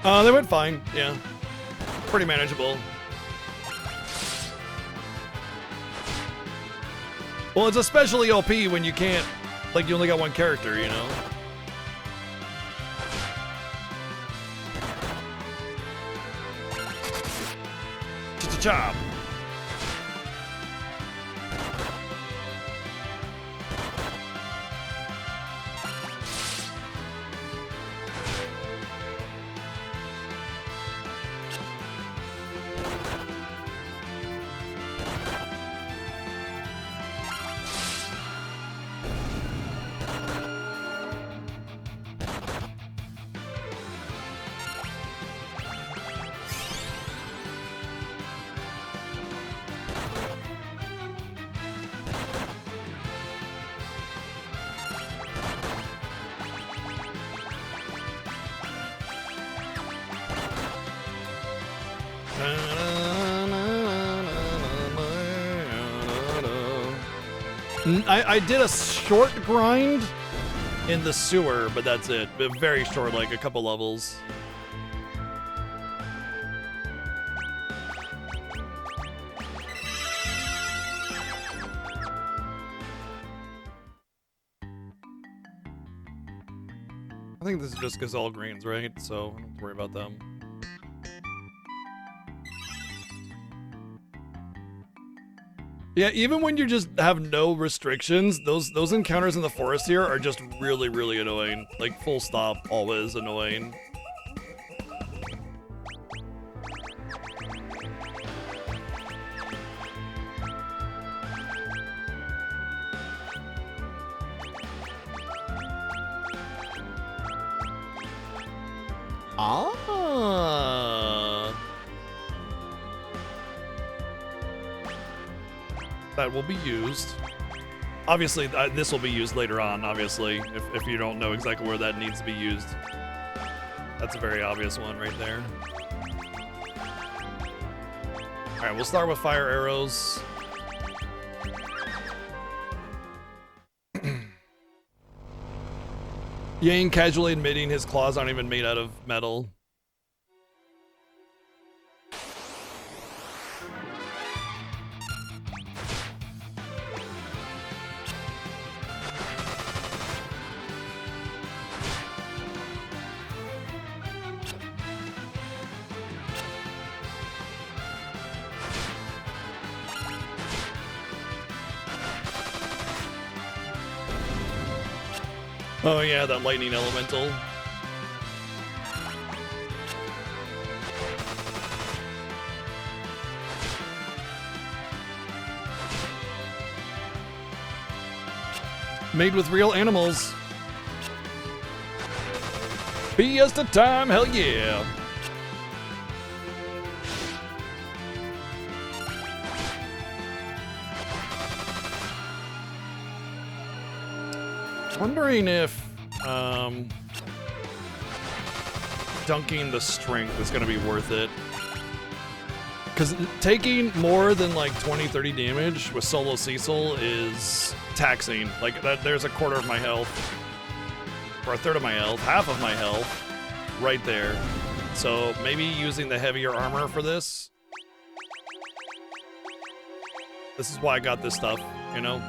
They went fine, yeah. Pretty manageable. Well, it's especially OP when you can't, like, you only got one character, you know? Cha-cha-cha! I did a short grind in the sewer, but that's it. Very short, like a couple levels. I think this is just Gazelle greens, right? So I don't have to worry about them. Yeah, even when you just have no restrictions, those encounters in the forest here are just really, really annoying. Like, full stop, always annoying. Ah. That will be used. Obviously, this will be used later on, obviously, if you don't know exactly where that needs to be used. That's a very obvious one right there. Alright, we'll start with fire arrows. Yang casually admitting his claws aren't even made out of metal. Oh yeah, that lightning elemental. Made with real animals. Fiesta time, hell yeah. Wondering if dunking the strength is going to be worth it. Because taking more than like 20-30 damage with solo Cecil is taxing. Like, there's a quarter of my health, or a third of my health, half of my health, right there. So maybe using the heavier armor for this. This is why I got this stuff, you know?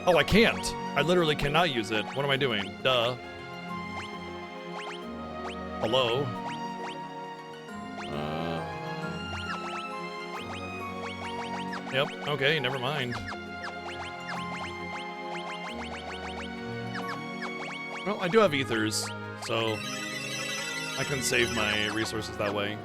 Oh, I can't. I literally cannot use it. What am I doing? Duh. Hello? Yep, okay, never mind. Well, I do have ethers, so I can save my resources that way.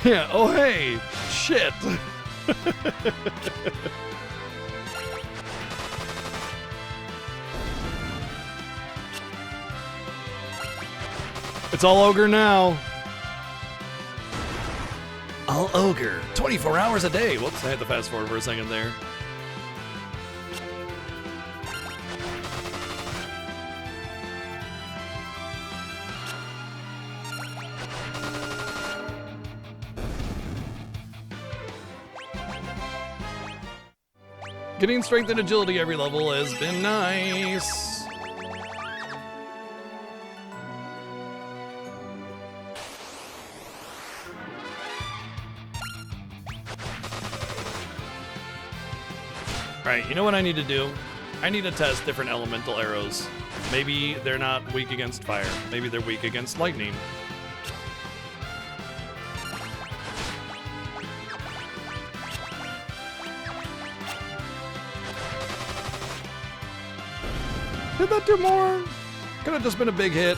Yeah, oh hey, shit. It's all ogre now. All ogre, 24 hours a day. Whoops, I had to fast forward for a second there. Getting strength and agility every level has been nice. Alright, you know what I need to do? I need to test different elemental arrows. Maybe they're not weak against fire. Maybe they're weak against lightning. Did that do more? Could have just been a big hit.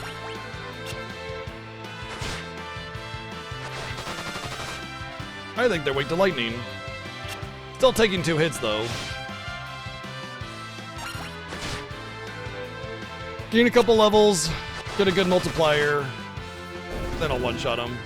I think they're weak to lightning. Still taking 2 hits though. Gain a couple levels, get a good multiplier, then I'll one-shot him.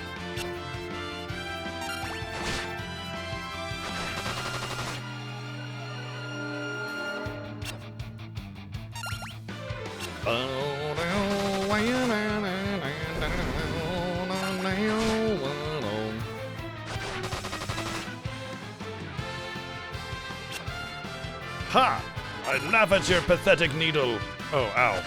Ha! I laugh at your pathetic needle. Oh, ow.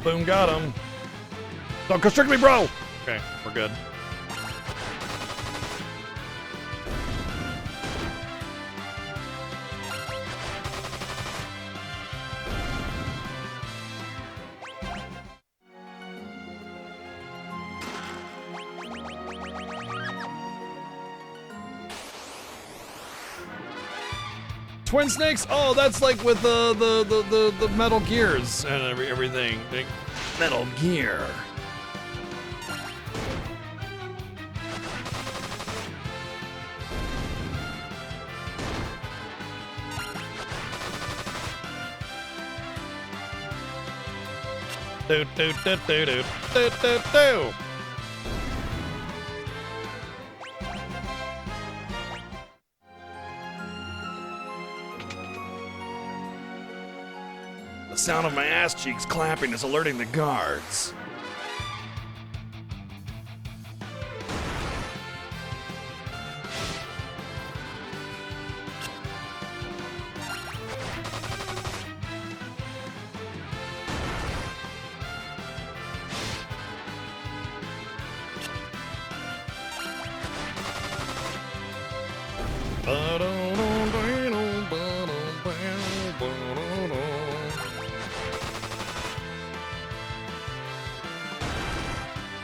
Boom, got him. Don't constrict me, bro! Okay, we're good. Twin snakes? Oh, that's like with the Metal Gears and everything. Metal Gear. Do do do do do do do do. The sound of my ass cheeks clapping is alerting the guards.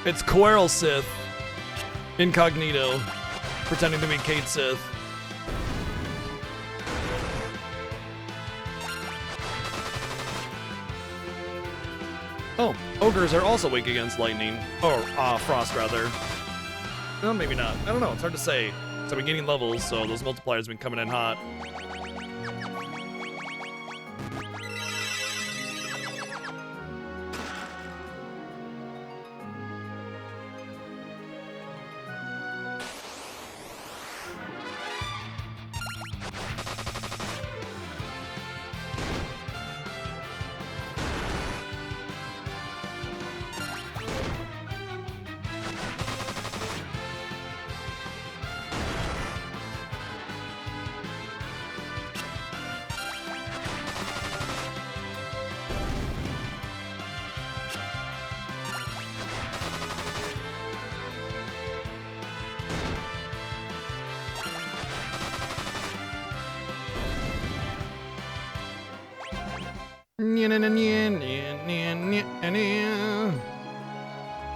It's Quirrell Sith, incognito, pretending to be Kate Sith. Oh, ogres are also weak against lightning. Or, frost, rather. No, maybe not. I don't know, it's hard to say. So I've been gaining levels, so those multipliers have been coming in hot.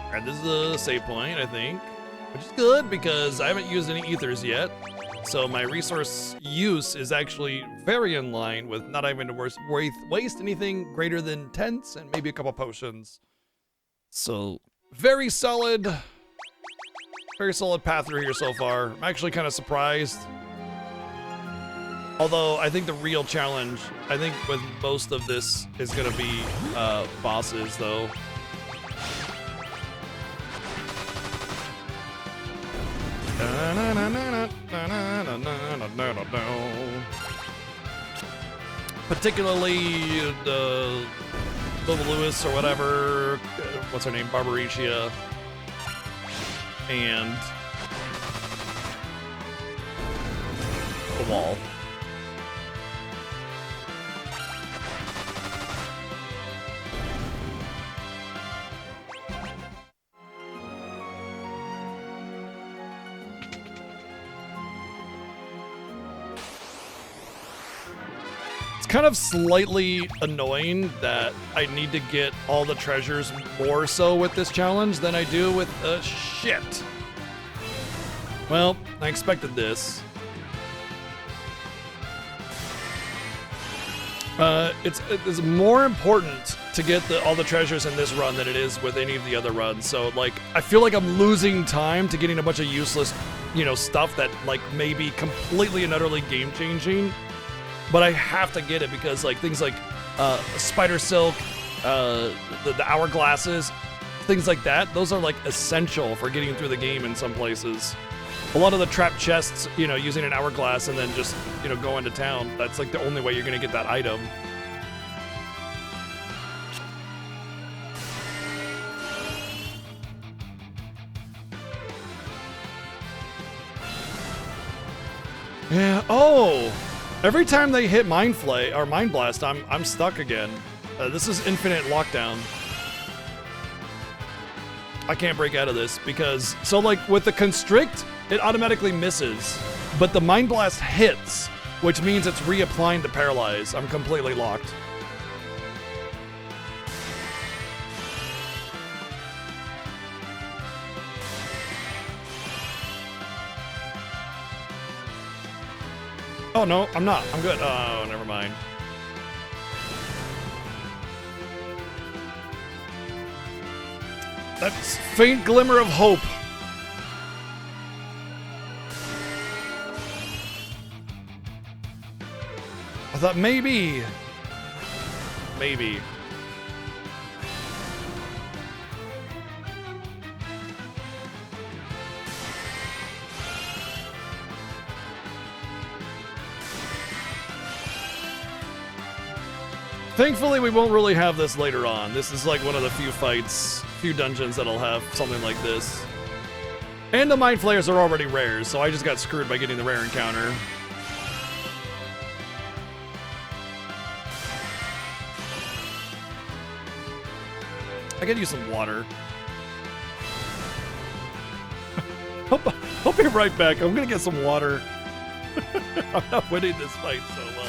Alright, this is the save point, I think, which is good because I haven't used any ethers yet. So my resource use is actually very in line with not having to waste anything greater than tents and maybe a couple potions. So very solid path through here so far. I'm actually kind of surprised. Although I think the real challenge, I think with most of this is gonna be bosses though. Particularly the Lewis or whatever, what's her name, Barbaricia, and the wall. It's kind of slightly annoying that I need to get all the treasures more so with this challenge than I do with shit. Well, I expected this. It's more important to get all the treasures in this run than it is with any of the other runs. So like, I feel like I'm losing time to getting a bunch of useless, stuff that like may be completely and utterly game changing. But I have to get it because like things like spider silk, the hourglasses, things like that. Those are like essential for getting through the game in some places. A lot of the trap chests, using an hourglass and then just, going to town. That's like the only way you're gonna get that item. Yeah. Oh, every time they hit Mind Blast, I'm stuck again. This is infinite lockdown. I can't break out of this because like with the Constrict, it automatically misses, but the Mind Blast hits, which means it's reapplying to Paralyze. I'm completely locked. Oh no, I'm not. I'm good. Oh, never mind. That's faint glimmer of hope. I thought maybe. Thankfully, we won't really have this later on. This is like one of the few dungeons that'll have something like this. And the Mind Flayers are already rare, so I just got screwed by getting the rare encounter. I could use some water. I'll be right back. I'm gonna get some water. I'm not winning this fight so well.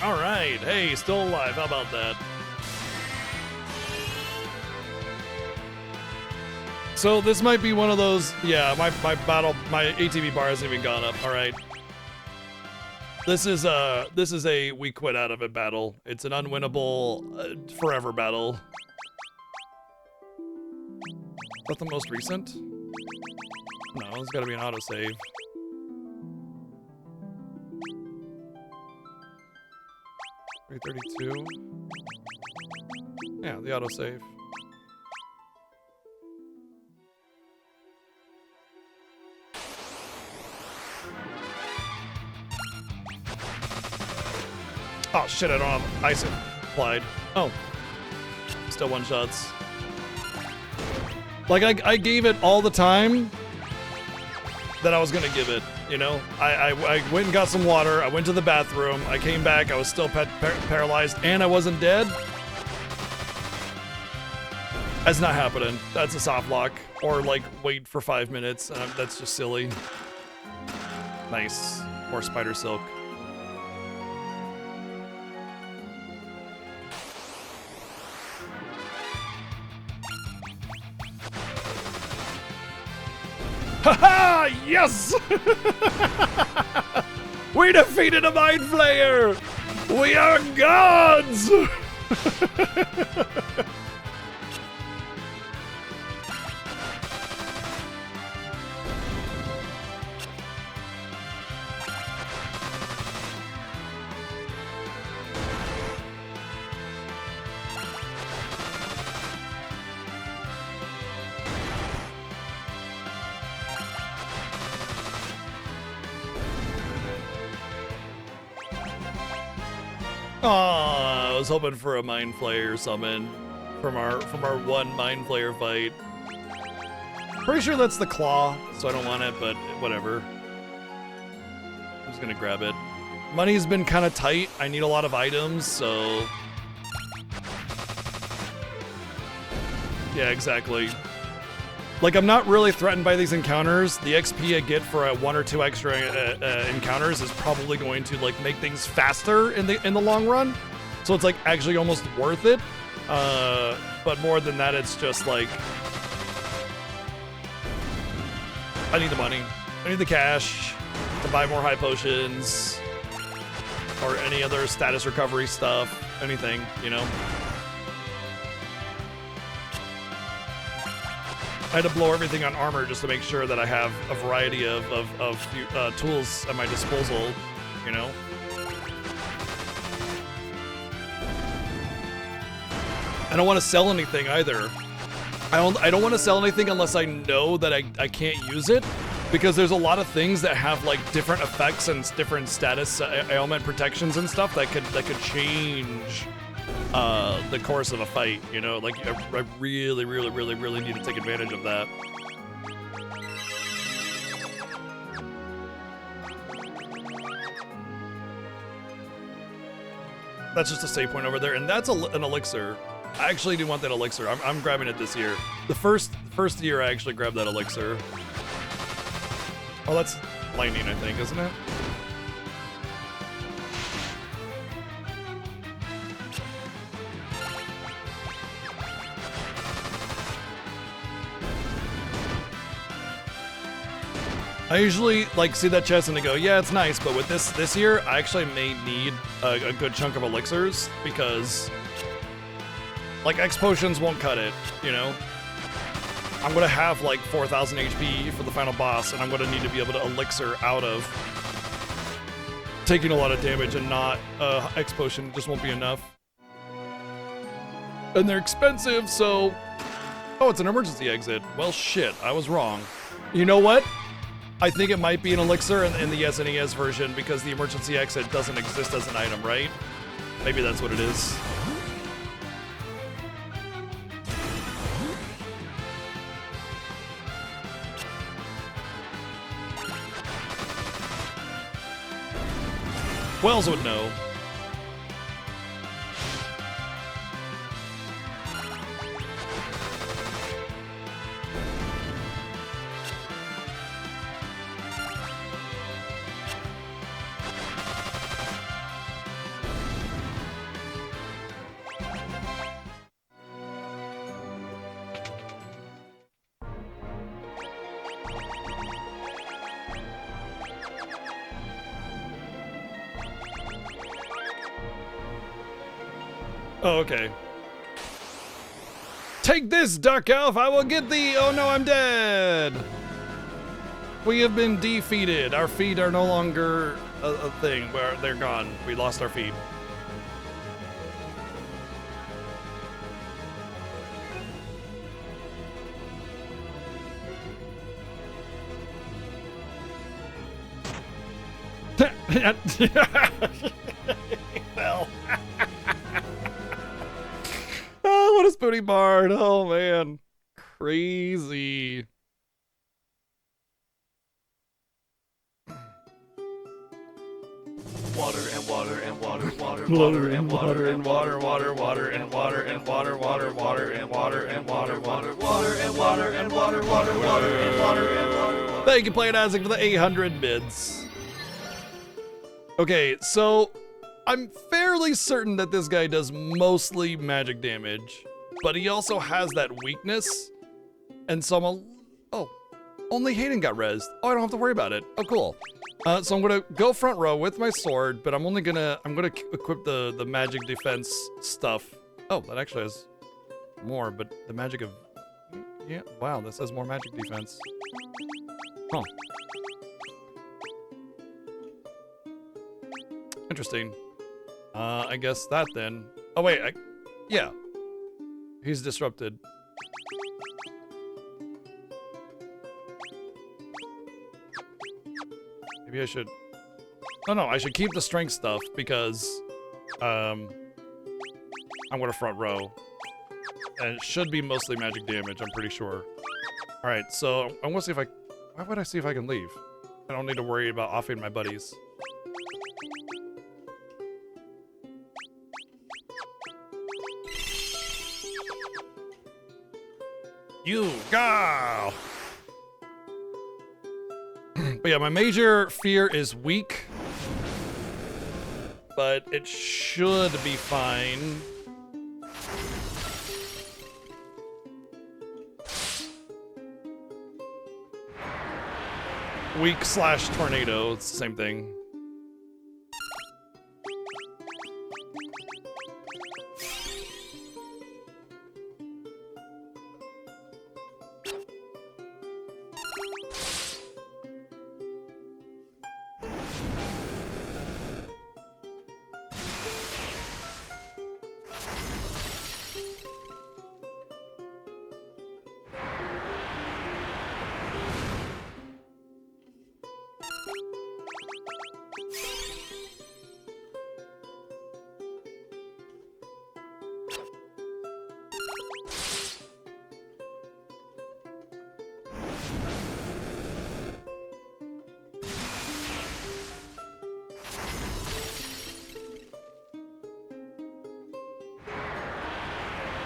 All right. Hey, still alive. How about that? So this might be one of those. Yeah, my ATB bar hasn't even gone up. All right. This is a we quit out of it battle. It's an unwinnable forever battle. Is that the most recent? No, it's got to be an autosave. 332. Yeah, the autosave. Oh shit, I don't have ice applied. Oh. Still one shots. Like, I gave it all the time that I was gonna give it, you know? I went and got some water, I went to the bathroom, I came back, I was still paralyzed, and I wasn't dead. That's not happening. That's a soft lock. Or, like, wait for 5 minutes. That's just silly. Nice. More spider silk. Haha! Yes! We defeated a mind flayer! We are gods! Aw, I was hoping for a Mind Flayer summon from our one Mind Flayer fight. Pretty sure that's the claw, so I don't want it, but whatever. I'm just gonna grab it. Money's been kind of tight. I need a lot of items, so... Yeah, exactly. Like, I'm not really threatened by these encounters. The XP I get for 1 or 2 extra encounters is probably going to, like, make things faster in the long run. So it's, like, actually almost worth it. But more than that, it's just, like... I need the money. I need the cash to buy more high potions. Or any other status recovery stuff. Anything, you know? I had to blow everything on armor just to make sure that I have a variety of tools at my disposal, you know? I don't want to sell anything either. I don't want to sell anything unless I know that I can't use it, because there's a lot of things that have like different effects and different status ailment protections and stuff that could change the course of a fight, you know? Like, I really need to take advantage of that. That's just a save point over there, and that's an elixir. I actually do want that elixir. I'm grabbing it this year. The first year I actually grabbed that elixir. Oh, that's lightning, I think, isn't it? I usually like see that chest and I go, yeah, it's nice, but with this year, I actually may need a good chunk of elixirs, because like X potions won't cut it, you know? I'm gonna have like 4,000 HP for the final boss, and I'm gonna need to be able to elixir out of taking a lot of damage, and not X potion just won't be enough. And they're expensive, so... Oh, it's an emergency exit. Well, shit, I was wrong. You know what? I think it might be an elixir in the SNES version, because the emergency exit doesn't exist as an item, right? Maybe that's what it is. Wells would know. Oh, okay. Take this, Dark Elf! I will get thee! Oh no, I'm dead! We have been defeated. Our feet are no longer a thing. They're gone. We lost our feet. Well. Oh, what a spoonie bard. Oh, man. Crazy. Water and water and water, water, Water and water and water, water, water and water and water, water, water and water and water, water, water and water and water, water, water and water and water. Thank you, Playin Isaac, for the 800 bids. Okay, so I'm fairly certain that this guy does mostly magic damage, but he also has that weakness, and so oh, only Hayden got rezzed. Oh, I don't have to worry about it. Oh, cool. So I'm gonna go front row with my sword, but I'm gonna equip the magic defense stuff. Oh, that actually has more, but the magic of, yeah, wow, this has more magic defense. Huh. Interesting. I guess that then. Oh wait, yeah. He's disrupted. Maybe I should... No, I should keep the strength stuff because I'm gonna front row. And it should be mostly magic damage, I'm pretty sure. Alright, so I'm gonna see if I... Why would I see if I can leave? I don't need to worry about offing my buddies. You go! But yeah, my major fear is weak. But it should be fine. Weak / tornado, it's the same thing.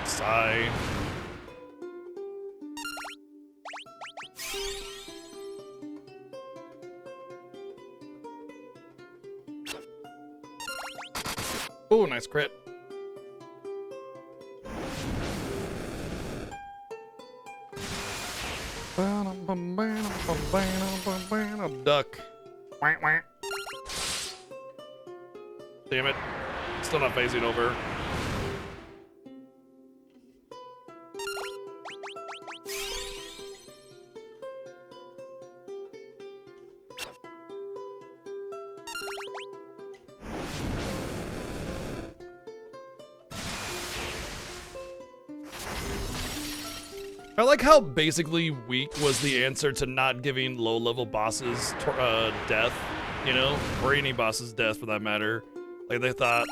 Sigh. Ooh, nice crit. Duck. Damn it. Still not phasing over. I like how basically weak was the answer to not giving low-level bosses death, you know? Or any boss's death for that matter. Like they thought,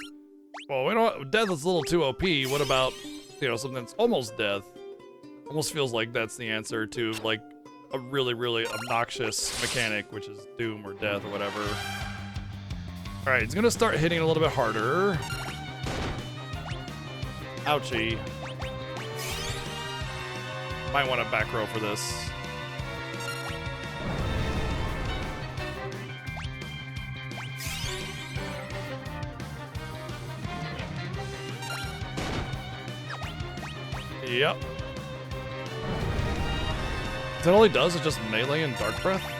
well, we don't, death is a little too OP. What about, you know, something that's almost death? Almost feels like that's the answer to like a really, really obnoxious mechanic, which is doom or death or whatever. All right, he's gonna start hitting a little bit harder. Ouchie. Might want a back row for this. Yep. Is that all he does? Is just melee and dark breath?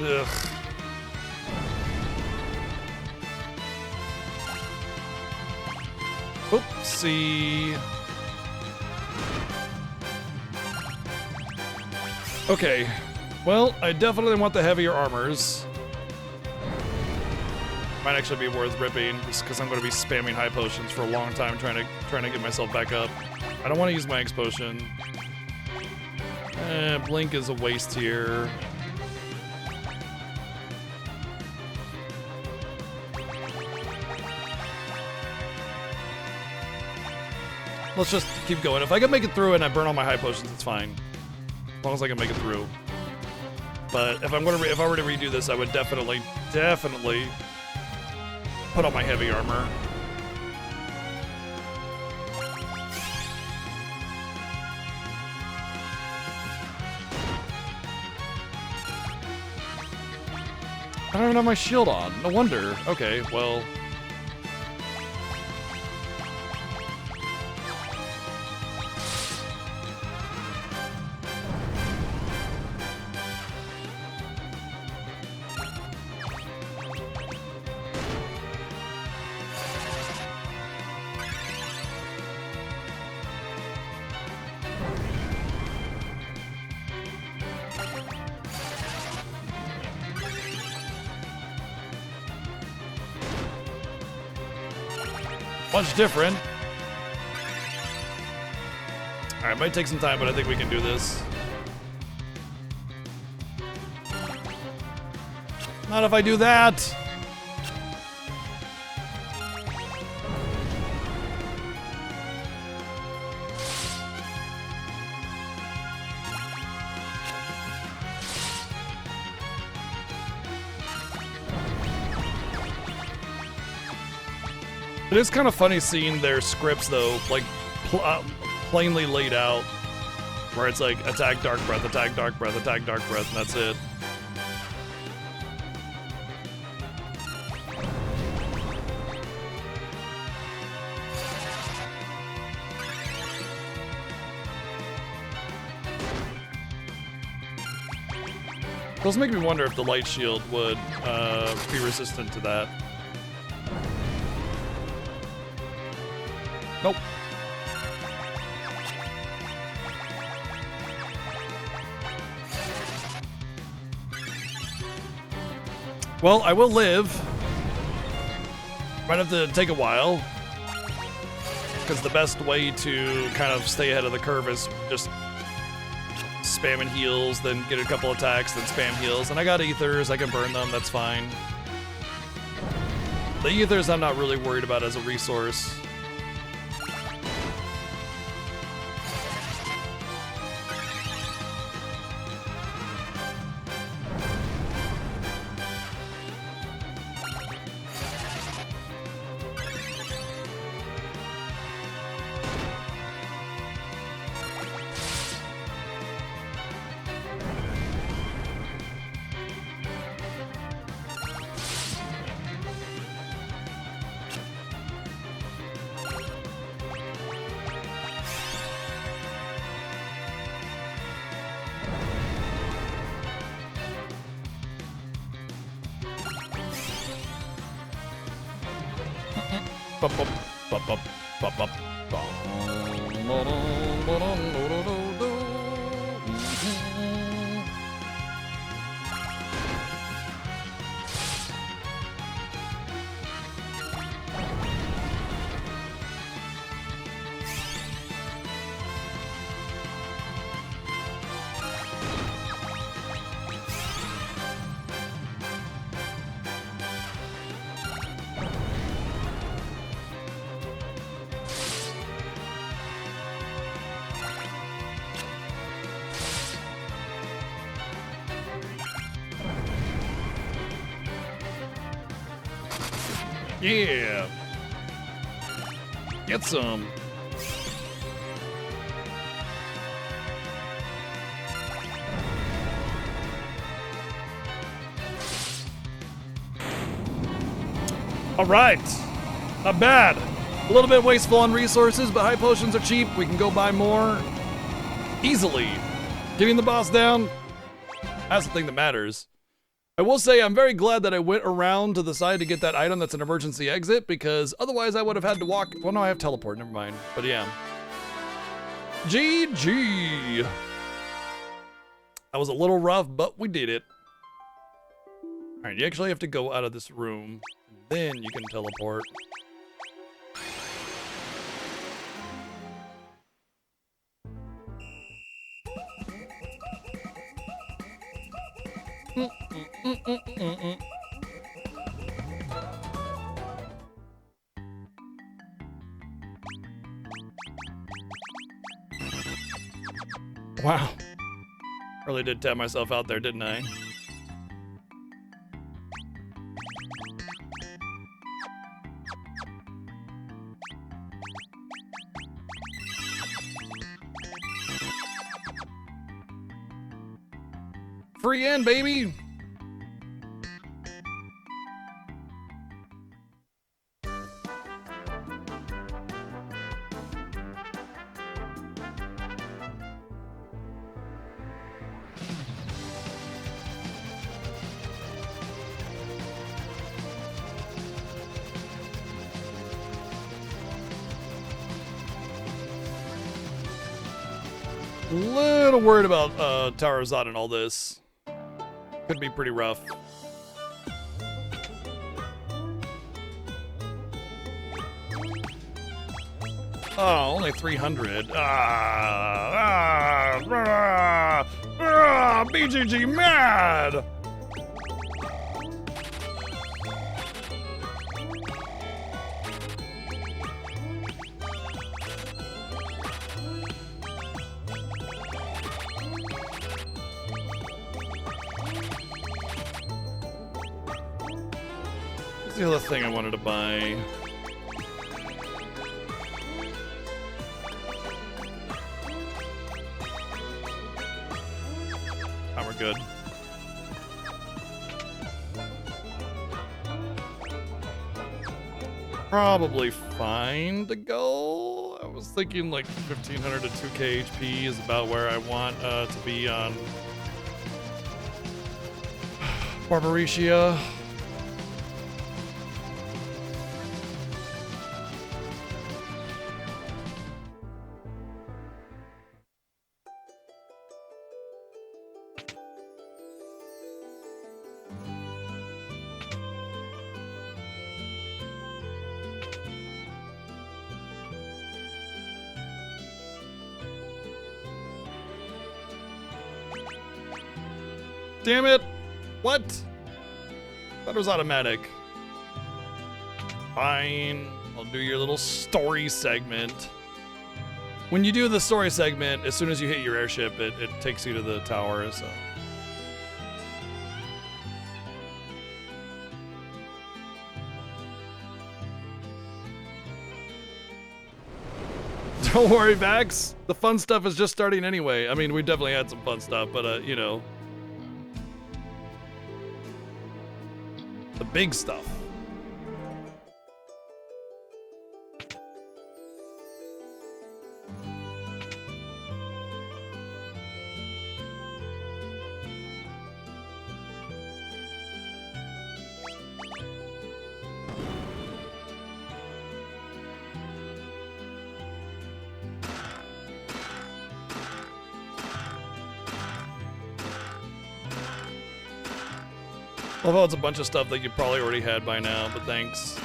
Ugh. Oopsie. Okay. Well, I definitely want the heavier armors. Might actually be worth ripping, just because I'm going to be spamming high potions for a long time, trying to get myself back up. I don't want to use my X potion. Blink is a waste here. Let's just keep going. If I can make it through and I burn all my high potions, it's fine. As long as I can make it through. But if I were to redo this, I would definitely put on my heavy armor. I don't even have my shield on. No wonder. Okay, well. Much different. Alright, might take some time, but I think we can do this. Not if I do that! It is kind of funny seeing their scripts, though, like, plainly laid out. Where it's like, attack dark breath, attack dark breath, attack dark breath, and that's it. Those make me wonder if the light shield would be resistant to that. Nope. Well, I will live. Might have to take a while. Because the best way to kind of stay ahead of the curve is just spamming heals, then get a couple attacks, then spam heals. And I got ethers, I can burn them, that's fine. The ethers I'm not really worried about as a resource. Yeah. Get some. All right. Not bad. A little bit wasteful on resources, but high potions are cheap. We can go buy more easily. Getting the boss down, that's the thing that matters. I will say I'm very glad that I went around to the side to get that item that's an emergency exit, because otherwise I would have had to walk. Well, no, I have teleport, never mind. But yeah. GG. That was a little rough, but we did it. All right, you actually have to go out of this room. Then you can teleport. Wow. Really did tap myself out there, didn't I? Free end, baby! Little worried about Tarazan and all this. Could be pretty rough. Oh, only 300. BGG mad! What's the other thing I wanted to buy? Oh, we're good. Probably fine to go. I was thinking like 1500 to 2k HP is about where I want to be on Barbarecia. Damn it! What? Thought it was automatic. Fine. I'll do your little story segment. When you do the story segment, as soon as you hit your airship, it takes you to the tower, so. Don't worry, Vax. The fun stuff is just starting anyway. I mean, we definitely had some fun stuff, but, you know. The big stuff. Although it's a bunch of stuff that you probably already had by now, but thanks.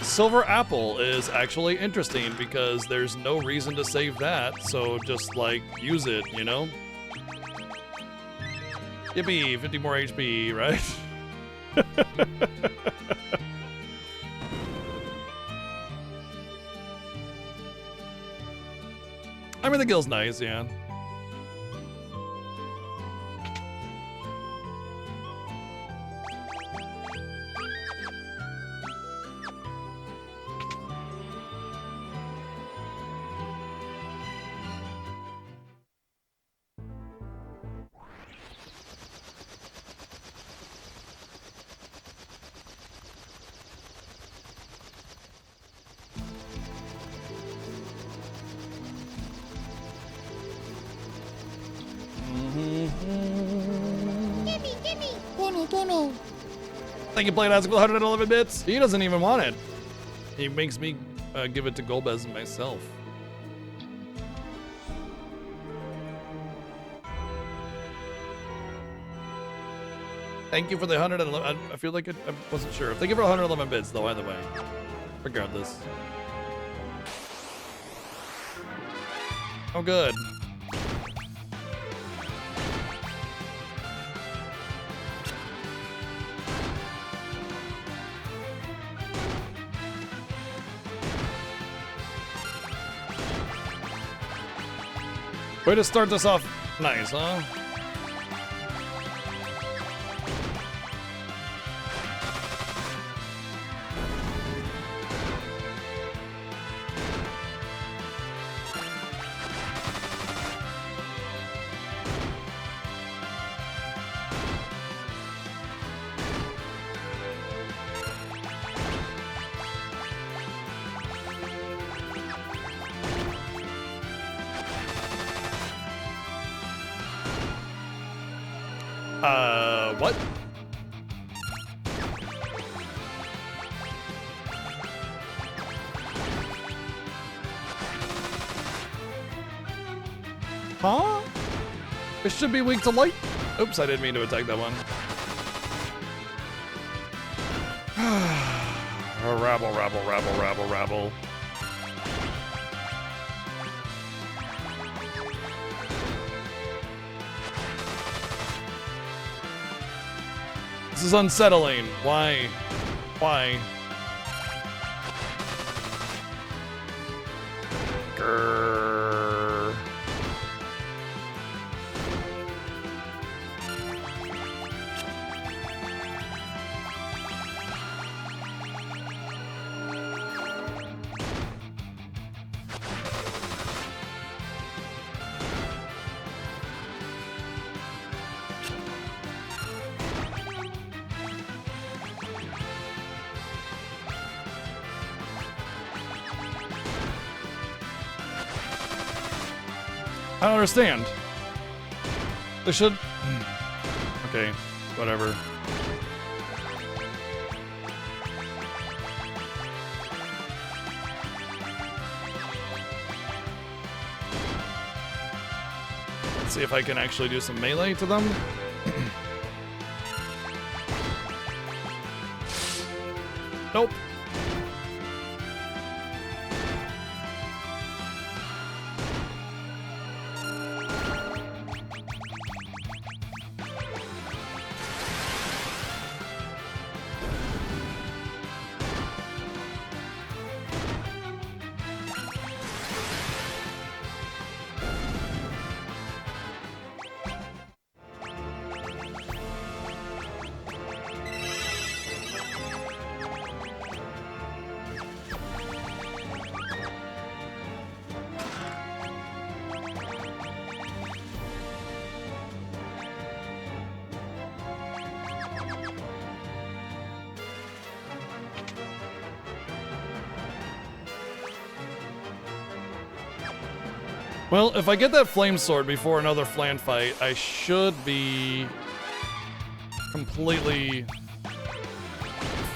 Silver Apple is actually interesting because there's no reason to save that, so just like use it, you know? Yippee, 50 more HP, right? I mean, the guild's nice, yeah. Thank you, Blade Isaac, for 111 bits. He doesn't even want it. He makes me give it to Golbez and myself. Thank you for the 111. I feel like I wasn't sure. Thank you for 111 bits, though, either way. Regardless. Oh, good. Way to start this off nice, huh? What? Huh? It should be weak to light. Oops, I didn't mean to attack that one. Rabble, rabble, rabble, rabble, rabble. This is unsettling. Why? Why? Grrr. I don't understand. They should... Okay, whatever. Let's see if I can actually do some melee to them. Nope. Well, if I get that flame sword before another flan fight, I should be completely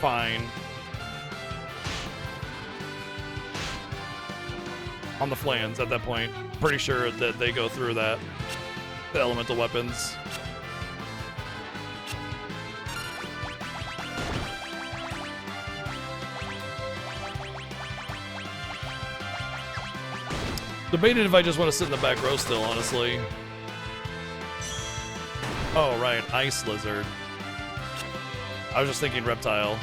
fine on the flans at that point. Pretty sure that they go through that, the elemental weapons. Debated if I just want to sit in the back row still, honestly. Oh, right, ice lizard. I was just thinking reptile.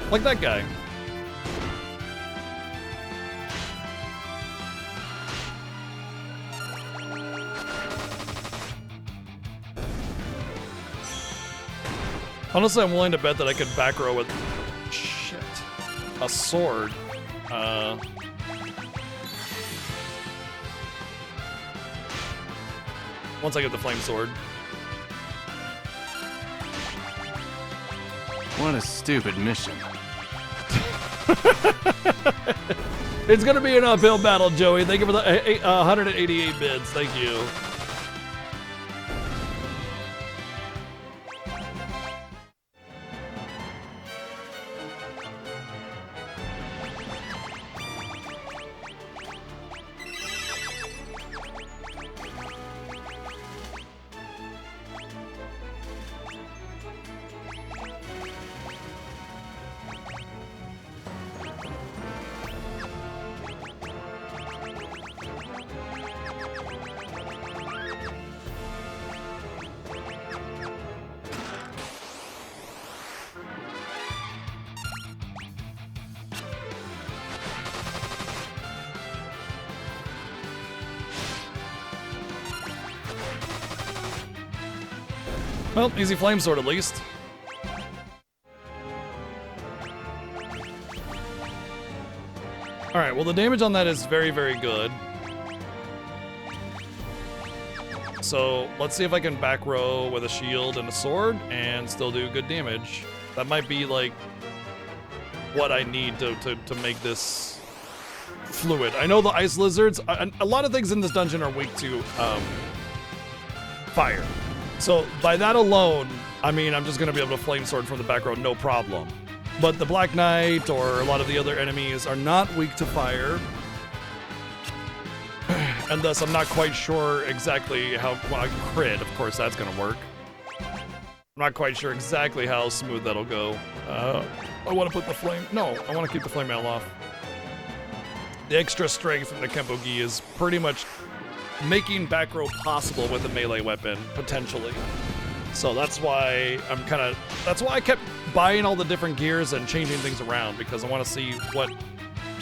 Like that guy. Honestly, I'm willing to bet that I could back row with shit, a sword. Once I get the flame sword. What a stupid mission. It's gonna be an uphill battle, Joey. Thank you for the 188 bids. Thank you. Well, easy flame sword at least. Alright, well the damage on that is very, very good. So let's see if I can back row with a shield and a sword and still do good damage. That might be like what I need to make this fluid. I know the ice lizards, a lot of things in this dungeon are weak to fire. So by that alone, I mean, I'm just gonna be able to flame sword from the back row, no problem. But the Black Knight or a lot of the other enemies are not weak to fire. And thus, I'm not quite sure exactly how, well, I crit, of course that's gonna work. I'm not quite sure exactly how smooth that'll go. I wanna put the flame, no, I wanna keep the flame mail off. The extra strength from the Kempo Gi is pretty much making back row possible with a melee weapon, potentially. So that's why that's why I kept buying all the different gears and changing things around, because I want to see what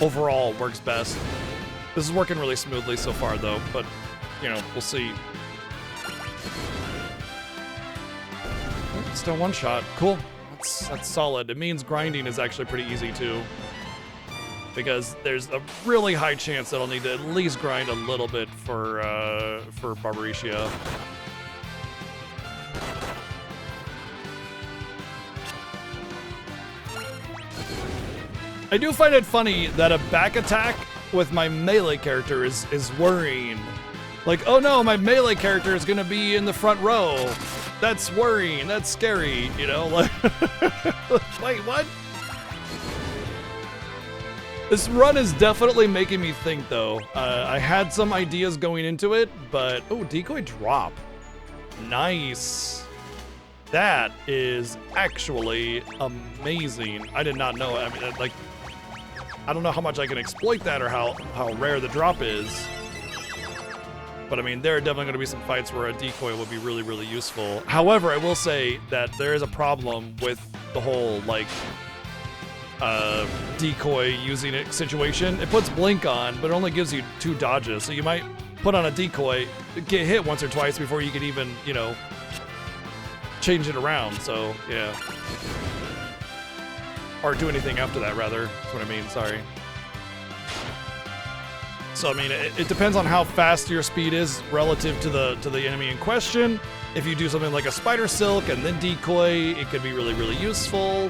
overall works best. This is working really smoothly so far though, but you know, we'll see. Still one shot, cool. That's solid. It means grinding is actually pretty easy too, because there's a really high chance that I'll need to at least grind a little bit for Barbariscia. I do find it funny that a back attack with my melee character is worrying. Like, oh no, my melee character is gonna be in the front row. That's worrying, that's scary, you know? Like, wait, what? This run is definitely making me think though. I had some ideas going into it, but, oh, decoy drop. Nice. That is actually amazing. I did not know. I mean, like, I don't know how much I can exploit that or how rare the drop is. But I mean, there are definitely going to be some fights where a decoy will be really, really useful. However, I will say that there is a problem with the whole, like, decoy using it situation. It puts blink on, but it only gives you 2 dodges. So you might put on a decoy, get hit once or twice before you can even, you know, change it around. So, yeah. Or do anything after that, rather. That's what I mean, sorry. So, I mean, it depends on how fast your speed is relative to the enemy in question. If you do something like a Spider Silk and then decoy, it could be really, really useful.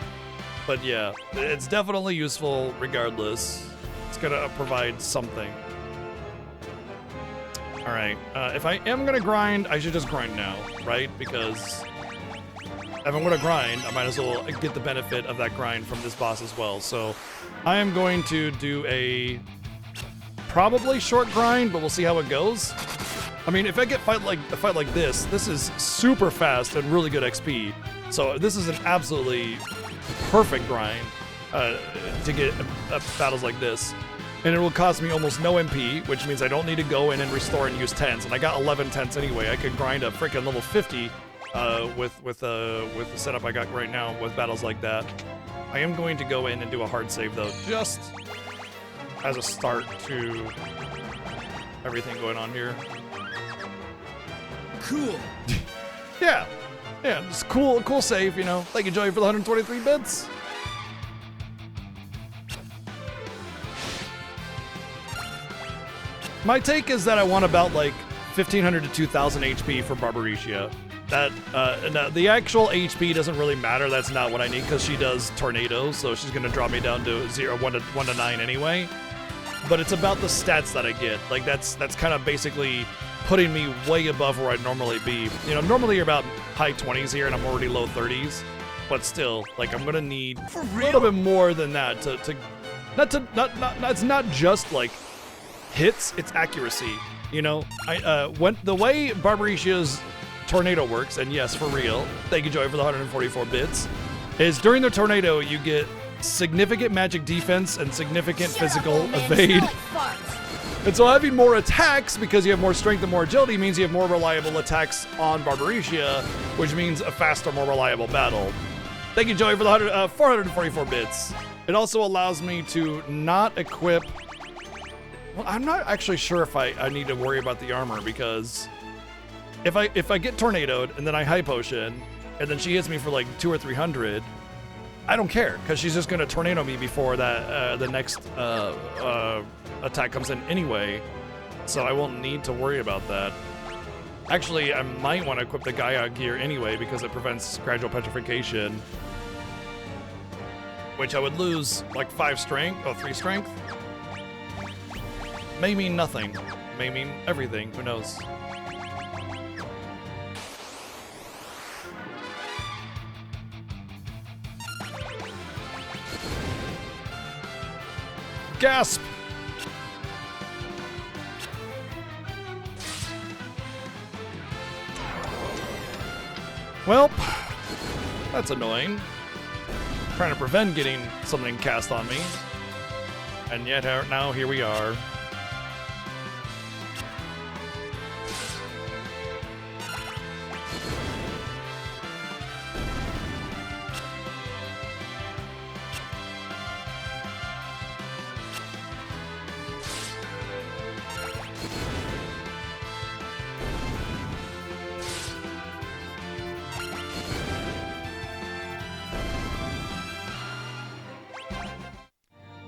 But yeah, it's definitely useful regardless. It's gonna provide something. All right, if I am gonna grind, I should just grind now, right? Because if I'm gonna grind, I might as well get the benefit of that grind from this boss as well. So I am going to do a probably short grind, but we'll see how it goes. I mean, if I get a fight like this, this is super fast and really good XP. So this is an absolutely perfect grind to get battles like this. And it will cost me almost no MP, which means I don't need to go in and restore and use tents. And I got 11 tents anyway. I could grind a freaking level 50 with the setup I got right now with battles like that. I am going to go in and do a hard save though, just as a start to everything going on here. Cool. Yeah, just cool save, you know. Thank you, Joey, for the 123 bits. My take is that I want about like 1,500 to 2,000 HP for Barbariscia. That the actual HP doesn't really matter. That's not what I need because she does tornadoes, so she's gonna drop me down to 1 to 9 anyway. But it's about the stats that I get. Like that's kind of basically putting me way above where I'd normally be. You know, normally you're about high 20s here, and I'm already low 30s. But still, like I'm gonna need a little bit more than that to it's not just like hits, it's accuracy. You know, when the way Barbariscia's tornado works, and yes, for real, thank you, Joey, for the 144 bits, is during the tornado you get significant magic defense and significant physical evade. And so having more attacks, because you have more strength and more agility, means you have more reliable attacks on Barbariscia, which means a faster, more reliable battle. Thank you, Joey, for the 444 bits. It also allows me to not equip... Well, I'm not actually sure if I need to worry about the armor, because if I get tornadoed and then I high potion, and then she hits me for like 200 or 300, I don't care, because she's just going to tornado me before that the next attack comes in anyway, so I won't need to worry about that. Actually, I might want to equip the Gaia gear anyway, because it prevents gradual petrification, which I would lose like 5 strength, or 3 strength. May mean nothing, may mean everything, who knows. Gasp! Well, that's annoying. Trying to prevent getting something cast on me. And yet now here we are.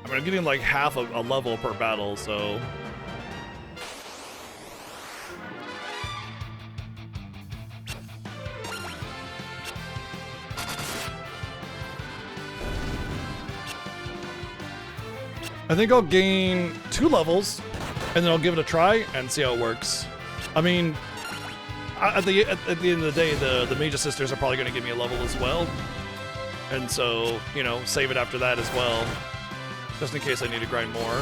I mean, I'm getting like half a level per battle, so... I think I'll gain 2 levels, and then I'll give it a try and see how it works. I mean, at the end of the day, the Mage Sisters are probably going to give me a level as well. And so, you know, save it after that as well. Just in case I need to grind more.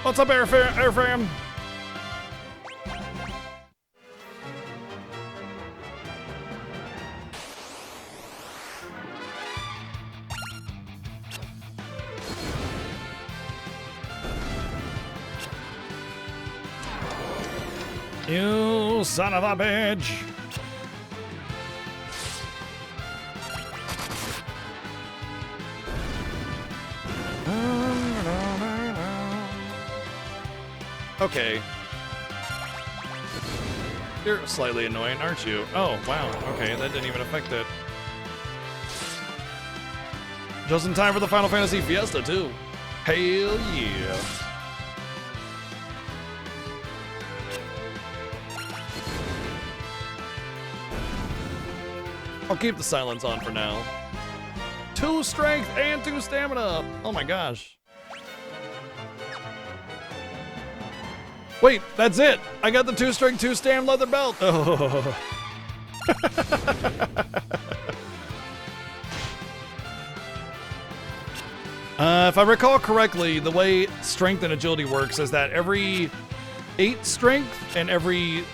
What's up, Airfram? You son of a bitch! Okay. You're slightly annoying, aren't you? Oh, wow. Okay, that didn't even affect it. Just in time for the Final Fantasy Fiesta, too. Hell yeah. I'll keep the silence on for now. 2 strength and 2 stamina. Oh my gosh. Wait, that's it. I got the 2 strength, 2 stam leather belt. Oh. If I recall correctly, the way strength and agility works is that every 8 strength and every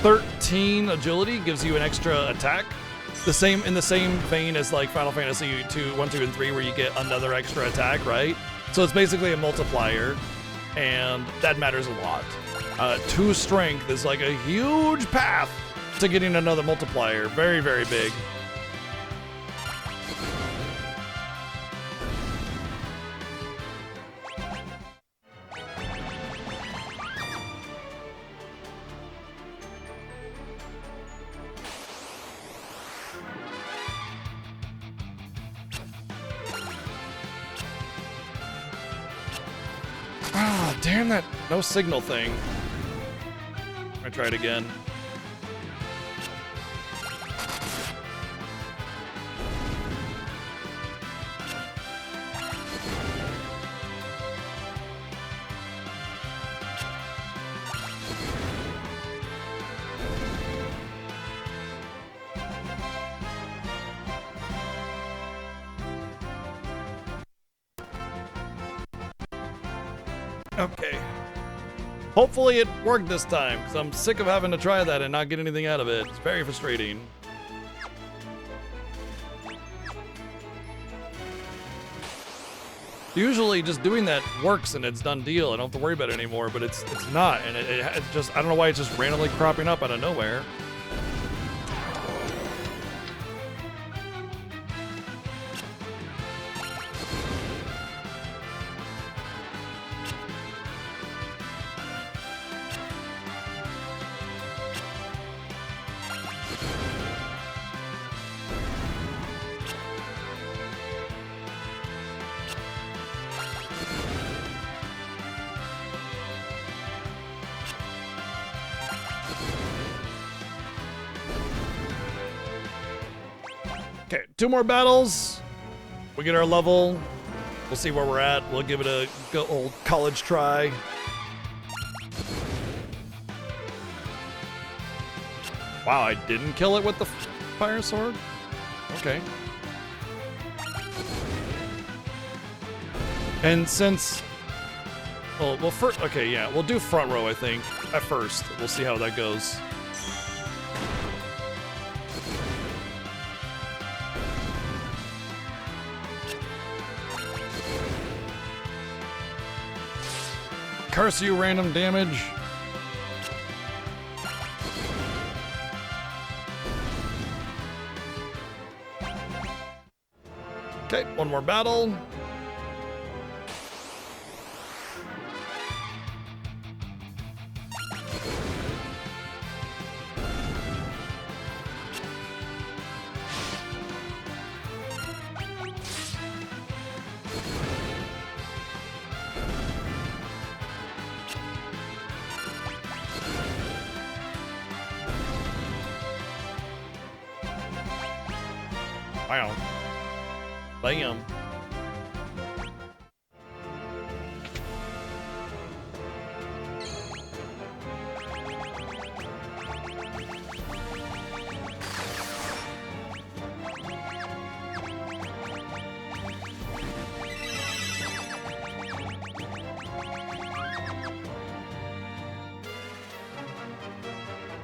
13 agility gives you an extra attack. In the same vein as like Final Fantasy 2, 1, 2, and 3, where you get another extra attack, right? So it's basically a multiplier, and that matters a lot. 2 strength is like a huge path to getting another multiplier. Very, very big. Ah, damn that no signal thing. I try it again. Okay. Hopefully it worked this time, because I'm sick of having to try that and not get anything out of it. It's very frustrating. Usually just doing that works and it's done deal. I don't have to worry about it anymore, but it's not. And it just, I don't know why it's just randomly cropping up out of nowhere. Okay, 2 more battles. We get our level. We'll see where we're at. We'll give it a good old college try. Wow, I didn't kill it with the fire sword? Okay. And since... Well, okay, yeah, we'll do front row, I think, at first. We'll see how that goes. Curse you, random damage. Okay, 1 more battle. Wow. Bam.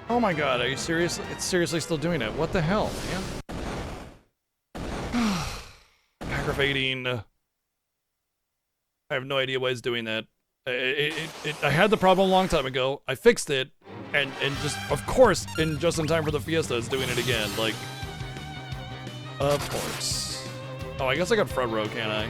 Oh my god, are you serious? It's seriously still doing it. What the hell, man? Aggravating. I have no idea why it's doing that. I had the problem a long time ago. I fixed it, and just, of course, just in time for the Fiesta, it's doing it again. Like, of course. Oh, I guess I got front row, can't I?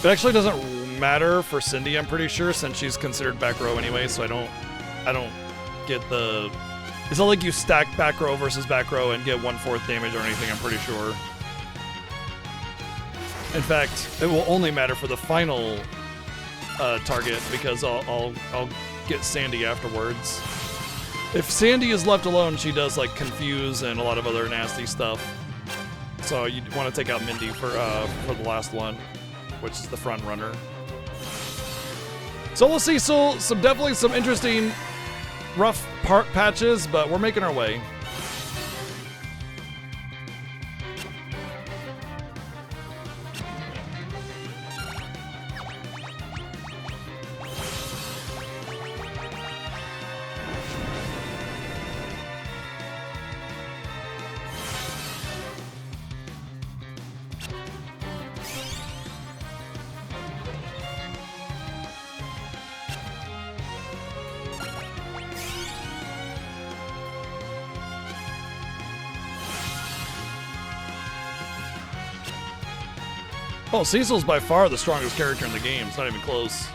It actually doesn't matter for Cindy, I'm pretty sure, since she's considered back row anyway, so I don't get the... It's not like you stack back row versus back row and get 1/4 damage or anything, I'm pretty sure. In fact, it will only matter for the final target, because I'll get Sandy afterwards. If Sandy is left alone, she does like confuse and a lot of other nasty stuff. So you want to take out Mindy for the last one, which is the front runner. So we'll see. So definitely some interesting, rough patches, but we're making our way. Oh, Cecil's by far the strongest character in the game. It's not even close.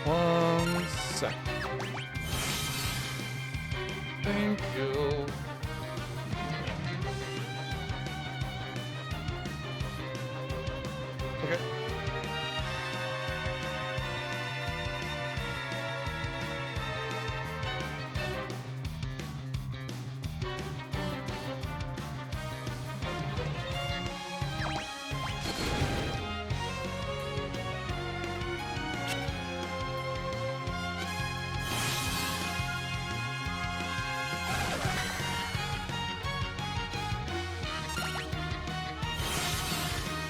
One sec. Thank you. Okay.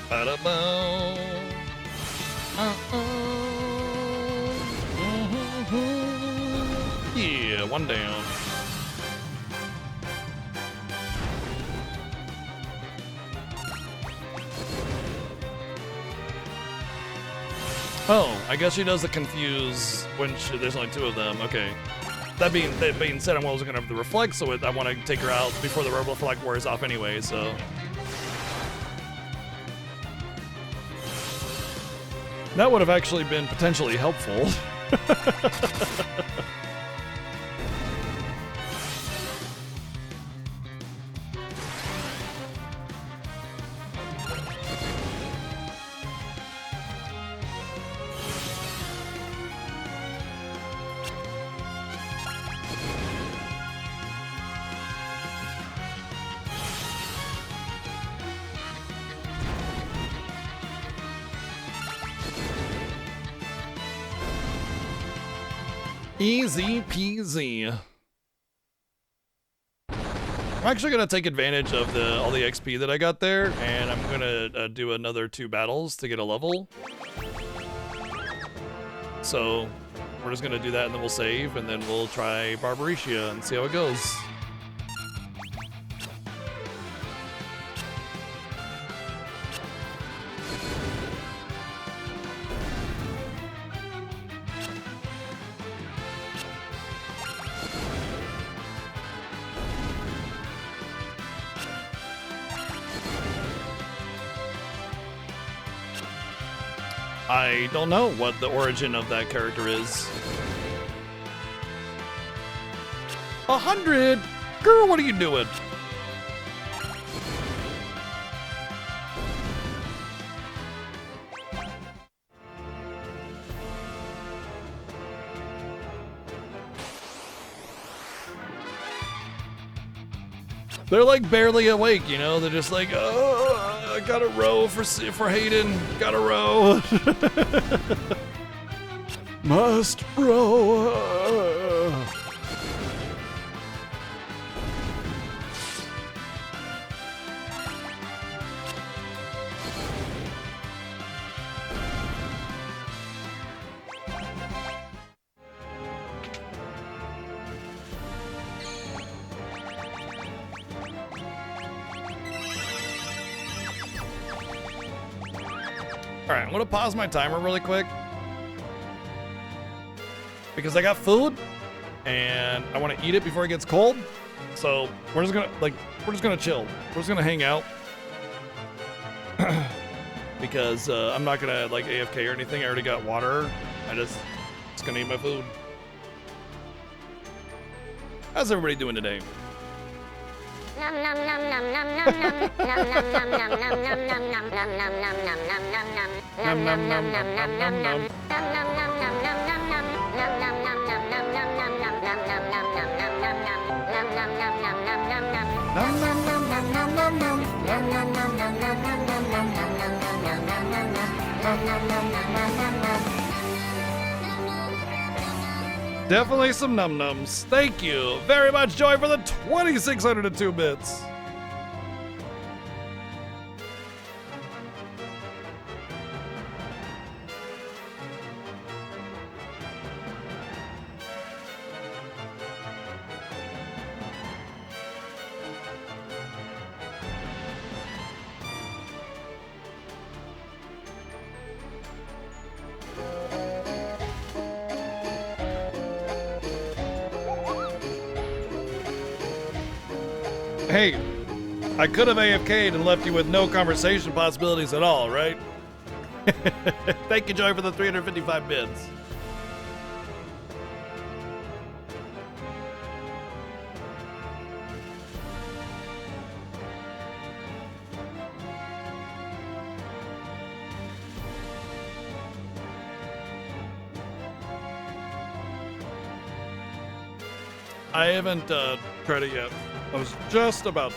Ba-da-boom. Yeah, one down. Oh, I guess she does the confuse when there's only 2 of them. Okay. That being said, I'm also gonna have the reflect, so I want to take her out before the reflect wears off anyway. So that would have actually been potentially helpful. Easy peasy. I'm actually gonna take advantage of all the XP that I got there, and I'm gonna do another 2 battles to get a level. So we're just gonna do that, and then we'll save, and then we'll try Barbaricia and see how it goes. I don't know what the origin of that character is. 100? Girl, what are you doing? They're like barely awake, you know? They're just like, oh, I got a row for Hayden. Got a row. Must row. Alright, I'm gonna pause my timer really quick. Because I got food and I want to eat it before it gets cold. So we're just gonna chill. We're just gonna hang out. Because I'm not gonna like AFK or anything. I already got water. Just gonna eat my food. How's everybody doing today? Definitely some num-nums. Thank you very much, Joy, for the 2,602 bits. Hey, I could have AFK'd and left you with no conversation possibilities at all, right? Thank you, Joy, for the 355 bits. I haven't tried it yet. I was just about to.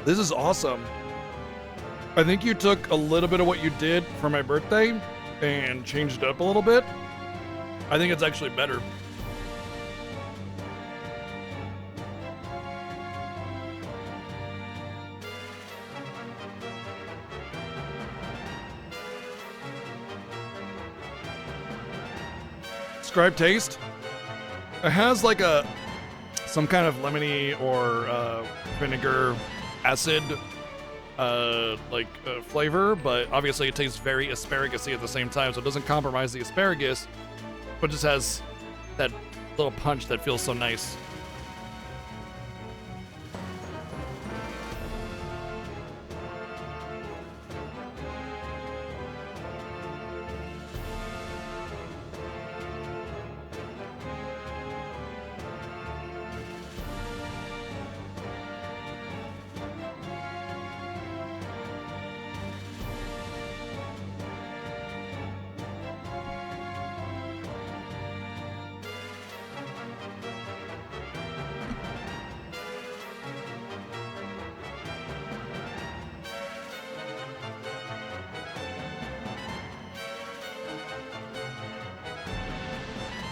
This is awesome. I think you took a little bit of what you did for my birthday and changed it up a little bit. I think it's actually better. Describe taste. It has like some kind of lemony or vinegar acid flavor, but obviously it tastes very asparagus-y at the same time, so it doesn't compromise the asparagus, but just has that little punch that feels so nice.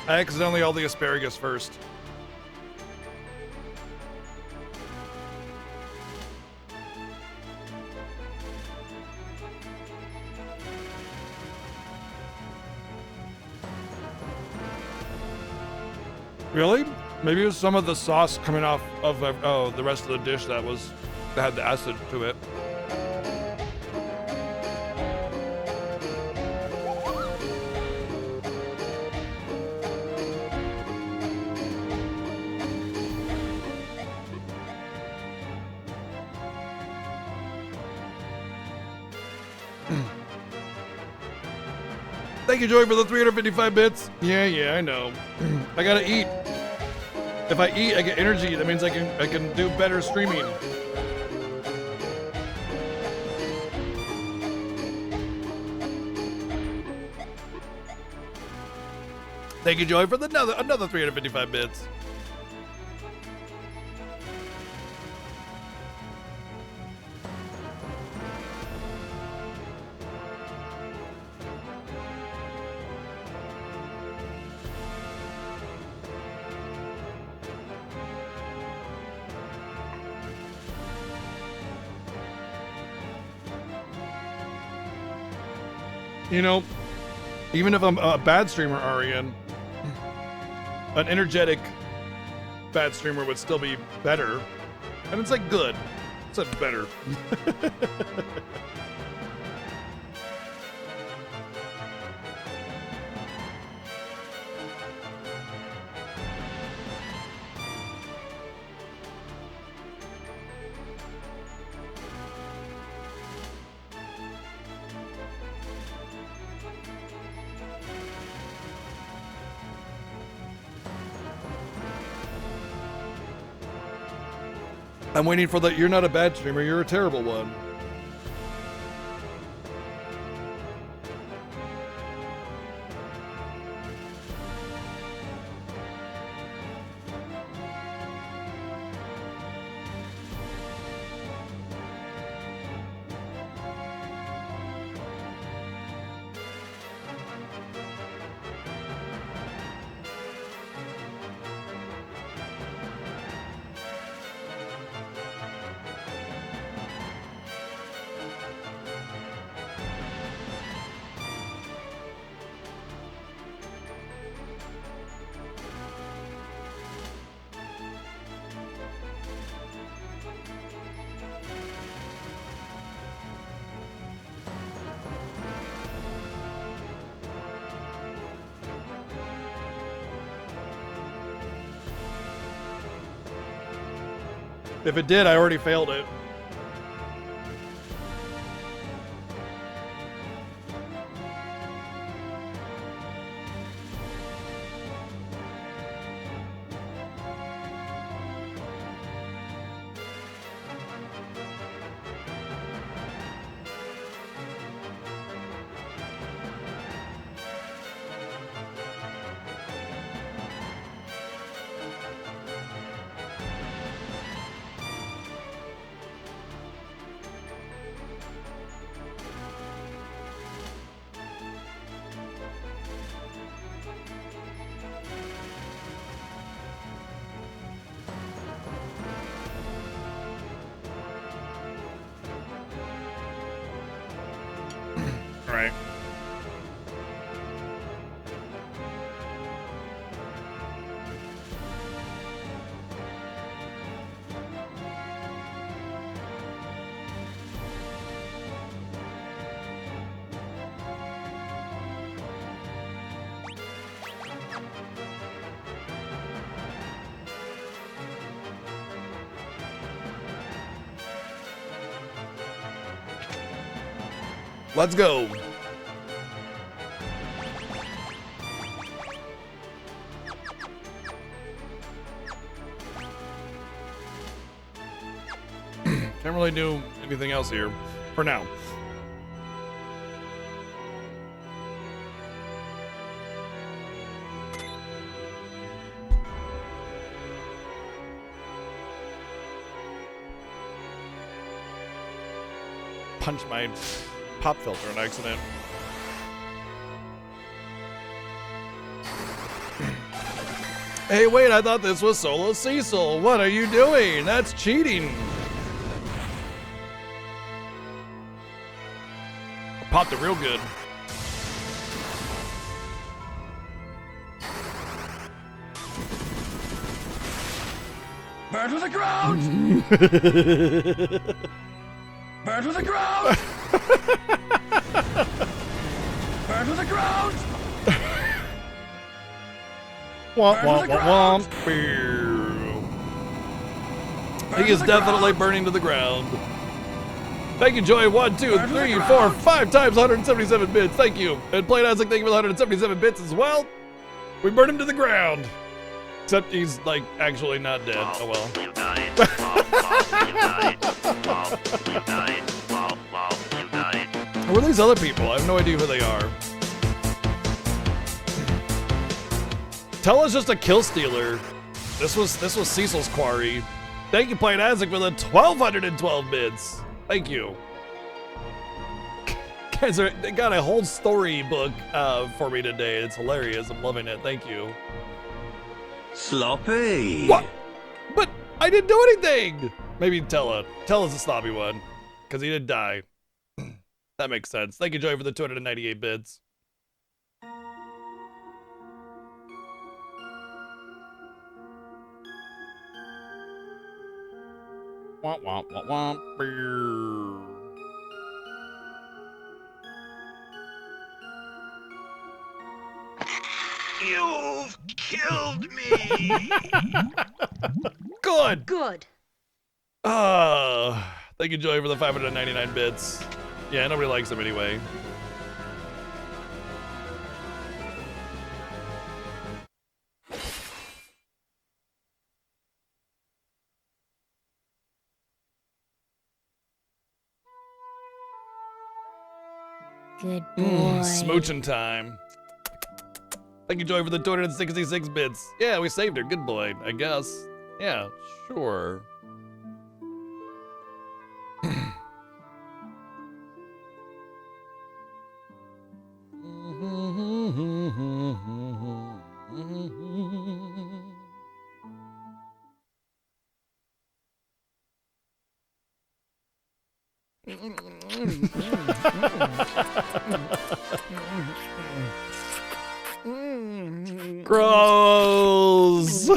I accidentally all the asparagus first. Really? Maybe it was some of the sauce coming off of the rest of the dish that had the acid to it. Thank you, Joey, for the 355 bits. Yeah, I know. I gotta eat. If I eat, I get energy. That means I can do better streaming. Thank you, Joey, for another 355 bits. You know, even if I'm a bad streamer, Arian, an energetic bad streamer would still be better. And it's like good. It's like better. I'm waiting for the, you're not a bad streamer, you're a terrible one. If it did, I already failed it. Let's go. Can't really do anything else here for now. Punch my pop filter on accident. Hey, wait, I thought this was Solo Cecil. What are you doing? That's cheating. I popped it real good. Burn to the ground! Burn to the ground! Burn to the ground! Womp, womp, womp, womp. He is definitely burning to the ground. Thank you, Joy. 1, 2, 3, 4, 5 times 177 bits. Thank you. And Plain Isaac, thank you for the 177 bits as well. We burned him to the ground. Except he's, like, actually not dead. Oh, well. Who are these other people? I have no idea who they are. Tell us just a kill stealer. This was Cecil's quarry. Thank you, Plain Isaac, for the 1,212 bits. Thank you. Guys, they got a whole storybook for me today. It's hilarious. I'm loving it. Thank you. Sloppy. What? But I didn't do anything. Maybe Tella's the sloppy one, because he did die. That makes sense. Thank you, Joy, for the 298 bits. Womp womp womp womp. Brrr. You've killed me. Good. Good. Thank you, Joy, for the 599 bits. Yeah, nobody likes him anyway. Good boy. Smooching time. Thank you, Joy, for the 266 bits. Yeah, we saved her. Good boy, I guess. Yeah, sure. Gross.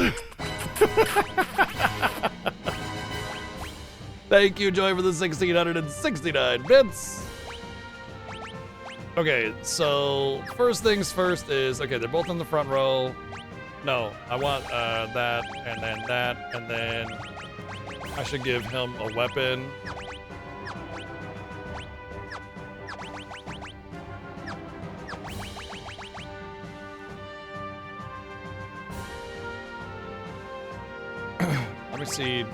Thank you, Joy, for the 1,669 bits. Okay, so first things first is, okay, they're both in the front row. No, I want that, and then I should give him a weapon. Let me see.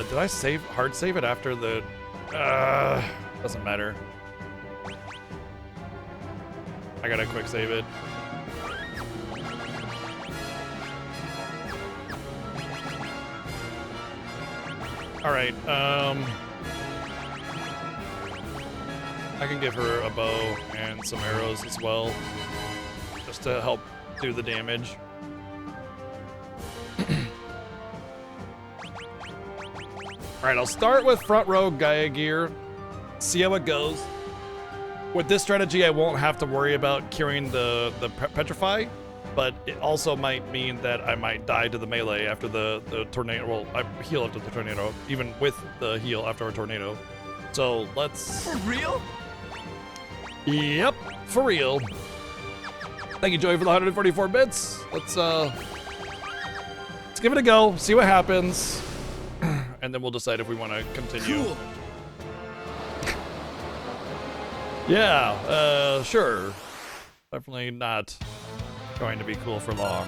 Did I hard save it after the, doesn't matter. I gotta quick save it. All right, I can give her a bow and some arrows as well, just to help do the damage. All right, I'll start with front row Gaia gear, see how it goes. With this strategy, I won't have to worry about curing the petrify, but it also might mean that I might die to the melee after the tornado. Well, I heal after the tornado, even with the heal after a tornado. So let's... For real? Yep, for real. Thank you, Joey, for the 144 bits. Let's get give it a go, see what happens, and then we'll decide if we want to continue. Cool. Yeah, sure. Definitely not going to be cool for long.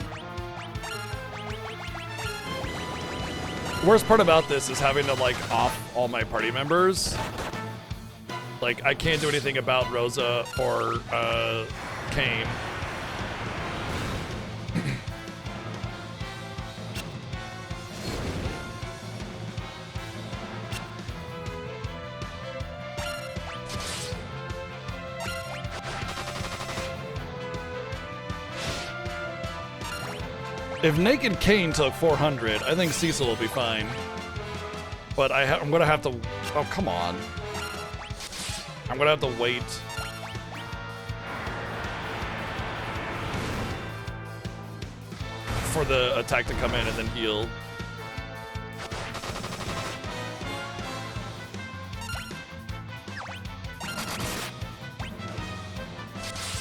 Worst part about this is having to like off all my party members. Like I can't do anything about Rosa or Kane. If Naked Kane took 400, I think Cecil will be fine. But I'm gonna have to. Oh, come on. I'm gonna have to wait. For the attack to come in and then heal.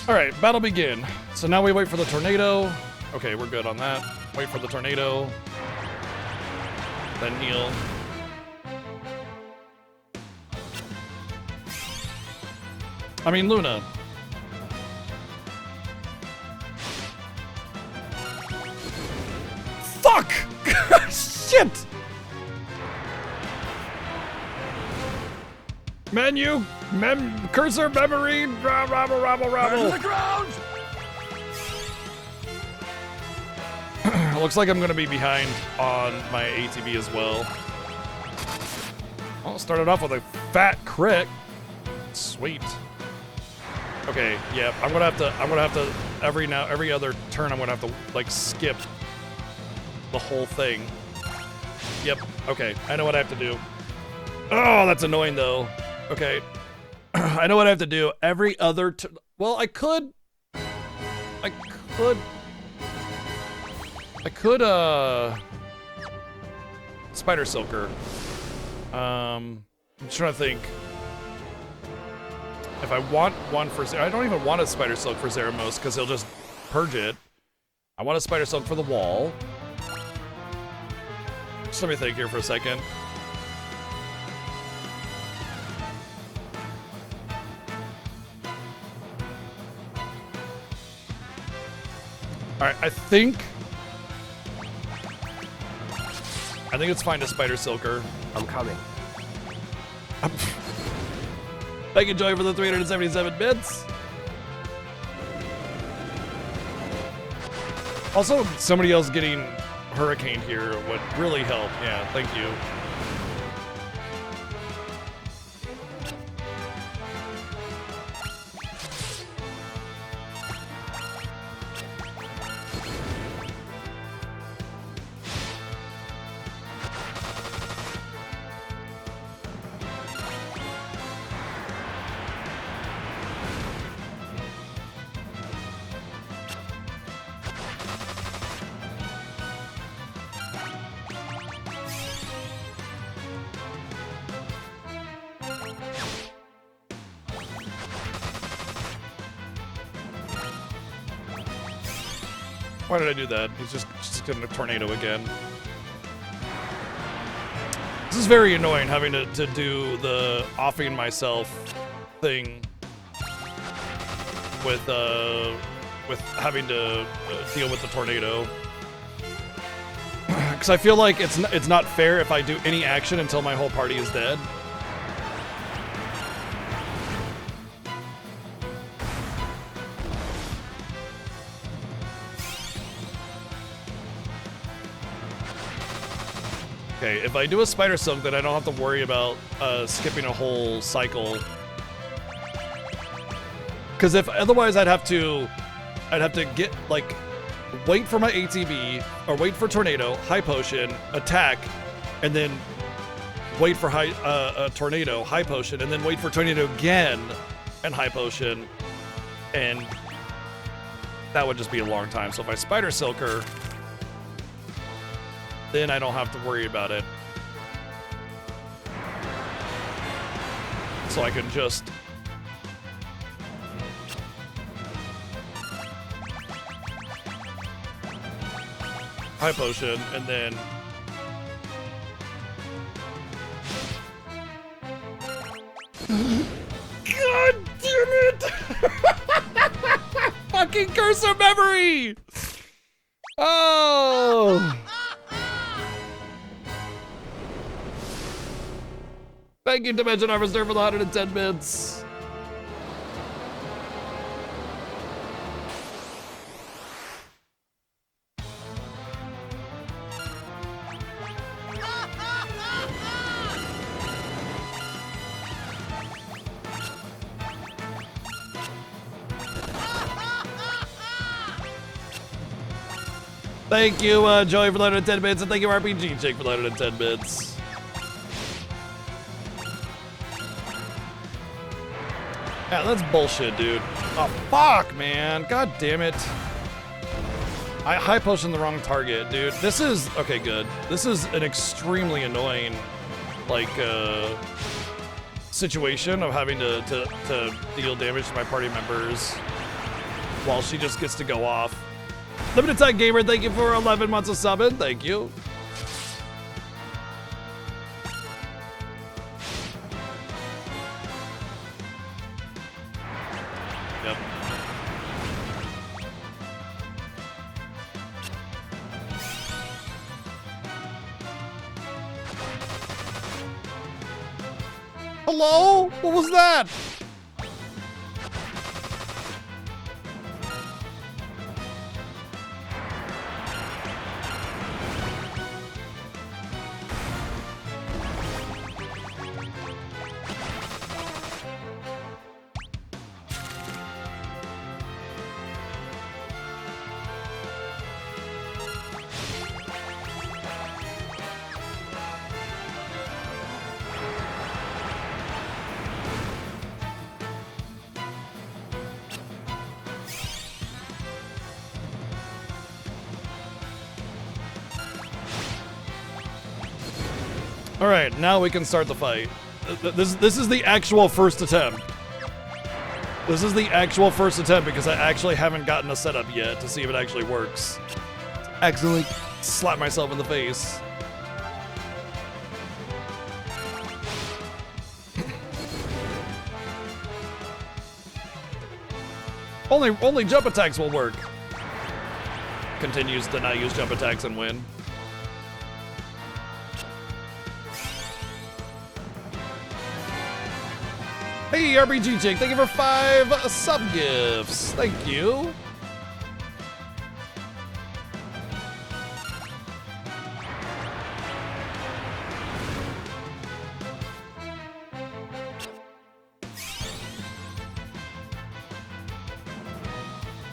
Alright, battle begin. So now we wait for the tornado. Okay, we're good on that. Wait for the tornado. Then heal. I mean, Luna. Fuck! Shit! Menu! Cursor memory! Rabble, rabble, rabble! To the ground! Looks like I'm gonna be behind on my ATB as well. I'll start it off with a fat crit. Sweet. Okay, yeah, I'm gonna have to every other turn I'm gonna have to like skip the whole thing. Yep, okay, I know what I have to do. Oh, that's annoying though. Okay. I know what I have to do. Every other well, I could Spider Silker. I'm just trying to think. If I want one for I don't even want a Spider Silk for Zeramos because he'll just purge it. I want a Spider Silk for the wall. Just let me think here for a second. Alright, I think it's fine to Spider Silker. I'm coming. Thank you, Joy, for the 377 bits. Also, somebody else getting Hurricane here would really help. Yeah, thank you. Why did I do that? He's just getting a tornado again. This is very annoying having to do the offing myself thing with having to deal with the tornado. Because I feel like it's not fair if I do any action until my whole party is dead. Okay, if I do a Spider Silk, then I don't have to worry about skipping a whole cycle. Because if otherwise, I'd have to get like wait for my ATB or wait for tornado, high potion, attack, and then wait for tornado, high potion, and then wait for tornado again and high potion, and that would just be a long time. So if I Spider Silker, then I don't have to worry about it. So I can just high potion, and then God damn it! Fucking curse of memory! Oh! Thank you, Dimension Harvester, for the 110 bits. Thank you, Joey, for the 110 bits, and thank you, RPG Chick, for the 110 bits. Yeah, that's bullshit, dude. Oh, fuck, man. God damn it. I high potioned the wrong target, dude. This is... Okay, good. This is an extremely annoying, like, situation of having to deal damage to my party members while she just gets to go off. Limited Time Gamer, thank you for 11 months of subbing. Thank you. Yep. Hello? What was that? All right, now we can start the fight. This is the actual first attempt. This is the actual first attempt because I actually haven't gotten a setup yet to see if it actually works. Accidentally slap myself in the face. Only jump attacks will work. Continues to not use jump attacks and win. Hey, RPG Chick, thank you for 5 sub-gifts. Thank you.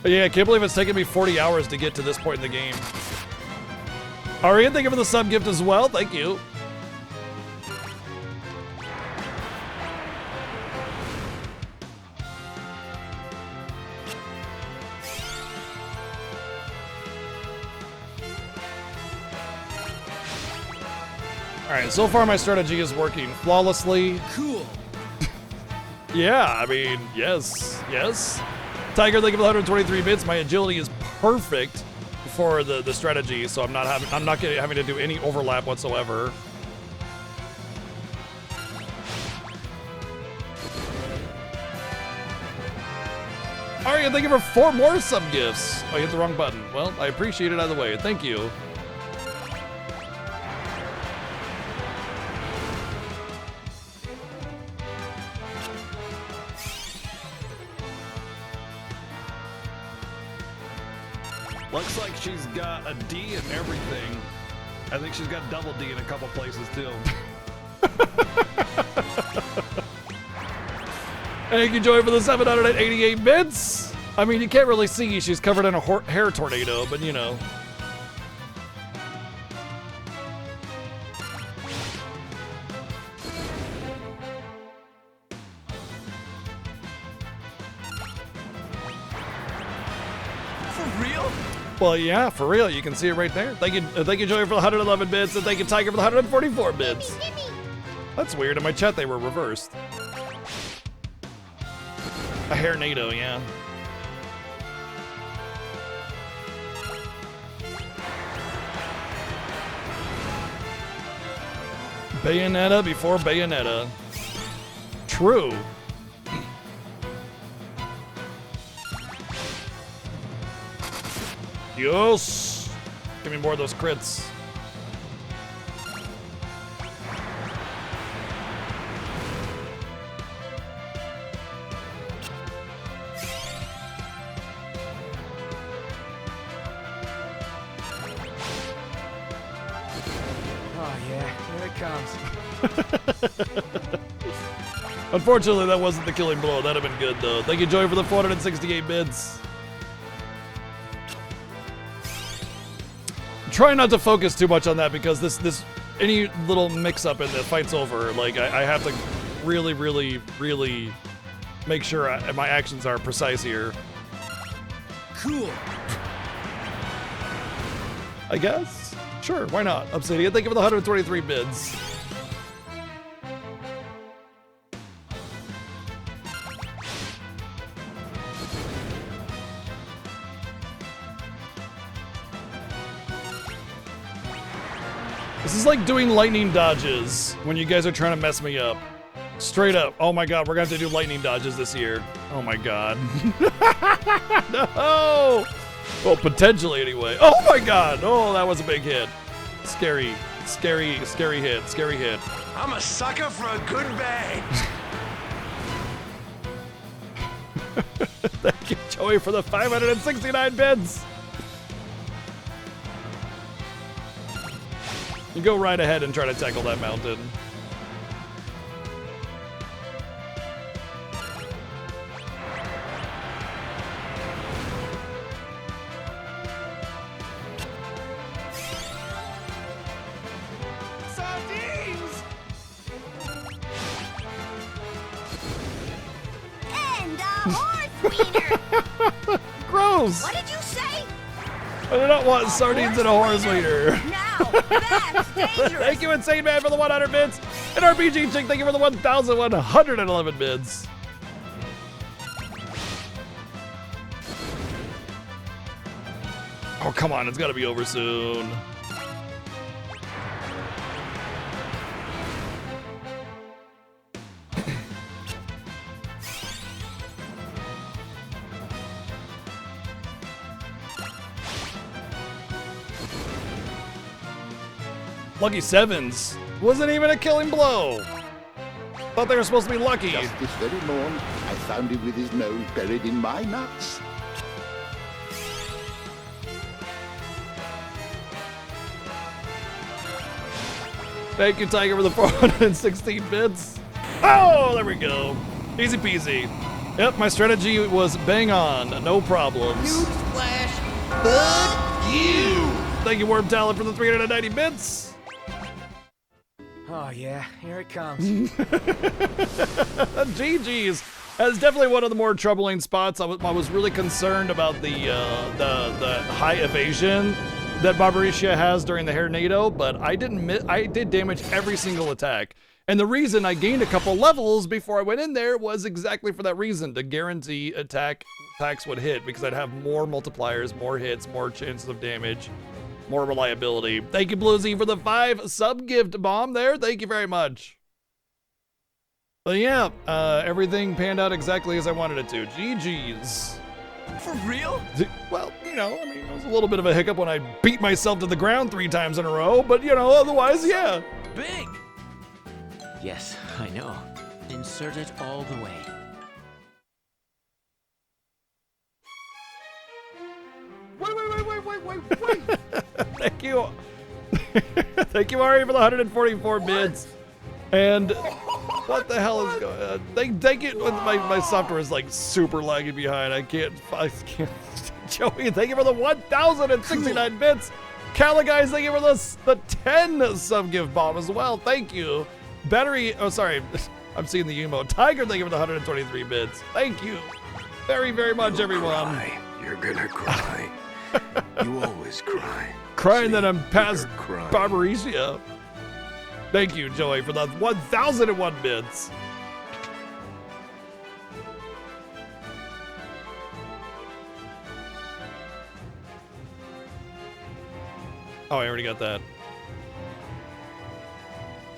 Yeah, I can't believe it's taken me 40 hours to get to this point in the game. Arian, thank you for the sub-gift as well. Thank you. Alright, so far my strategy is working flawlessly. Cool. Yeah, I mean, yes. Tiger, thank you for the 123 bits. My agility is perfect for the strategy, so I'm not having to do any overlap whatsoever. Aria, thank you for 4 more sub gifts. Oh, I hit the wrong button. Well, I appreciate it either way. Thank you. Looks like she's got a D in everything. I think she's got double D in a couple places too. Thank you, Joy, for the 788 bits. I mean, you can't really see she's covered in a hair tornado, but you know. For real? Well, yeah, for real. You can see it right there. Thank you, Joy, for the 111 bits, and thank you, Tiger, for the 144 bits. That's weird. In my chat, they were reversed. A hairnado, yeah. Bayonetta before Bayonetta. True. Yes! Give me more of those crits. Oh yeah, here it comes. Unfortunately, that wasn't the killing blow. That'd have been good, though. Thank you, Joey, for the 468 bits. Try not to focus too much on that because this any little mix-up and the fight's over. Like, I have to really make sure my actions are precise here. Cool. I guess? Sure, why not? Obsidian, thank you for the 123 bids. This is like doing lightning dodges when you guys are trying to mess me up. Straight up. Oh my god, we're gonna have to do lightning dodges this year. Oh my god. No! Well, potentially anyway. Oh my god! Oh, that was a big hit. Scary hit. Scary hit. I'm a sucker for a good bang. Thank you, Joey, for the 569 bids. You go right ahead and try to tackle that mountain. Sardines! And a horse wiener. Gross! What did you say? I do not want sardines in a horse wiener. Now, that's dangerous. Thank you, Insane Man, for the 100 bits. And RPG Chick, thank you for the 1,111 bits. Oh, come on. It's got to be over soon. Lucky sevens. Wasn't even a killing blow. Thought they were supposed to be lucky. Just this very morn, I found him with his nose buried in my nuts. Thank you, Tiger, for the 416 bits. Oh, there we go. Easy peasy. Yep, my strategy was bang on. No problems. Newsflash, fuck you. Thank you, Worm Talent, for the 390 bits. Oh yeah, here it comes. GG's. That's definitely one of the more troubling spots. I was really concerned about the high evasion that Barbaricia has during the Hairnado, but I did damage every single attack. And the reason I gained a couple levels before I went in there was exactly for that reason, to guarantee attacks would hit, because I'd have more multipliers, more hits, more chances of damage, more reliability. Thank you, Bluesy, for the 5 sub-gift bomb there. Thank you very much. But yeah, everything panned out exactly as I wanted it to. GG's. For real? Well, you know, I mean, it was a little bit of a hiccup when I beat myself to the ground 3 times in a row, but, you know, otherwise, yeah. Big. Yes, I know. Insert it all the way. Wait. Thank you. Thank you, Ari, for the 144 bids. And what the hell is going on? Thank you. My software is like super laggy behind. I can't. Joey, thank you for the 1,069 bits. Cala, guys, thank you for the 10 sub-gift bomb as well. Thank you. Battery, oh, sorry. I'm seeing the emote. Tiger, thank you for the 123 bits. Thank you very, very much, everyone. Cry. You're gonna cry. You always cry. Crying See, that I'm past you're crying. Barbaricia. Thank you, Joey, for the 1,001 bits. Oh, I already got that.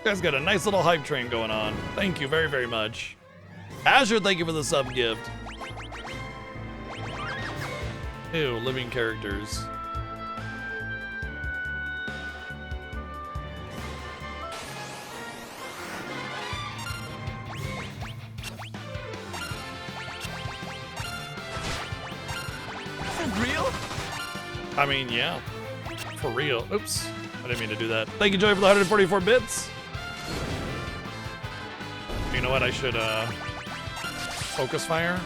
guys got a nice little hype train going on. Thank you very, very much. Azure, thank you for the sub gift. Ew, living characters. For real? I mean, yeah. For real. Oops. I didn't mean to do that. Thank you, Joey, for the 144 bits. You know what? I should, focus fire.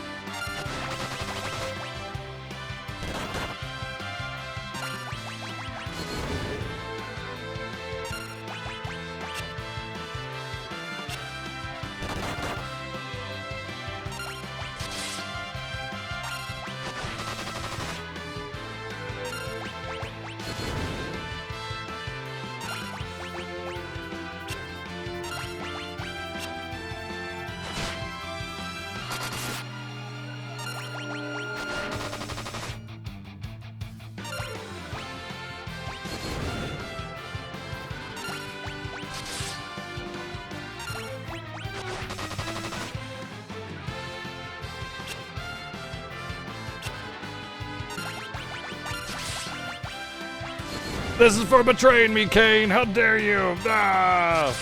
This is for betraying me, Kane. How dare you? Ah!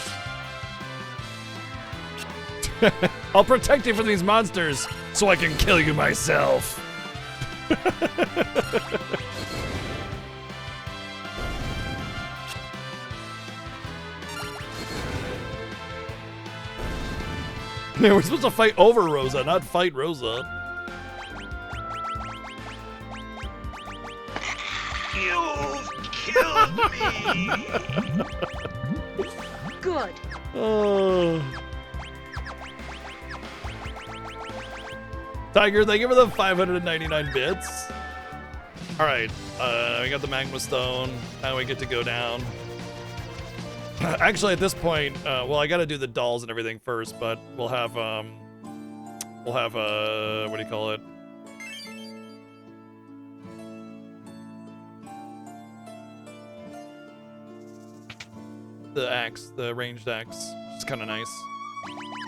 I'll protect you from these monsters so I can kill you myself. Man, we're supposed to fight over Rosa, not fight Rosa. You've killed me! Good. Oh. Tiger, thank you for the 599 bits. All right, we got the magma stone. Now we get to go down. Actually, at this point, well, I got to do the dolls and everything first, but we'll have what do you call it? The axe, the ranged axe. It's kind of nice.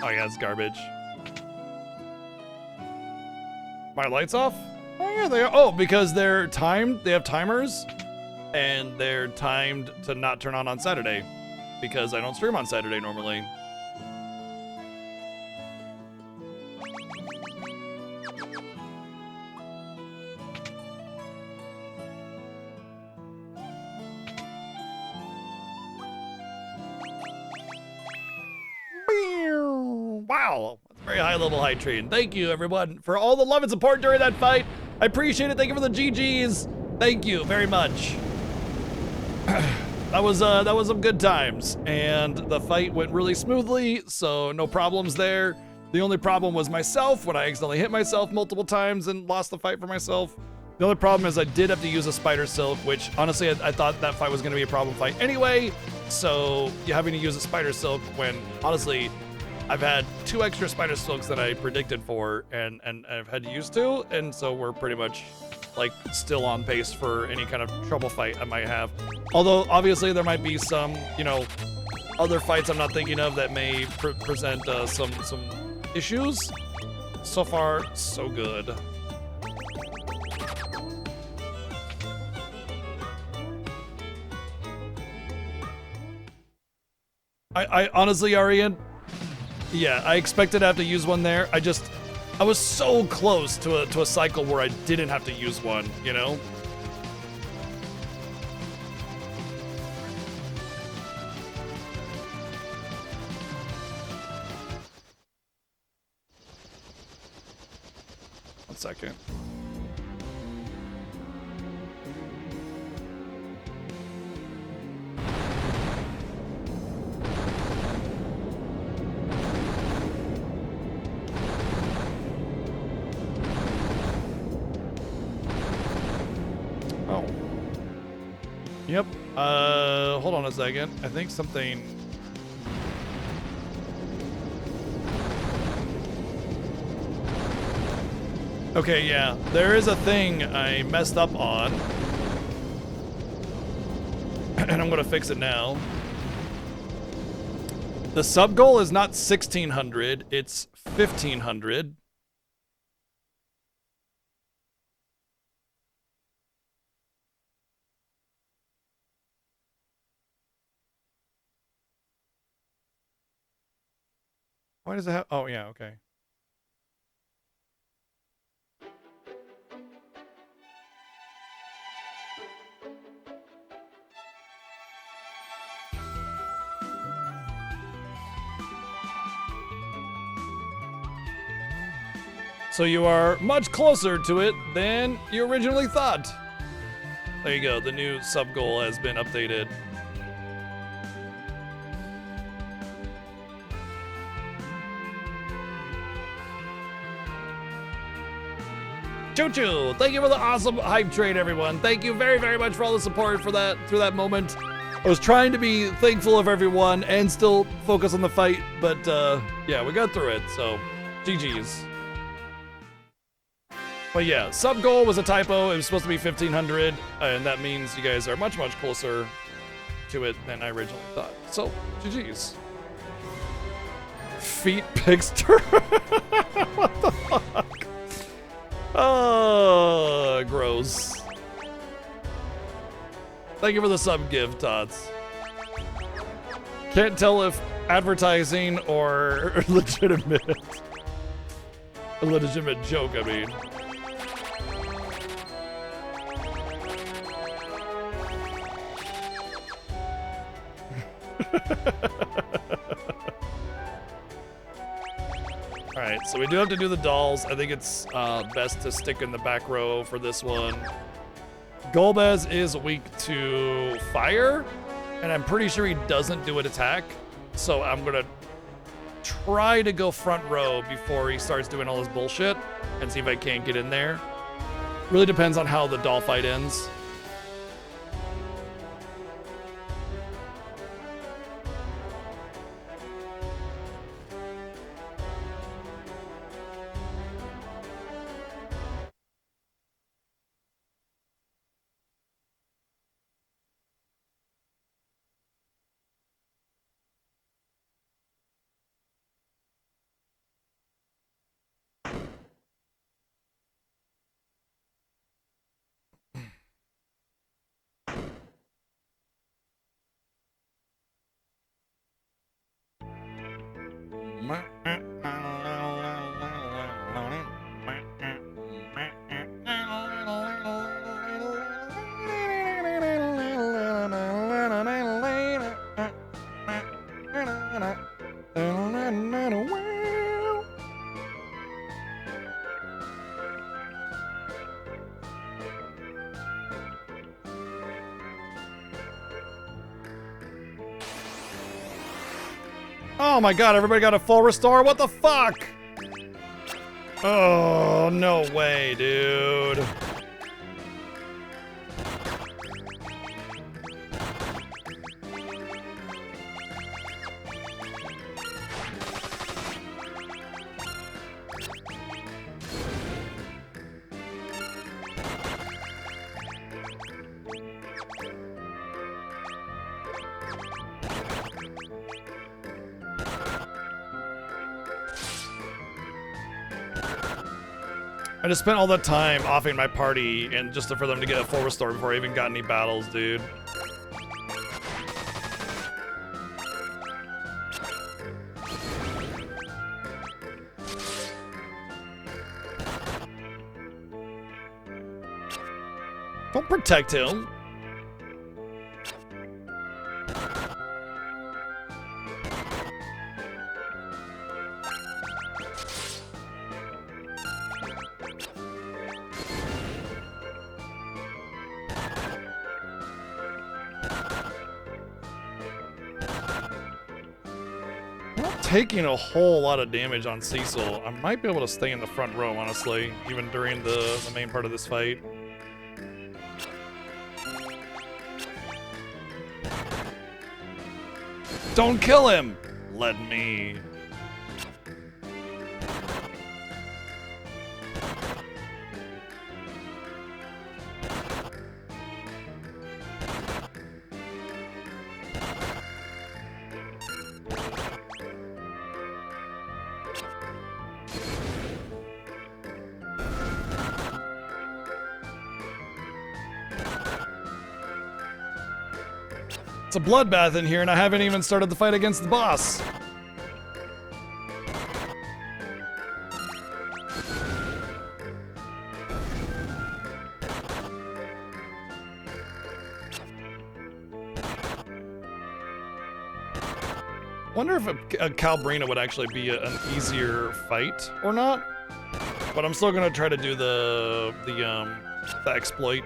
Oh yeah, it's garbage. My lights off? Oh yeah, they are. Oh, because they're timed. They have timers, and they're timed to not turn on Saturday, because I don't stream on Saturday normally. Wow, that's a very high level high train. Thank you everyone for all the love and support during that fight. I appreciate it. Thank you for the GGs. Thank you very much. That was some good times, and the fight went really smoothly, so no problems there. The only problem was myself when I accidentally hit myself multiple times and lost the fight for myself. The only problem is I did have to use a spider silk, which honestly I thought that fight was going to be a problem fight anyway. So you having to use a spider silk when honestly I've had 2 extra spider silks that I predicted for and I've had to use 2, and so we're pretty much like still on pace for any kind of trouble fight I might have. Although obviously there might be some, you know, other fights I'm not thinking of that may present some issues. So far, so good. I honestly, Arian, yeah, I expected to have to use one there. I was so close to a cycle where I didn't have to use one, you know? One second. Oh. Yep. Hold on a second. I think something... Okay, yeah. There is a thing I messed up on. And I'm gonna fix it now. The sub goal is not 1600, it's 1500. Why does it have? Oh, yeah, okay. So you are much closer to it than you originally thought. There you go, the new sub goal has been updated. Choo-choo! Thank you for the awesome hype train, everyone. Thank you very, very much for all the support for that through that moment. I was trying to be thankful of everyone and still focus on the fight, but yeah, we got through it, so GG's. But yeah, sub goal was a typo. It was supposed to be 1500, and that means you guys are much, much closer to it than I originally thought. So, GG's. Feet pigster? What the fuck? Oh, gross. Thank you for the sub gift, Tots. Can't tell if advertising or legitimate. A legitimate joke, I mean. Alright, so we do have to do the dolls. I think it's best to stick in the back row for this one. Golbez is weak to fire, and I'm pretty sure he doesn't do an attack. So I'm gonna try to go front row before he starts doing all this bullshit and see if I can't get in there. Really depends on how the doll fight ends. Oh my god, everybody got a full restore? What the fuck? Oh, no way, dude. I just spent all that time offing my party and just for them to get a full restore before I even got any battles, dude. Don't protect him. Taking a whole lot of damage on Cecil. I might be able to stay in the front row, honestly, even during the main part of this fight. Don't kill him! Let me. It's a bloodbath in here, and I haven't even started the fight against the boss. Wonder if a Calbrina would actually be an easier fight or not. But I'm still gonna try to do the exploit.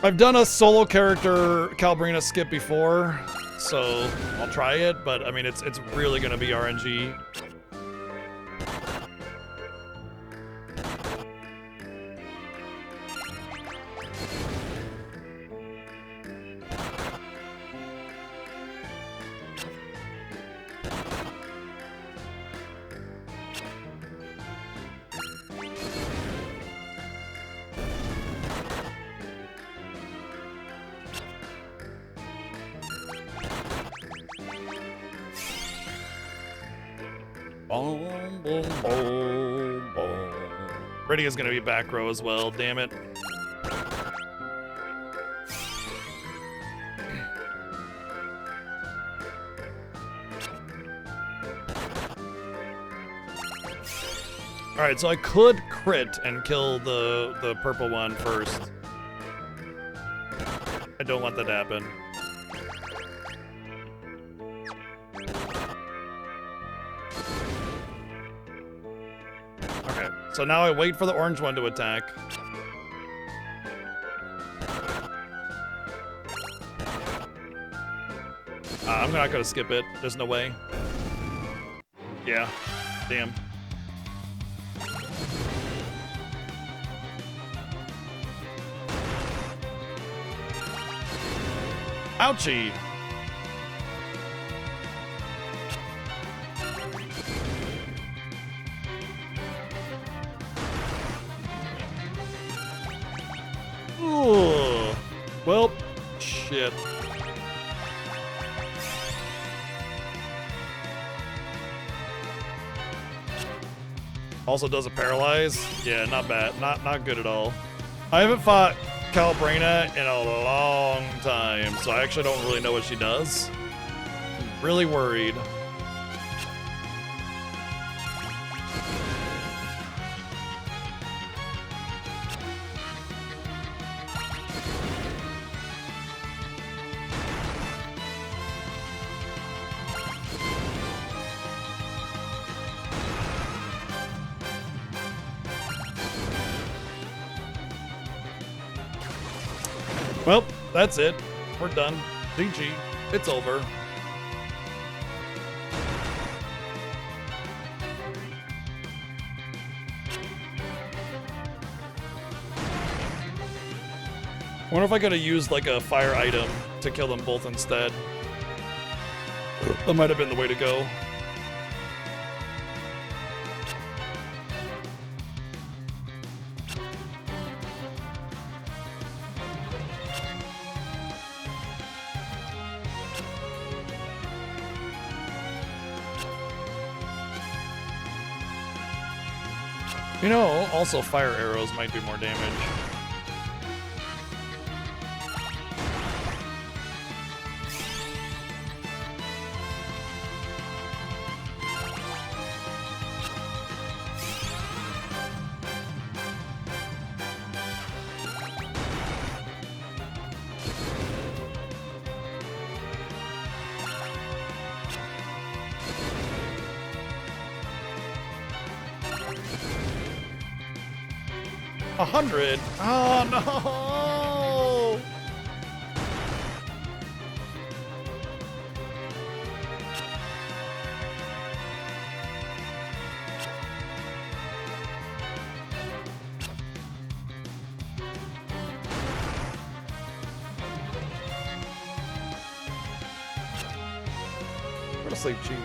I've done a solo character Calbrina skip before, so I'll try it, but I mean it's really gonna be RNG. Boom, boom, boom, boom. Ready is gonna be back row as well, damn it. Alright, so I could crit and kill the purple one first. I don't want that to happen. Okay, so now I wait for the orange one to attack. I'm not gonna skip it. There's no way. Yeah, damn. Ouchie! Ooh. Well, shit. Also does a paralyze. Yeah, not bad. Not good at all. I haven't fought Calbrina in a long time, so I actually don't really know what she does. I'm really worried. Well, that's it. We're done. GG. It's over. I wonder if I could have used like a fire item to kill them both instead. That might have been the way to go. You know, also fire arrows might do more damage. A 100? Oh no! Go to sleep, Chief.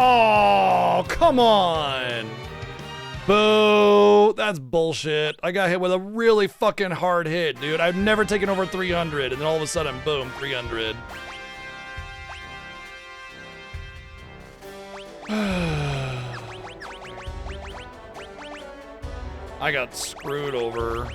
Oh, come on. Boo. That's bullshit. I got hit with a really fucking hard hit, dude. I've never taken over 300, and then all of a sudden, boom, 300. I got screwed over.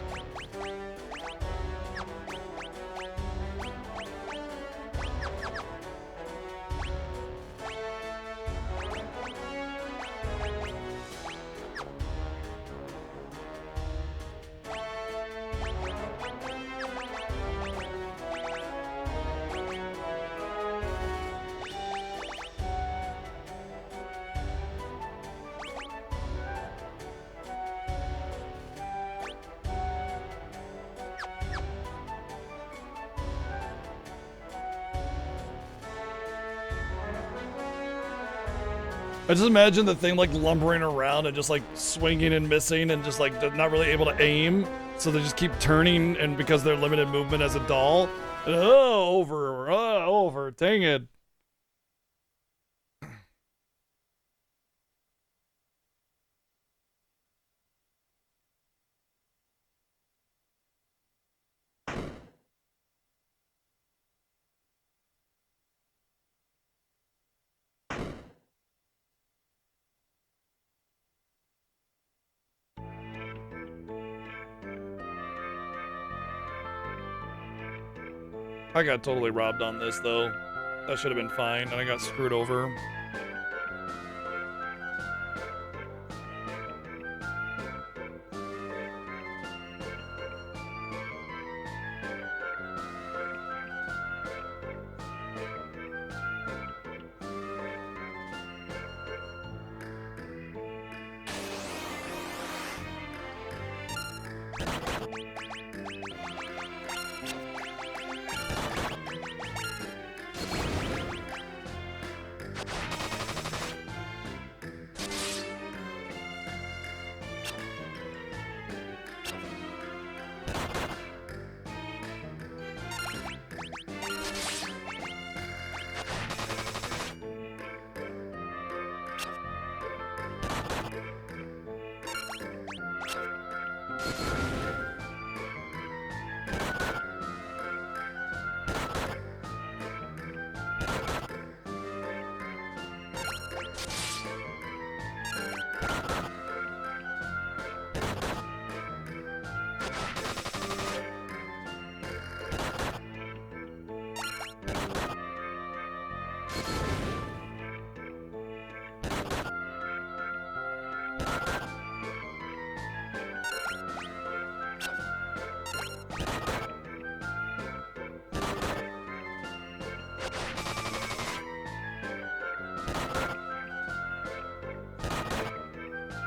I just imagine the thing like lumbering around and just like swinging and missing and just like not really able to aim. So they just keep turning, and because they're limited movement as a doll. Over, dang it. I got totally robbed on this, though. That should have been fine, and I got screwed over.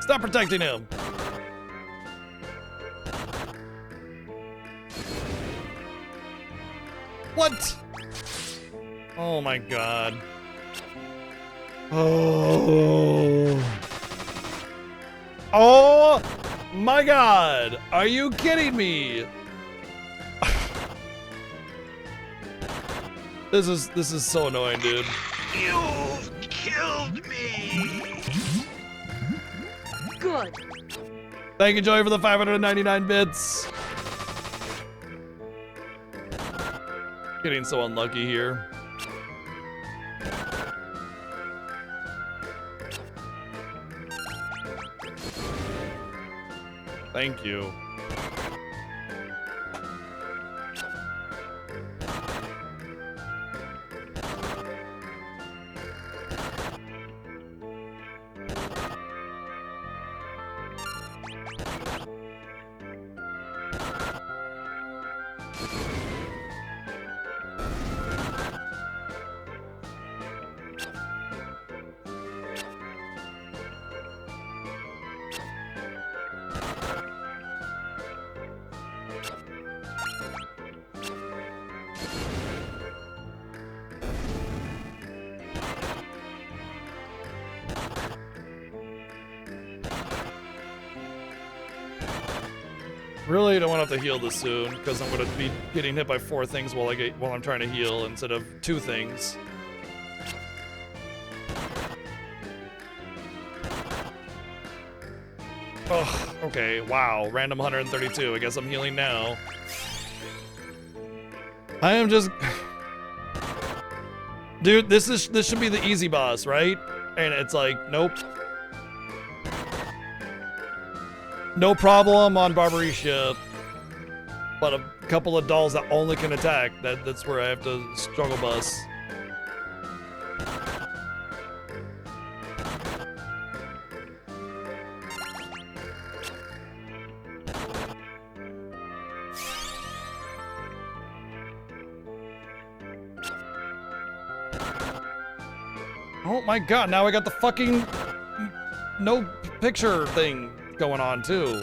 Stop protecting him. What? Oh my god. Oh. Oh my god. Are you kidding me? This is so annoying, dude. You've killed me. Good. Thank you, Joey, for the 599 bits. Getting so unlucky here. Thank you. Really don't want to have to heal this soon, because I'm going to be getting hit by 4 things while I'm trying to heal instead of 2 things. Oh, okay, wow. Random 132. I guess I'm healing now. I am just... Dude, this should be the easy boss, right? And it's like, nope. No problem on Barbarisha. But a couple of dolls that only can attack. That's where I have to struggle bus. Oh my god, now I got the fucking no picture thing going on too.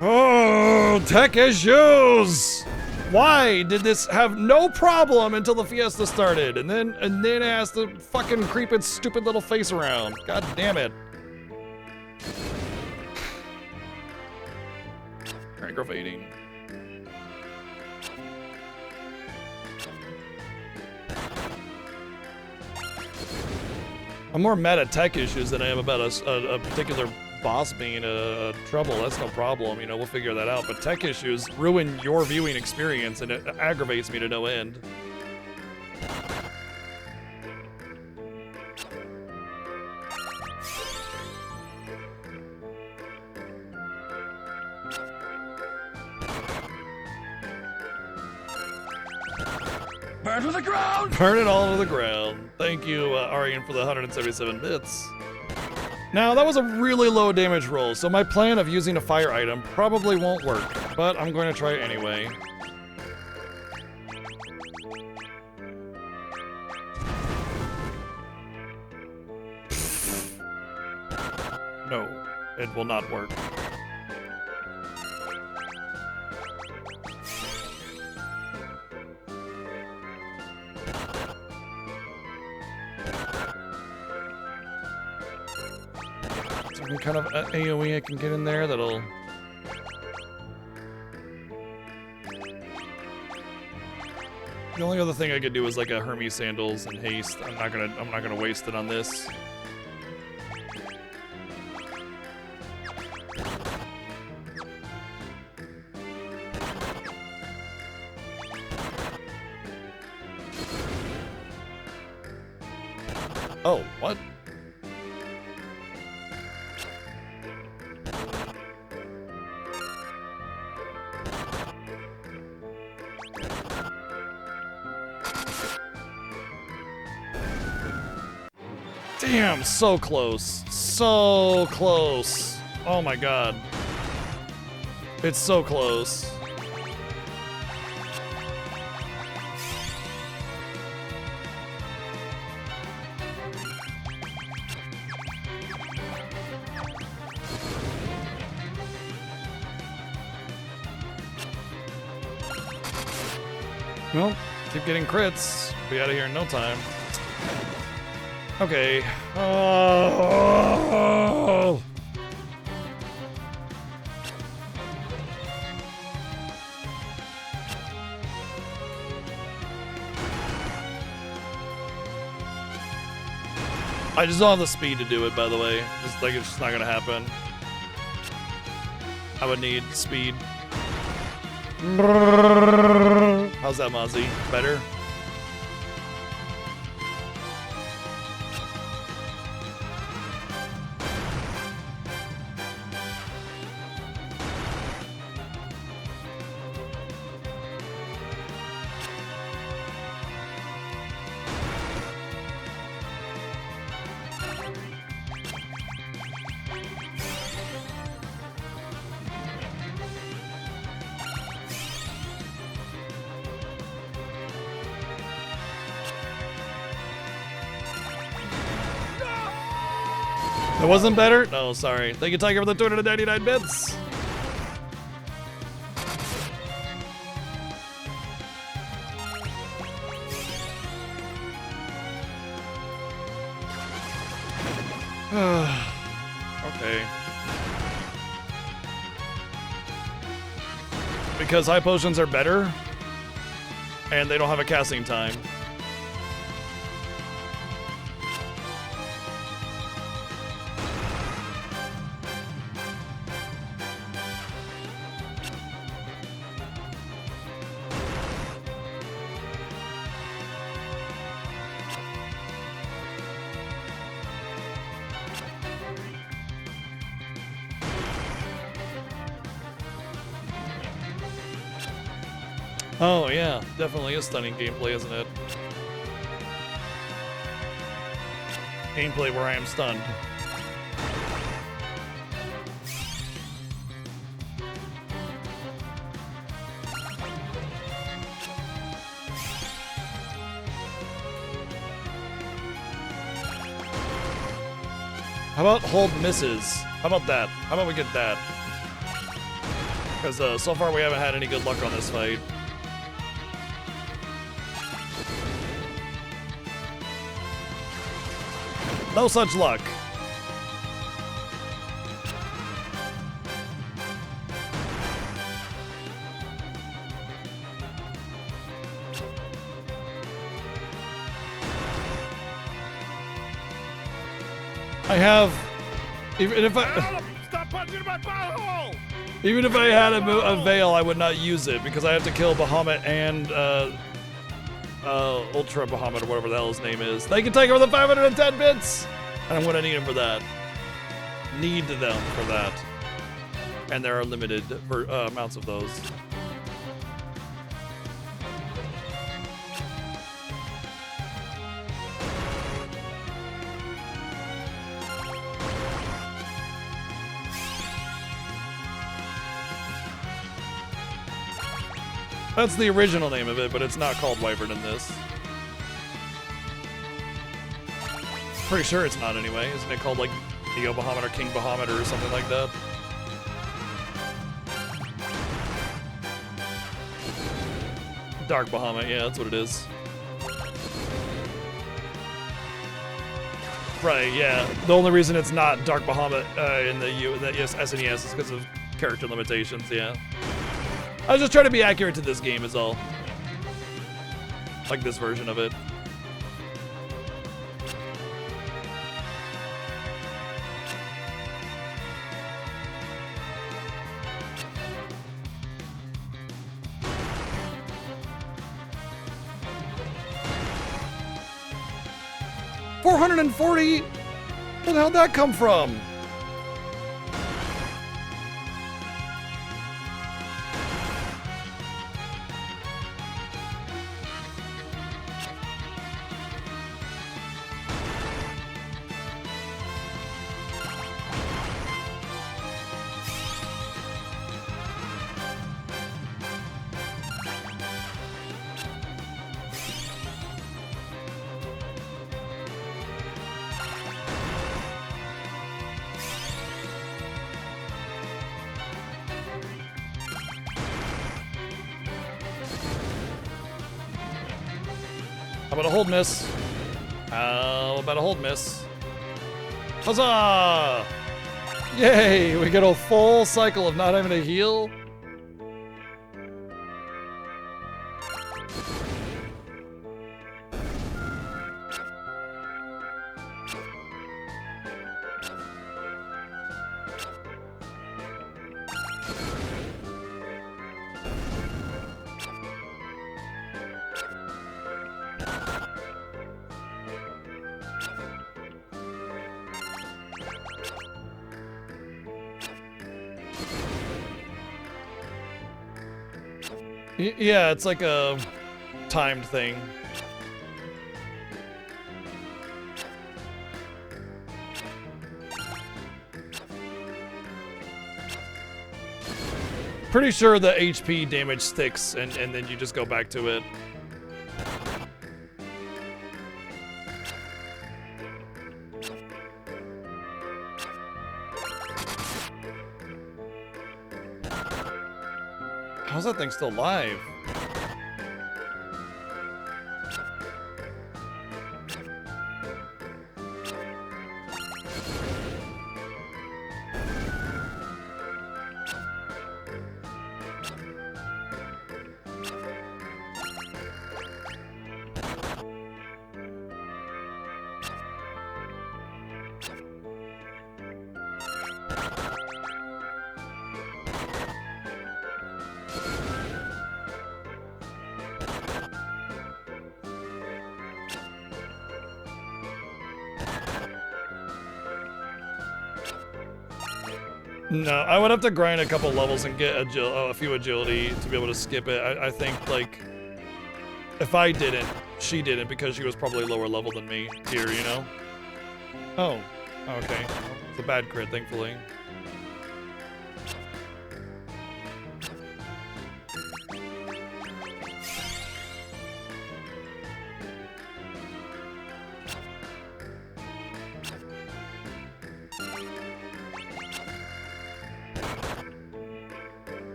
Oh, tech issues! Why did this have no problem until the Fiesta started? And then it has to fucking creep its stupid little face around. God damn it. Aggravating. I'm more mad at tech issues than I am about a particular boss being a trouble. That's no problem, you know, we'll figure that out. But tech issues ruin your viewing experience and it aggravates me to no end. Burn to the ground! Burn it all to the ground. Thank you, Arian, for the 177 bits. Now, that was a really low damage roll, so my plan of using a fire item probably won't work, but I'm going to try it anyway. No, it will not work. Any kind of AoE I can get in there that'll... The only other thing I could do is like a Hermes sandals and haste. I'm not gonna waste it on this. Oh, what? Damn, so close. So close. Oh my god. It's so close. Well, keep getting crits. Be out of here in no time. Okay. Oh. I just don't have the speed to do it, by the way. Just like it's just not gonna happen. I would need speed. How's that, Mozzie? Better? It wasn't better? No, sorry. Thank you, Tiger, for the 299 bits. Okay. Because high potions are better, and they don't have a casting time. Oh yeah, definitely is stunning gameplay, isn't it? Gameplay where I am stunned. How about hold misses? How about that? How about we get that? Because so far we haven't had any good luck on this fight. No such luck. I have, even if I, Stop punching my butthole! even if I had a veil, I would not use it because I have to kill Bahamut and Ultra Bahamut or whatever the hell his name is. They can take over the 510 bits, and I'm gonna need them for that. Need them for that, and there are limited amounts of those. That's the original name of it, but it's not called Wyvern in this. Pretty sure it's not anyway. Isn't it called like Neo Bahamut or King Bahamut or something like that? Dark Bahamut, yeah, that's what it is. Right, yeah. The only reason it's not Dark Bahamut in the SNES is because of character limitations, yeah. I was just trying to be accurate to this game is all. Like this version of it. $440? Where the hell did that come from? How about a hold miss? How about a hold miss? Huzzah! Yay! We get a full cycle of not having to heal. Yeah, it's like a timed thing. Pretty sure the HP damage sticks and then you just go back to it. How's that thing still live? No, I would have to grind a couple levels and get a few agility to be able to skip it. I think, like, if I didn't, she didn't because she was probably lower level than me here, you know? Oh, okay. It's a bad crit, thankfully.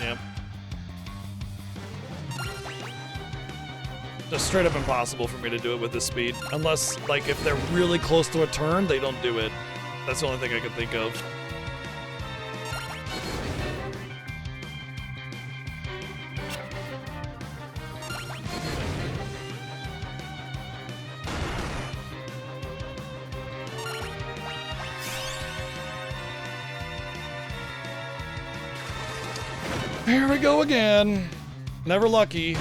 Yep. Just straight up impossible for me to do it with this speed. Unless, like, if they're really close to a turn, they don't do it. That's the only thing I can think of. Here we go again. Never lucky.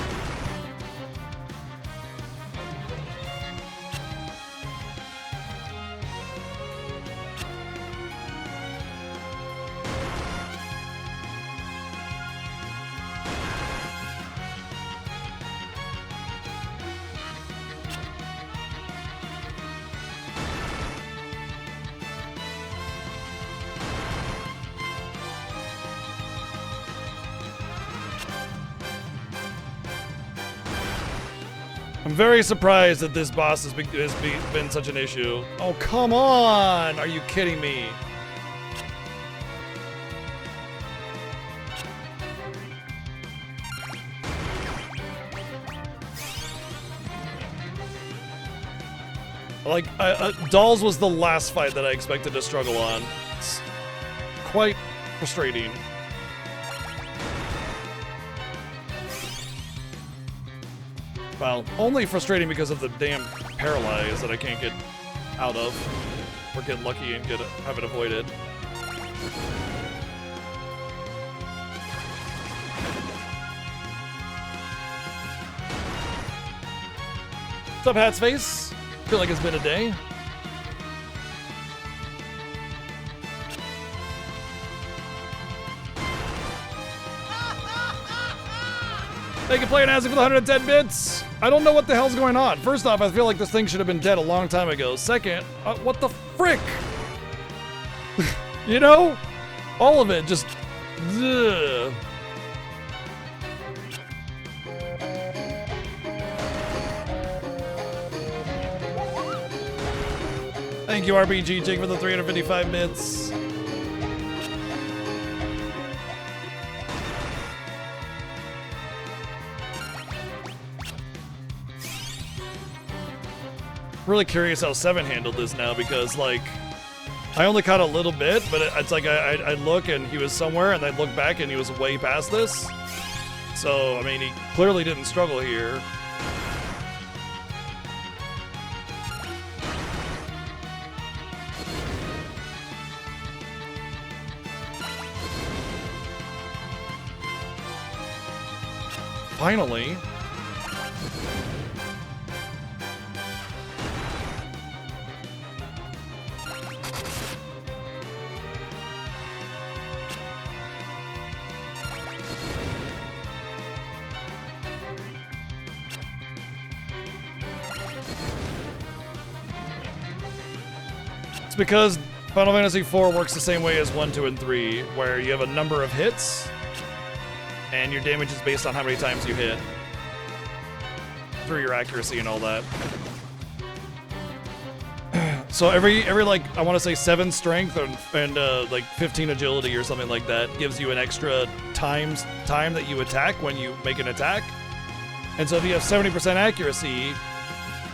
I'm very surprised that this boss has been such an issue. Oh, come on! Are you kidding me? Like, Dolls was the last fight that I expected to struggle on. It's quite frustrating. Well, only frustrating because of the damn paralyze that I can't get out of, or get lucky and have it avoided. What's up, Hat's Face? Feel like it's been a day. Thank you, Playing Azzy, for the 110 bits. I don't know what the hell's going on. First off, I feel like this thing should have been dead a long time ago. Second, what the frick? You know? All of it, just... Ugh. Thank you, RPG Jake, for the 355 bits. Really curious how 7 handled this now because, like, I only caught a little bit, but it's like I look and he was somewhere, and I look back and he was way past this. So, I mean, he clearly didn't struggle here. Finally. It's because Final Fantasy IV works the same way as 1, 2, and 3, where you have a number of hits, and your damage is based on how many times you hit, through your accuracy and all that. So every like, I want to say 7 strength and like 15 agility or something like that gives you an extra time that you attack when you make an attack. And so if you have 70% accuracy,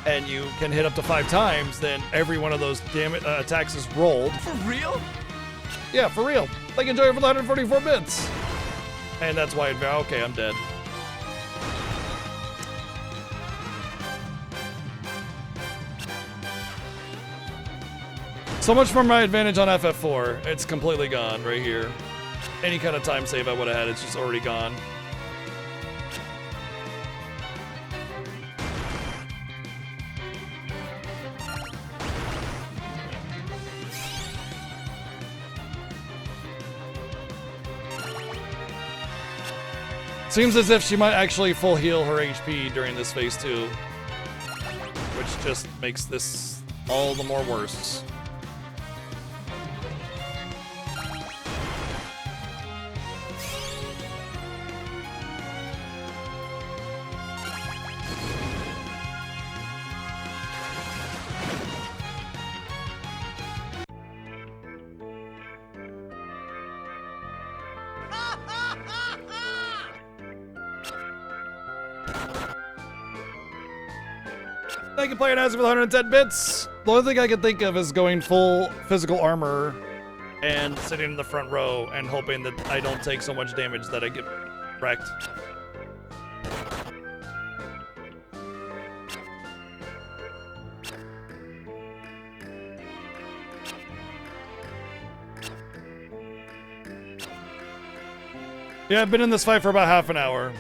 and you can hit up to 5 times, then every one of those attacks is rolled. For real? Yeah, for real. Thank you, Joey, for the 144 bits. And that's why okay, I'm dead. So much for my advantage on FF4. It's completely gone right here. Any kind of time save I would have had, it's just already gone. Seems as if she might actually full heal her HP during this phase 2. Which just makes this all the more worse. Thank you, Player Nazzy, for the 110 bits. The only thing I can think of is going full physical armor and sitting in the front row and hoping that I don't take so much damage that I get wrecked. Yeah, I've been in this fight for about half an hour.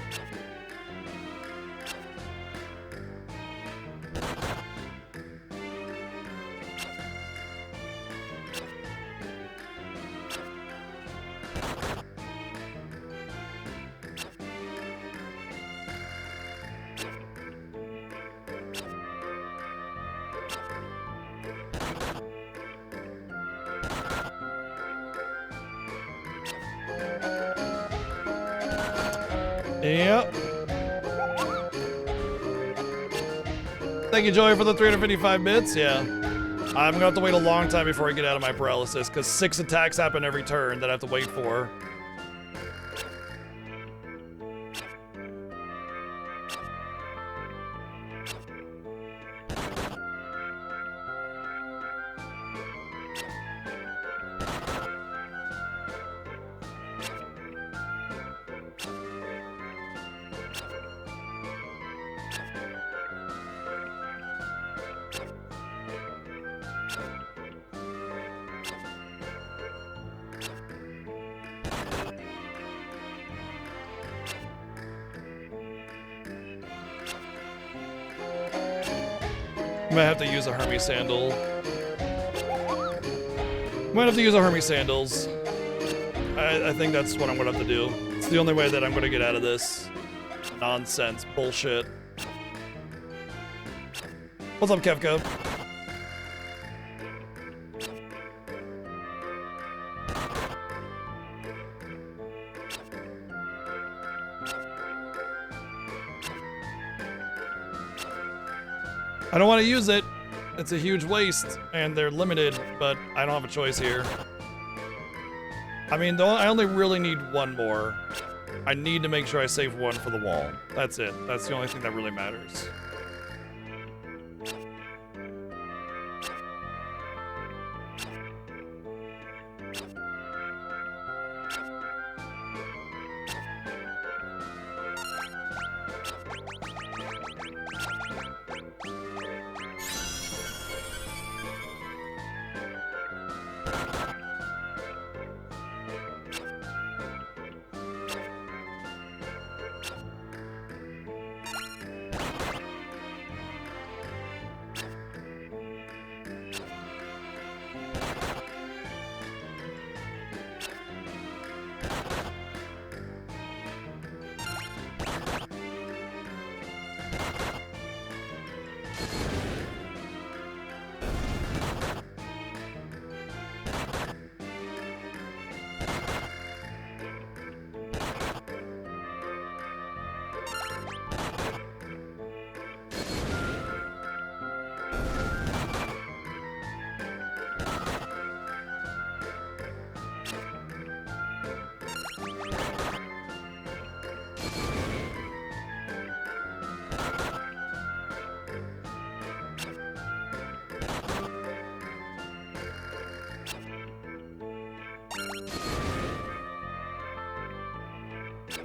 Yep. Thank you, Joey, for the 355 bits. Yeah. I'm gonna have to wait a long time before I get out of my paralysis, because 6 attacks happen every turn that I have to wait for. Might have to use a Hermes sandal. Might have to use a Hermes sandals. I think that's what I'm gonna have to do. It's the only way that I'm gonna get out of this nonsense bullshit. What's up, Kevka? I don't want to use it. It's a huge waste, and they're limited, but I don't have a choice here. I mean, I only really need one more. I need to make sure I save one for the wall. That's it. That's the only thing that really matters.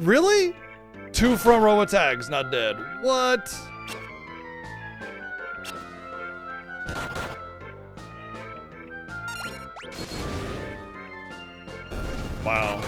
Really? 2 front row attacks, not dead. What? Wow.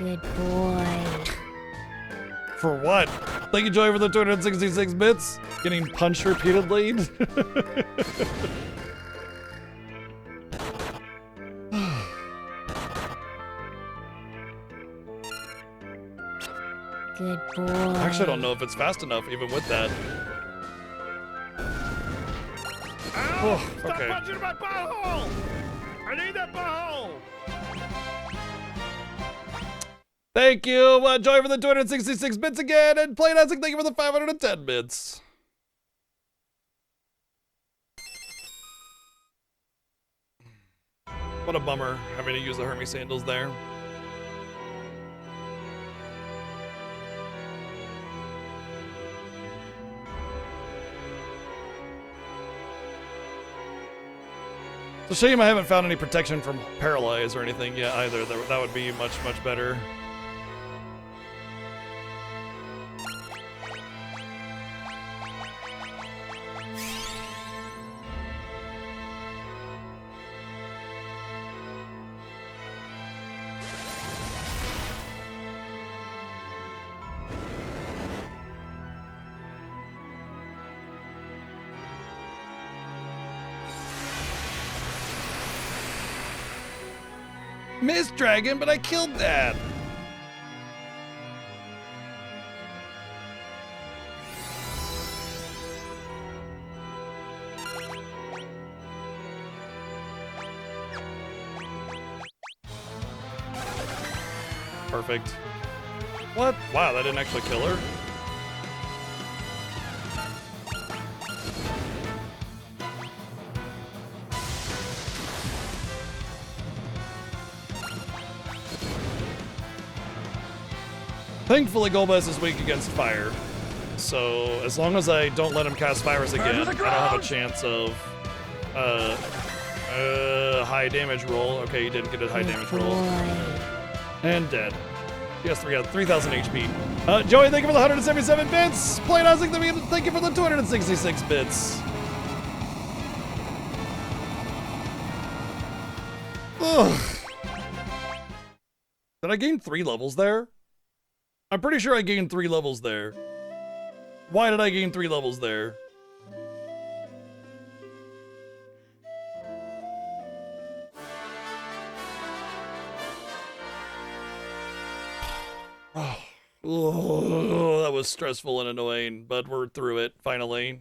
Good boy. For what? Thank you, Joy, for the 266 bits. Getting punched repeatedly. Good boy. I actually don't know if it's fast enough, even with that. Ow! Stop okay. punching my butthole! I need that butthole! Thank you, Joy, for the 266 bits again, and Plain Isaac, thank you for the 510 bits. What a bummer, having to use the Hermes sandals there. It's a shame I haven't found any protection from paralyze or anything yet either. That would be much, much better. Missed dragon, but I killed that. Perfect. What? Wow, that didn't actually kill her. Thankfully, Golbez is weak against fire. So, as long as I don't let him cast fires again, I don't have a chance of high damage roll. Okay, you didn't get a high damage roll. And dead. Yes, 3,000 HP. Joey, thank you for the 177 bits. Plain Isaac, thank you for the 266 bits. Ugh. Did I gain 3 levels there? I'm pretty sure I gained 3 levels there. Why did I gain 3 levels there? Oh, that was stressful and annoying, but we're through it, finally.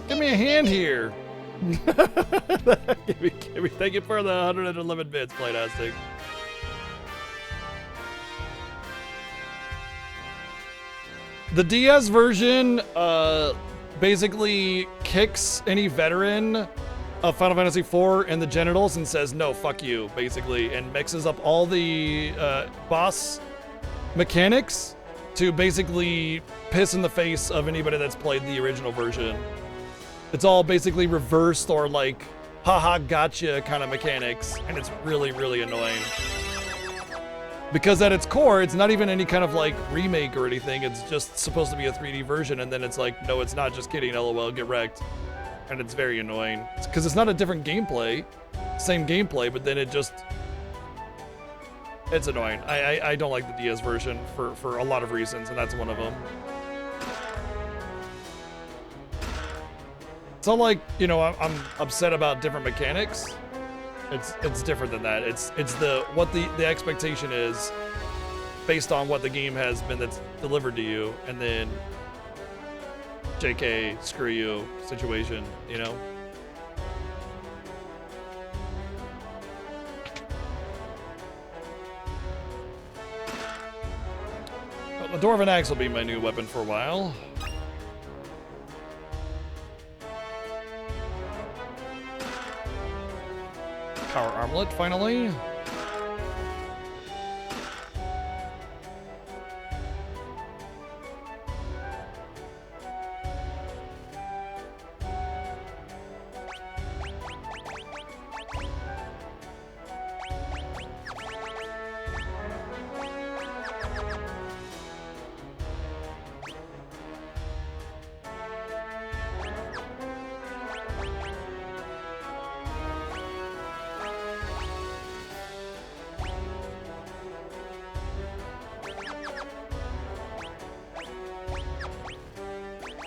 Give me a hand here. give me, thank you for the 111 bits, Playtastic. The DS version basically kicks any veteran of Final Fantasy IV in the genitals and says, no, fuck you, basically, and mixes up all the boss mechanics to basically piss in the face of anybody that's played the original version. It's all basically reversed or like, haha, gotcha kind of mechanics, and it's really, really annoying. Because at its core, it's not even any kind of like remake or anything, it's just supposed to be a 3D version, and then it's like, no, it's not, just kidding, lol, get wrecked. And it's very annoying. Because it's not a different gameplay, same gameplay, but then it just, it's annoying. I don't like the DS version for a lot of reasons, and that's one of them. It's not like, you know, I'm upset about different mechanics. It's different than that. It's what the expectation is based on what the game has been that's delivered to you, and then JK, screw you situation, you know? Well, the Dwarven Axe will be my new weapon for a while. Power armlet, finally.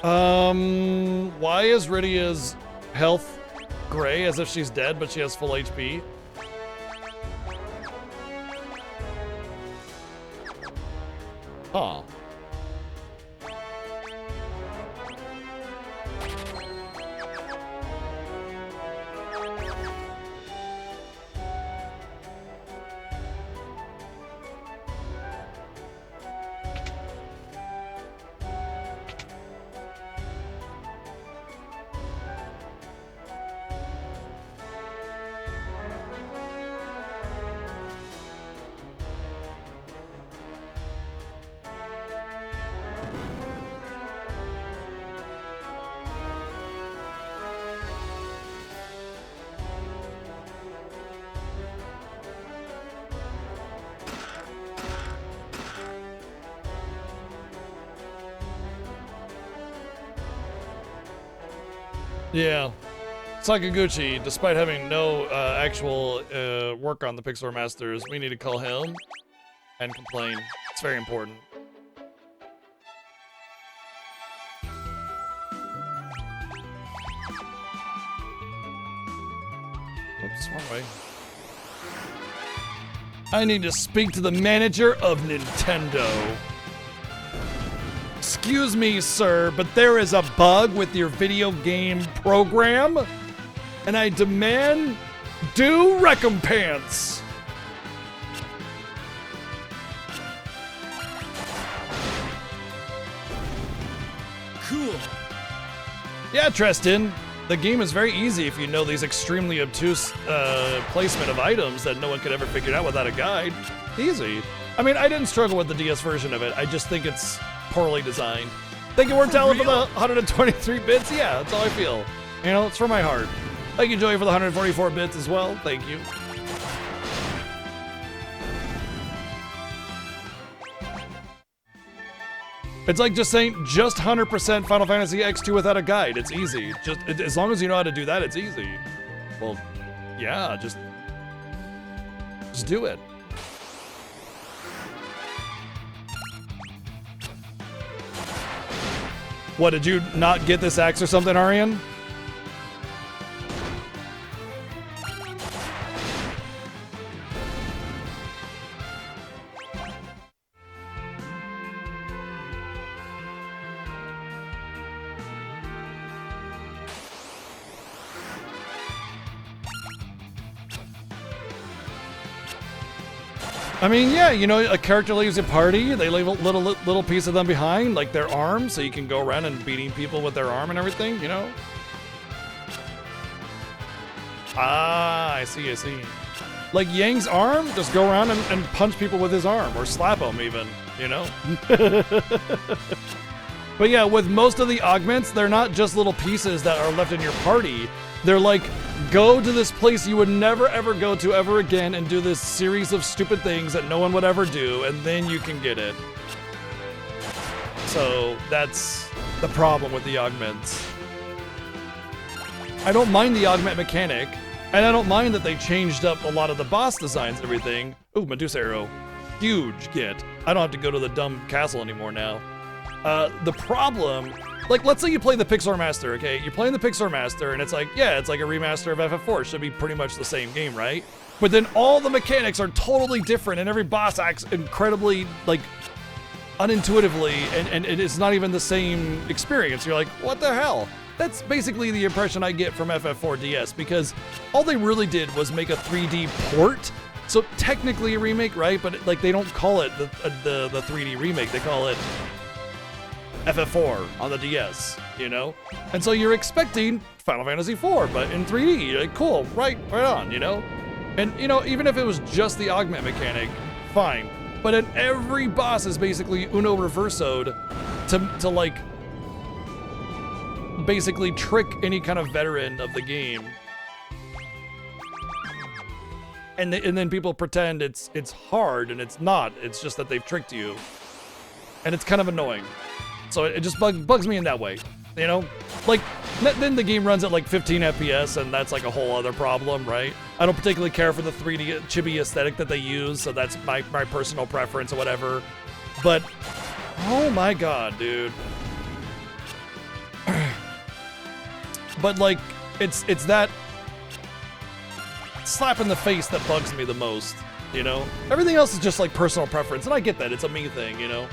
Why is Rydia's health gray as if she's dead, but she has full HP? Huh. Yeah. Sakaguchi, despite having no actual work on the Pixar Masters, we need to call him and complain. It's very important. Oops, wrong way. I need to speak to the manager of Nintendo. Excuse me, sir, but there is a bug with your video game program, and I demand due recompense. Cool. Yeah, Tristan, the game is very easy if you know these extremely obtuse placement of items that no one could ever figure out without a guide. Easy. I mean, I didn't struggle with the DS version of it. I just think it's poorly designed. Thank you, Word Talent, for the 123 bits. Yeah, that's all I feel. You know, it's from my heart. Thank you, Joey, for the 144 bits as well. Thank you. It's like just saying just 100% Final Fantasy X2 without a guide. It's easy. Just as long as you know how to do that, it's easy. Well, yeah, just do it. What, did you not get this axe or something, Arian? I mean, yeah, you know, a character leaves a party, they leave a little piece of them behind, like their arm, so you can go around and beating people with their arm and everything, you know? Ah, I see. Like Yang's arm, just go around and punch people with his arm, or slap them even, you know? But yeah, with most of the augments, they're not just little pieces that are left in your party. They're like, go to this place you would never ever go to ever again and do this series of stupid things that no one would ever do, and then you can get it. So that's the problem with the augments. I don't mind the augment mechanic, and I don't mind that they changed up a lot of the boss designs and everything. Ooh, Medusa Arrow. Huge get. I don't have to go to the dumb castle anymore now. The problem, like, let's say you play the Pixar Master, okay? You're playing the Pixar Master, and it's like, yeah, it's like a remaster of FF4. It should be pretty much the same game, right? But then all the mechanics are totally different, and every boss acts incredibly, like, unintuitively, and it's not even the same experience. You're like, what the hell? That's basically the impression I get from FF4 DS, because all they really did was make a 3D port. So technically a remake, right? But like they don't call it the 3D remake. They call it FF4 on the DS, you know? And so you're expecting Final Fantasy IV, but in 3D. You're like, cool, right on, you know? And, you know, even if it was just the augment mechanic, fine. But then every boss is basically Uno Reverso'd to like, basically trick any kind of veteran of the game. And then people pretend it's hard, and it's not. It's just that they've tricked you. And it's kind of annoying. So it just bugs me in that way, you know? Like, then the game runs at like 15 FPS, and that's like a whole other problem, right? I don't particularly care for the 3D chibi aesthetic that they use, so that's my personal preference or whatever. But, oh my god, dude. but like it's that slap in the face that bugs me the most, you know? Everything else is just like personal preference, and I get that. It's a me thing, you know?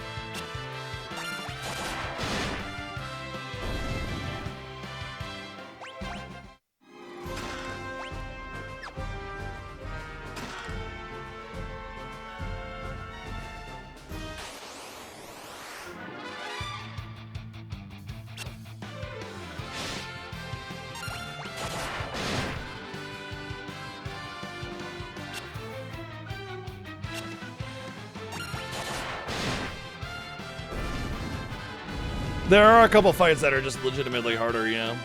There are a couple fights that are just legitimately harder, yeah.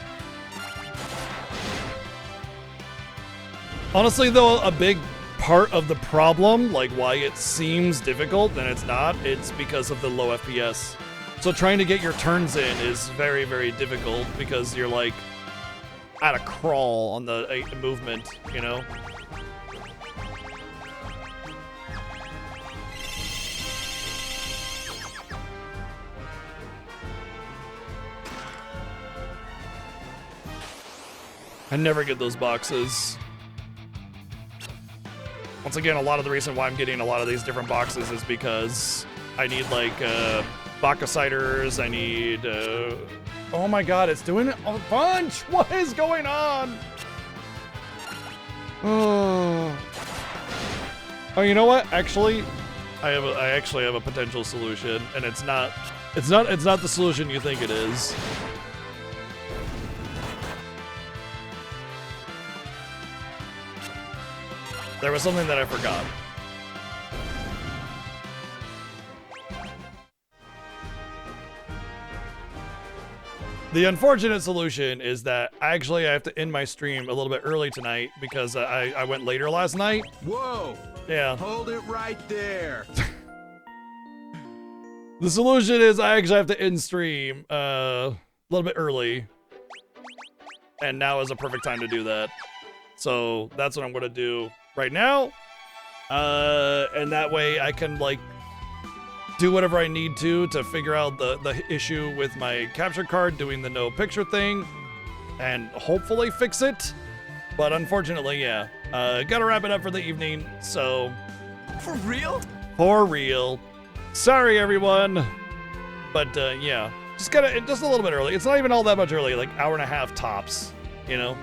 Honestly, though, a big part of the problem, like why it seems difficult and it's not, it's because of the low FPS. So trying to get your turns in is very, very difficult because you're like at a crawl on the movement, you know? I never get those boxes. Once again, a lot of the reason why I'm getting a lot of these different boxes is because I need like vodka ciders, I need oh my god, it's doing it a bunch! What is going on? Oh, you know what? Actually, I actually have a potential solution, and it's not the solution you think it is. There was something that I forgot. The unfortunate solution is that I have to end my stream a little bit early tonight because I went later last night. Whoa! Yeah. Hold it right there. The solution is I actually have to end stream a little bit early. And now is a perfect time to do that. So that's what I'm going to do right now. And that way I can like do whatever I need to figure out the issue with my capture card doing the no picture thing and hopefully fix it. But unfortunately, yeah, gotta wrap it up for the evening. So For real? for real, sorry everyone, but yeah, just a little bit early. It's not even all that much early, like hour and a half tops, you know.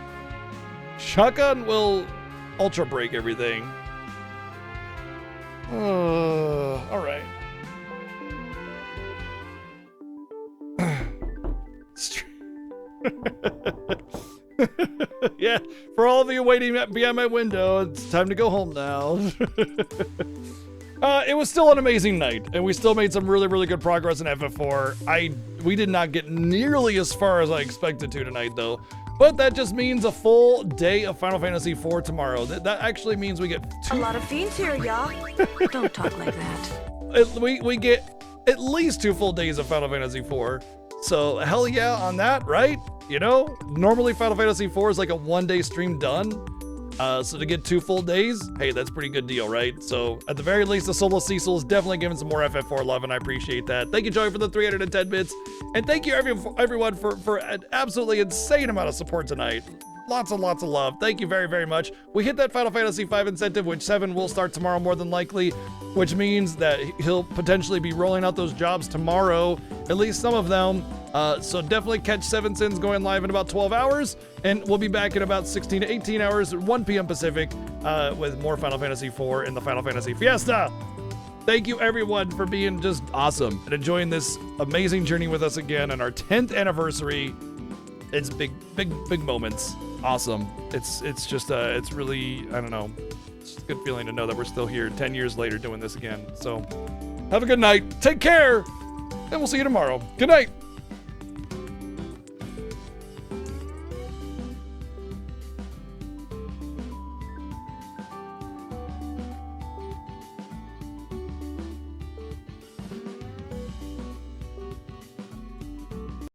Shotgun will ultra break everything. All right. Yeah, for all of you waiting behind my window, it's time to go home now. It was still an amazing night, and we still made some really, really good progress in FF4. We did not get nearly as far as I expected to tonight, though. But that just means a full day of Final Fantasy IV tomorrow. That actually means we get A lot of fiends here, y'all. Don't talk like that. we get at least 2 full days of Final Fantasy IV. So hell yeah on that, right? You know, normally Final Fantasy IV is like a 1-day stream done. So to get 2 full days, hey, that's a pretty good deal, right? So at the very least, the Solo Cecil is definitely giving some more FF4 love, and I appreciate that. Thank you, Joey, for the 310 bits, and thank you everyone for an absolutely insane amount of support tonight. Lots and lots of love. Thank you very, very much. We hit that Final Fantasy V incentive, which 7 will start tomorrow more than likely, which means that he'll potentially be rolling out those jobs tomorrow, at least some of them. So definitely catch 7 Sins going live in about 12 hours, and we'll be back in about 16 to 18 hours, 1 p.m. Pacific, with more Final Fantasy IV in the Final Fantasy Fiesta. Thank you everyone for being just awesome and enjoying this amazing journey with us again on our 10th anniversary. It's big moments. Awesome. It's just it's really, I don't know, it's a good feeling to know that we're still here 10 years later doing this again. So have a good night, take care, and we'll see you tomorrow. Good night.